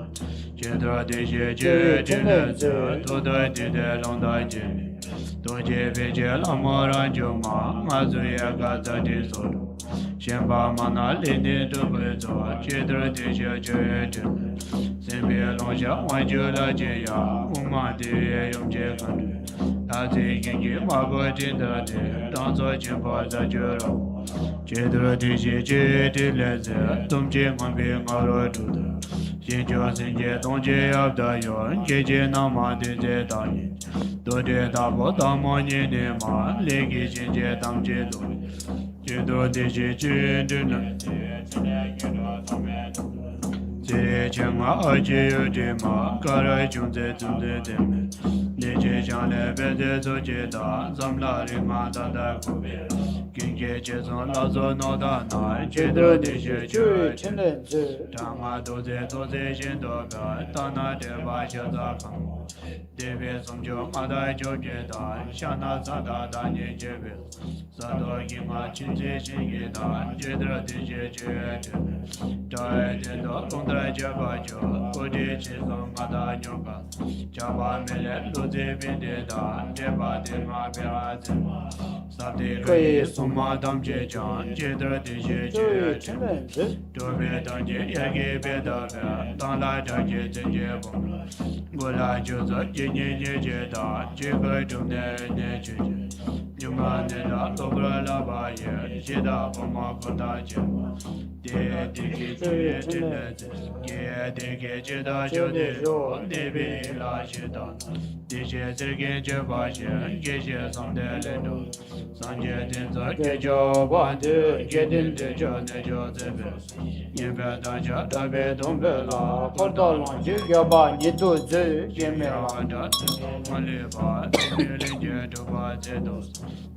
je dro de je le zo do de long da je do je be je la ma ra jo ma zu ya ga za de zo shen ba ma na le ne do be zo je dro de je sen be long ja wan ju la je ya ma de yong je kan la de gen ge ma bo de da de dang zo je ba za je ro je dro de je le ze dong je ma be ma ro du da yin jo sen je dong je ya da yo je na ma de da yin do de da bo da mo ni ne ma le ge je dang je do je do de je na je chang a je yo de ma ka ra chung de zum de me ne je chang le be de zo je da zam la ri ma da ko be kin ge je zon la zo no da na je do de je da ma do de shin do ga da na de ba je da kan de be som jo ma da jo je da sha na za da ni je be za do gi ma chin je shin ge da je do de je da de do kong da je ba jo ko de che zo ma da nyo ga ja ba me le lo de be de da de ba de ma be a de sa de re so ma dam je jan je do de je do be da je ya ge be da da la da je bo go la jo zo je da je ga do ne je you ma ne la to bra la ba ye je da bo ma ko da je de ge je le ye de ge je da jo de ro de be la je da de je ge je ba je je sam de le do san je de za ge jo ba de ge de jo ne jo de be ye ba da ja da be dong be la ko da lo je ga ba ni do ze je me la da ma le ba de le je do ba je do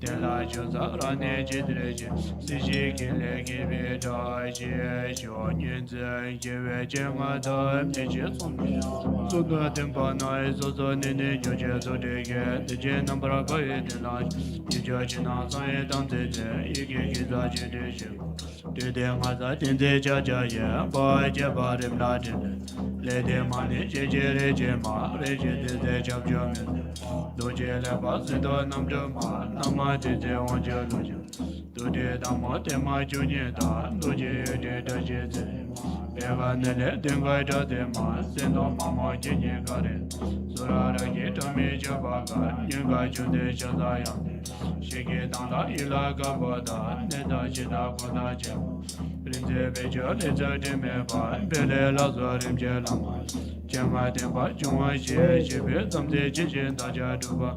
de la jo za ra ne je de je si je ge le ge be da je jo ni ze je we je ma da me je so da dem ba na zo ne jo je zo de je nam bra ba ye de la je jo je na sa ye dang de ye ge za je de je de ma za tin de ja ye ba je ba de la de le de ma ne je re je ma re je de ja jo me do je le ba se do nam do ma de won je lo je do de da ma de ma ju ni da do je de je de be ba ne le de ga da de ma se do ma je ni ga re so ra ge to me je ba ga ni ga ju de ja da ya she ge da da i la ga ba da ne da je da ko da je rin de be jo le de me ba be le la zo rim je la ma je ma de ba ju wa je be dam de je da ja du ba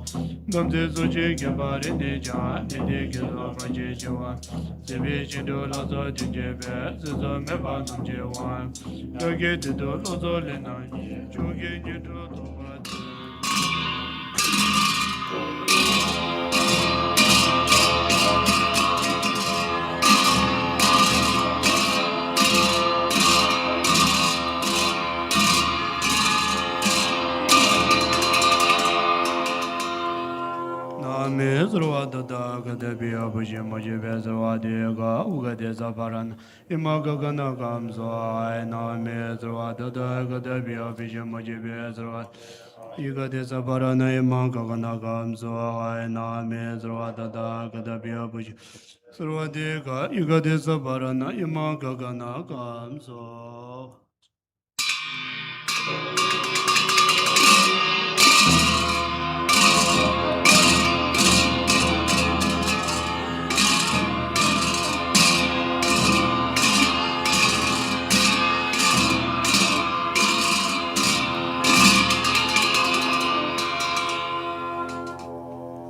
dam de zo je ge ba re ne ja ne de ge zo ba je wa se be je do la zo je be se zo me ba dam je wa do ge de do lo zo le na ju ge je do to ba Bushi Moji Beswadi Ga Uga Desaparan Imagana Kamso Nami Srwada Gada Bia Bishi Moji Beswad Iga Desaparana Imagana Kamso Nami Srwada Gada Bia Bushi Srwadi Ga Iga Desaparana Imagana Kamso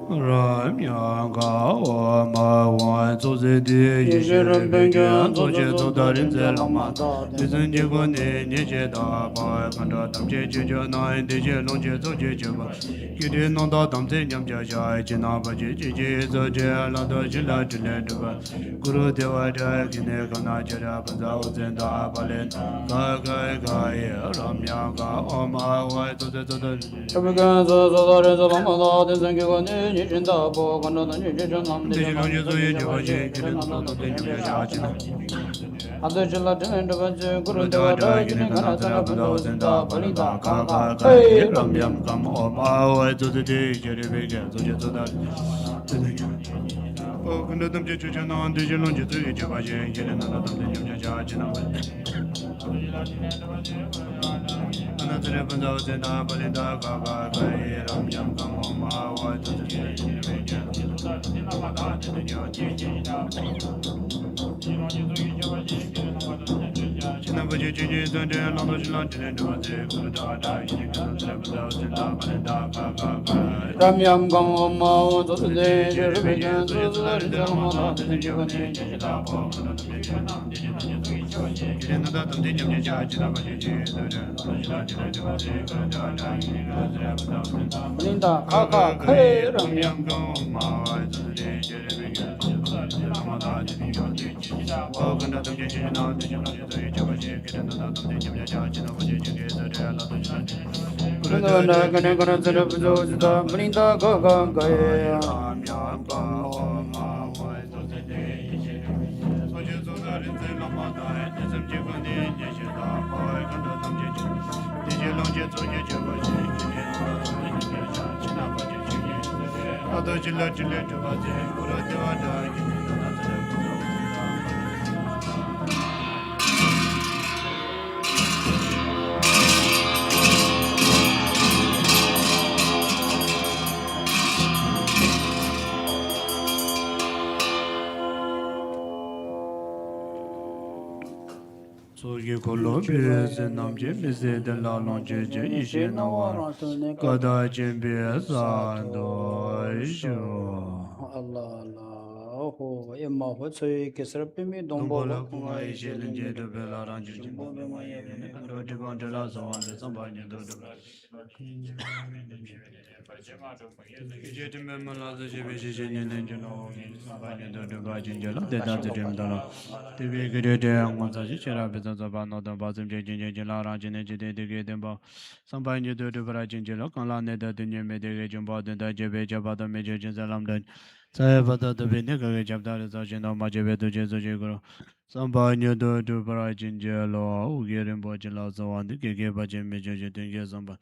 Ram yang ga wa ma wa zo ze de yi shi re be ge zo je zo da rin ze la ma de zen je go ne ne je da ba kan da dam je je je na de je long je zo je je ba ki de no da dam ze nyam ja ja je na ba je je je zo je la da je la de le de ba guru de wa da ki ne ka na je ra ba za o zen da ba le ga ga ga ye ram yang ga wa ma wa zo ze zo da Ramyam Gam Mao Zodde Jerbegan Zodde Zalamada Linda Kaka Kay Ramyam Linda Kaka Kay Sogi kolo bese namje bese de la lonje je ishe na wa kada jembe sando isho Allah Allah ho emma ho choi kesrap mi dombo Dombola kuma ishe linje de bela ranju jimbo be ma ye ne kando de bon de la so wan de samba ne do de je de me ma la de je be je ne ne de no samba ne do de ba jin je la de da de dem da la de be ge de de ang sa ji chera be za ba no da ba zum je jin je la ran je ne je de ge de ba samba ne do de ba jin je la kan la ne da de ne me de ge jin ba de da je be je ba da me je jin za lam da sa ba da de be ne ge jab da za je no ma je be do je zo je gro Samba nyodo do para jinja lo ugerin bo jila zawan de gege ba jin me je de ge samba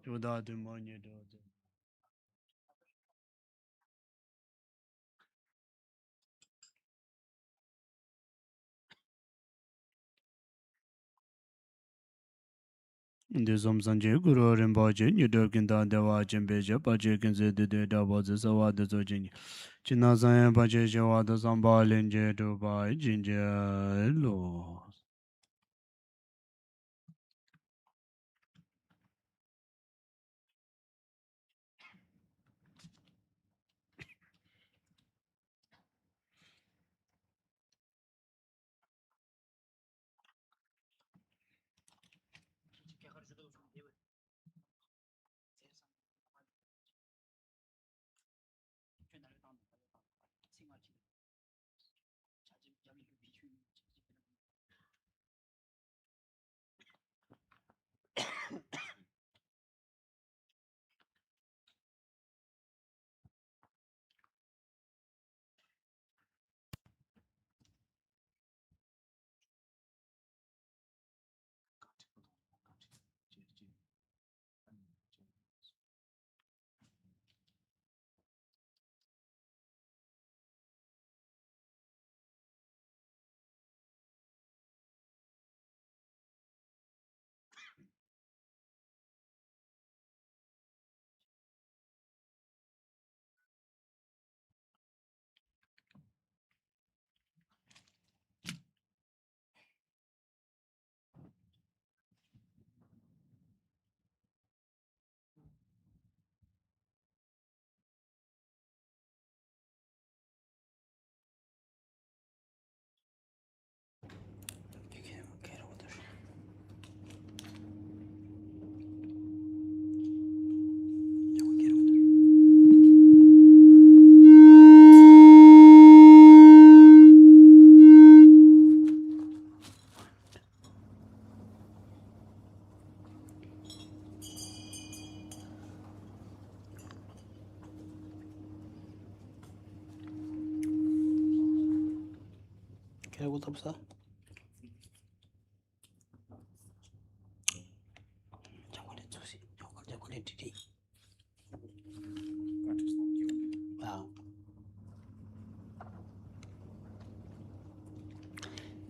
joda de mo nyodo de som sanje guru ren bo je nyodo kin da de wa jin be je ba je kin ze de da bo ze sa wa de zo jin china san ba je je wa de samba len je do ba jinja lo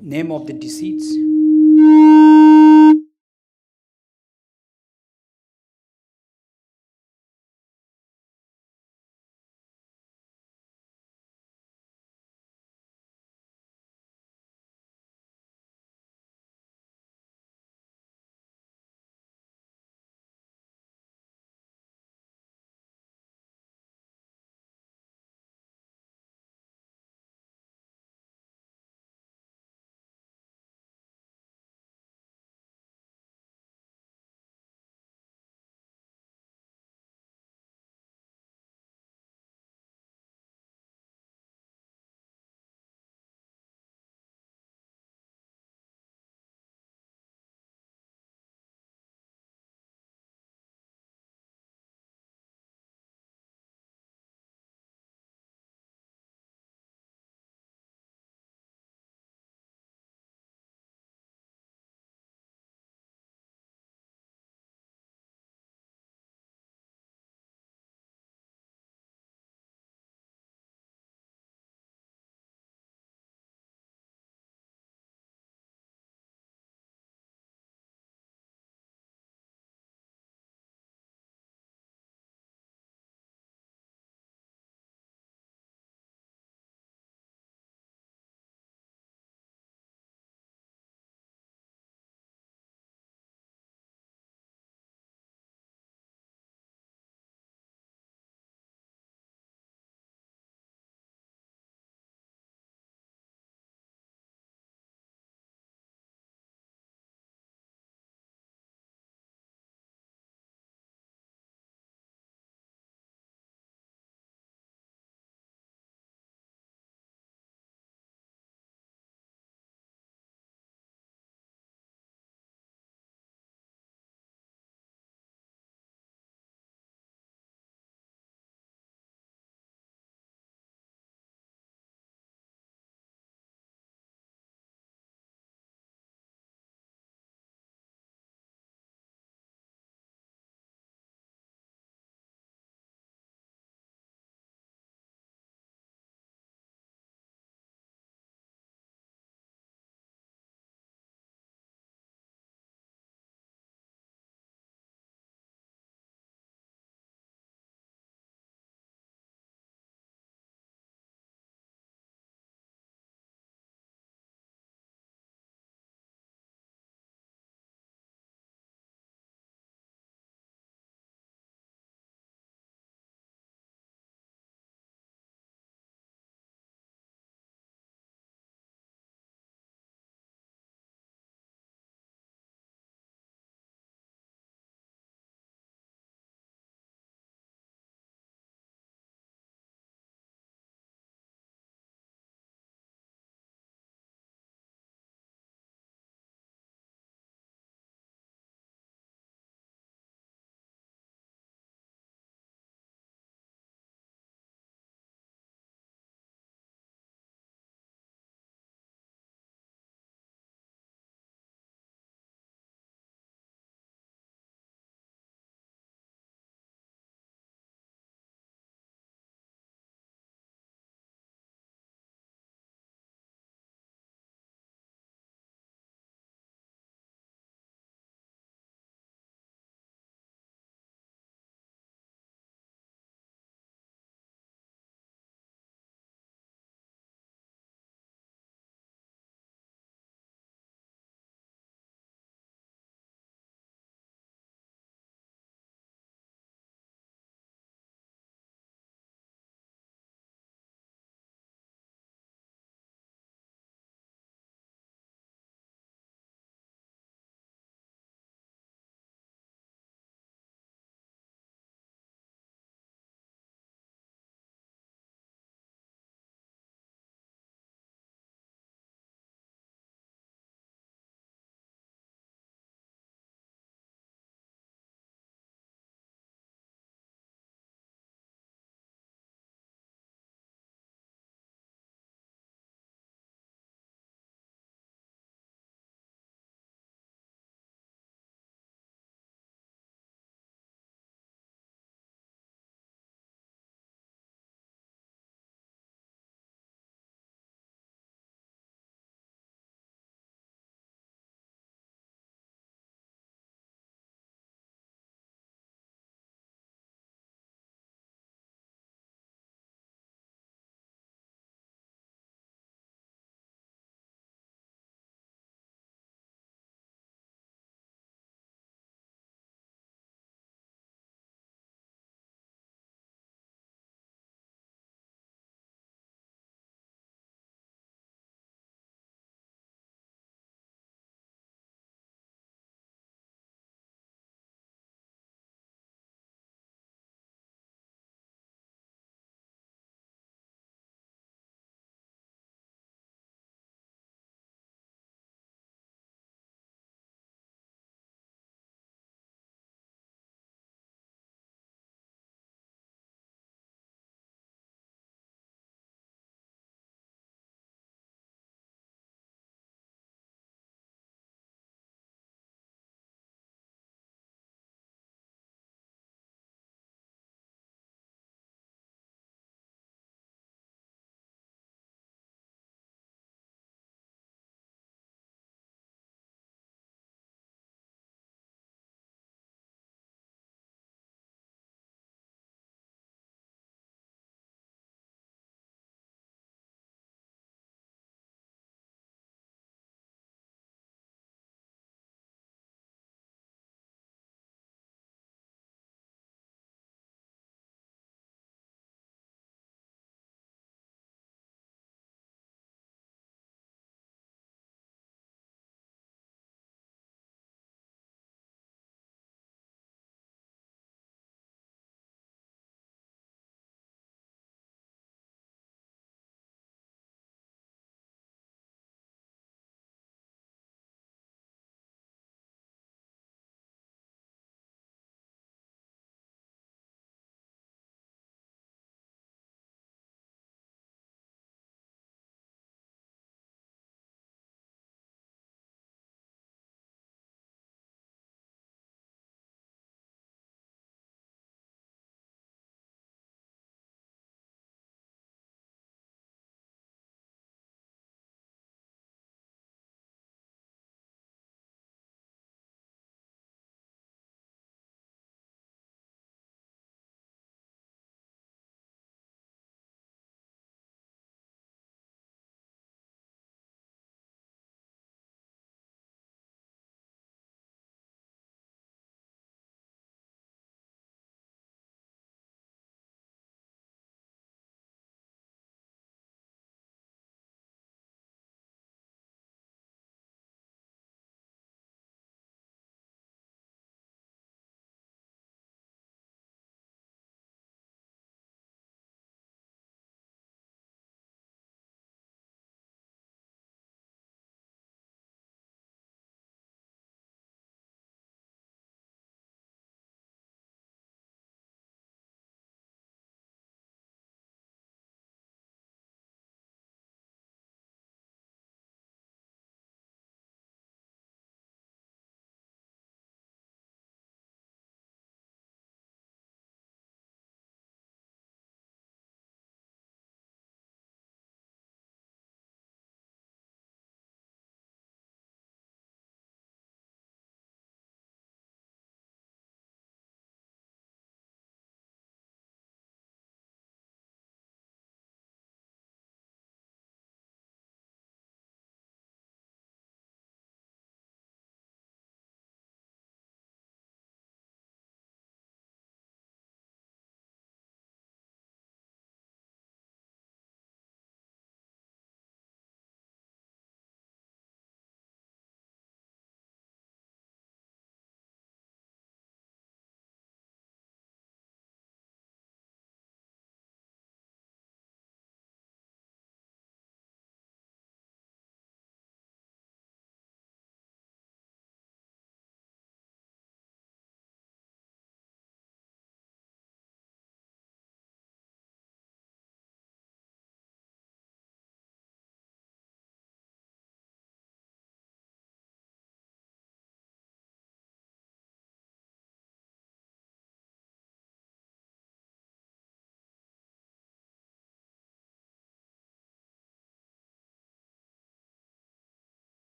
Name of the deceits.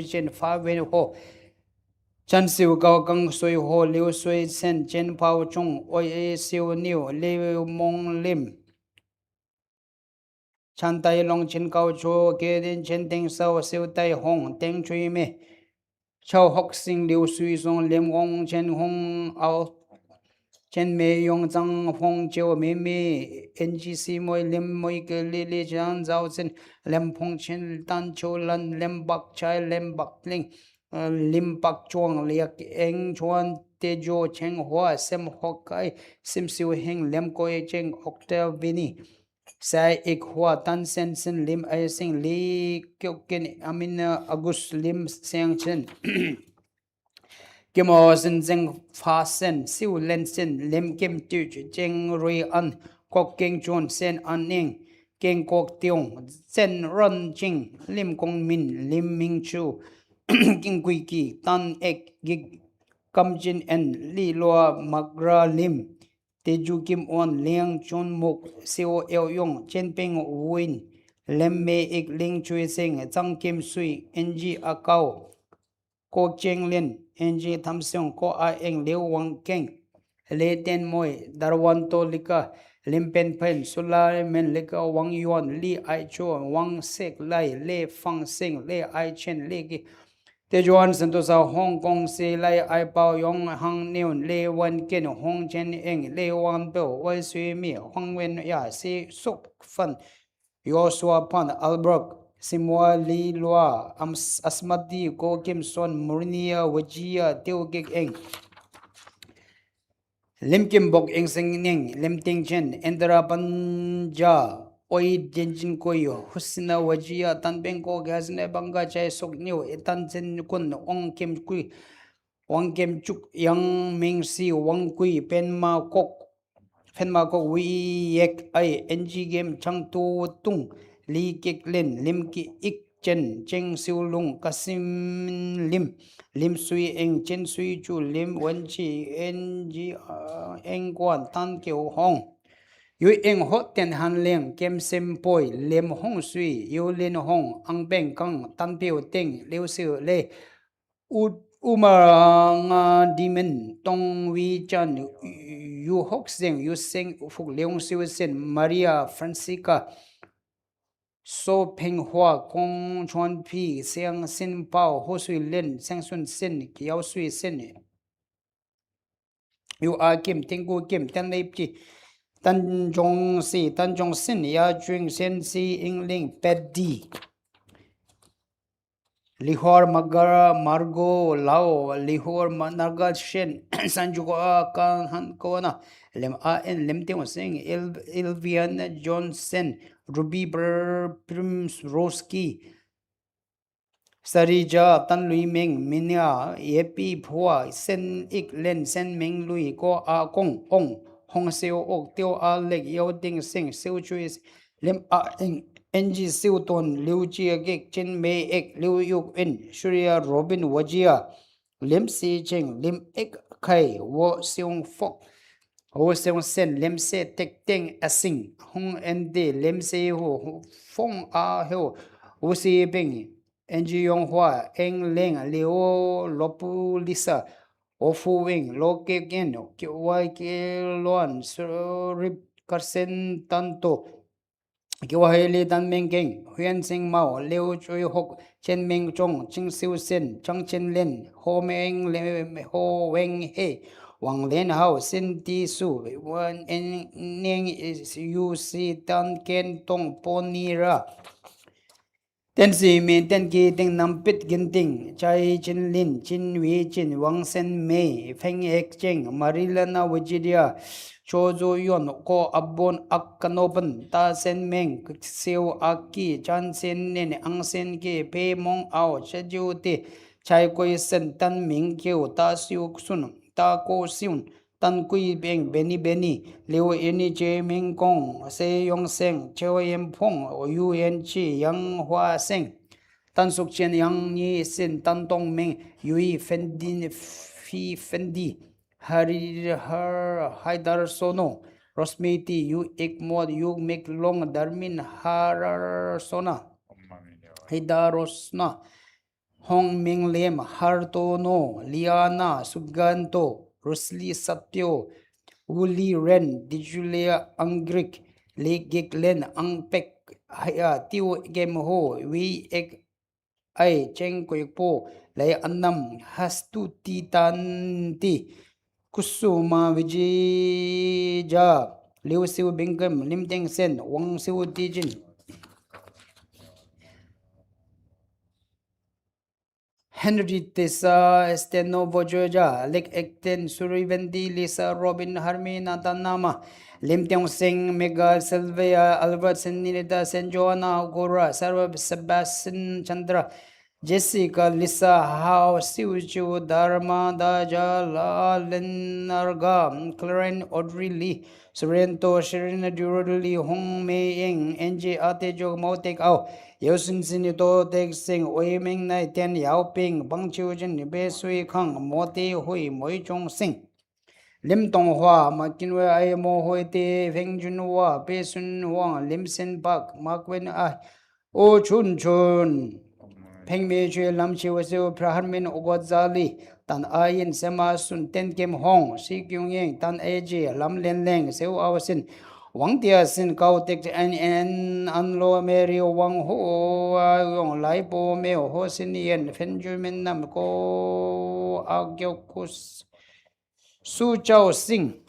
chen fa wen ho chan siu gao gang sui ho liu sui sen chen pao chung oi e siu niu liu mong lim chan tai long chen gao chu ke din chen ting sao siu tai hong teng chui me chao hok sing liu sui song lim gong chen hong ao chen me yong zang hong jiu me me NGC moi lim moi ke li li chang zao chen lem phong chen tan chu lan lem bak chai lem bak ling lim bak chuang liak eng chuan te jo cheng hoa sem hok kai sim siu heng lem koi cheng octave vini sai ik hoa tan sen sen lim ai sing li kyo ken amin agus lim seng chen Kimo sin zeng fa sen siu len sen lim kim tu cheng rui an kok keng chun sen an ning keng kok tiong sen ron ching lim kong min lim ming chu king kui ki tan ek gig kam jin en li lo magra lim te ju kim on liang chun muk siu eo yong chen ping win lem me ek ling chui sing chang kim sui ng akao cô cheng lên NG tham song ko a eng leu wang keng le ten moi darwan to lika limpen pen sulai men lika wang yuan li ai cho wang sek lai le fang sing le ai chen le ki te juan santosa hong kong se lai ai pao yong hang neun le wan ken hong chen eng le wan bo wai sui mi hong wen ya se sok fan Yoshua pan Albrook Simwa Li Lua Asmati Ko Kim Son Murnia Wajia Teo Gig Eng Lim Kim Bok Eng Sing Ning Lim Ting Chen Endra Panja Oi Jenjin Koyo Husna Wajia Tan Beng Ko Gazne Banga Chai Sok New Etan Chen Kun Ong Kim Kui Wang Kim Chuk Yang Ming Si Wang Kui Penma Kok Phenma ko wi yek ai NG game chang tu tung li kek len lim ki ik chen cheng siu lung kasim lim sui eng chen sui chu lim wen chi NG eng kwan tan keu hong yu eng hot ten han leng kem sem poi lem hong sui yu lin hong ang beng kang tan piu teng liu siu le Umar Dimen Tong Wi Chan Yu Hok Seng Yu Seng Fuk Leong Siu Sen Maria Francisca So Peng Hua Kong Chuan Pi Seng Sin Pao Ho Sui Len Seng Sun Sen Kiao Sui Sen Yu A Kim Tengu Kim Tan Leip Chi Tan Jong Si Tan Jong Sin Ya Jung Sen Si Ing Ling Pet Di Lihor Magara Margo Lao Lihor Managa Shen Sanjuko Kan Han Kona Lem A N Lem Teo Sing Ilvian Johnson Ruby Prims Roski Sarija Tan Lui Meng Minya Yepi Phua Sen Ik Len Sen Meng Lui Ko A Kong Ong Hong Seo Ok Teo A Leg Yo Ding Sing Seo Chui Lem A Eng NG Siu Ton Liu Chia Gek Chen Mei Ek Liu Yuk In Surya Robin Wajia Lim Si Cheng Lim Ek Kai Wo Seung Fok Ho Seung Sen Lim Se Tek Teng Asing Hong ND Lim Se Ho Fong A Ho Wu Si Beng NG Yong Hua Eng Leng Liu Lopu Lisa Ofu Wing Lo Ke Gen Wai Ke Luan Rip Karsen Tanto Kiwahili Dan Meng Keng, Huyan Sing Mao, Liu Chui Hok, Chen Ming Chong, Ching Siu Sin, Chang Chen Lin, Ho Meng Ho Weng He, Wang Lin Hao, Sin Ti Su, Wan Ning Yu Si Tan Ken Tong Poni Ra. Ten si min ten ki ting nam pit gin ting chai chin lin chin wi chin wang sen mei feng ek cheng marila na wijidia cho zo yon ko abon ak kanopan ta sen meng siu aki chan sen nen ang sen ki pe mong ao che ju ti chai koi sen tan ming kiu ta siu sun ta ko siun tan kui beng beni beni liu ini che ming kong se yong seng cheo yem phong yu yen chi yang hua seng tan suk chen yang ni sin tan tong meng yui fendi fi fendi hari har haidar sono rosmeti yu ek mod yu mek long darmin har sona haidarosna Hong Ming Lem, Hartono, Liana, Suganto, Rosli Sapio, Wuli Ren, Dijulia Angrik, Legik Len, Angpek, Haya, Tiu Gem Ho, We Ek Ai, Cheng Koypo, Lay Annam, Hastu Titanti, Kusuma Vijija, Liu Siu Bingam, Lim Teng Sen, Wang Siu Dijin. Henry Tessa Estenovo Georgia, Lake Ekten, Surivendi, Lisa Robin Harmi Natanama, Lim Tiong Sing, Mega Sylvia, Albert Senilita, San Joanna, Gora, Sarva Sebastian Chandra, Jessica, Lisa How, Siuchu, Dharma, Daja, La Lenarga, Claren, Audrey Lee, Sorrento, Sherina Durali, Hong Mei Ying, NJ Atejo, Motek Ao, Yosin Sinito, Tek Sing, Oi Ming Nai, Tian Yao Ping, Bang Chiu Jin, Be Sui Kang, Mote Hui, Moi Chong Sing. Lim Tong Hua, Makinwe Ai Mo Hoi Te, Feng Jun Hua, Pe Sun Huang, Lim Sin Pak, Mak Wen Ai, O Chun Chun. Peng Me Chue Lam Chi Waseo Praharmin Ogozali, Tan Ayin Sema Sun Ten Kim Hong, Si Kyung Ying, Tan AJ, Lam Len Leng, Seu Awasin, Wang Tia Sin Kau Tek An Anlo Mary Wang Ho Yong Lai Po Meo Ho Sin Yen, Fen Jumin Nam Ko Agyokus Su Chao Sing.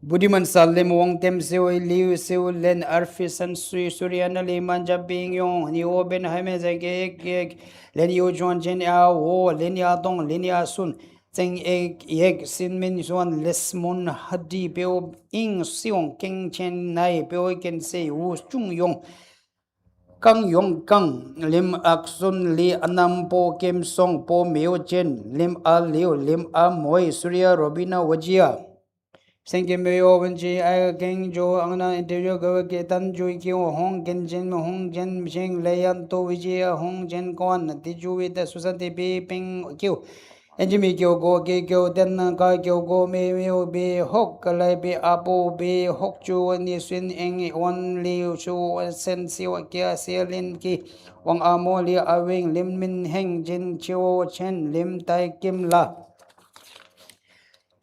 Budiman Salim Wong Tem Seo Liu Seo Len Arfi San Sui Suriana Liman Jabing Yong Ni Oben Hame Zagek Len Yu Juan Jen Ya Wo Len Ya Dong Len Ya Sun Zeng Ek Yek Sin Min Zuan Lesmon Hadi Peo Ing Siong King Chen Nai Peo Ken Se Wu Chung Yong Kang Yong Kang Lim Ak Sun Li Anam Po Kem Song Po Meo Chen Lim A Liu Lim A Moi Surya Robina Wajia Sengkemeo Wenji I King Jo Angna Interior Go Ketan Jui Kyo Hong Genjin Hong Jen Sheng Layan To Vijaya Hong Jen Kwan Tiju with the Society Be Ping Kyo Enjimi Kyo Go Ke Kyo Den Ka Kyo Go Me Meo Be Hok Kalai Be Apo Be Hok Chu Ni Swin Eng Wan Liu Chu Sen Siwa Kia Sialin Ki Wang Amo Li Awing Lim Min Heng Jin Chiu Chen Lim Tai Kim La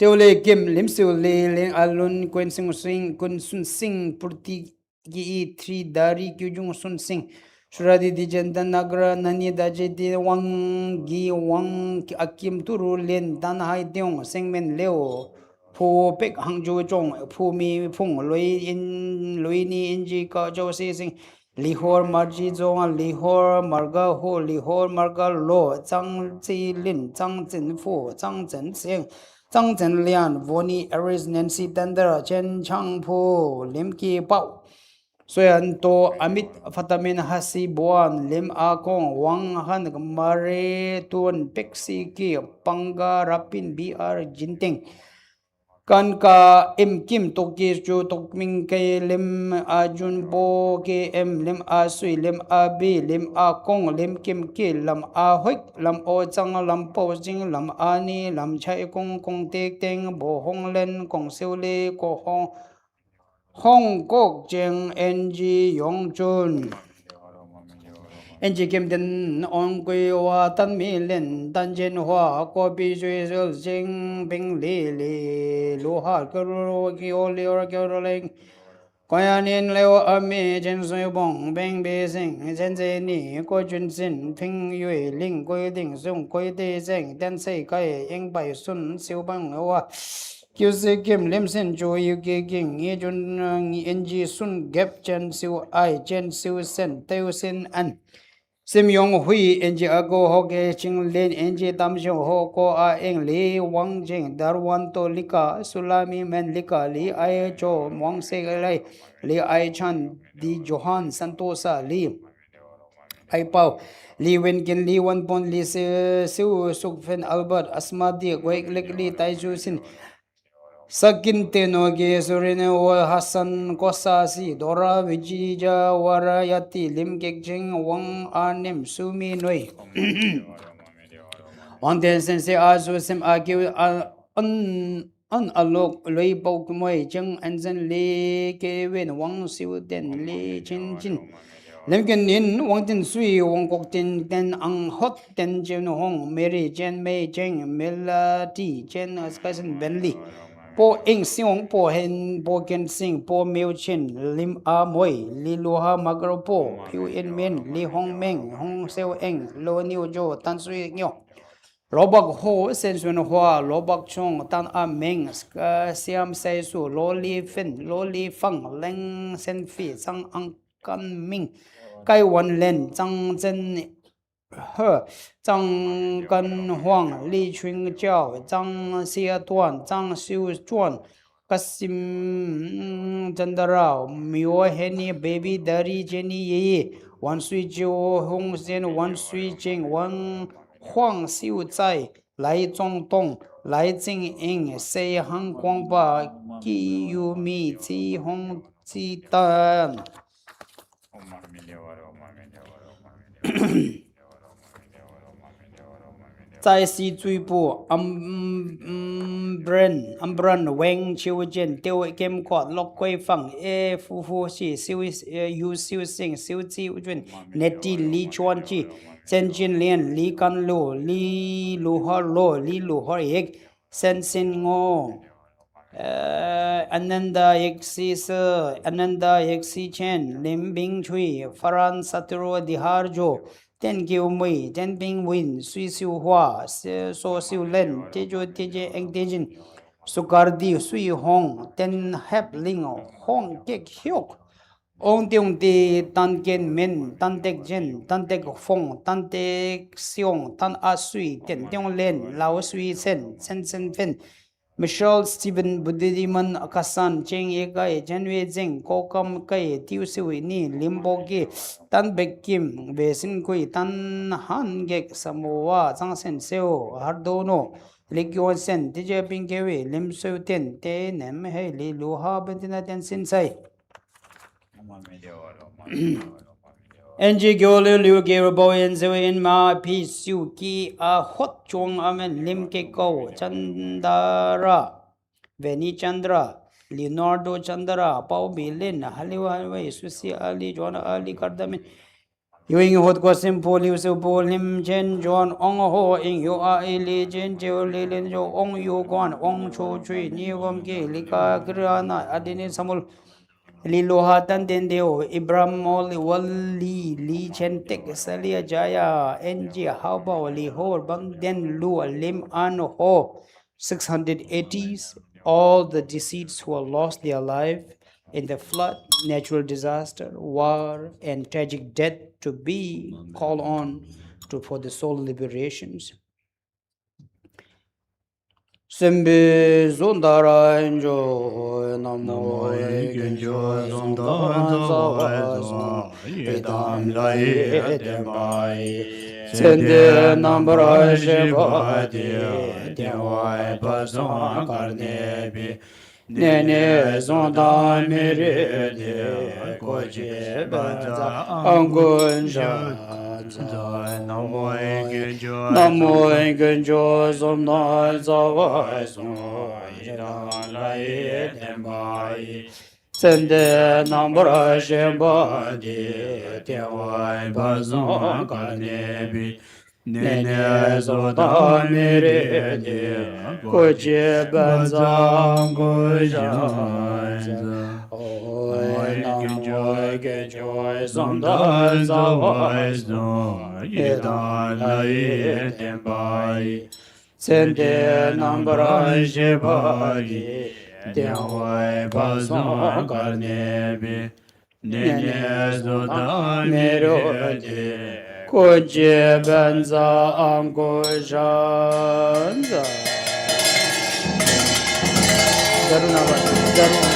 Teole Kim Lim Siu Le Ling Alun Kwen Sing Sing Kun Sun Sing Purti Gi Tri Dari Kyujung Sun Sing Suradi Dijenda Nagra Nani Daje Di Wang Gi Wang Akim Turu Len Dan Hai Deong Sengmen Leo Pu Pek Hangju Chong Pu Mi Phung Lui In Lui Ni Inji Ka Jo Se Sing Lihor Marji Zong Lihor Marga Ho Lihor Marga Lo Zhang Zi Lin Zhang Zhen Fu Zhang Zhen Sing Zhang Zhenlian, Voni Aris Nancy Tender, Chen Changpo, Lim Ki Pao, Suyan To Amit Fatamin Hasi Buan, Lim A Kong, Wang Han Mare Tuan Pexi Ki, Panga Rapin BR Jinting. Kan ka im kim toki chu tok ming ke lim a jun bo ke em lim a sui lim a bi lim a kong lim kim ki lam a hoik lam o chang lam po jing lam a ni lam chai kong kong tek teng bo hong len kong siu le ko hong hong kok jeng ng yong chun NG Kim Den On Gui Wa Tan Mi Len Tan Jen Hua Ko Bi Jui Sil Jing Bing Li Li Lu Ha Ke Ru Ki O Li Or Ke Ru Leng Kwa Nin Leo A Mi Jen Sui Bong Beng Bi Sing Jen Zhe Ni Ko Jun Sin Ping Yui Ling Gui Ding Sung Gui Di Zeng Den Sei Kai Ying Bai Sun Siu Bang Wa Kiu Se Kim Lim Sin Chu Yu Ki King Ye Jun NG Sun Gap Chen Siu Ai Chen Siu Sen Teu Sin An Sim Yong Hui NG Ago Hoke Ching Lin NG Tam Shong Ho Ko A Eng Li Wang Jing Darwan To Lika Sulami Men Lika Li Ai Cho Wang Se Lai Li Ai Chan Di Johan Santosa Li Ai Pao Li Wen Kin Li Wan Pon Li Siu Suk Fen Albert Asma Di Gwek Lek Li Tai Ju Sin Sakin Tenoge Surine O Hassan Kosasi Dora Vijija Warayati Lim Kekching Wang Anim Sumi Noi On the sense Azu Sim Aki Un Alok Lui Bok Moi Jeng Anzen Li Kevin Wang Siu Den Li Chin Chin Lim Ken In, Wang Tin Sui, Wang Kok Tin, Ten Ang Hot, Ten Jen Hong, Mary, Jen Mei, Cheng, Melody, Jen Skaisen Bentley, Po Ing Siong, Po Hen, Po Ken Sing, Po Miu Chin, Lim A Moi, Li Luha Magro Po, Piu In Min, Li Hong Meng, Hong Seo Eng, Lo Niu Jo, Tan Sui Nyo. Lobak Ho, Sen Sun Hua, Lobak Chong, Tan A Meng, Siam Sai Su, Lo Li Fin, Lo Li Fang, Leng Sen Fi, Sang Ang Kan Ming, Kai Wan Len, Zhang Zhen He, Zhang Gan Huang, Li Chun Jiao, Zhang Xie Tuan, Zhang Xiu Chuan, Kasim Chandra, Mio Henny, Baby Dari Jenny Ye, Wan Sui Jiu Hong Zhen, Wan Sui Jing, Wan Huang Xiu Zai, Lai Zhong Dong, Lai Jing Ying, Sei Hang Guang Ba, Ki Yu Mi, Ji Hong Ji Dan. Zai Si Zui Bu, Ambran, Wang Chiu Jin, Deu Kim Kwat, Lok Kui Fang, E Fu Fu Xi, Yu Xiu Sing, Xiu Ji Jun, Neti Li Chuan Ji, Chen Jin Lian, Li Gan Lu, Li Lu Har Lo, Li Lu Har Yek, Sen Sin Ngo. Ananda Yeksi Se, Ananda Yeksi Chen, Lim Bing Chui, Faran Saturo Diharjo, Ten Kiu Mui, Ten Bing Win, Sui Siu Hua, So Siu Len, Tejo Teje Eng Tejin, Sukardi, Sui Hong, Ten Hep Ling, Hong Kek Hyok, Ong Tiong Ti, Tan Ken Min, Tan Tek Jin, Tan Tek Fong, Tan Tek Siong, Tan A Sui, Ten Tiong Len, Lao Sui Sen, Sen Sen Fen, Michelle Stephen Budiman Akasan Cheng Ye Kai Jenwe Zeng Kokam Kai Tiu Siwi Ni Limbo Ge Tan Bek Kim Besin Kui Tan Han Gek Samoa Zhang Sen Seo Hardono Likyo Sen DJ Pinkewe Lim Seo Ten Te Nem He Li Luha Bentina Ten Sin Sai NG Gyolu Liu Gero Boyan Zewin Ma Pi Siu Ki A Hot Chong Amen Lim Ke Ko Chandara Veni Chandra Leonardo Chandra Pau Bilin Haliwa Susi Ali John Ali Kardamin Yuing Hot Kwasim Po Liu Su Po Lim Chen John Ong Ho Ing Yu A Li Chen Jo Li Lin Jo Ong Yu Guan Ong Cho Chui Ni Wam Ke Lika Grana Adini Samul Liloha Tandendeo, Ibrahim Wali, Li Chentek, Salia Jaya, NG, Hauba, Li Ho, Bang Den Lu, Lim An Ho, 680s, all the deceased who have lost their life in the flood, natural disaster, war, and tragic death to be called on for the soul liberations. Sembe Zondara Enjo Namo Genjo Zondan Zawa Edam Lai Demai Sende Nambra Shebadi Dewai Bazan Karnebi Nene Zondan Mirede Koje Baza Angun Namo Genjo Zomna Zawa Zon Lai Dembai Sende Nambra Shembadi Dewai Bazan Karnebi Nene Zoda Mirede Koje Banzang Gojanza Oi Namoy Gejoy Zonda Zawai Zon Yedan Lai Tembai Sende Nambra Shebari Dewai Bazan Karnebi Nene Zoda Mirede Koje Banza Angojanza Daruna Daruna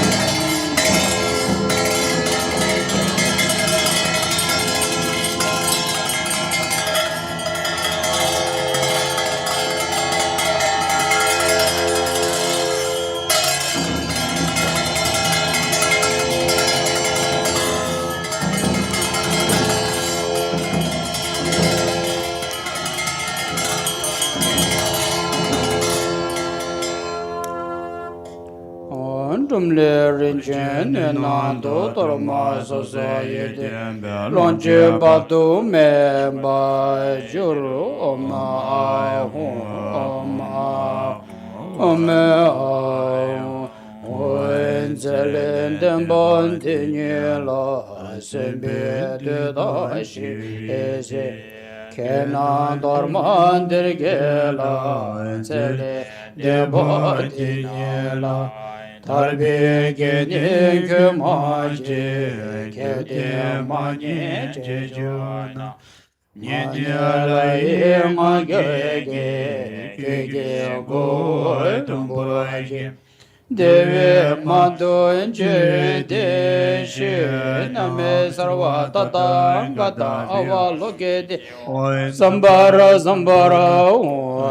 Tumle rinchen nando torma society lonche batu me ba juru oma ai oma Wen zelen den bon tinyela sembe de da shi eze kenan dorman dirgela zele de bon tinyela tarbe geni kemaji kede manye jejuna Nyanyala ima gege go tumburaji Devi Madhu Injiri Deshi Name Sarva Tata Gata Avalokedi Sambara Sambara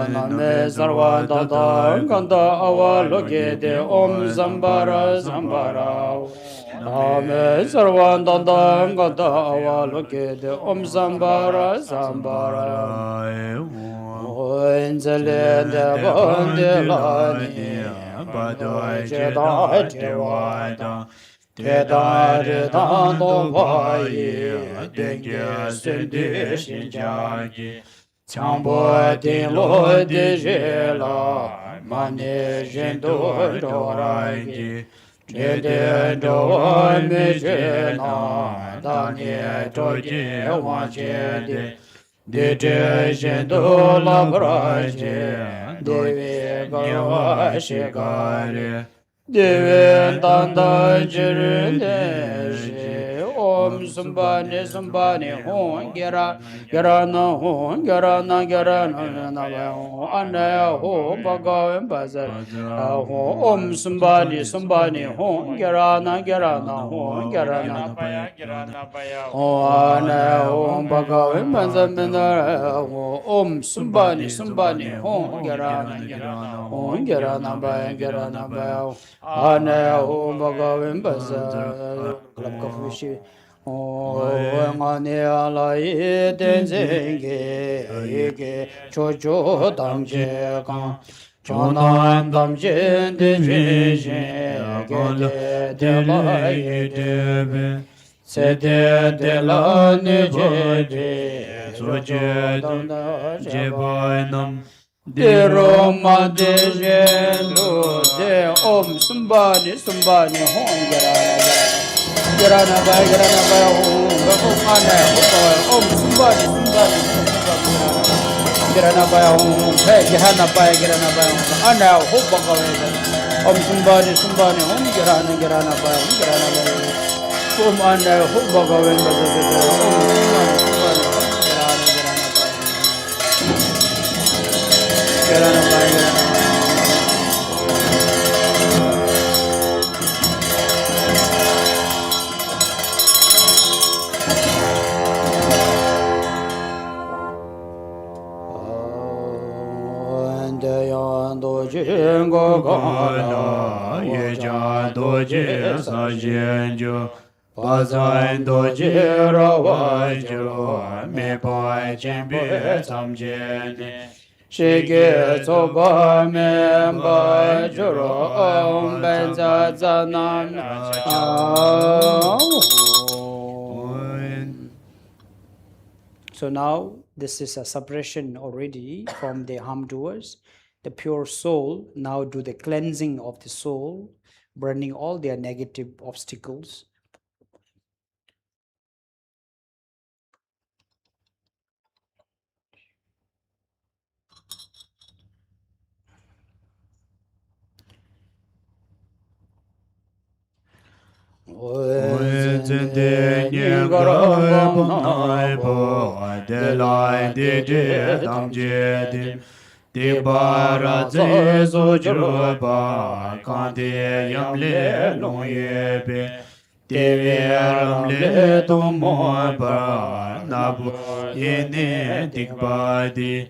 Name Sarva Tata Gata Avalokedi Om Sambara Sambara Name Sarva Tata Gata Avalokedi Om Sambara Sambara Oinzele Devandilani Badoi Jedi Jewada Tedari Dando Vayi Denge Sindi Shinjagi Chambo Dilo Dijela Mani Jindu Doragi Jede Doa Mijena Dani Toji Wajede Dite Jindu Labraji Devi Gawa Shikari Devi Danda Jirideshi Om Sambani Sambani Hon Gira Girana Hon Girana Girana Anaya Ho Bhagavan Bazar Om Sambani Sambani Hon Girana Girana Hon Girana Anaya Ho Bhagavan Bazar Om Sambani Sambani Hon Girana Girana Hon Girana Baya Girana Baya Anaya Ho Bhagavan Bazar Club Kafushi Ngani alai tenzenge ege chocho damje kan chonan damje deje gede delai debe sede delane jeje soje jeboinam Roma deje lo de om sumbani sumbani Girana baya om ana om sumbani Girana baya om girana baya ana om sumbani om girana baya om ana girana baya Jingo Gana Yeja Doji Sajenjo Bazan Doji Rawajo Me Pai Chimbe Samjeni Shige Soba Memba Juro Benza Zanam So now this is a suppression already from the harm doers. The pure soul now do the cleansing of the soul, burning all their negative obstacles. Di bara ze so jro ba kan de yam le long ye be de ram le to mo ba na bu ye ne dik ba di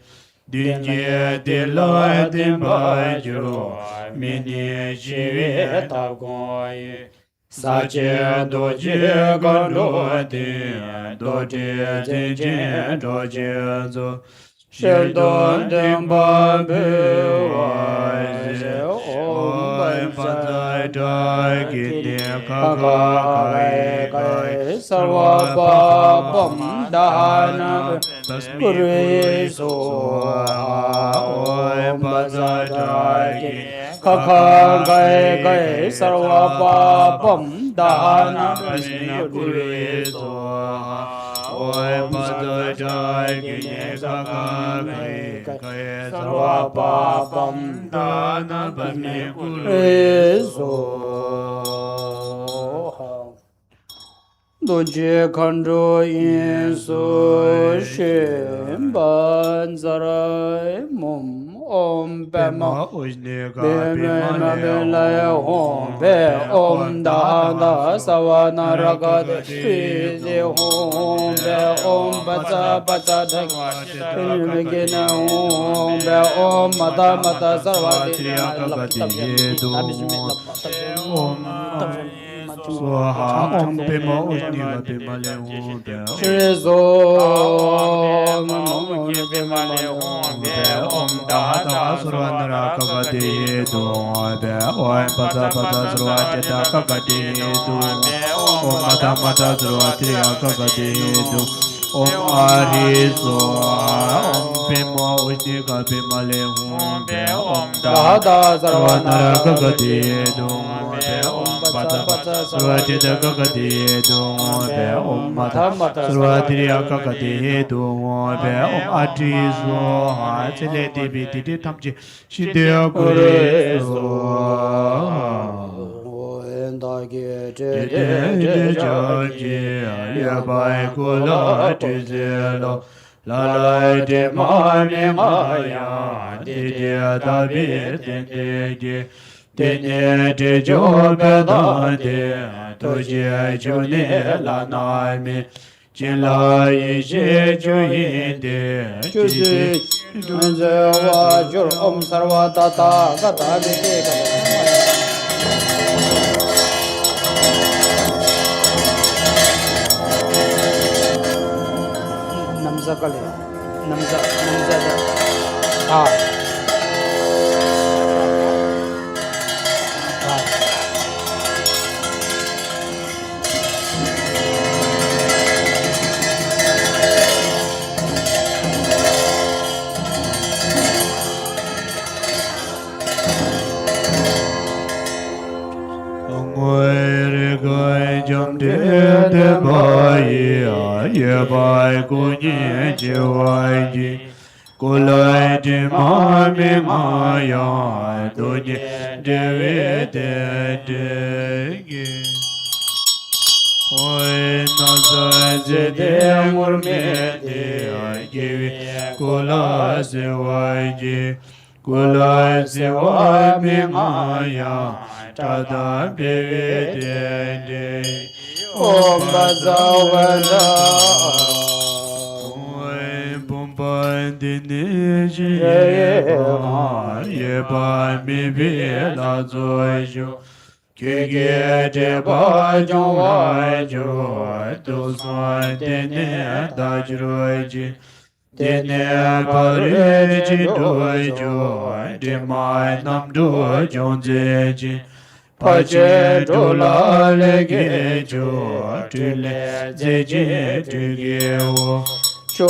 je de la de ba jro mi ni ji ve ta go ye sa che do je ga do de do je je do je zo Sheldon Demba Bewa Om Banzai Dai Kini Kaka Kai Sarva Bam Dana Puri Soha Om Banzai Dai Kini Kaka Kai Sarva Bam Dana Puri Soha Om Banzai Dai Kini Kaka Kai Sarva Bam Dana Puri Soha Doje Khandro Yin Su Shin Ban Zarai Mum Om Pema Bima Bilaya Om Be Om Dana Savana Ragad Pidi Om Be Om Baza Baza Dhagina Om Be Om Mata Mata Sarvati Om Swaha Om Pema Ujniga Pema Le Om Be Shrizo Om Pema Le Om Be Om Dada Survanara Kagati Do Be Om Pata Pata Survati Kagati Do Om Mata Mata Survati Kagati Do Om Arizo Om Pema Ujniga Pema Le Om Be Om Dada Survanara Kagati Do Be Om Pata Pata Survati Kagati Do Be Om Mata Survati Kagati Do Be Om Arizo Chile Devi Didi Tamji Shidya Gurizo Yabai Kula Tizelo La la de mani maya Didi Dabi Didi Dini de Jobe Dadi Toji Juni La Nami Jila Ishi Juindi Juji Junzewa Jur Om Sarva Tata Gata Biki Namza Kale Namza Jam de bai ye bai kunye jiwai ji kulai de ma me maya dunye dewe de oi nazar je de murme de jiwi kulai se wai ji kulai se wai me maya tada dewe de Om Bazawada Om Bumban Dini Ye Ba Mi Bi La Zoi Ju Kige De Ba Jong Wai Ju Tu Soi Dini Da Jroi Ji Dini Ba Ri Ji Doi Ju Di Mai Nam Du Jong Zi Ji Pache Dola Lege Jo Tule Zeje Tuge Wo Cho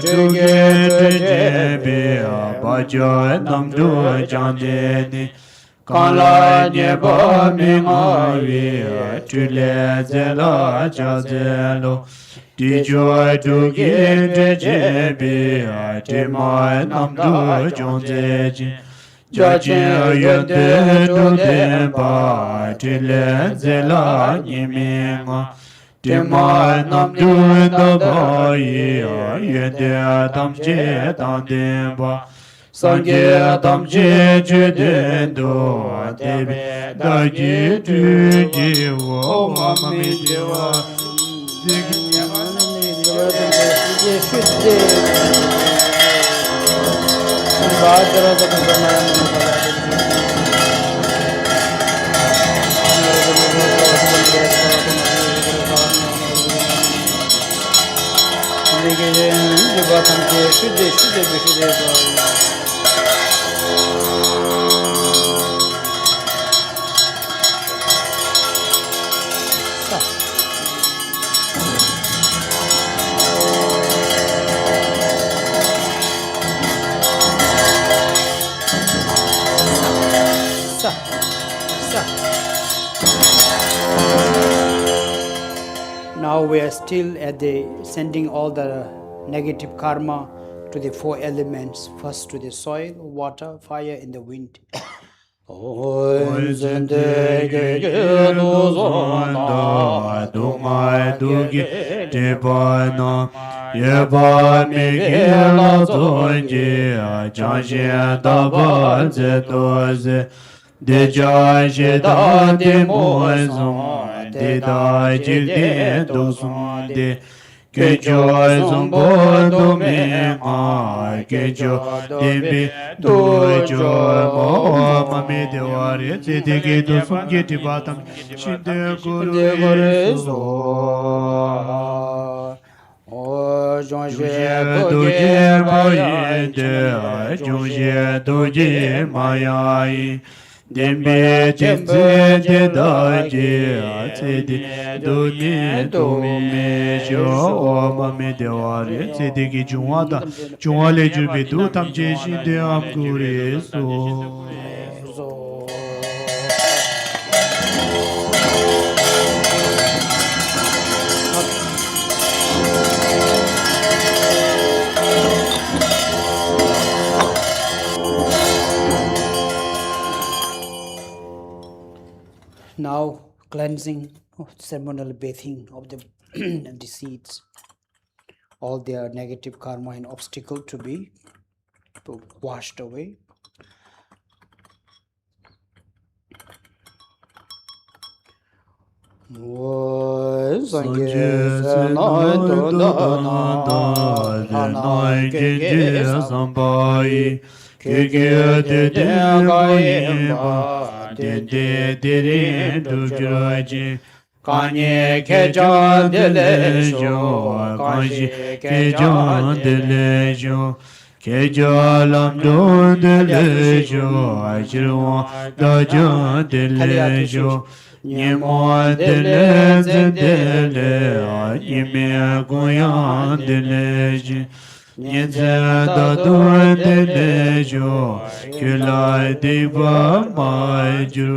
Tuge Tuge Bia Pacho Nam Du Jandeni Kanla Nyeba Minga Via Tule Zela Jazelo Dijo Tuge Tuge Bia Timai Nam Du Jandeji Jachin Yode Dode Ba Tile Zela Yiminga Timai Nam Du Daba Yede Adam Je Dandemba Sangye Adam Je Judendo Debe Daji Tuji Wo Mami Jiwa Now we are still at the sending all the negative karma to the four elements. First to the soil, water, fire, and the wind. De ja je da de mo son de da je de do son de que jo son bo do me a que jo de be do jo mo ma me de wa re te de ke do son ge ti ba tam shi de guru re so o jo je do je ma ye de jo je do je ma ya yi Dembe chitse de da je ate de do ne do me jo o ma me de wa re tse de ki juwa da juwa le ju be do tam je shi de am gu re so Now cleansing, ceremonial bathing of the deceits, all their negative karma and obstacle to be washed away. Que de de re du jraji kanye ke jan de le jo kanye ke jan de le jo ke jalam do de le jo ajro da jan de le jo Nyemo de le de le nyeme goyan de le ji Nyeze da do de le jo Kula de ba ma ju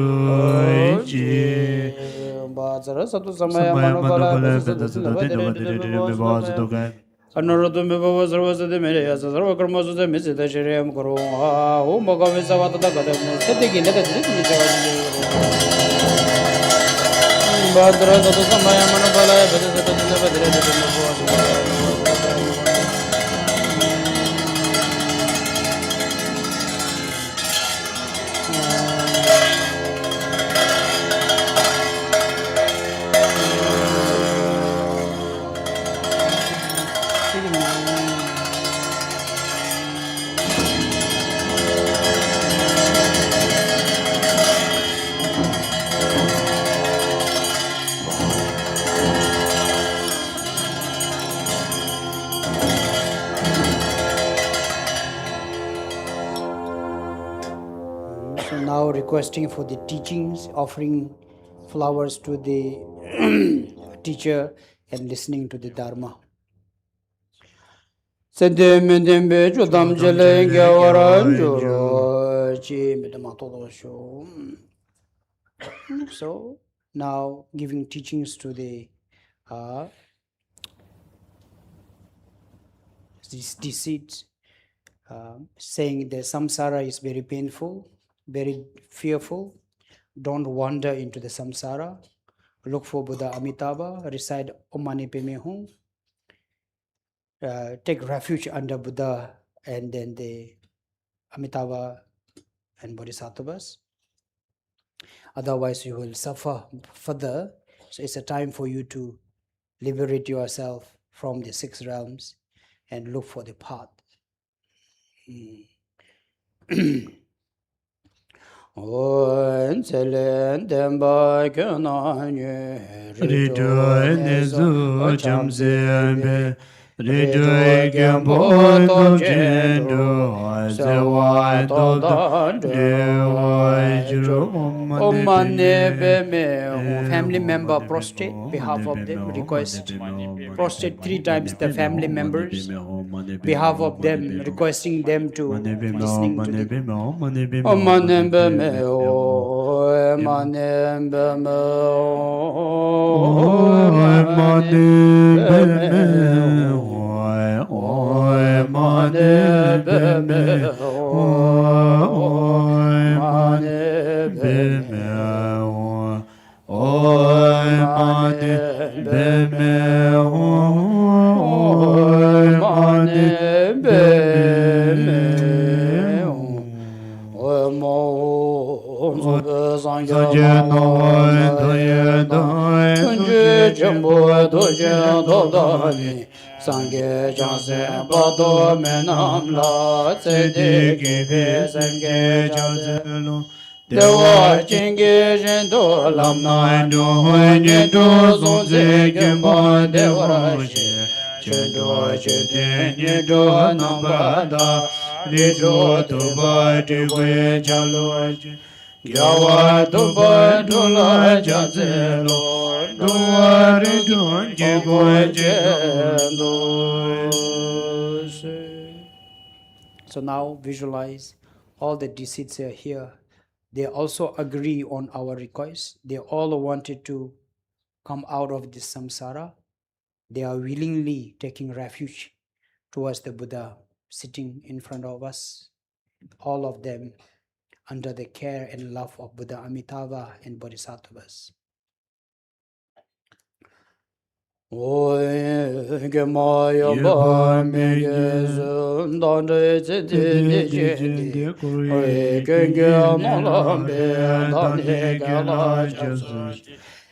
ji Bazara satu samaya manubala Anuruddha me bhava sarvasade mere yasa sarva karma sute misita shiriyam karo Om bhagavata savata gadam Satyaki nagati Badra satu samaya manubala Now requesting for the teachings, offering flowers to the teacher and listening to the Dharma. So now giving teachings to the these deceits, saying that samsara is very painful, very fearful. Don't wander into the samsara. Look for Buddha Amitabha, recite Om Mani Padme Hum. Take refuge under Buddha and then the Amitabha and Bodhisattvas. Otherwise you will suffer further. So it's a time for you to liberate yourself from the 6 realms and look for the path. Ridui Gyampo Dobjendo, Sewa Doda, Dewa Juru Omane Beme, family member prostrate, behalf of them request. Prostrate 3 times the family members, behalf of them, requesting them to listening to the Omane Beme, Omane Beme, Omane Beme, Oi mane beme, oi mane beme, oi mane beme, oi mane beme, oi mo sanje no doye doye, kunje jembo doje dodani. Sangye janse bado menam la tsedeki pe sangye janse dewa chingi jendo lam nai do nye do zonze gyemba dewa rashi chendo chete nye do nambada li do tuba tikwe chalo Gyawa tuba tula jazelo duwari dunji gojendo. So now visualize all the deceits are here. They also agree on our request. They all wanted to come out of this samsara. They are willingly taking refuge towards the Buddha sitting in front of us. All of them under the care and love of Buddha Amitabha and Bodhisattvas.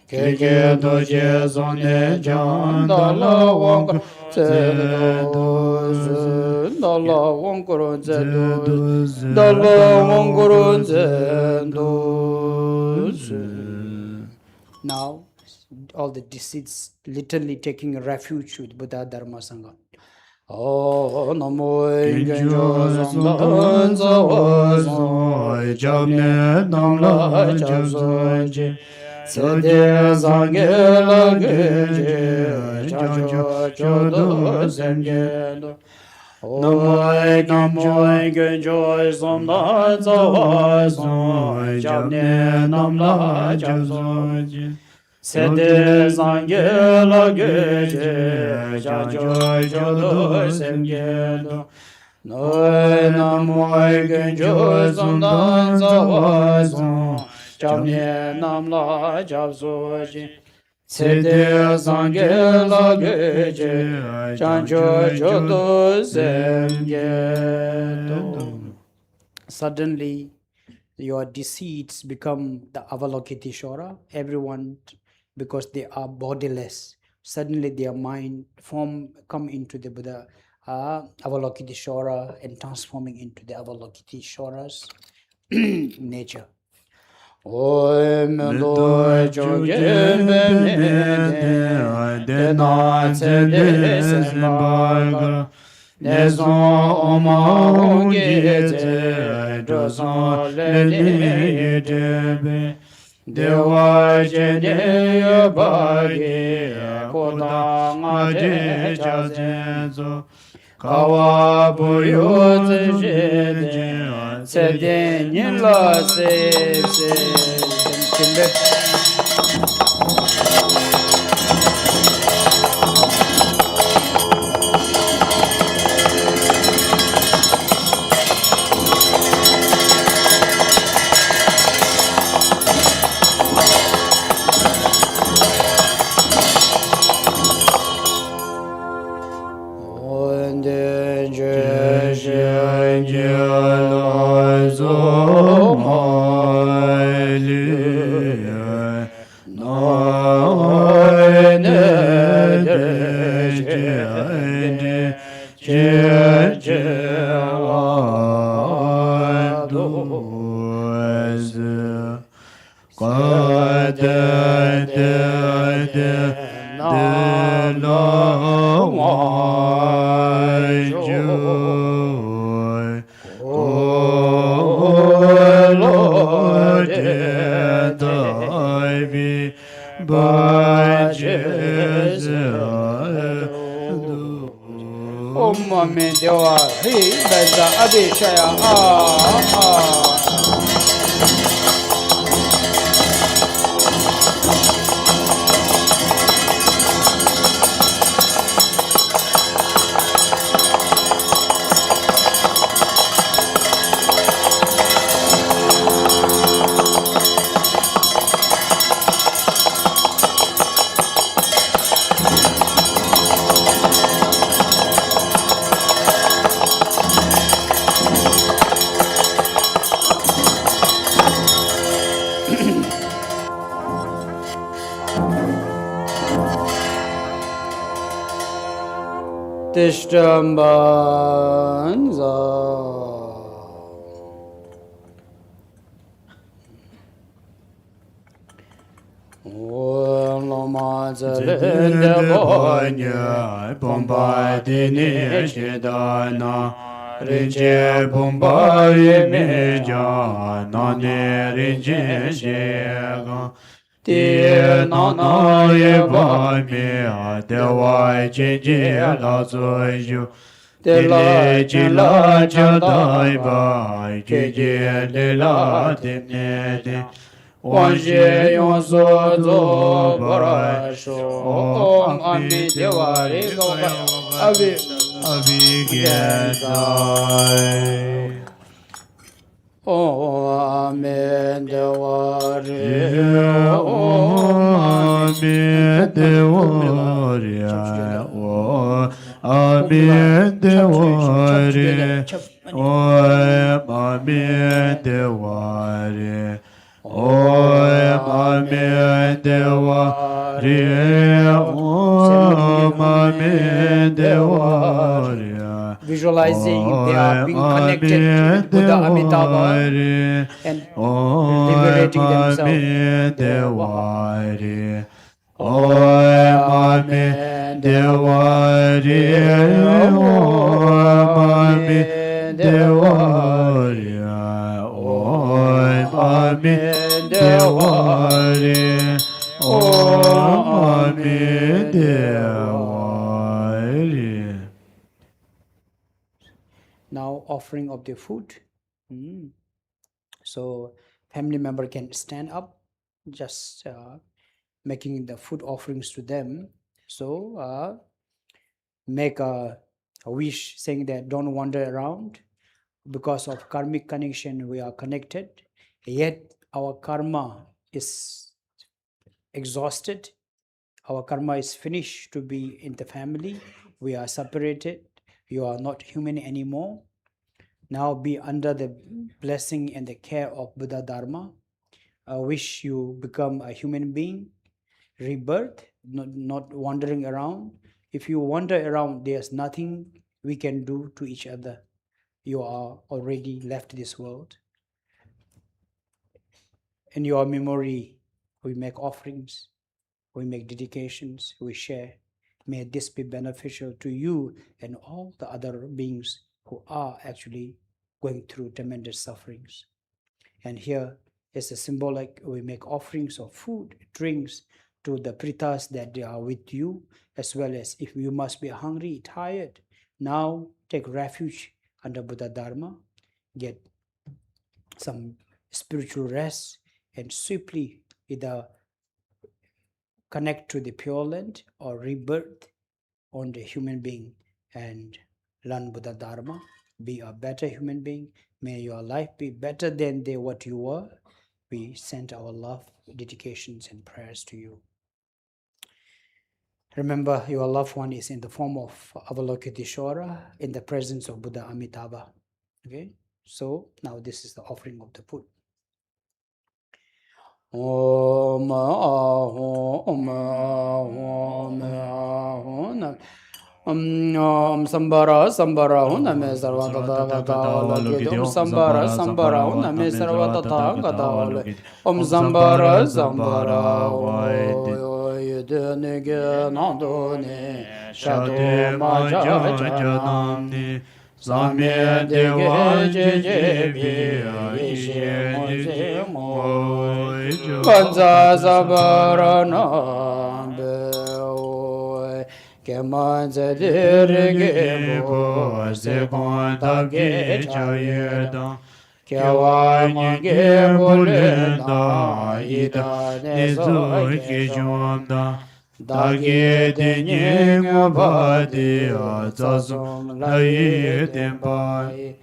Keke doje zone jan dala wong zeduz dala wong kurun zeduz dala wong kurun zeduz. Now all the deceits literally taking refuge with Buddha Dharma Sangha. Oh, Namo Genjo Zamdan Zawazoi Jabne Namla Jabzoji Sede Zangela Geje Janjo Chodo Zemgedo Namo Genjo Zamdan Zawazoi Jabne Namla Jabzoji Sede zangela geje janjoy jodo semgedo Noy namoy genjo zondan zawazon Jamne namla javzoji Sede zangela geje janjoy jodo semgedo. Suddenly your deceits become the Avalokiteshvara. Everyone, because they are bodiless, suddenly their mind come into the Buddha Avalokiteshvara and transforming into the Avalokiteshvara's nature. Oi mendo joge de na tsede sembaga Nezon oma ongeze dozon lele debe Dewa jene yabagi kodang ade jazenzo Kawa buyo zjede seden yinla se Om Mame Dewa Hri Beza Abhishaya Tishtambanza Om Lama Zalinde Bonya Bomba Dini Shidana Rinche Bomba Yemija Nane Rinche Shega Nana Yeba Mea Dewa Jinji La Zoju Dele Jila Jadaiba Jinji Lila Dimnede Wanje Yonso Zo Barasho Om Ami Dewari Goba Abhigenzai Om Amen Dewari Om Amen Dewari Om Amen Dewari Om Amen Dewari Om Amen Dewari Om Amen Dewari Visualizing they are being connected to Buddha Amitabha and liberating themselves. Om Amen Dewari Om Amen Dewari Om Amen Dewari Om Amen Dewari. Now offering of the food. So family member can stand up, just making the food offerings to them. So make a wish saying that don't wander around. Because of karmic connection, we are connected. Yet our karma is exhausted. Our karma is finished to be in the family. We are separated. You are not human anymore. Now be under the blessing and the care of Buddha Dharma. I wish you become a human being, rebirth, not wandering around. If you wander around, there's nothing we can do to each other. You are already left this world. In your memory, we make offerings, we make dedications, we share. May this be beneficial to you and all the other beings who are actually going through tremendous sufferings. And here is a symbolic, we make offerings of food, drinks to the pritas that they are with you, as well as if you must be hungry, tired, now take refuge under Buddha Dharma, get some spiritual rest, and swiftly either connect to the Pure Land or rebirth on the human being and learn Buddha Dharma, be a better human being. May your life be better than what you were. We send our love, dedications, and prayers to you. Remember, your loved one is in the form of Avalokiteshvara in the presence of Buddha Amitabha. Okay, so now this is the offering of the food. Om Om Om Sambara Sambara Name Sarvata Gata Om Sambara Sambara Name Sarvata Gata Om Sambara Sambara Yednege Nandone Shadu Maja Samye Dewa Jejebi Ishe Moze Mo Banza Sabarana Beoi Keman Zedirge Bo Sekon Tage Chayeda Kewa Mange Bolena Ida Nezo Kejumda Dagi Denying Abadi Azazum Lai Dembai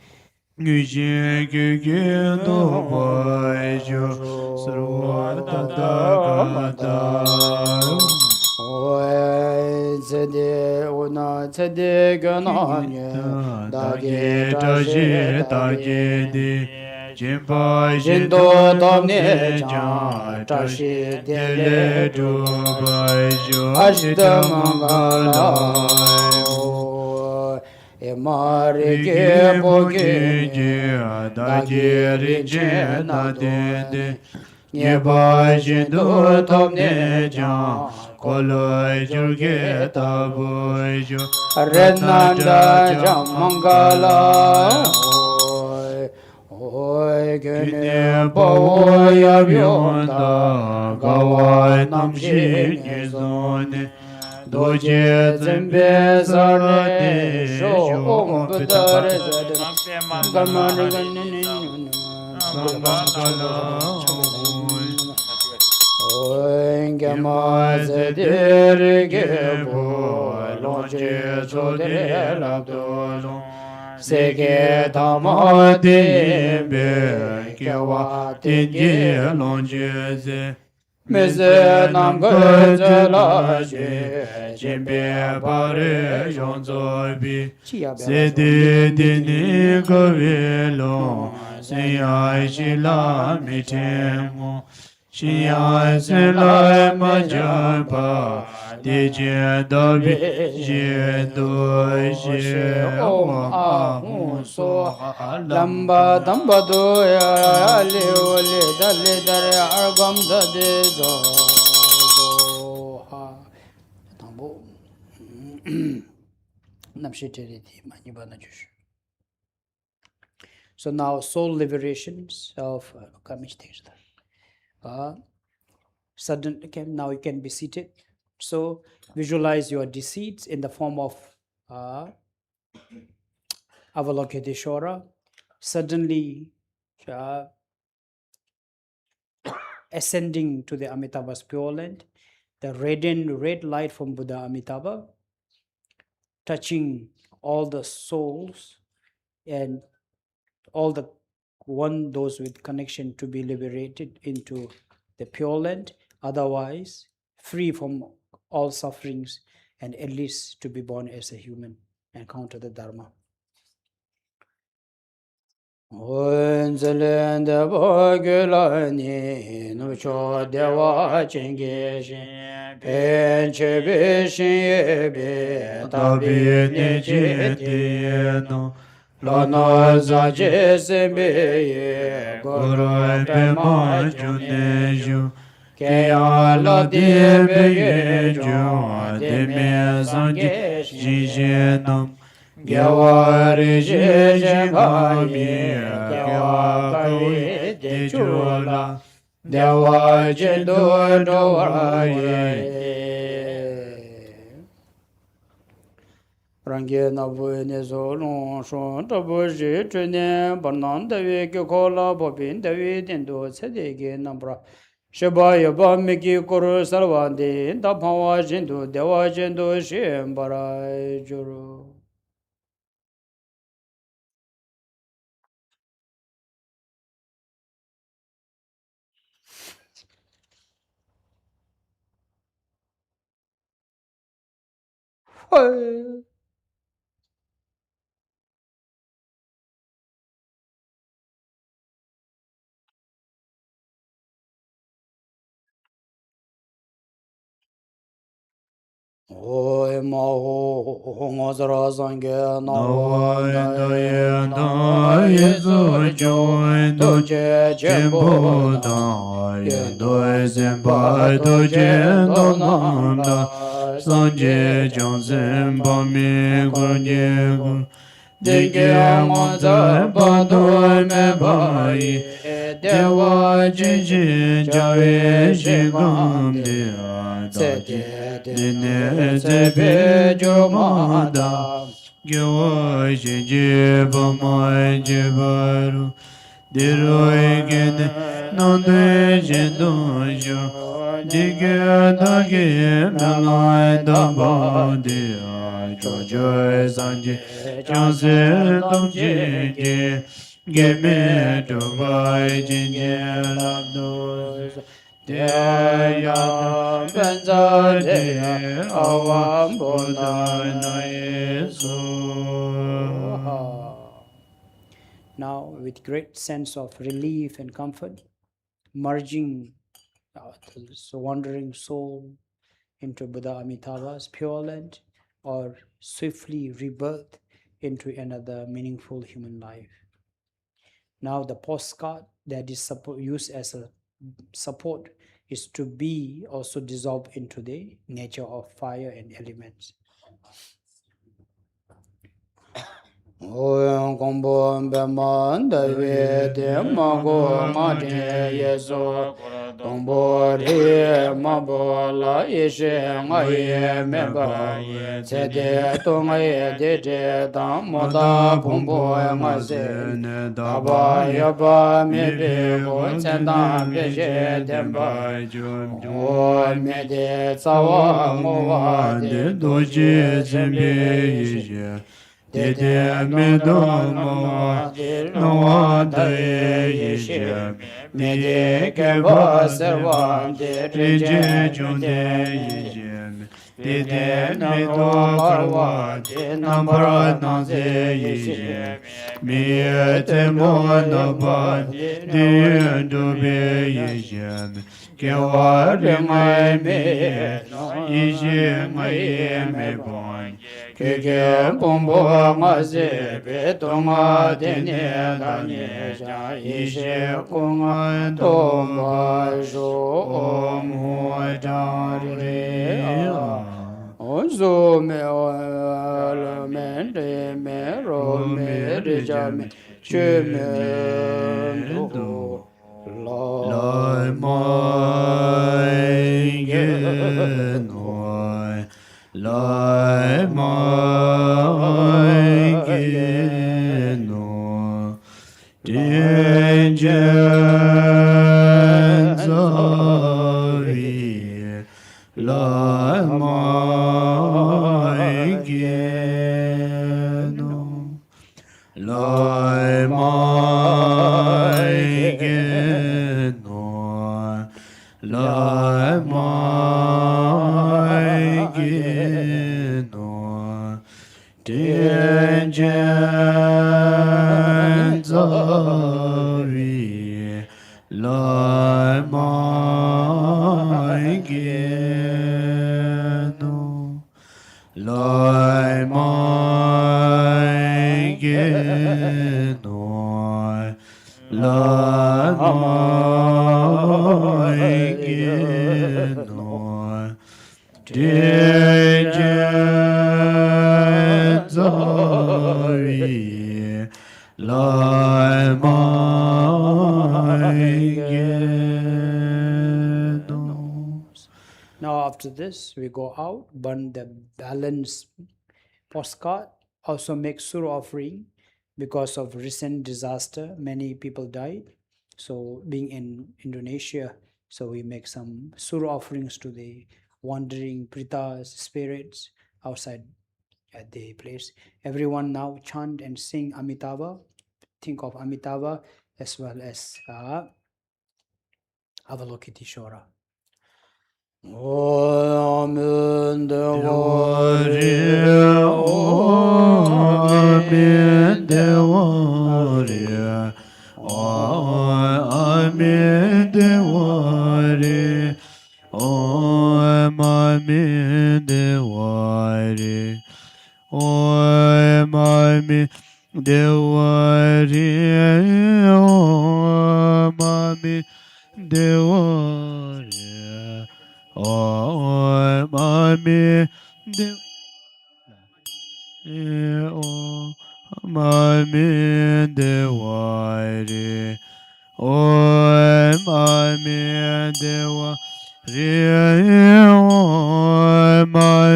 Nujin Gyugin Dobai Jo Sarvata Gata Oe Zede Una Zede Gananye Dagi Taji Dagi Di Jimpa Jindo Tomne Jan Tashi Dele Dubai Jo Ashtamangala Emarike Pogini Daji Rinche Nadede Nyeba Jindo Tomne Jan Koloi Jurge Taboy Jo Renanda Jamangala Oi gene bawoi abyonda gawai namshi nizone doje zembe zare shom budare zade gamani ganni oi gema zedir gebo lonje chodre labdolon Seke tama tembe kewa tenye lonjeze Meze namgeze laje jembe pare yonzobi Sede deni kavelo Seyai shila mitemo Shiyai selai majapa Deje dobi je do je om ahun so lamba damba do ya le ole dale dare argam dade do ha tambo namshitere di manibana jush. So now soul liberations of kamish sudden okay, now you can be seated. So visualize your deceits in the form of Avalokiteshvara, suddenly ascending to the Amitabha's pure land, the radiant red light from Buddha Amitabha, touching all the souls and all the those with connection to be liberated into the pure land, otherwise free from all sufferings and at least to be born as a human and counter the Dharma. Onzelende bogulani nucho dewa chengeshin penche beshin yebe tabi nejetino Lono zaje sembe goro pema juneju Keya la debe jo deme sanje jijenam Gyawari jejengami Gyawa kawi de chula Dewa jendo dowaye Rangi nabu nezo long shon tabu ji chune Banan dawi ki kola bobin dawi dendo tsedegi nambra Shiba yaba miki kuru sarvandi Taphawa jindu dewa jindu shimbara juru Oi maho ngozra sangye nawa daye daye zo joy doje jembo daye doye zemba doje donamda sanje jong zemba mi gunye gun Dikya Monza Padu Me Pai Dewa Jinji Jawe Shigam Dia Tsete Dine Tsepe Jumada Gyawa Jinji Bamai Jibaru Diroi Gede Nande Jindojo Dikya Dagi Melai Damba Dia Jojo Sanji Chanse Tamji Geme Dubai Jinji Labdos Deya Benza De Awam Buddha Bodha Yesu. Now, with great sense of relief and comfort, merging this wandering soul into Buddha Amitabha's pure land, or swiftly rebirth into another meaningful human life. Now, the postcard that is used as a support is to be also dissolved into the nature of fire and elements. Oyang Gombo Beman David Mago Mate Yeso Gombo Re Mabola Ishe Maye Meba Sede Tongaye Dede Dam Moda Pumbo Mase Daba Yaba Mebe Go Sendam Beje Demba O Mede Sawa Mowa De Doji Zembe Dede Medomo Noa Daye Yeshe Mede Keba Servan Rije Jonde Yeshe Dede Medo Karwa Nambara Naze Yeshe Miete Monaba De Dobe Yeshe Kewa Rengai Me Yeshe Ngaye Me Bon Keke Pombo Maze Betonga Dene Danye Sha Ishe Kunga Tomba Jo Omo Jare Ozo Me Ola Me De Me Ro Me Rija Me Che Me Do Lai Mai Ge Noi Lai Mai Ge No Din Jen Zari Lai Mai Ge No Lai Mai Ge No Lai Mai Ge No Din Jen Zari Lai Mai Ge No Lai Mai Ge No Lai Mai Ge No Din Jen Zari Lai Mai Ge No. Now, after this, we go out, burn the balance postcard, also make sur offering. Because of recent disaster, many people died. So, being in Indonesia, so we make some sur offerings to the wandering pritas, spirits outside at the place. Everyone now chant and sing Amitabha. Think of Amitabha as well as Avalokiteshvara. Amen. Amen. Devare. Amen. Devare. Amen. Devare. Amen. Devare. Amen. Devare. Mami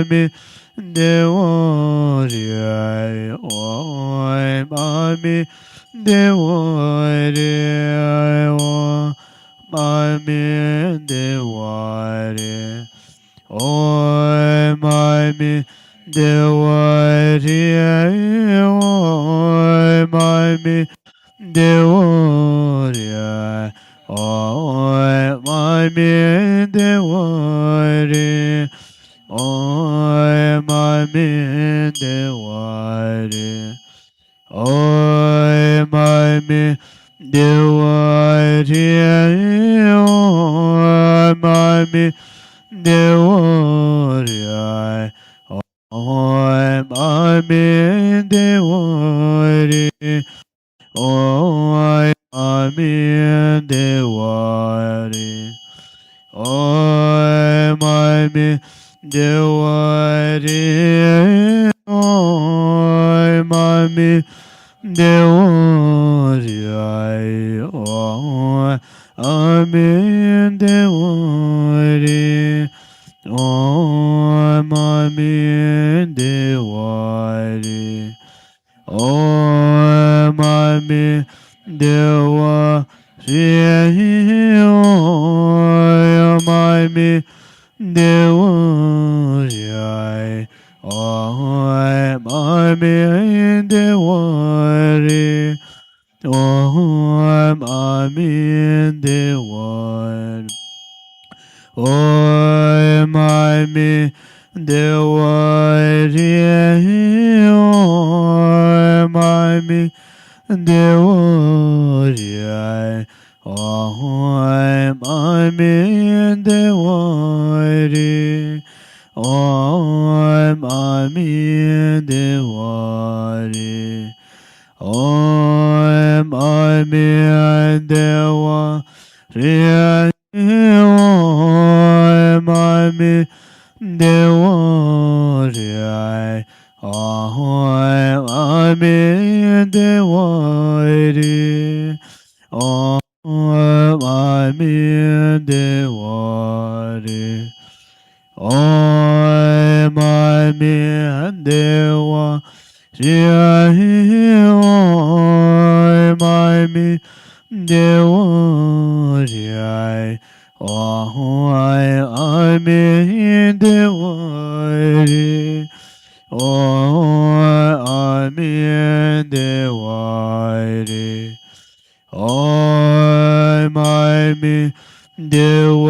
mi devo re oi ma mi devo re o ma mi devo re oi ma mi devo re oi ma mi devo re oi ma mi devo re oi ma mi devo re oi ma mi devo re oi ma mi devo re oi ma mi devo re oi ma mi devo re oi ma mi devo re oi ma mi devo re oi ma mi devo re oi ma mi devo re oi ma mi devo re oi ma mi devo re oi ma mi devo re oi ma mi devo oi ma mi devo re oi ma mi devo re oi ma mi devo re oi ma mi devo re oi ma mi devo re oi ma mi devo re oi ma mi devo re oi ma mi devo re oi ma mi devo re oi ma mi devo re oi ma mi devo re oi ma mi devo re oi ma mi devo re oi ma mi devo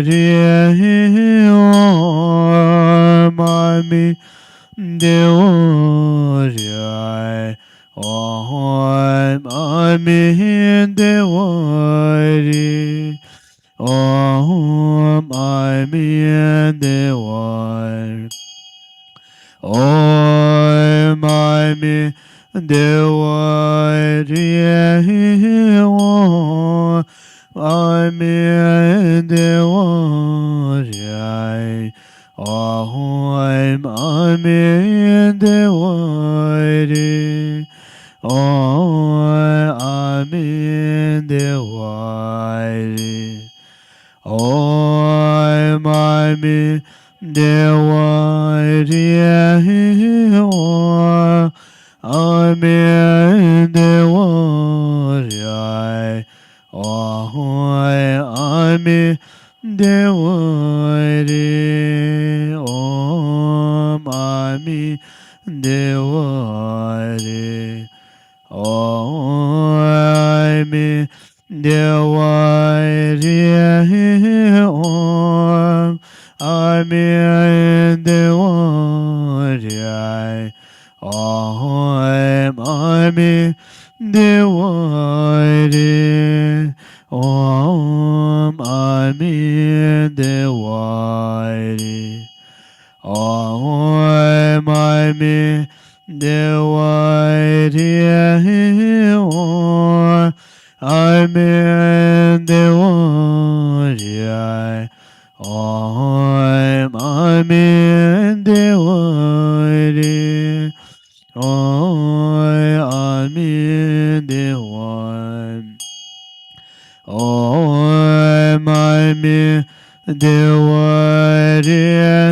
re oi ma mi devo re oi ma mi devo oi ma mi devo re oi ma mi devo re oi ma mi devo re oi ma mi devo re oi ma mi devo re oi ma mi devo re oi ma mi devo re oi ma mi devo re oi mi devo re oi mi devo re oi mi devo re oi mi devo re oi mi devo re oi mi devo re oi mi devo re oi mi devo oi mi devo re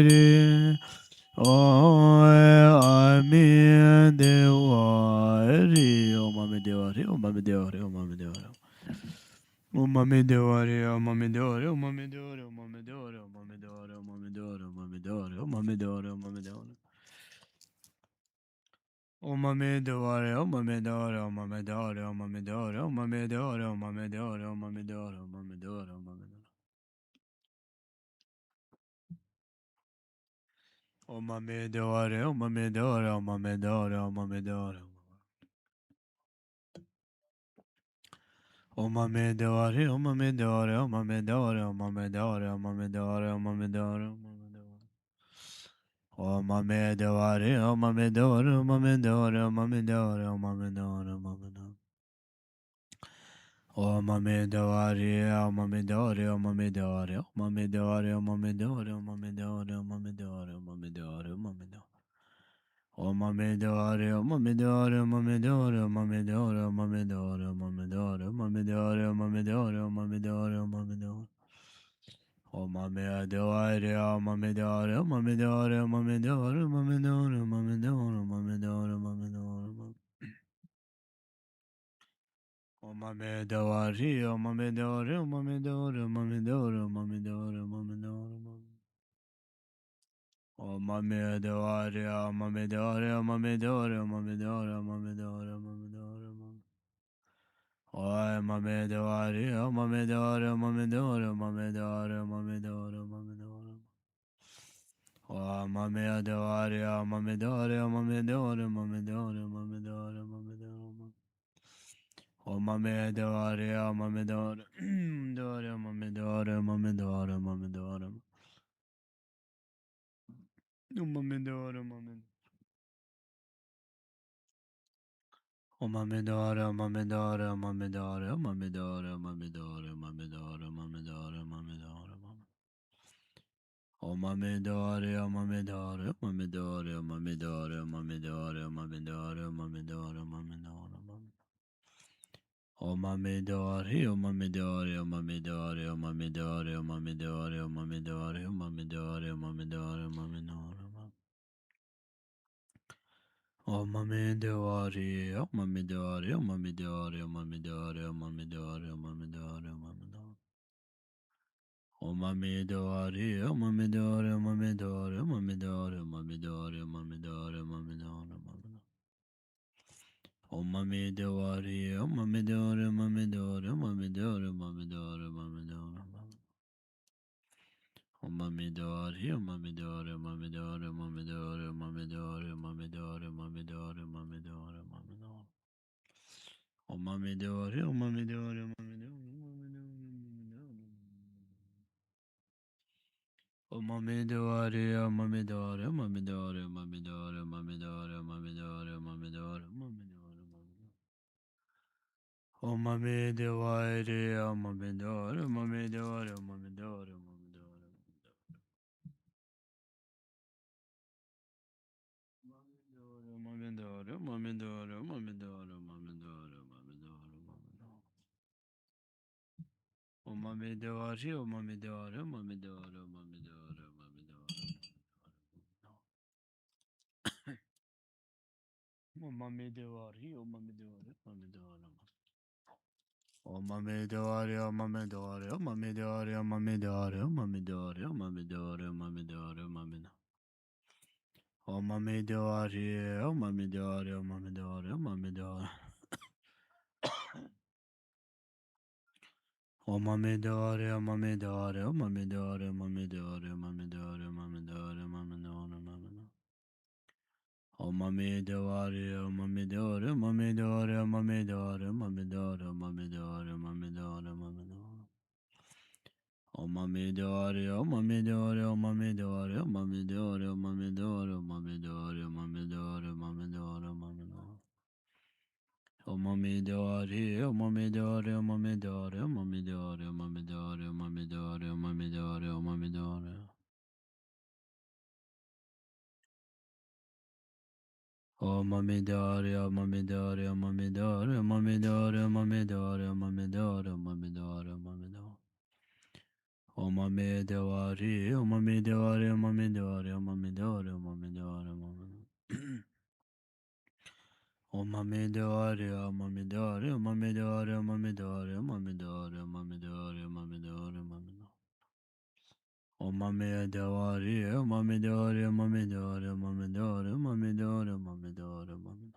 Omame Dewari, Omame Dewari, Omame Dewari, Omame Dewari, Omame Dewari, Omame Dewari, Omame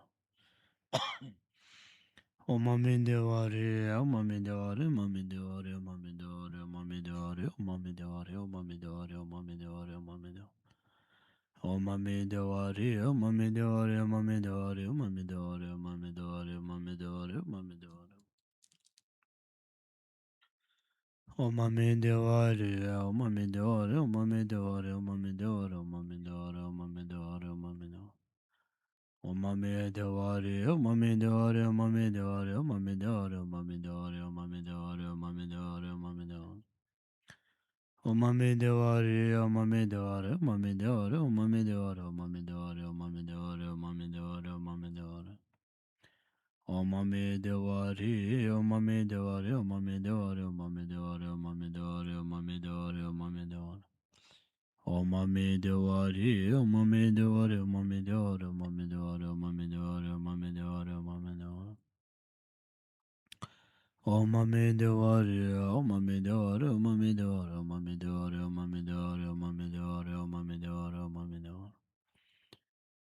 Omame Dewari, Omame Dewari, Omame Dewari, Omame Dewari, Omame Dewari, Omame Dewari, Omame Dewari, Omame Dewari, Omame Dewari. Omame Dewari, Omame Dewari, Omame Dewari, Omame Dewari, Omame Dewari, Omame Dewari, Omame Dewari. Omame Dewari, Omame Dewari, Omame Dewari, Omame Dewari, Omame Dewari, Omame Dewari, Omame Dewari. Omame Dewari, Omame Dewari, Omame Dewari, Omame Dewari, Omame Dewari, Omame Dewari, Omame Dewari, Omame Dewari. Omame Dewari, Omame Dewari, Omame Dewari, Omame Dewari, Omame Dewari, Omame Dewari, Omame Dewari, Omame Dewari. Omame Dewari, Omame Dewari, Omame Dewari, Omame Dewari, Omame Dewari, Omame Dewari, Omame Dewari. Omame Dewari, Omame Dewari, Omame Dewari, Omame Dewari, Omame Dewari, Omame Dewari, Omame Dewari. Omame Dewari, Omame Dewari, Omame Dewari, Omame Dewari, Omame Dewari, Omame Dewari, Omame Dewari, Omame Dewari.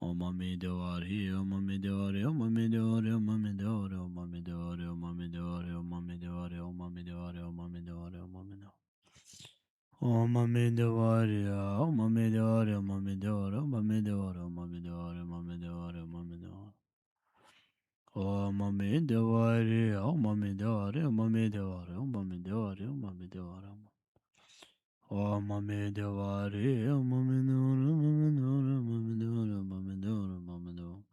Omame Dewari, Omame Dewari, Omame Dewari, Omame Dewari, Omame Dewari, Omame Dewari, Omame Dewari, Omame Dewari, Omame Dewari, Omame Dewari. Omame Dewari, Omame Dewari, Omame Dewari, Omame Dewari, Omame Dewari, Omame Dewari, Omame Dewari. Omame Dewari, Omame Dewari, Omame Dewari, Omame Dewari, Omame Dewari. Omame Dewari, Omame Dewari, Omame Dewari, Omame Dewari, Omame Dewari, Omame Dewari.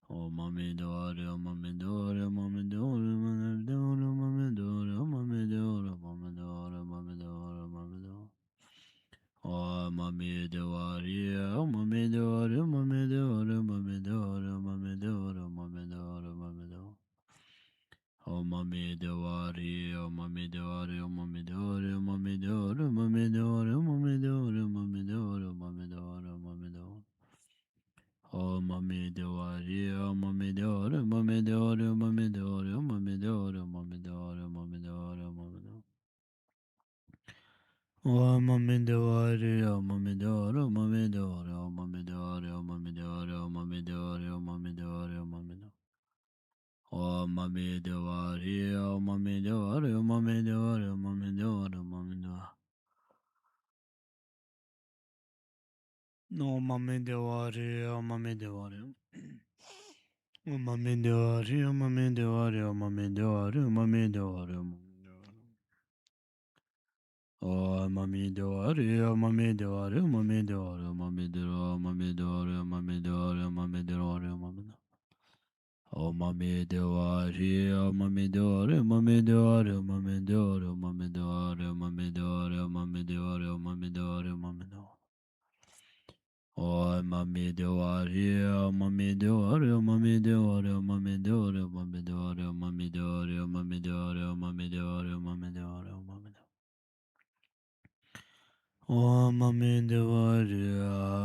Omame Dewari, Omame Dewari, Omame Dewari, Omame Dewari, Omame Dewari, Omame Dewari, Omame Dewari, Omame Dewari, Omame Dewari. Omame Dewari, Omame Dewari, Omame Dewari, Omame Dewari, Omame Dewari, Omame Dewari, Omame Dewari. Omame Dewari, Omame Dewari, Omame Dewari, Omame Dewari, Omame Dewari, Omame Dewari, Omame Dewari, Omame Dewari, Omame Dewari. Omame Dewari, Omame Dewari, Omame Dewari, Omame Dewari, Omame Dewari, Omame Dewari, Omame Dewari, Omame Dewari. Omame Dewari, Omame Dewari, Omame Dewari, Omame Dewari, Omame Dewari, Omame Dewari, Omame Dewari, Omame Dewari. Omame Dewari, Omame Dewari, Omame Dewari, Omame Dewari, Omame Dewari. Omame Dewari, Omame Dewari. Omame Dewari, Omame Dewari, Omame Dewari, Omame Dewari, Omame Dewari. Omame Dewari, Omame Dewari, Omame Dewari, Omame Dewari, Omame Dewari, Omame Dewari, Omame Dewari, Omame Dewari. Omame Dewari, Omame Dewari, Omame Dewari, Omame Dewari, Omame Dewari, Omame Dewari, Omame Dewari, Omame Dewari, Omame Dewari. Omame Dewari, Omame Dewari, Omame Dewari, Omame Dewari, Omame Dewari, Omame Dewari, Omame Dewari, Omame Dewari, Omame Dewari, Omame Dewari. Omame Dewari,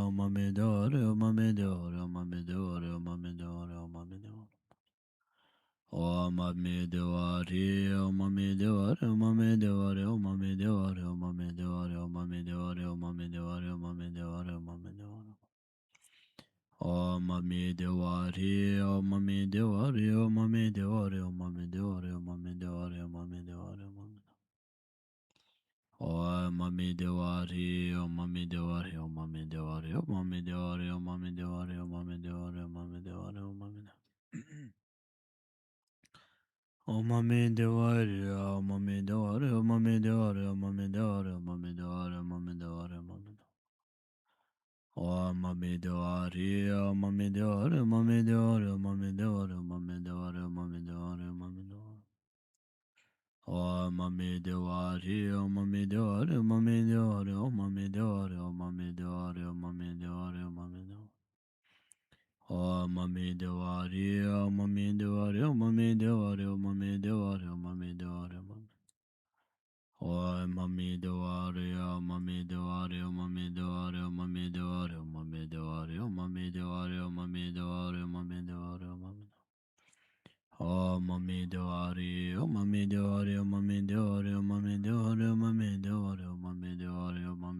Omame Dewari, Omame Dewari, Omame Dewari, Omame Dewari, Omame Dewari. Omame Dewari, Omame Dewari, Omame Dewari, Omame Dewari, Omame Dewari, Omame Dewari, Omame Dewari, Omame Dewari, Omame Dewari. Omame Dewari, Omame Dewari, Omame Dewari, Omame Dewari, Omame Dewari, Omame Dewari, Omame. Omame Dewari, Omame Dewari, Omame Dewari, Omame Dewari, Omame Dewari, Omame Dewari, Omame Dewari, Omame Dewari. Omame Dewari, Omame Dewari, Omame Dewari, Omame Dewari, Omame Dewari, Omame Dewari, Omame Dewari. Omame Dewari, Omame Dewari, Omame Dewari, Omame Dewari, Omame Dewari, Omame Dewari, Omame Dewari. Omame Dewari, Omame Dewari, Omame Dewari, Omame Dewari, Omame Dewari, Omame Dewari, Omame Dewari. Omame Dewari, Omame Dewari, Omame Dewari, Omame Dewari, Omame Dewari, Omame. Omame Dewari, Omame Dewari, Omame Dewari, Omame Dewari, Omame Dewari, Omame Dewari, Omame Dewari, Omame Dewari, Omame. Omame Dewari, Omame Dewari, Omame Dewari, Omame Dewari, Omame Dewari, Omame Dewari, Omame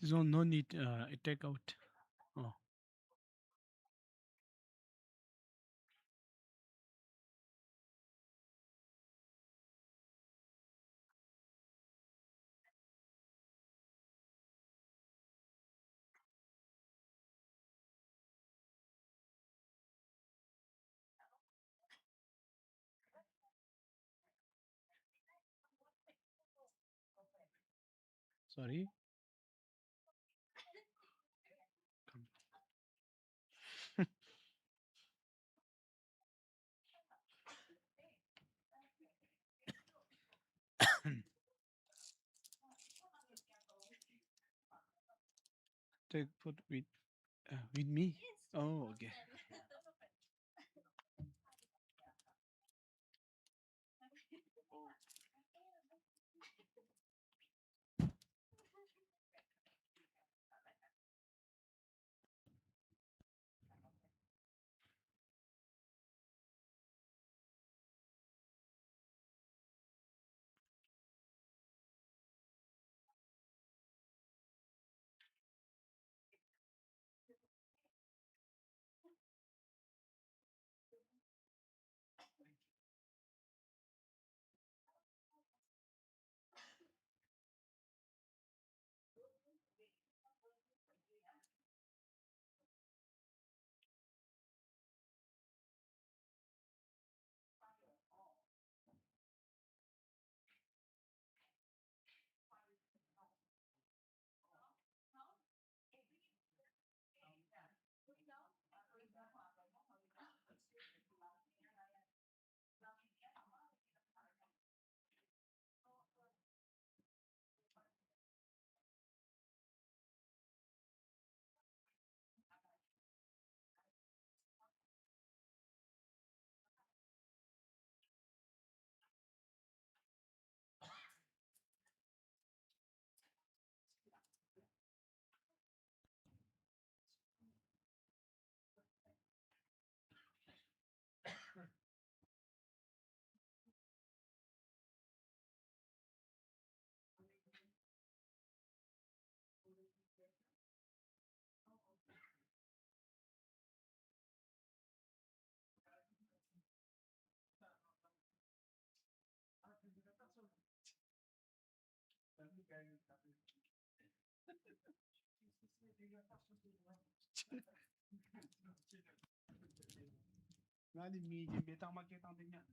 This one no need take out. Oh. Sorry. Come. Take food with me. Oh, okay. Nadi media betang makita tingnan.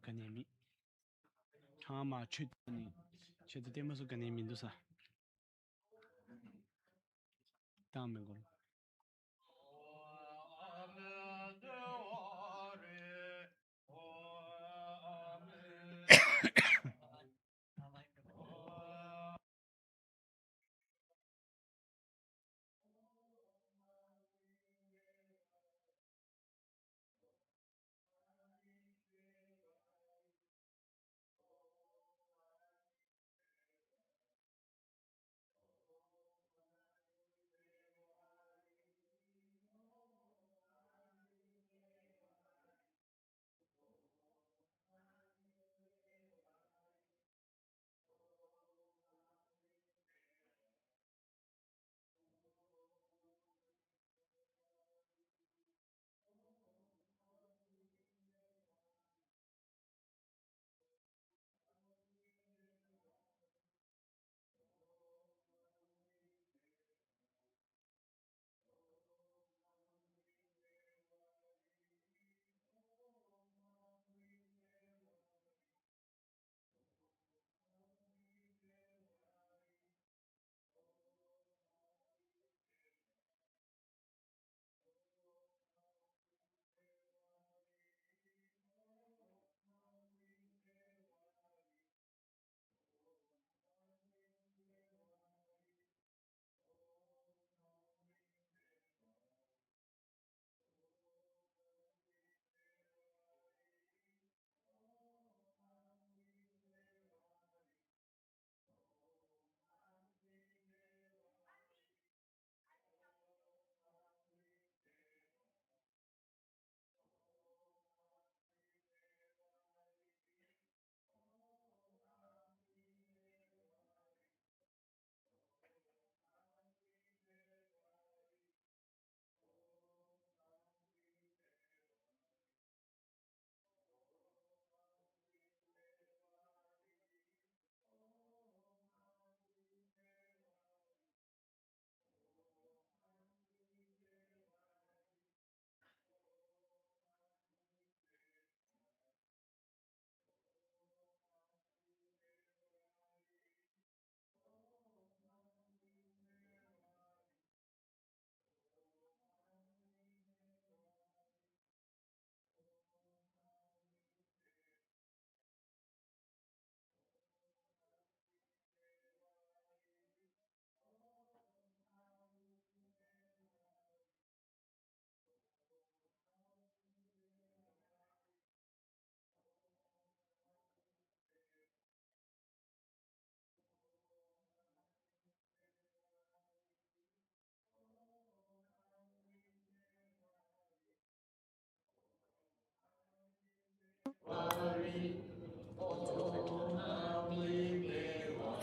Ganemi. Chama chutani. Chutemos o ganemi dosa. Tamengo.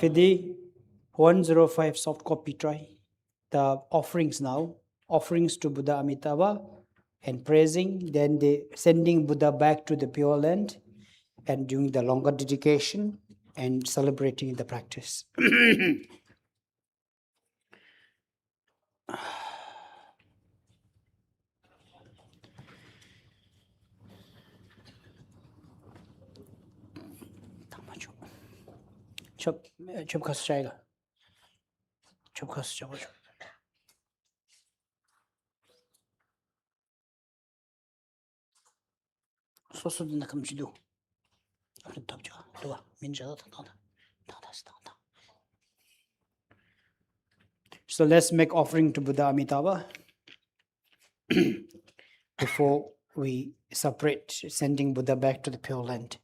Fidi 105 soft copy try. The offerings now, offerings to Buddha Amitabha and praising, then they sending Buddha back to the Pure Land and doing the longer dedication and celebrating the practice. चुप खस जाएगा चुप खस चुप सोसो दिन कम चिदू अरे तब जा दुआ मिन ज्यादा था So let's make offering to Buddha Amitabha before we separate, sending Buddha back to the Pure Land.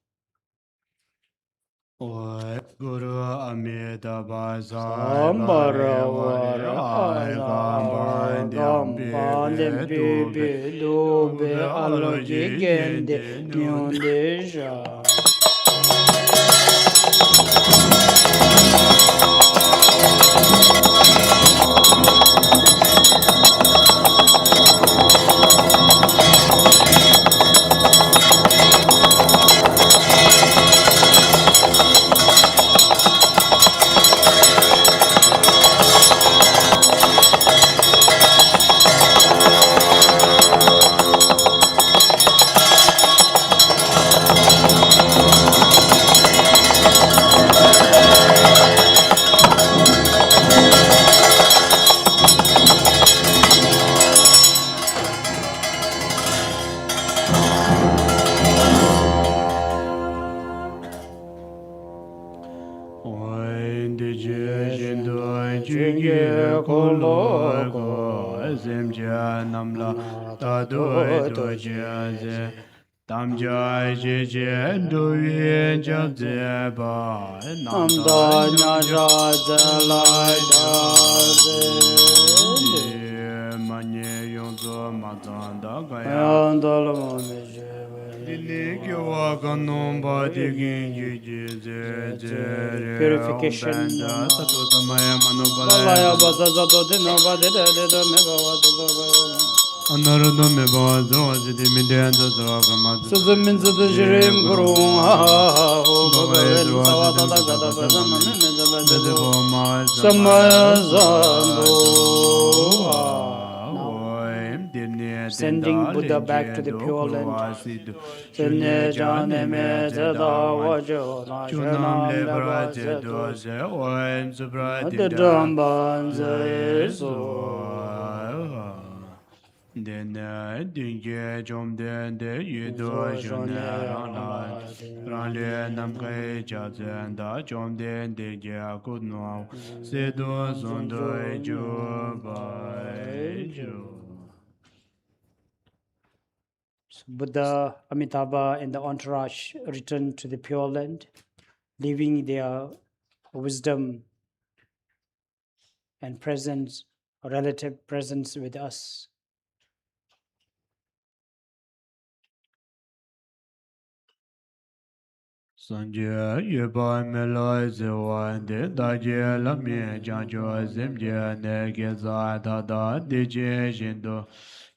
Guru Amitabha Sambara vara gamba bibi dube aloji gende nyondesha. Tamjai Jeje Duye Jabzeba Namda Naja Zalai Manye Yonzo Mazanda Gaya Daze Lilikyo Kanom Badigin Purification Satutamaya Balaya Manubala Basa Zato Dino Badida Mega Anarado me bazo zidi midenzo zogamad Suzumin Zudujirim Guru Bhagavan Savata Gada Badam Samaya Zambu Sending Buddha back to the Pure Land. Sene Jane Me Zeda Vajo Chunam lebra doze oem subra Adamban Zesu Dene dinge jomden de yudo jone rana ranle namkai chazen da jomden de ja kudno sedo zondo jo bai jo. Buddha, Amitabha, and the entourage returned to the Pure Land, leaving their wisdom and presence, relative presence with us. Sanje yeba meloi zewa de daje lamye janjo zemje ne geza da deje jindo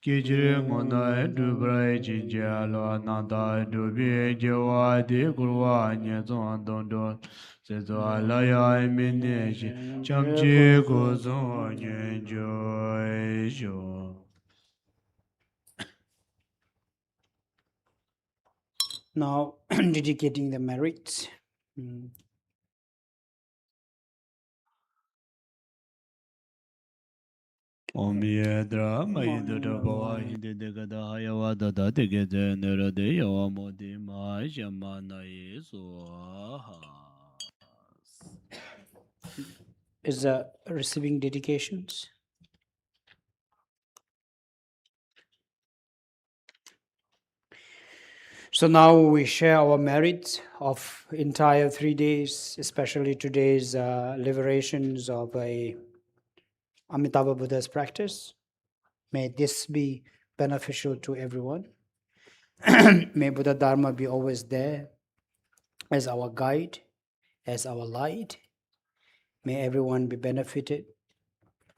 kijire ngona dubrai jinje lo nanda dubi jewa de gurwa nye zon dondo sezo alaya emine chamji go zon nye jo. Now, dedicating the merits. Omiyedra Mayidra Bava Hindi Degada Hayawa Dada Degede Nerade Yawa Modi Ma Shamana Yesuha Is receiving dedications. So now we share our merits of entire 3 days, especially today's liberations of Amitabha Buddha's practice. May this be beneficial to everyone. May Buddha Dharma be always there as our guide, as our light, May everyone be benefited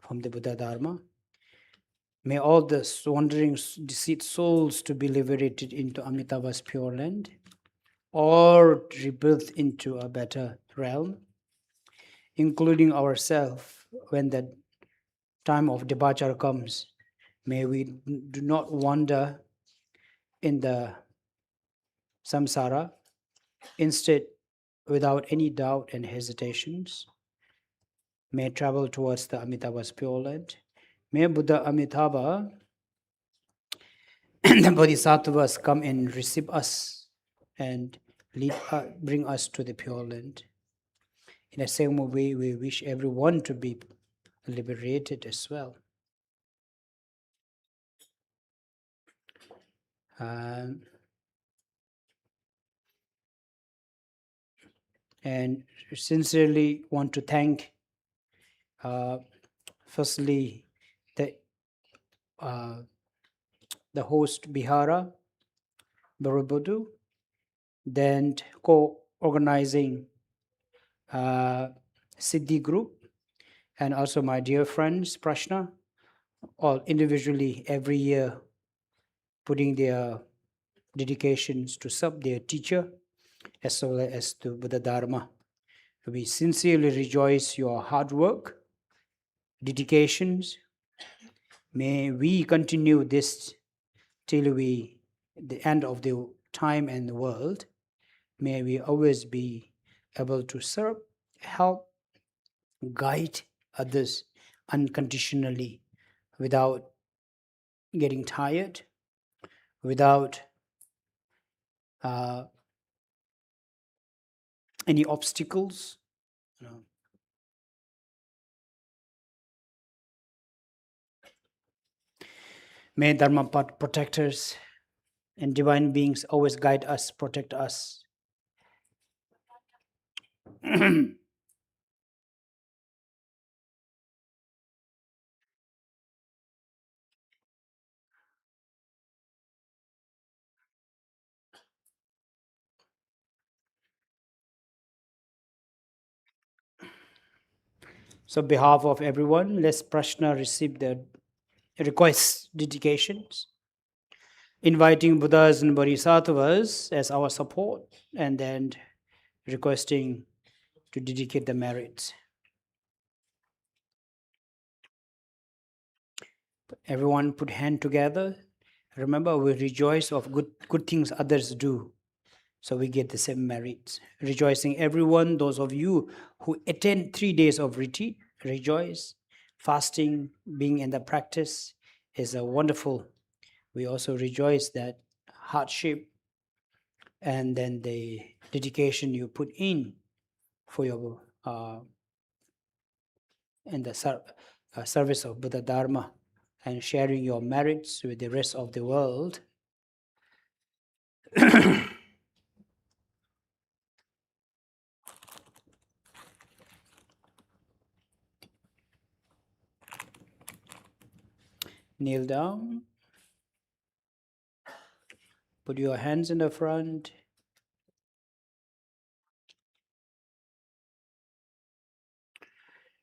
from the Buddha Dharma. May all the wandering deceived souls to be liberated into Amitabha's pure land or rebirth into a better realm, including ourselves when the time of departure comes. May we do not wander in the samsara. Instead, without any doubt and hesitations, may travel towards the Amitabha's pure land. May Buddha Amitabha and the Bodhisattvas come and receive us and bring us to the pure land. In the same way, we wish everyone to be liberated as well. And sincerely want to thank, firstly, the host Bihara, Borobudu, then co-organizing Siddhi group, and also my dear friends, Prashna, all individually every year putting their dedications to serve their teacher as well as to Buddha Dharma. We sincerely rejoice your hard work, dedications. May we continue this till the end of the time and the world. May we always be able to serve, help, guide others unconditionally without getting tired, without any obstacles. May Dharma protectors and divine beings always guide us, protect us. So on behalf of everyone, let's Prashna receive the requests, dedications, inviting Buddhas and Bodhisattvas as our support, and then requesting to dedicate the merits. Everyone put hand together. Remember, we rejoice of good things others do, so we get the same merits. Rejoicing everyone, those of you who attend 3 days of retreat, rejoice. Fasting, being in the practice is a wonderful. We also rejoice that hardship and then the dedication you put in for your in the service of Buddha Dharma and sharing your merits with the rest of the world. Kneel down. Put your hands in the front.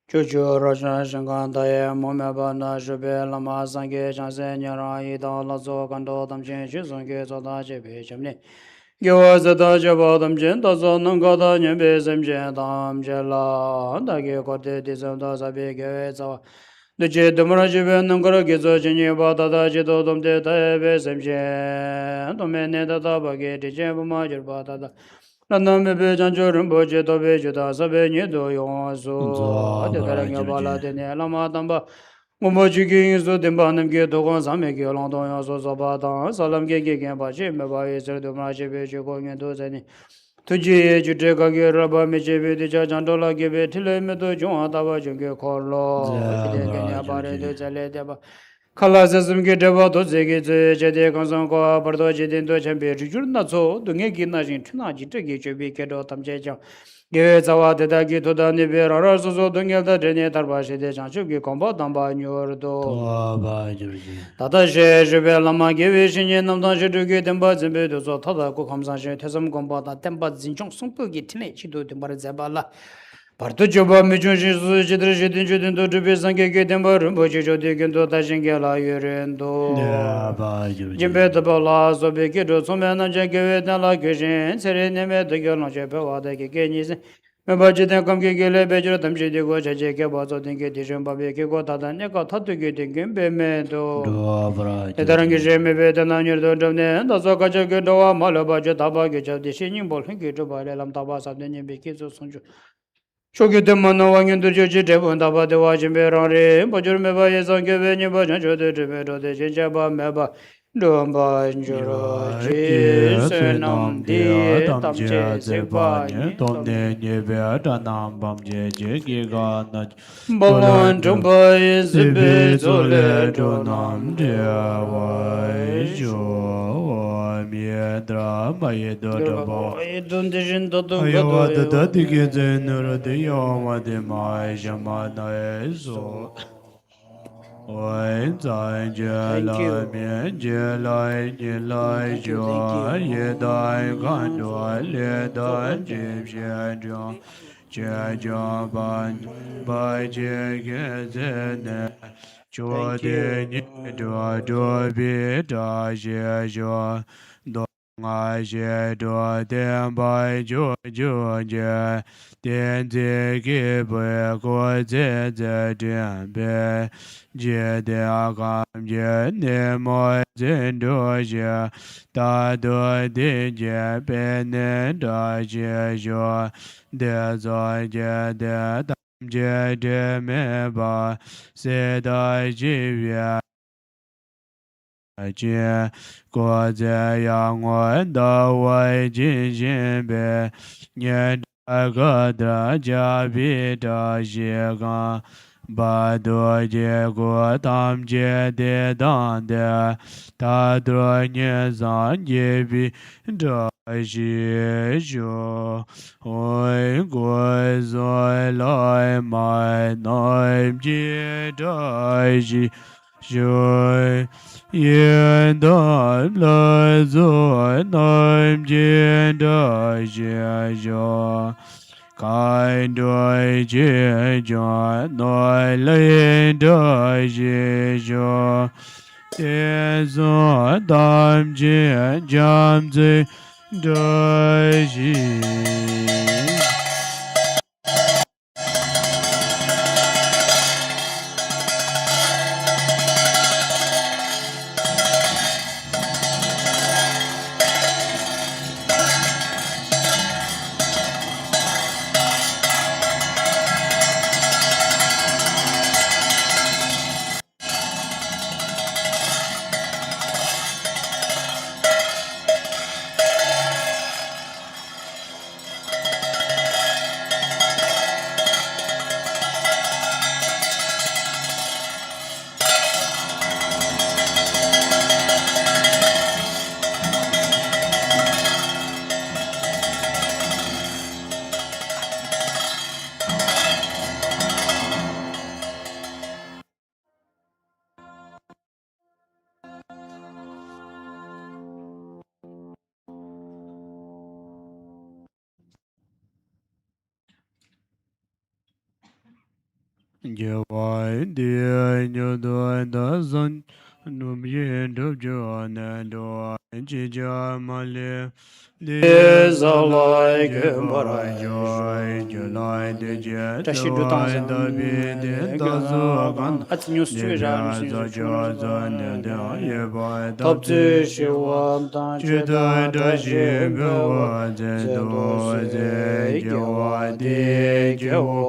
Chuchu Roshan Shankantaye Momebana Shube Lama Sange Chanse Nyara Ida Lazo Kando Tamchen Chizonge Zoda Chebe Chamne Gyo Zeta Cheba Tamchen Tazo Nangada Nyebe Semchen Tam Chela Dagi Kote Tisam Tasabe Gyo Zawa Duche Dumra Chebe Nangara Gizo Chenye Bata Chito Tomte Taebe Semchen Tome Neta Tabake Tichen Pumajir Bata Nandame Chancho Rinpoche Tobe Chita Sabe Nyedo Yonso Adetaranga Bala Tene Lama Tamba Mumbochi King Su Timba Namke Tokon Same Ke Long Tong Yonso Sabata Salam Ke Ken Pache Meba Yeser Dumra Chebe Cheko Ngendo Zani Tuji Chute Kage Raba Mechebe Ticha Chantola Kebe Tile Meto Chong Ataba Chunke Kolo Chide Kenya Pare Do Chale Deba Kala Sasum Ke Deba To Zege Chede Kansan Ko Pardo Chedin To Chambe Chujur Natso Dunge Gina Jin Tuna Jite Ge Chebe Kedo Tamche Chang Ge Zawa Teta Ki Toda Nibe Rara Soso Dunge Da Dene Tarba Shede Chang Chubke Kompa Tamba Nyor Do Tata She Shube Lama Gewe Shinye Namdan Sheduke Temba Zembe Dozo Tata Ko Kamsan She Tesam Kompa Ta Temba Zinchong Songpo Ge Tine Chido Temba Zeba La Parto choba mi chun shi su chi tri shi tin chu tin to tu pi san ke ke ten pa rin po chi cho ti kin to ta shin ke la yu rin to. Jimbe to pa la so pe ki to tsum pe na chen ke we ten la ke shin se re ne me to ke long che pe wa da ke ni sin. Me pa chi ten kam ke le pe chiro tam shi di ko cha che ke pa so tin ke ti shin pa pe ke ko ta ta ne ka ta tu ke tin kin pe me to. E tarang ke she me pe ten na nyur to chom ne da so ka che ke to wa ma lo pa che ta pa ke cha di shi nying bol hin ke to pa le lam ta pa sa de ne pe ke so sung chu. Choki te mano wangin tu chochi te pun tapa te wachin pe rong ri Pachur me pa ye san ke pe nye pa chan cho te te me to te chen cha pa me pa Dom pa njuro chi se nam di tam che se pa nye Balon chung pa ye se pe zo le do nam de wai jo Miedra Mayedra Idun te shin to tu Ayawa da da di ge zen nura de yoma de mai shamana eso. Wen zai je Thank lai you. mian je lai je lai Thank you, thank jua you. ye dai gan dua le So dai good. jim xian zhuang jia jia ban bai jie ge zen ne chua Thank de you. ni dua dua bi da xie zhua I share do them by George then they give a good be je de agam je ne mo zen do je da do de je be ne da je jo de zo je de dam je de me ba se da ji jie guo jie yang wen de wei jin xin bei nian de ge de jia bi de xie gan ba de jie guo tam jie de dan de da de nian zan jie bi de xie zhu hui guo zui lai mai nai jie de xi xue 愿得来自南京的解决，看对解决来临的解决，天所当见将在的心。Giờ vài địa nhớ đôi đã dân nôm yên đốc cho nên đôi chỉ cho mà lệ địa za lại cái barai joy cho lại địa chết lối đã bị điện ta zua gan địa bia za cho za nên địa ye bài ta chỉ chỉ đôi đã chỉ biểu hóa chế độ chế kiểu hóa địa kiểu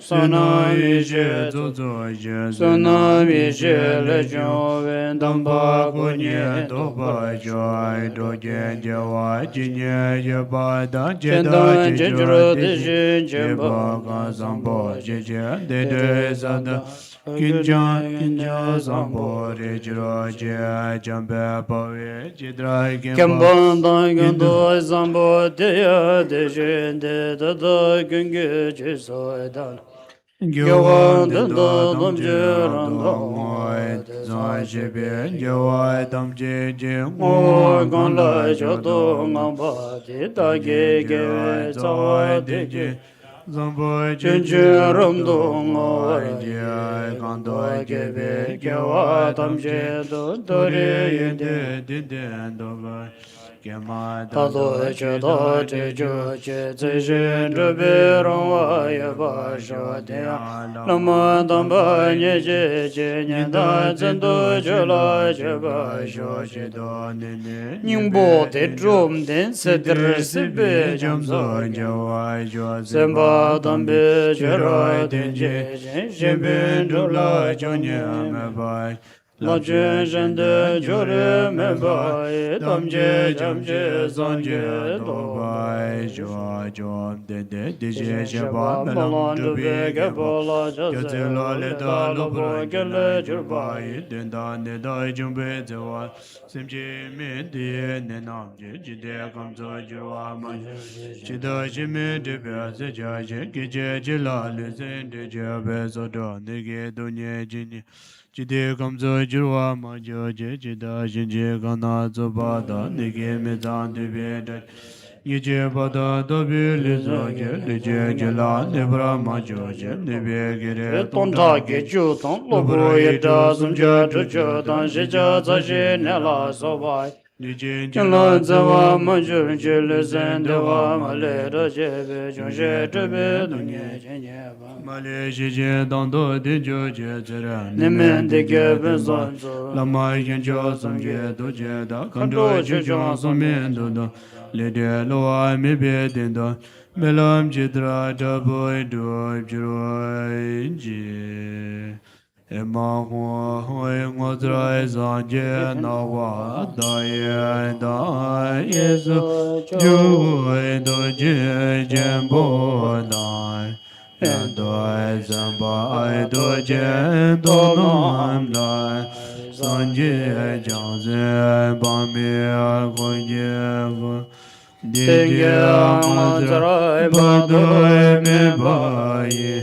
Sanami je zozo je Sanami je le jo ven dam pa ko nye do pa joai do gen je wa ji nye je ba da je da je jo de je ba ga sam bo je je de sa da kin ja sam bo re jro je jam ba pa we je dra gen ba gen do sam bo de ya de je de da da gen ge je so da Gyawan de do dam je ran da ngoi zai je bien gyawai dam je je ngoi gan lai jo do ngam ba de da ge ge zai de je Zambo Chenchen Ramdo Ngawara Ngawara Kando Gebe Gyawa Gyawa Tamche Tamche Dore Ture Yende Yende Dinde Doba Gyama Tado Dado Che Da Chida Te Tejo Jo Che Tse Shen Drabe Rangwa Ye Ba Sho Te Ya Lama Tamba Nye Che Che Nyen Da Zendo Che La Che Ba Sho Che Do Nyingbo Te Trom Den Se Ter Se Be Jam So Semba Tambe Che Ra Den Che Chen Shen Bin Do La Chang Nye Me La Chen Shen De Jo Re Me Ba Ye Tam Che Cham Che San Che Do Ba Che She Ba Me Lan Du Be Ge Bo La Che Se Lo Le Da Lo Bo Ge Le Chur Ba Simchi mi di ne nam ji ji de kam so ji wa ma ji da ji mi de bia se ja ji ki je ji la le se de je be so do ne ge do nye ji ni ji de kam so ji wa ma jo je ji da ji je ga na zo ba da ne ge me zan de be de ye je ba da do bi le so je le je je la ne bra ma jo je ne be ge re tong da Ge ge Ju Tong Lo lo Bu bra Ye ye Da jo Sum sum Cha ja Tu tu Cha ja da Tang She ne Cha ja Za za She je Ne ne La la So so Bai ni je je Chen la La za Tse wa Wa ma Ma jo Ju je Che Le le Sen zen De de wa Wa ma Ma Le le Da de Che Be Chung ju She je Tu du Be ne Du du Nye ne Chen Ye Ba ma le je je dang do de jo je zhe ra ne Ne men Men de De Ge ge Ben den ba San Zo la ma Nam yin Yen jo Cha sam Sam je Ge do je da kan Kan do Do je Che jo Cha sam Sam Me men do do le de lo a me be den do me lam je dra da boy do jro ji e ma ho ho ngo dra zan je na wa da ye su ju do je jen bo da yan do zan ba do je do nam da san je jang ze ba mi ko je go de je ma za ba do me ba ye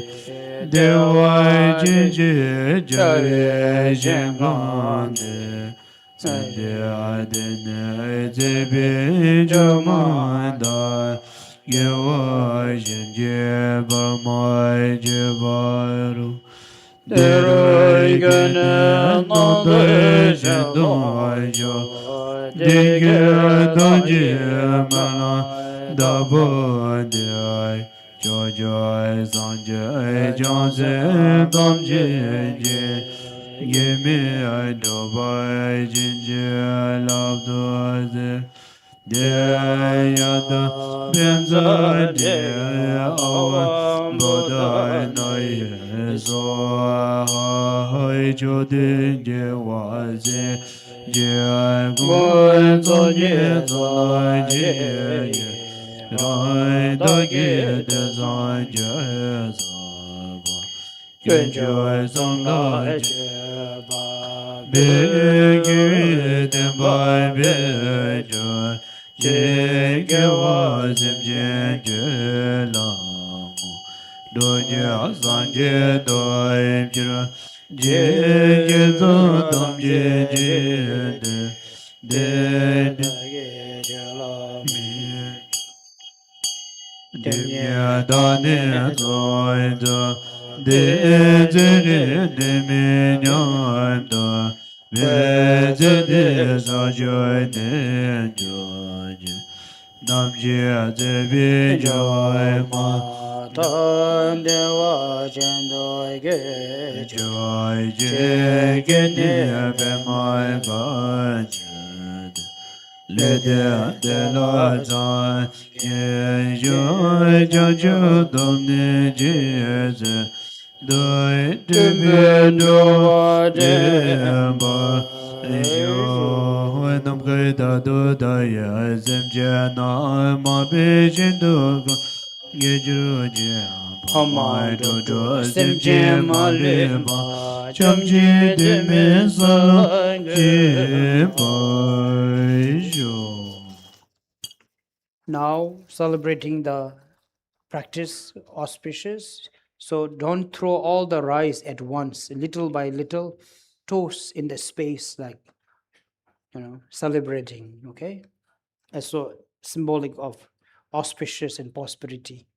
de wa jin je ja ye jin gan de san de a de ne ze bi jo ma da ye wa jin je ba ma je ba ru de ro ge ne no de je do jo de ge do je ma la da bo de ai cho cho san je jong se dam je je ye me ai do ba jin je la do ze de ya da ben za de awa bo da na ye so ha cho de je wa ze je ai gu zo ye zo na je ye rai da ge de zan je za ba ye jo sam la je be ge de ba be jo je ge wa zim je je la mu do je san je do im je je zo dam je de mi dim ya da ne zo do de ze de mi nyam do be ze de sa jo ne jo je nam je ze bi jo ma Tan De Wa Chen Do Ge Cho jo je Che ge Ge ne Ne be Be mai Ma ba je Le le De de De la La za San ye Ge jo Ge jo Jan jo Jo dom ne je ze do de be Tumben Do do Wa de Den ba jo nam ge da do da ya zem je na ma be jin do go ye ju je ba mai do do zem je ma le ba cham ji de me sa la je ba jo Now celebrating the practice auspicious. So don't throw all the rice at once, little by little, toast in the space, like celebrating. Okay, and so symbolic of auspicious and prosperity.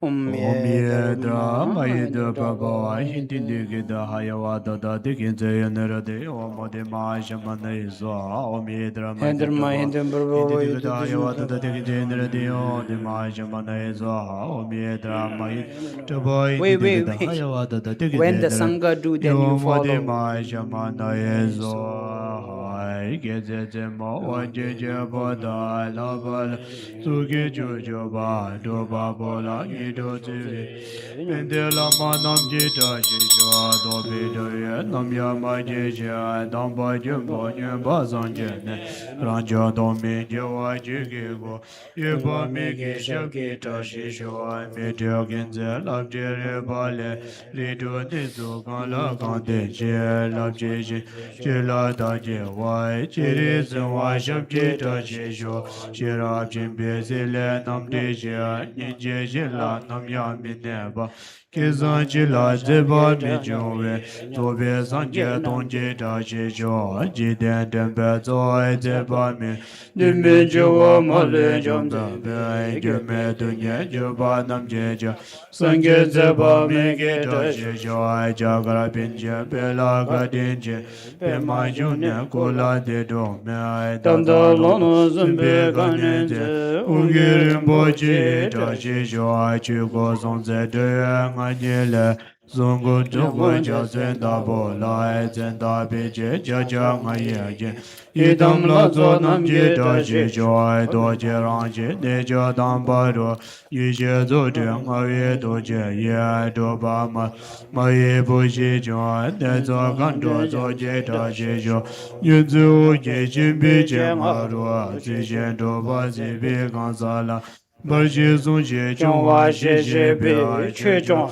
Om Om ye Yedra dharma Mayedra Prabhava dharma Hindindikida Hayavada Dikinjaya Narade Om Odima Shamana Iswa Om Yedra Mayedra Dharma Prabhava Prabhu Hindindikida Hayavada Dikinjaya Narade Om Odima Shamana Iswa Om Yedra Mayedra Prabhava Hindindikida Wait. Hayavada When Dikinjaya the Narade Sangha do, then you Om follow. Odima Shamana Iswa Hai Geze Mo Vajeja Pada Labal Sugi Jojo Ba Doba Bola Yido Zivi Pendela Manam Jita Jija Dobi Doya Nam Yama Jija Damba Jumbo Nyumba Zanjene Ranja Domi Jawa Jigigo Yuba Miki Shakita Shisho Media Genzel Abjere Bale Lido Nizu Gala Gande Jel Abjeji Jela Daje Wai Chiris Washam Jita Shisho Shirab Jimbe Zile Nam Deja Ninja Jila Nam Yamineba Kizan Jila Zeba Mijuwe Zobe Sanje Donje Da Shisho Jiden Dembe Zoe Zeba Mi Dime Jiwa Male Jumbe Be Jume Dunye Juba Nam Jeja Sanje Zeba Mege Da Shisho Jagara Binje Bela Gadinje Pema June Kula De Do Me Dada Lono Zumbe Ganenze Ugirin Boji Da Shisho Chugo Zonze De Nganyele Zungu Zungu Ja Zenda Bo Lai Zenda Bije Ja Ja Ngaye Je Idam La Zo Nam Je Da Shisho Do Je Rang Je Ne Ja Dam Ba Do Yi Je Zo De Ngaye Do Je Ye Do Ba Ma Ye Bu Shi Jo Ne Zo Gan Do Zo Je Da Shisho Yin Zu Ye Jin Bi Je Ma Ro Zi Shen Do Ba Zi Bi Gan Sa La Bar Shi Zong Xie Zhong Wa Xie Xie Bi Ai Che Jo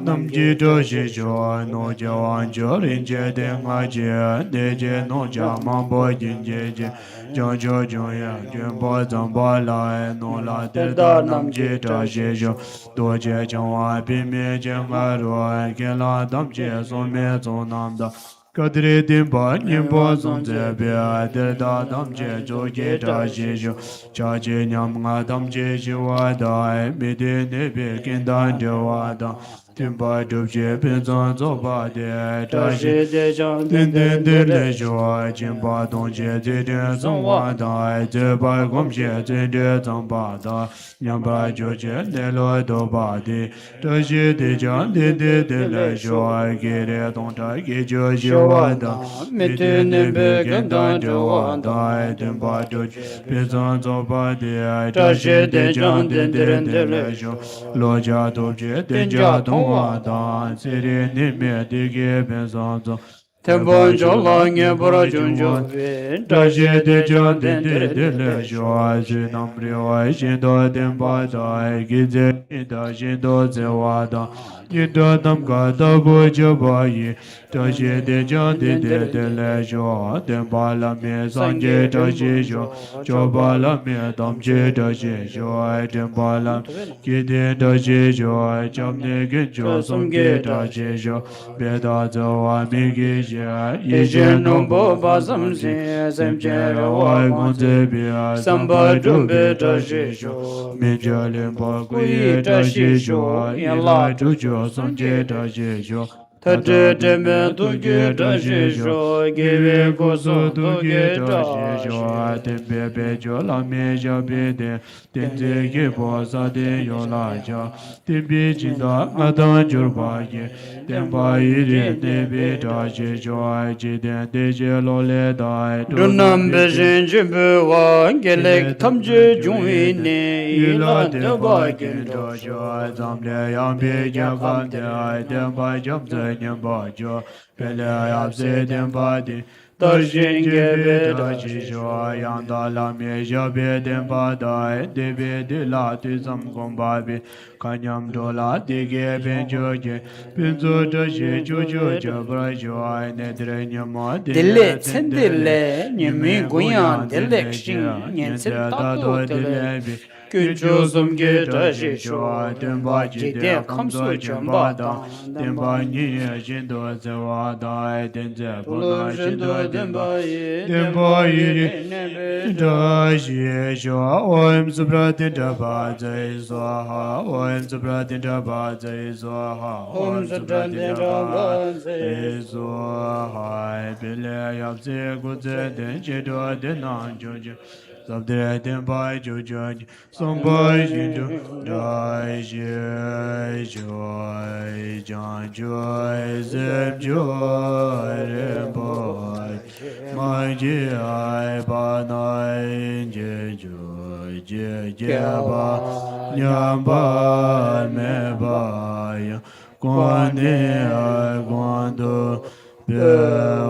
Nam Ji Do Xie Jo No Jia Wang Jo Lin Jie Den Nga Jie Ne Jie No Jia Mang Bo Jin Jie Jie Jiang Jo Jiang Ya Juan Bo Zhang Ba Lai No La De Da Nam Ji Da Xie Jo Do Jie Jiang Wa Bi Mi Jiang Nga Ro Ge La Dam Jie Song Me Zong Nam Da Kadri Dimba Nimbo Zong Ze Bi Ai De Da Dam Jie Jo Jie Da Xie Jo Cha Jie Nyam Nga Dam Jie Ji Wa Da Mi De Ne Bi Kin Dan De Wa Da Dimba Dub Jie Bin Zong Zo Ba De Da Xie Din Din Din Le Jo Jin Ba Dong Jie Zi De Zong Wa Da Zi Ba Gom Jie Zi De Zong Ba Da Nyam Ba Jo Jie Ne Lo Do Ba Di Da Xie De Jiang Din Din Din Le Jo Ge De Dong Da Ge Jo Ji Wa Da Mi De Ne Bi Kin Dan De Wa Da Din Ba Jo Bin Zong Zo Ba De Da Xie De Jiang Din Din Din Le Jo Lo Jia Do Jie Din Jia Dong Wa Da Si Ri Ni Me Di Ge Bin Zong Zo Tenpon chola nye pura chun chu vi Da Xie De Jiang Din Din Din Le Jo Si Nam Ri Wai Xin Do Din Ba Da Gi Ze Yin Da Xin Do Ze Wa Da Yin Da Nam Ga Da Bu Je Ba Yi Da Xie De Jiang Din Din Din Le Jo Den Ba La Mi San Je Da Xie Jo Jo Ba La Mi Dam Je Da Xie Jo Ai Den Ba La Gi Din Da Xie Jo Ai Cham Ne Gin Jo Sum Ge Da Xie Jo Be Da Zo Wa Mi Gi Xie Ai Yi Xie No Bo Ba Sam Xin Sem Je Ra Wa Gong Ze Bi Ai Sam Ba Du Bi Da Xie Jo Min Je Lin Ba Gu Yi Da Xie Jo Yin La Du Jo Sum Je Da Xie Jo Ta Ta De Me Du Ge Da Xie Jo Ge Vi Gu Su Du Ge Da Xie Jo A Ten Be Be Jo La Mi Ja Bi De Ten Ze Ge Bo Sa De Yo La Ja Ten Bi Jin Da Nga Dan Jur Ba Ye Ten Ba Yi Re Ne Bi Da Xie Jo Ai Ji Den De Je Lo Le Da Ai Du Nam Dunam Bi Ji beshin jibu wa gelek tamji jungwi ne Yula ilan de de ba ba gin gin do do jo sho ai zam le yang bi jian gan de ai den ba jam ze nian ba jo pe le ya se den ba di da xin jin bi da chi jo ai yang da la mi ja bi den ba da ai de bi de la tu zam gong ba bi kan yam do la de ge ben jo je bin zo da xie ju ju jo ba jo ai ne de nian ma de dille le den tsen de le dille ni nyemi me gu guyan yang den dille de je kshin nyen nyen tsen de da tatu do de dille le bi Kuncho sumge dashi sho rinpa jiten kamsu chenpa tang denpa Tulu shinto denpa yi denpa yi nenpe Dashi Shwa Om Supratin Japa Jai Swaha Om Supratin Japa Jai Swaha Om Om Sutran Supratin Japa Denpa Jai Swaha Pile Yapse Kutse Den Chidwa Denan Jojo Sabde Denpa Jojo Sompa Shinto Jai Shai Joy Jan Joy Zem Joy Rinpoche Mai Ji Ai Ba Nai Je Joy Je Je Ba Nyam Ba Me Ba Ya Quan Ne Ai Quan Do Be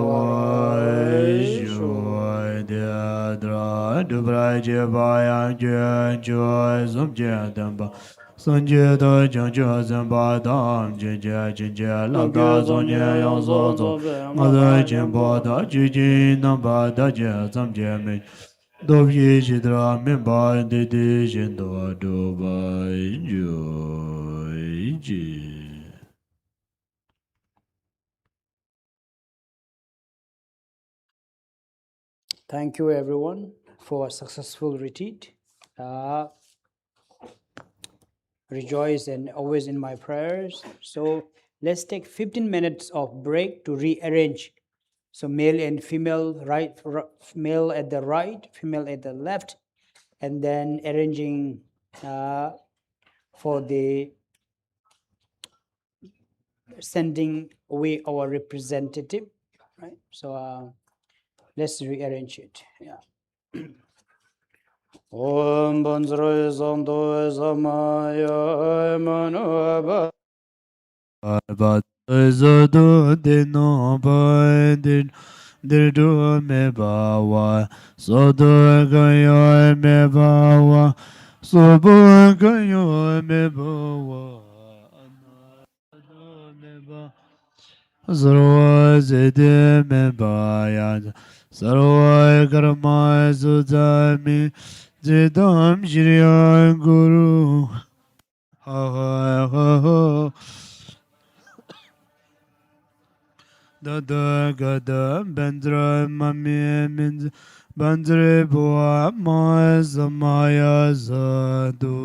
Wai Shuai De Dra Du Brai Je Ba Yang Je Joy Zum Je Dam Ba San Je Da Jang Je Zem Ba Dam Je Je Jin Je Lam Da Zong Je Yang So Zo Nga Da Jin Ba Da Ji Jin Nam Ba Da Je Zam Je Me Do Yi Shi Dra Min Ba Di Di Shin Do Do Ba Jo Ji Thank you everyone for a successful retreat. Rejoice and always in my prayers. So let's take 15 minutes of break to rearrange. So male and female, male at the right, female at the left, and then arranging for the sending away our representative, right? So let's rearrange it. Yeah. Om Banzro Zando Zamaya Manoba But Zodo de no binding de do me bawa so do gayo me bawa so bo gayo me bawa me ba Sarwa zede me baya Sarwa karma sudami Zedam shriya guru Ha ha ha ha Da da ga da bendra mami min bandre boa ma samaya zadu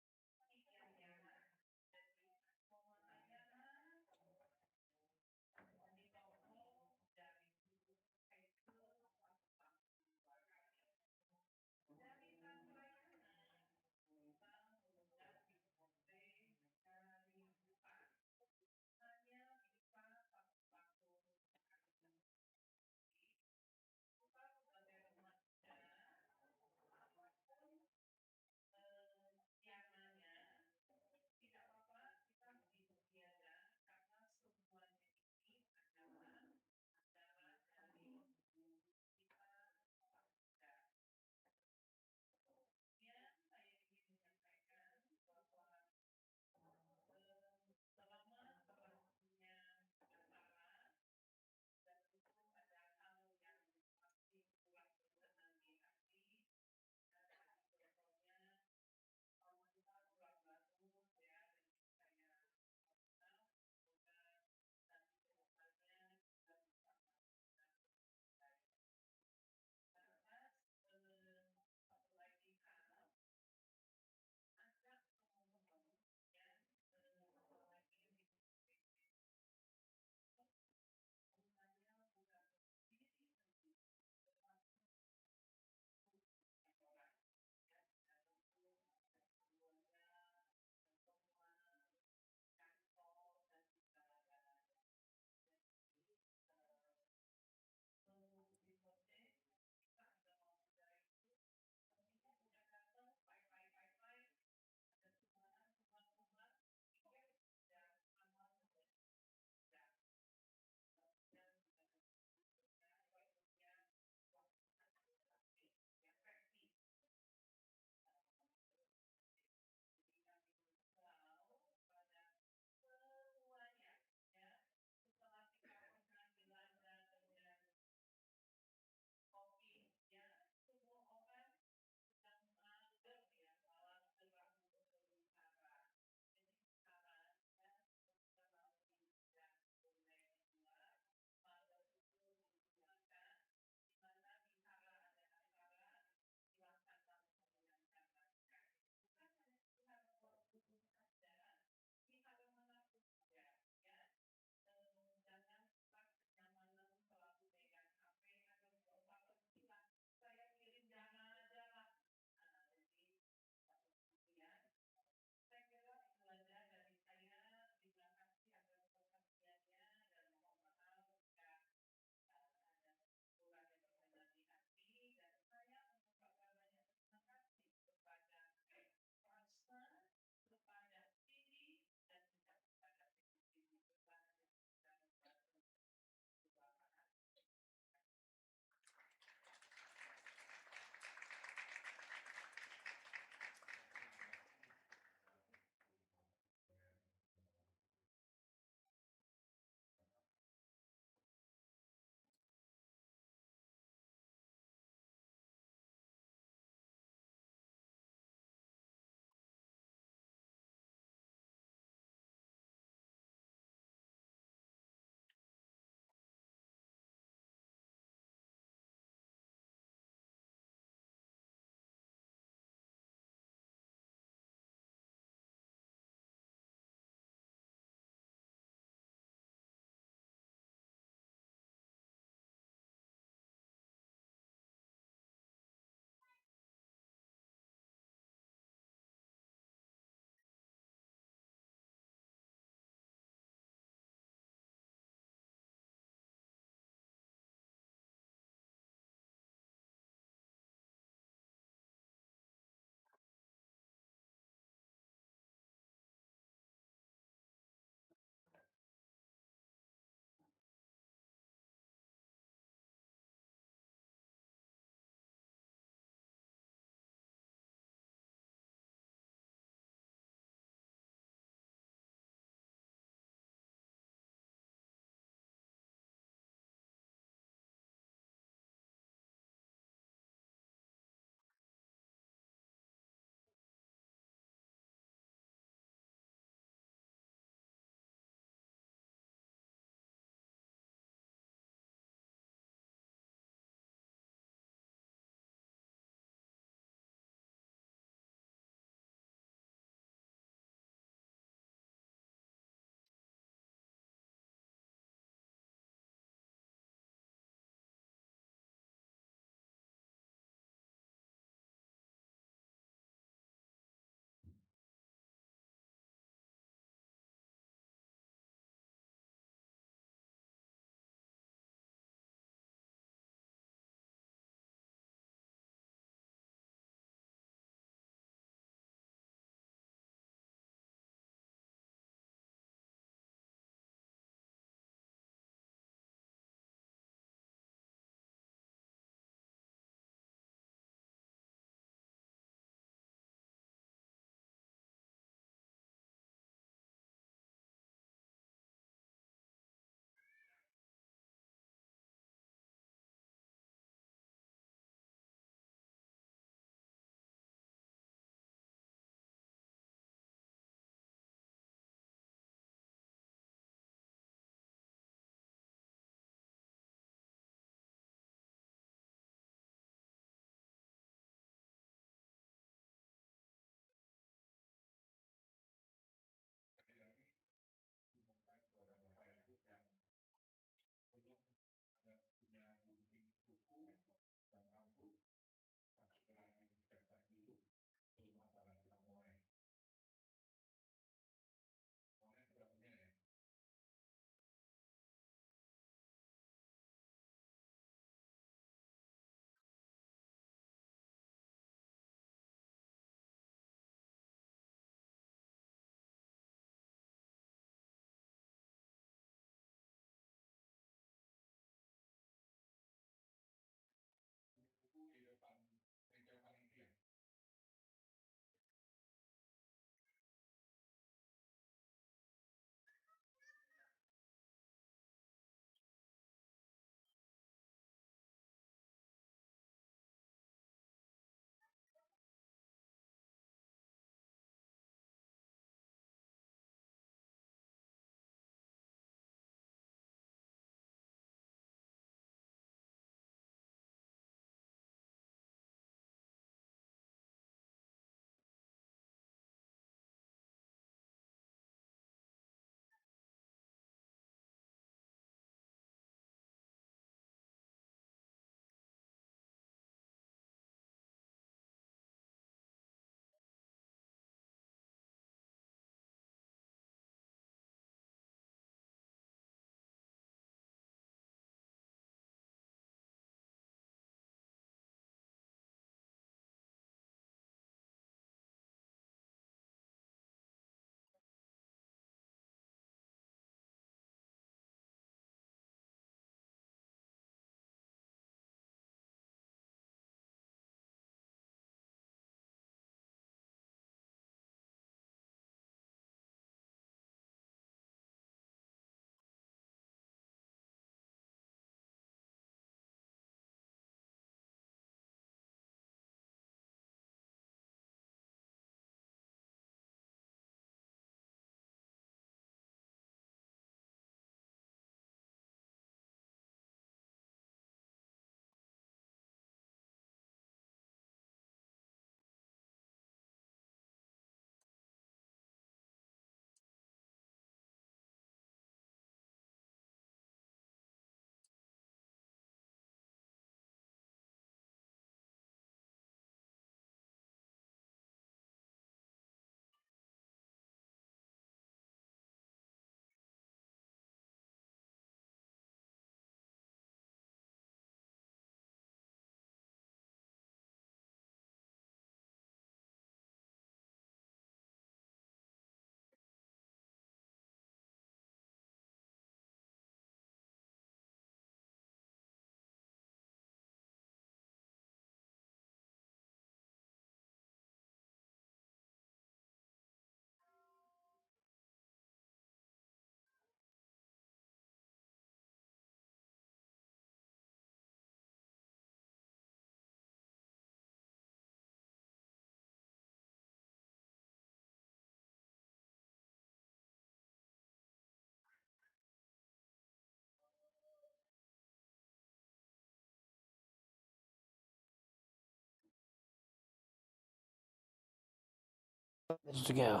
together.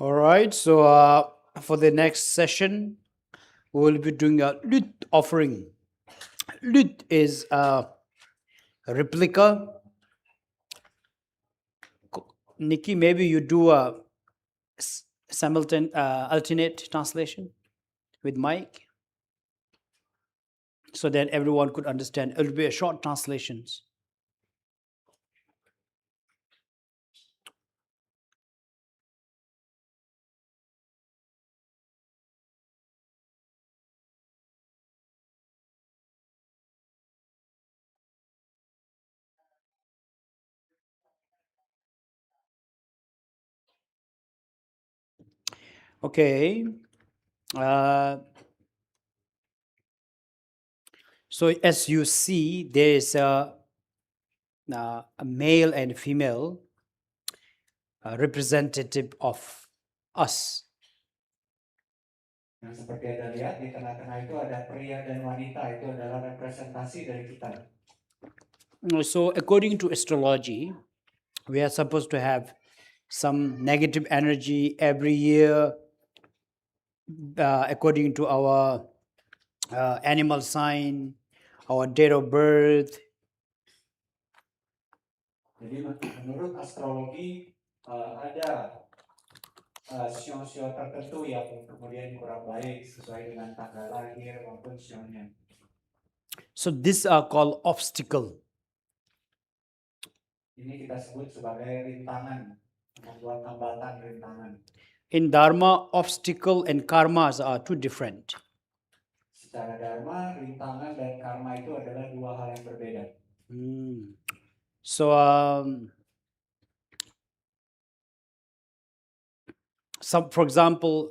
All right, so for the next session, we will be doing a lut offering. Lut is a replica. Nikki, maybe you do a simultaneous alternate translation with Mike, so that everyone could understand. It will be a short translations. Okay. So as you see, there is a male and female representative of us. Nah, seperti Anda lihat di tengah-tengah itu ada pria dan wanita, itu adalah representasi dari kita. So according to astrology, we are supposed to have some negative energy every year according to our animal sign, our date of birth. Jadi menurut astrologi ada sio-sio tertentu yang kemudian kurang baik sesuai dengan tanggal lahir maupun sionya. So these are called obstacle. Ini kita sebut sebagai rintangan, membuat hambatan rintangan. In Dharma, obstacle and karmas are two different. Secara Dharma, rintangan dan karma itu adalah dua hal yang berbeda. So some, for example,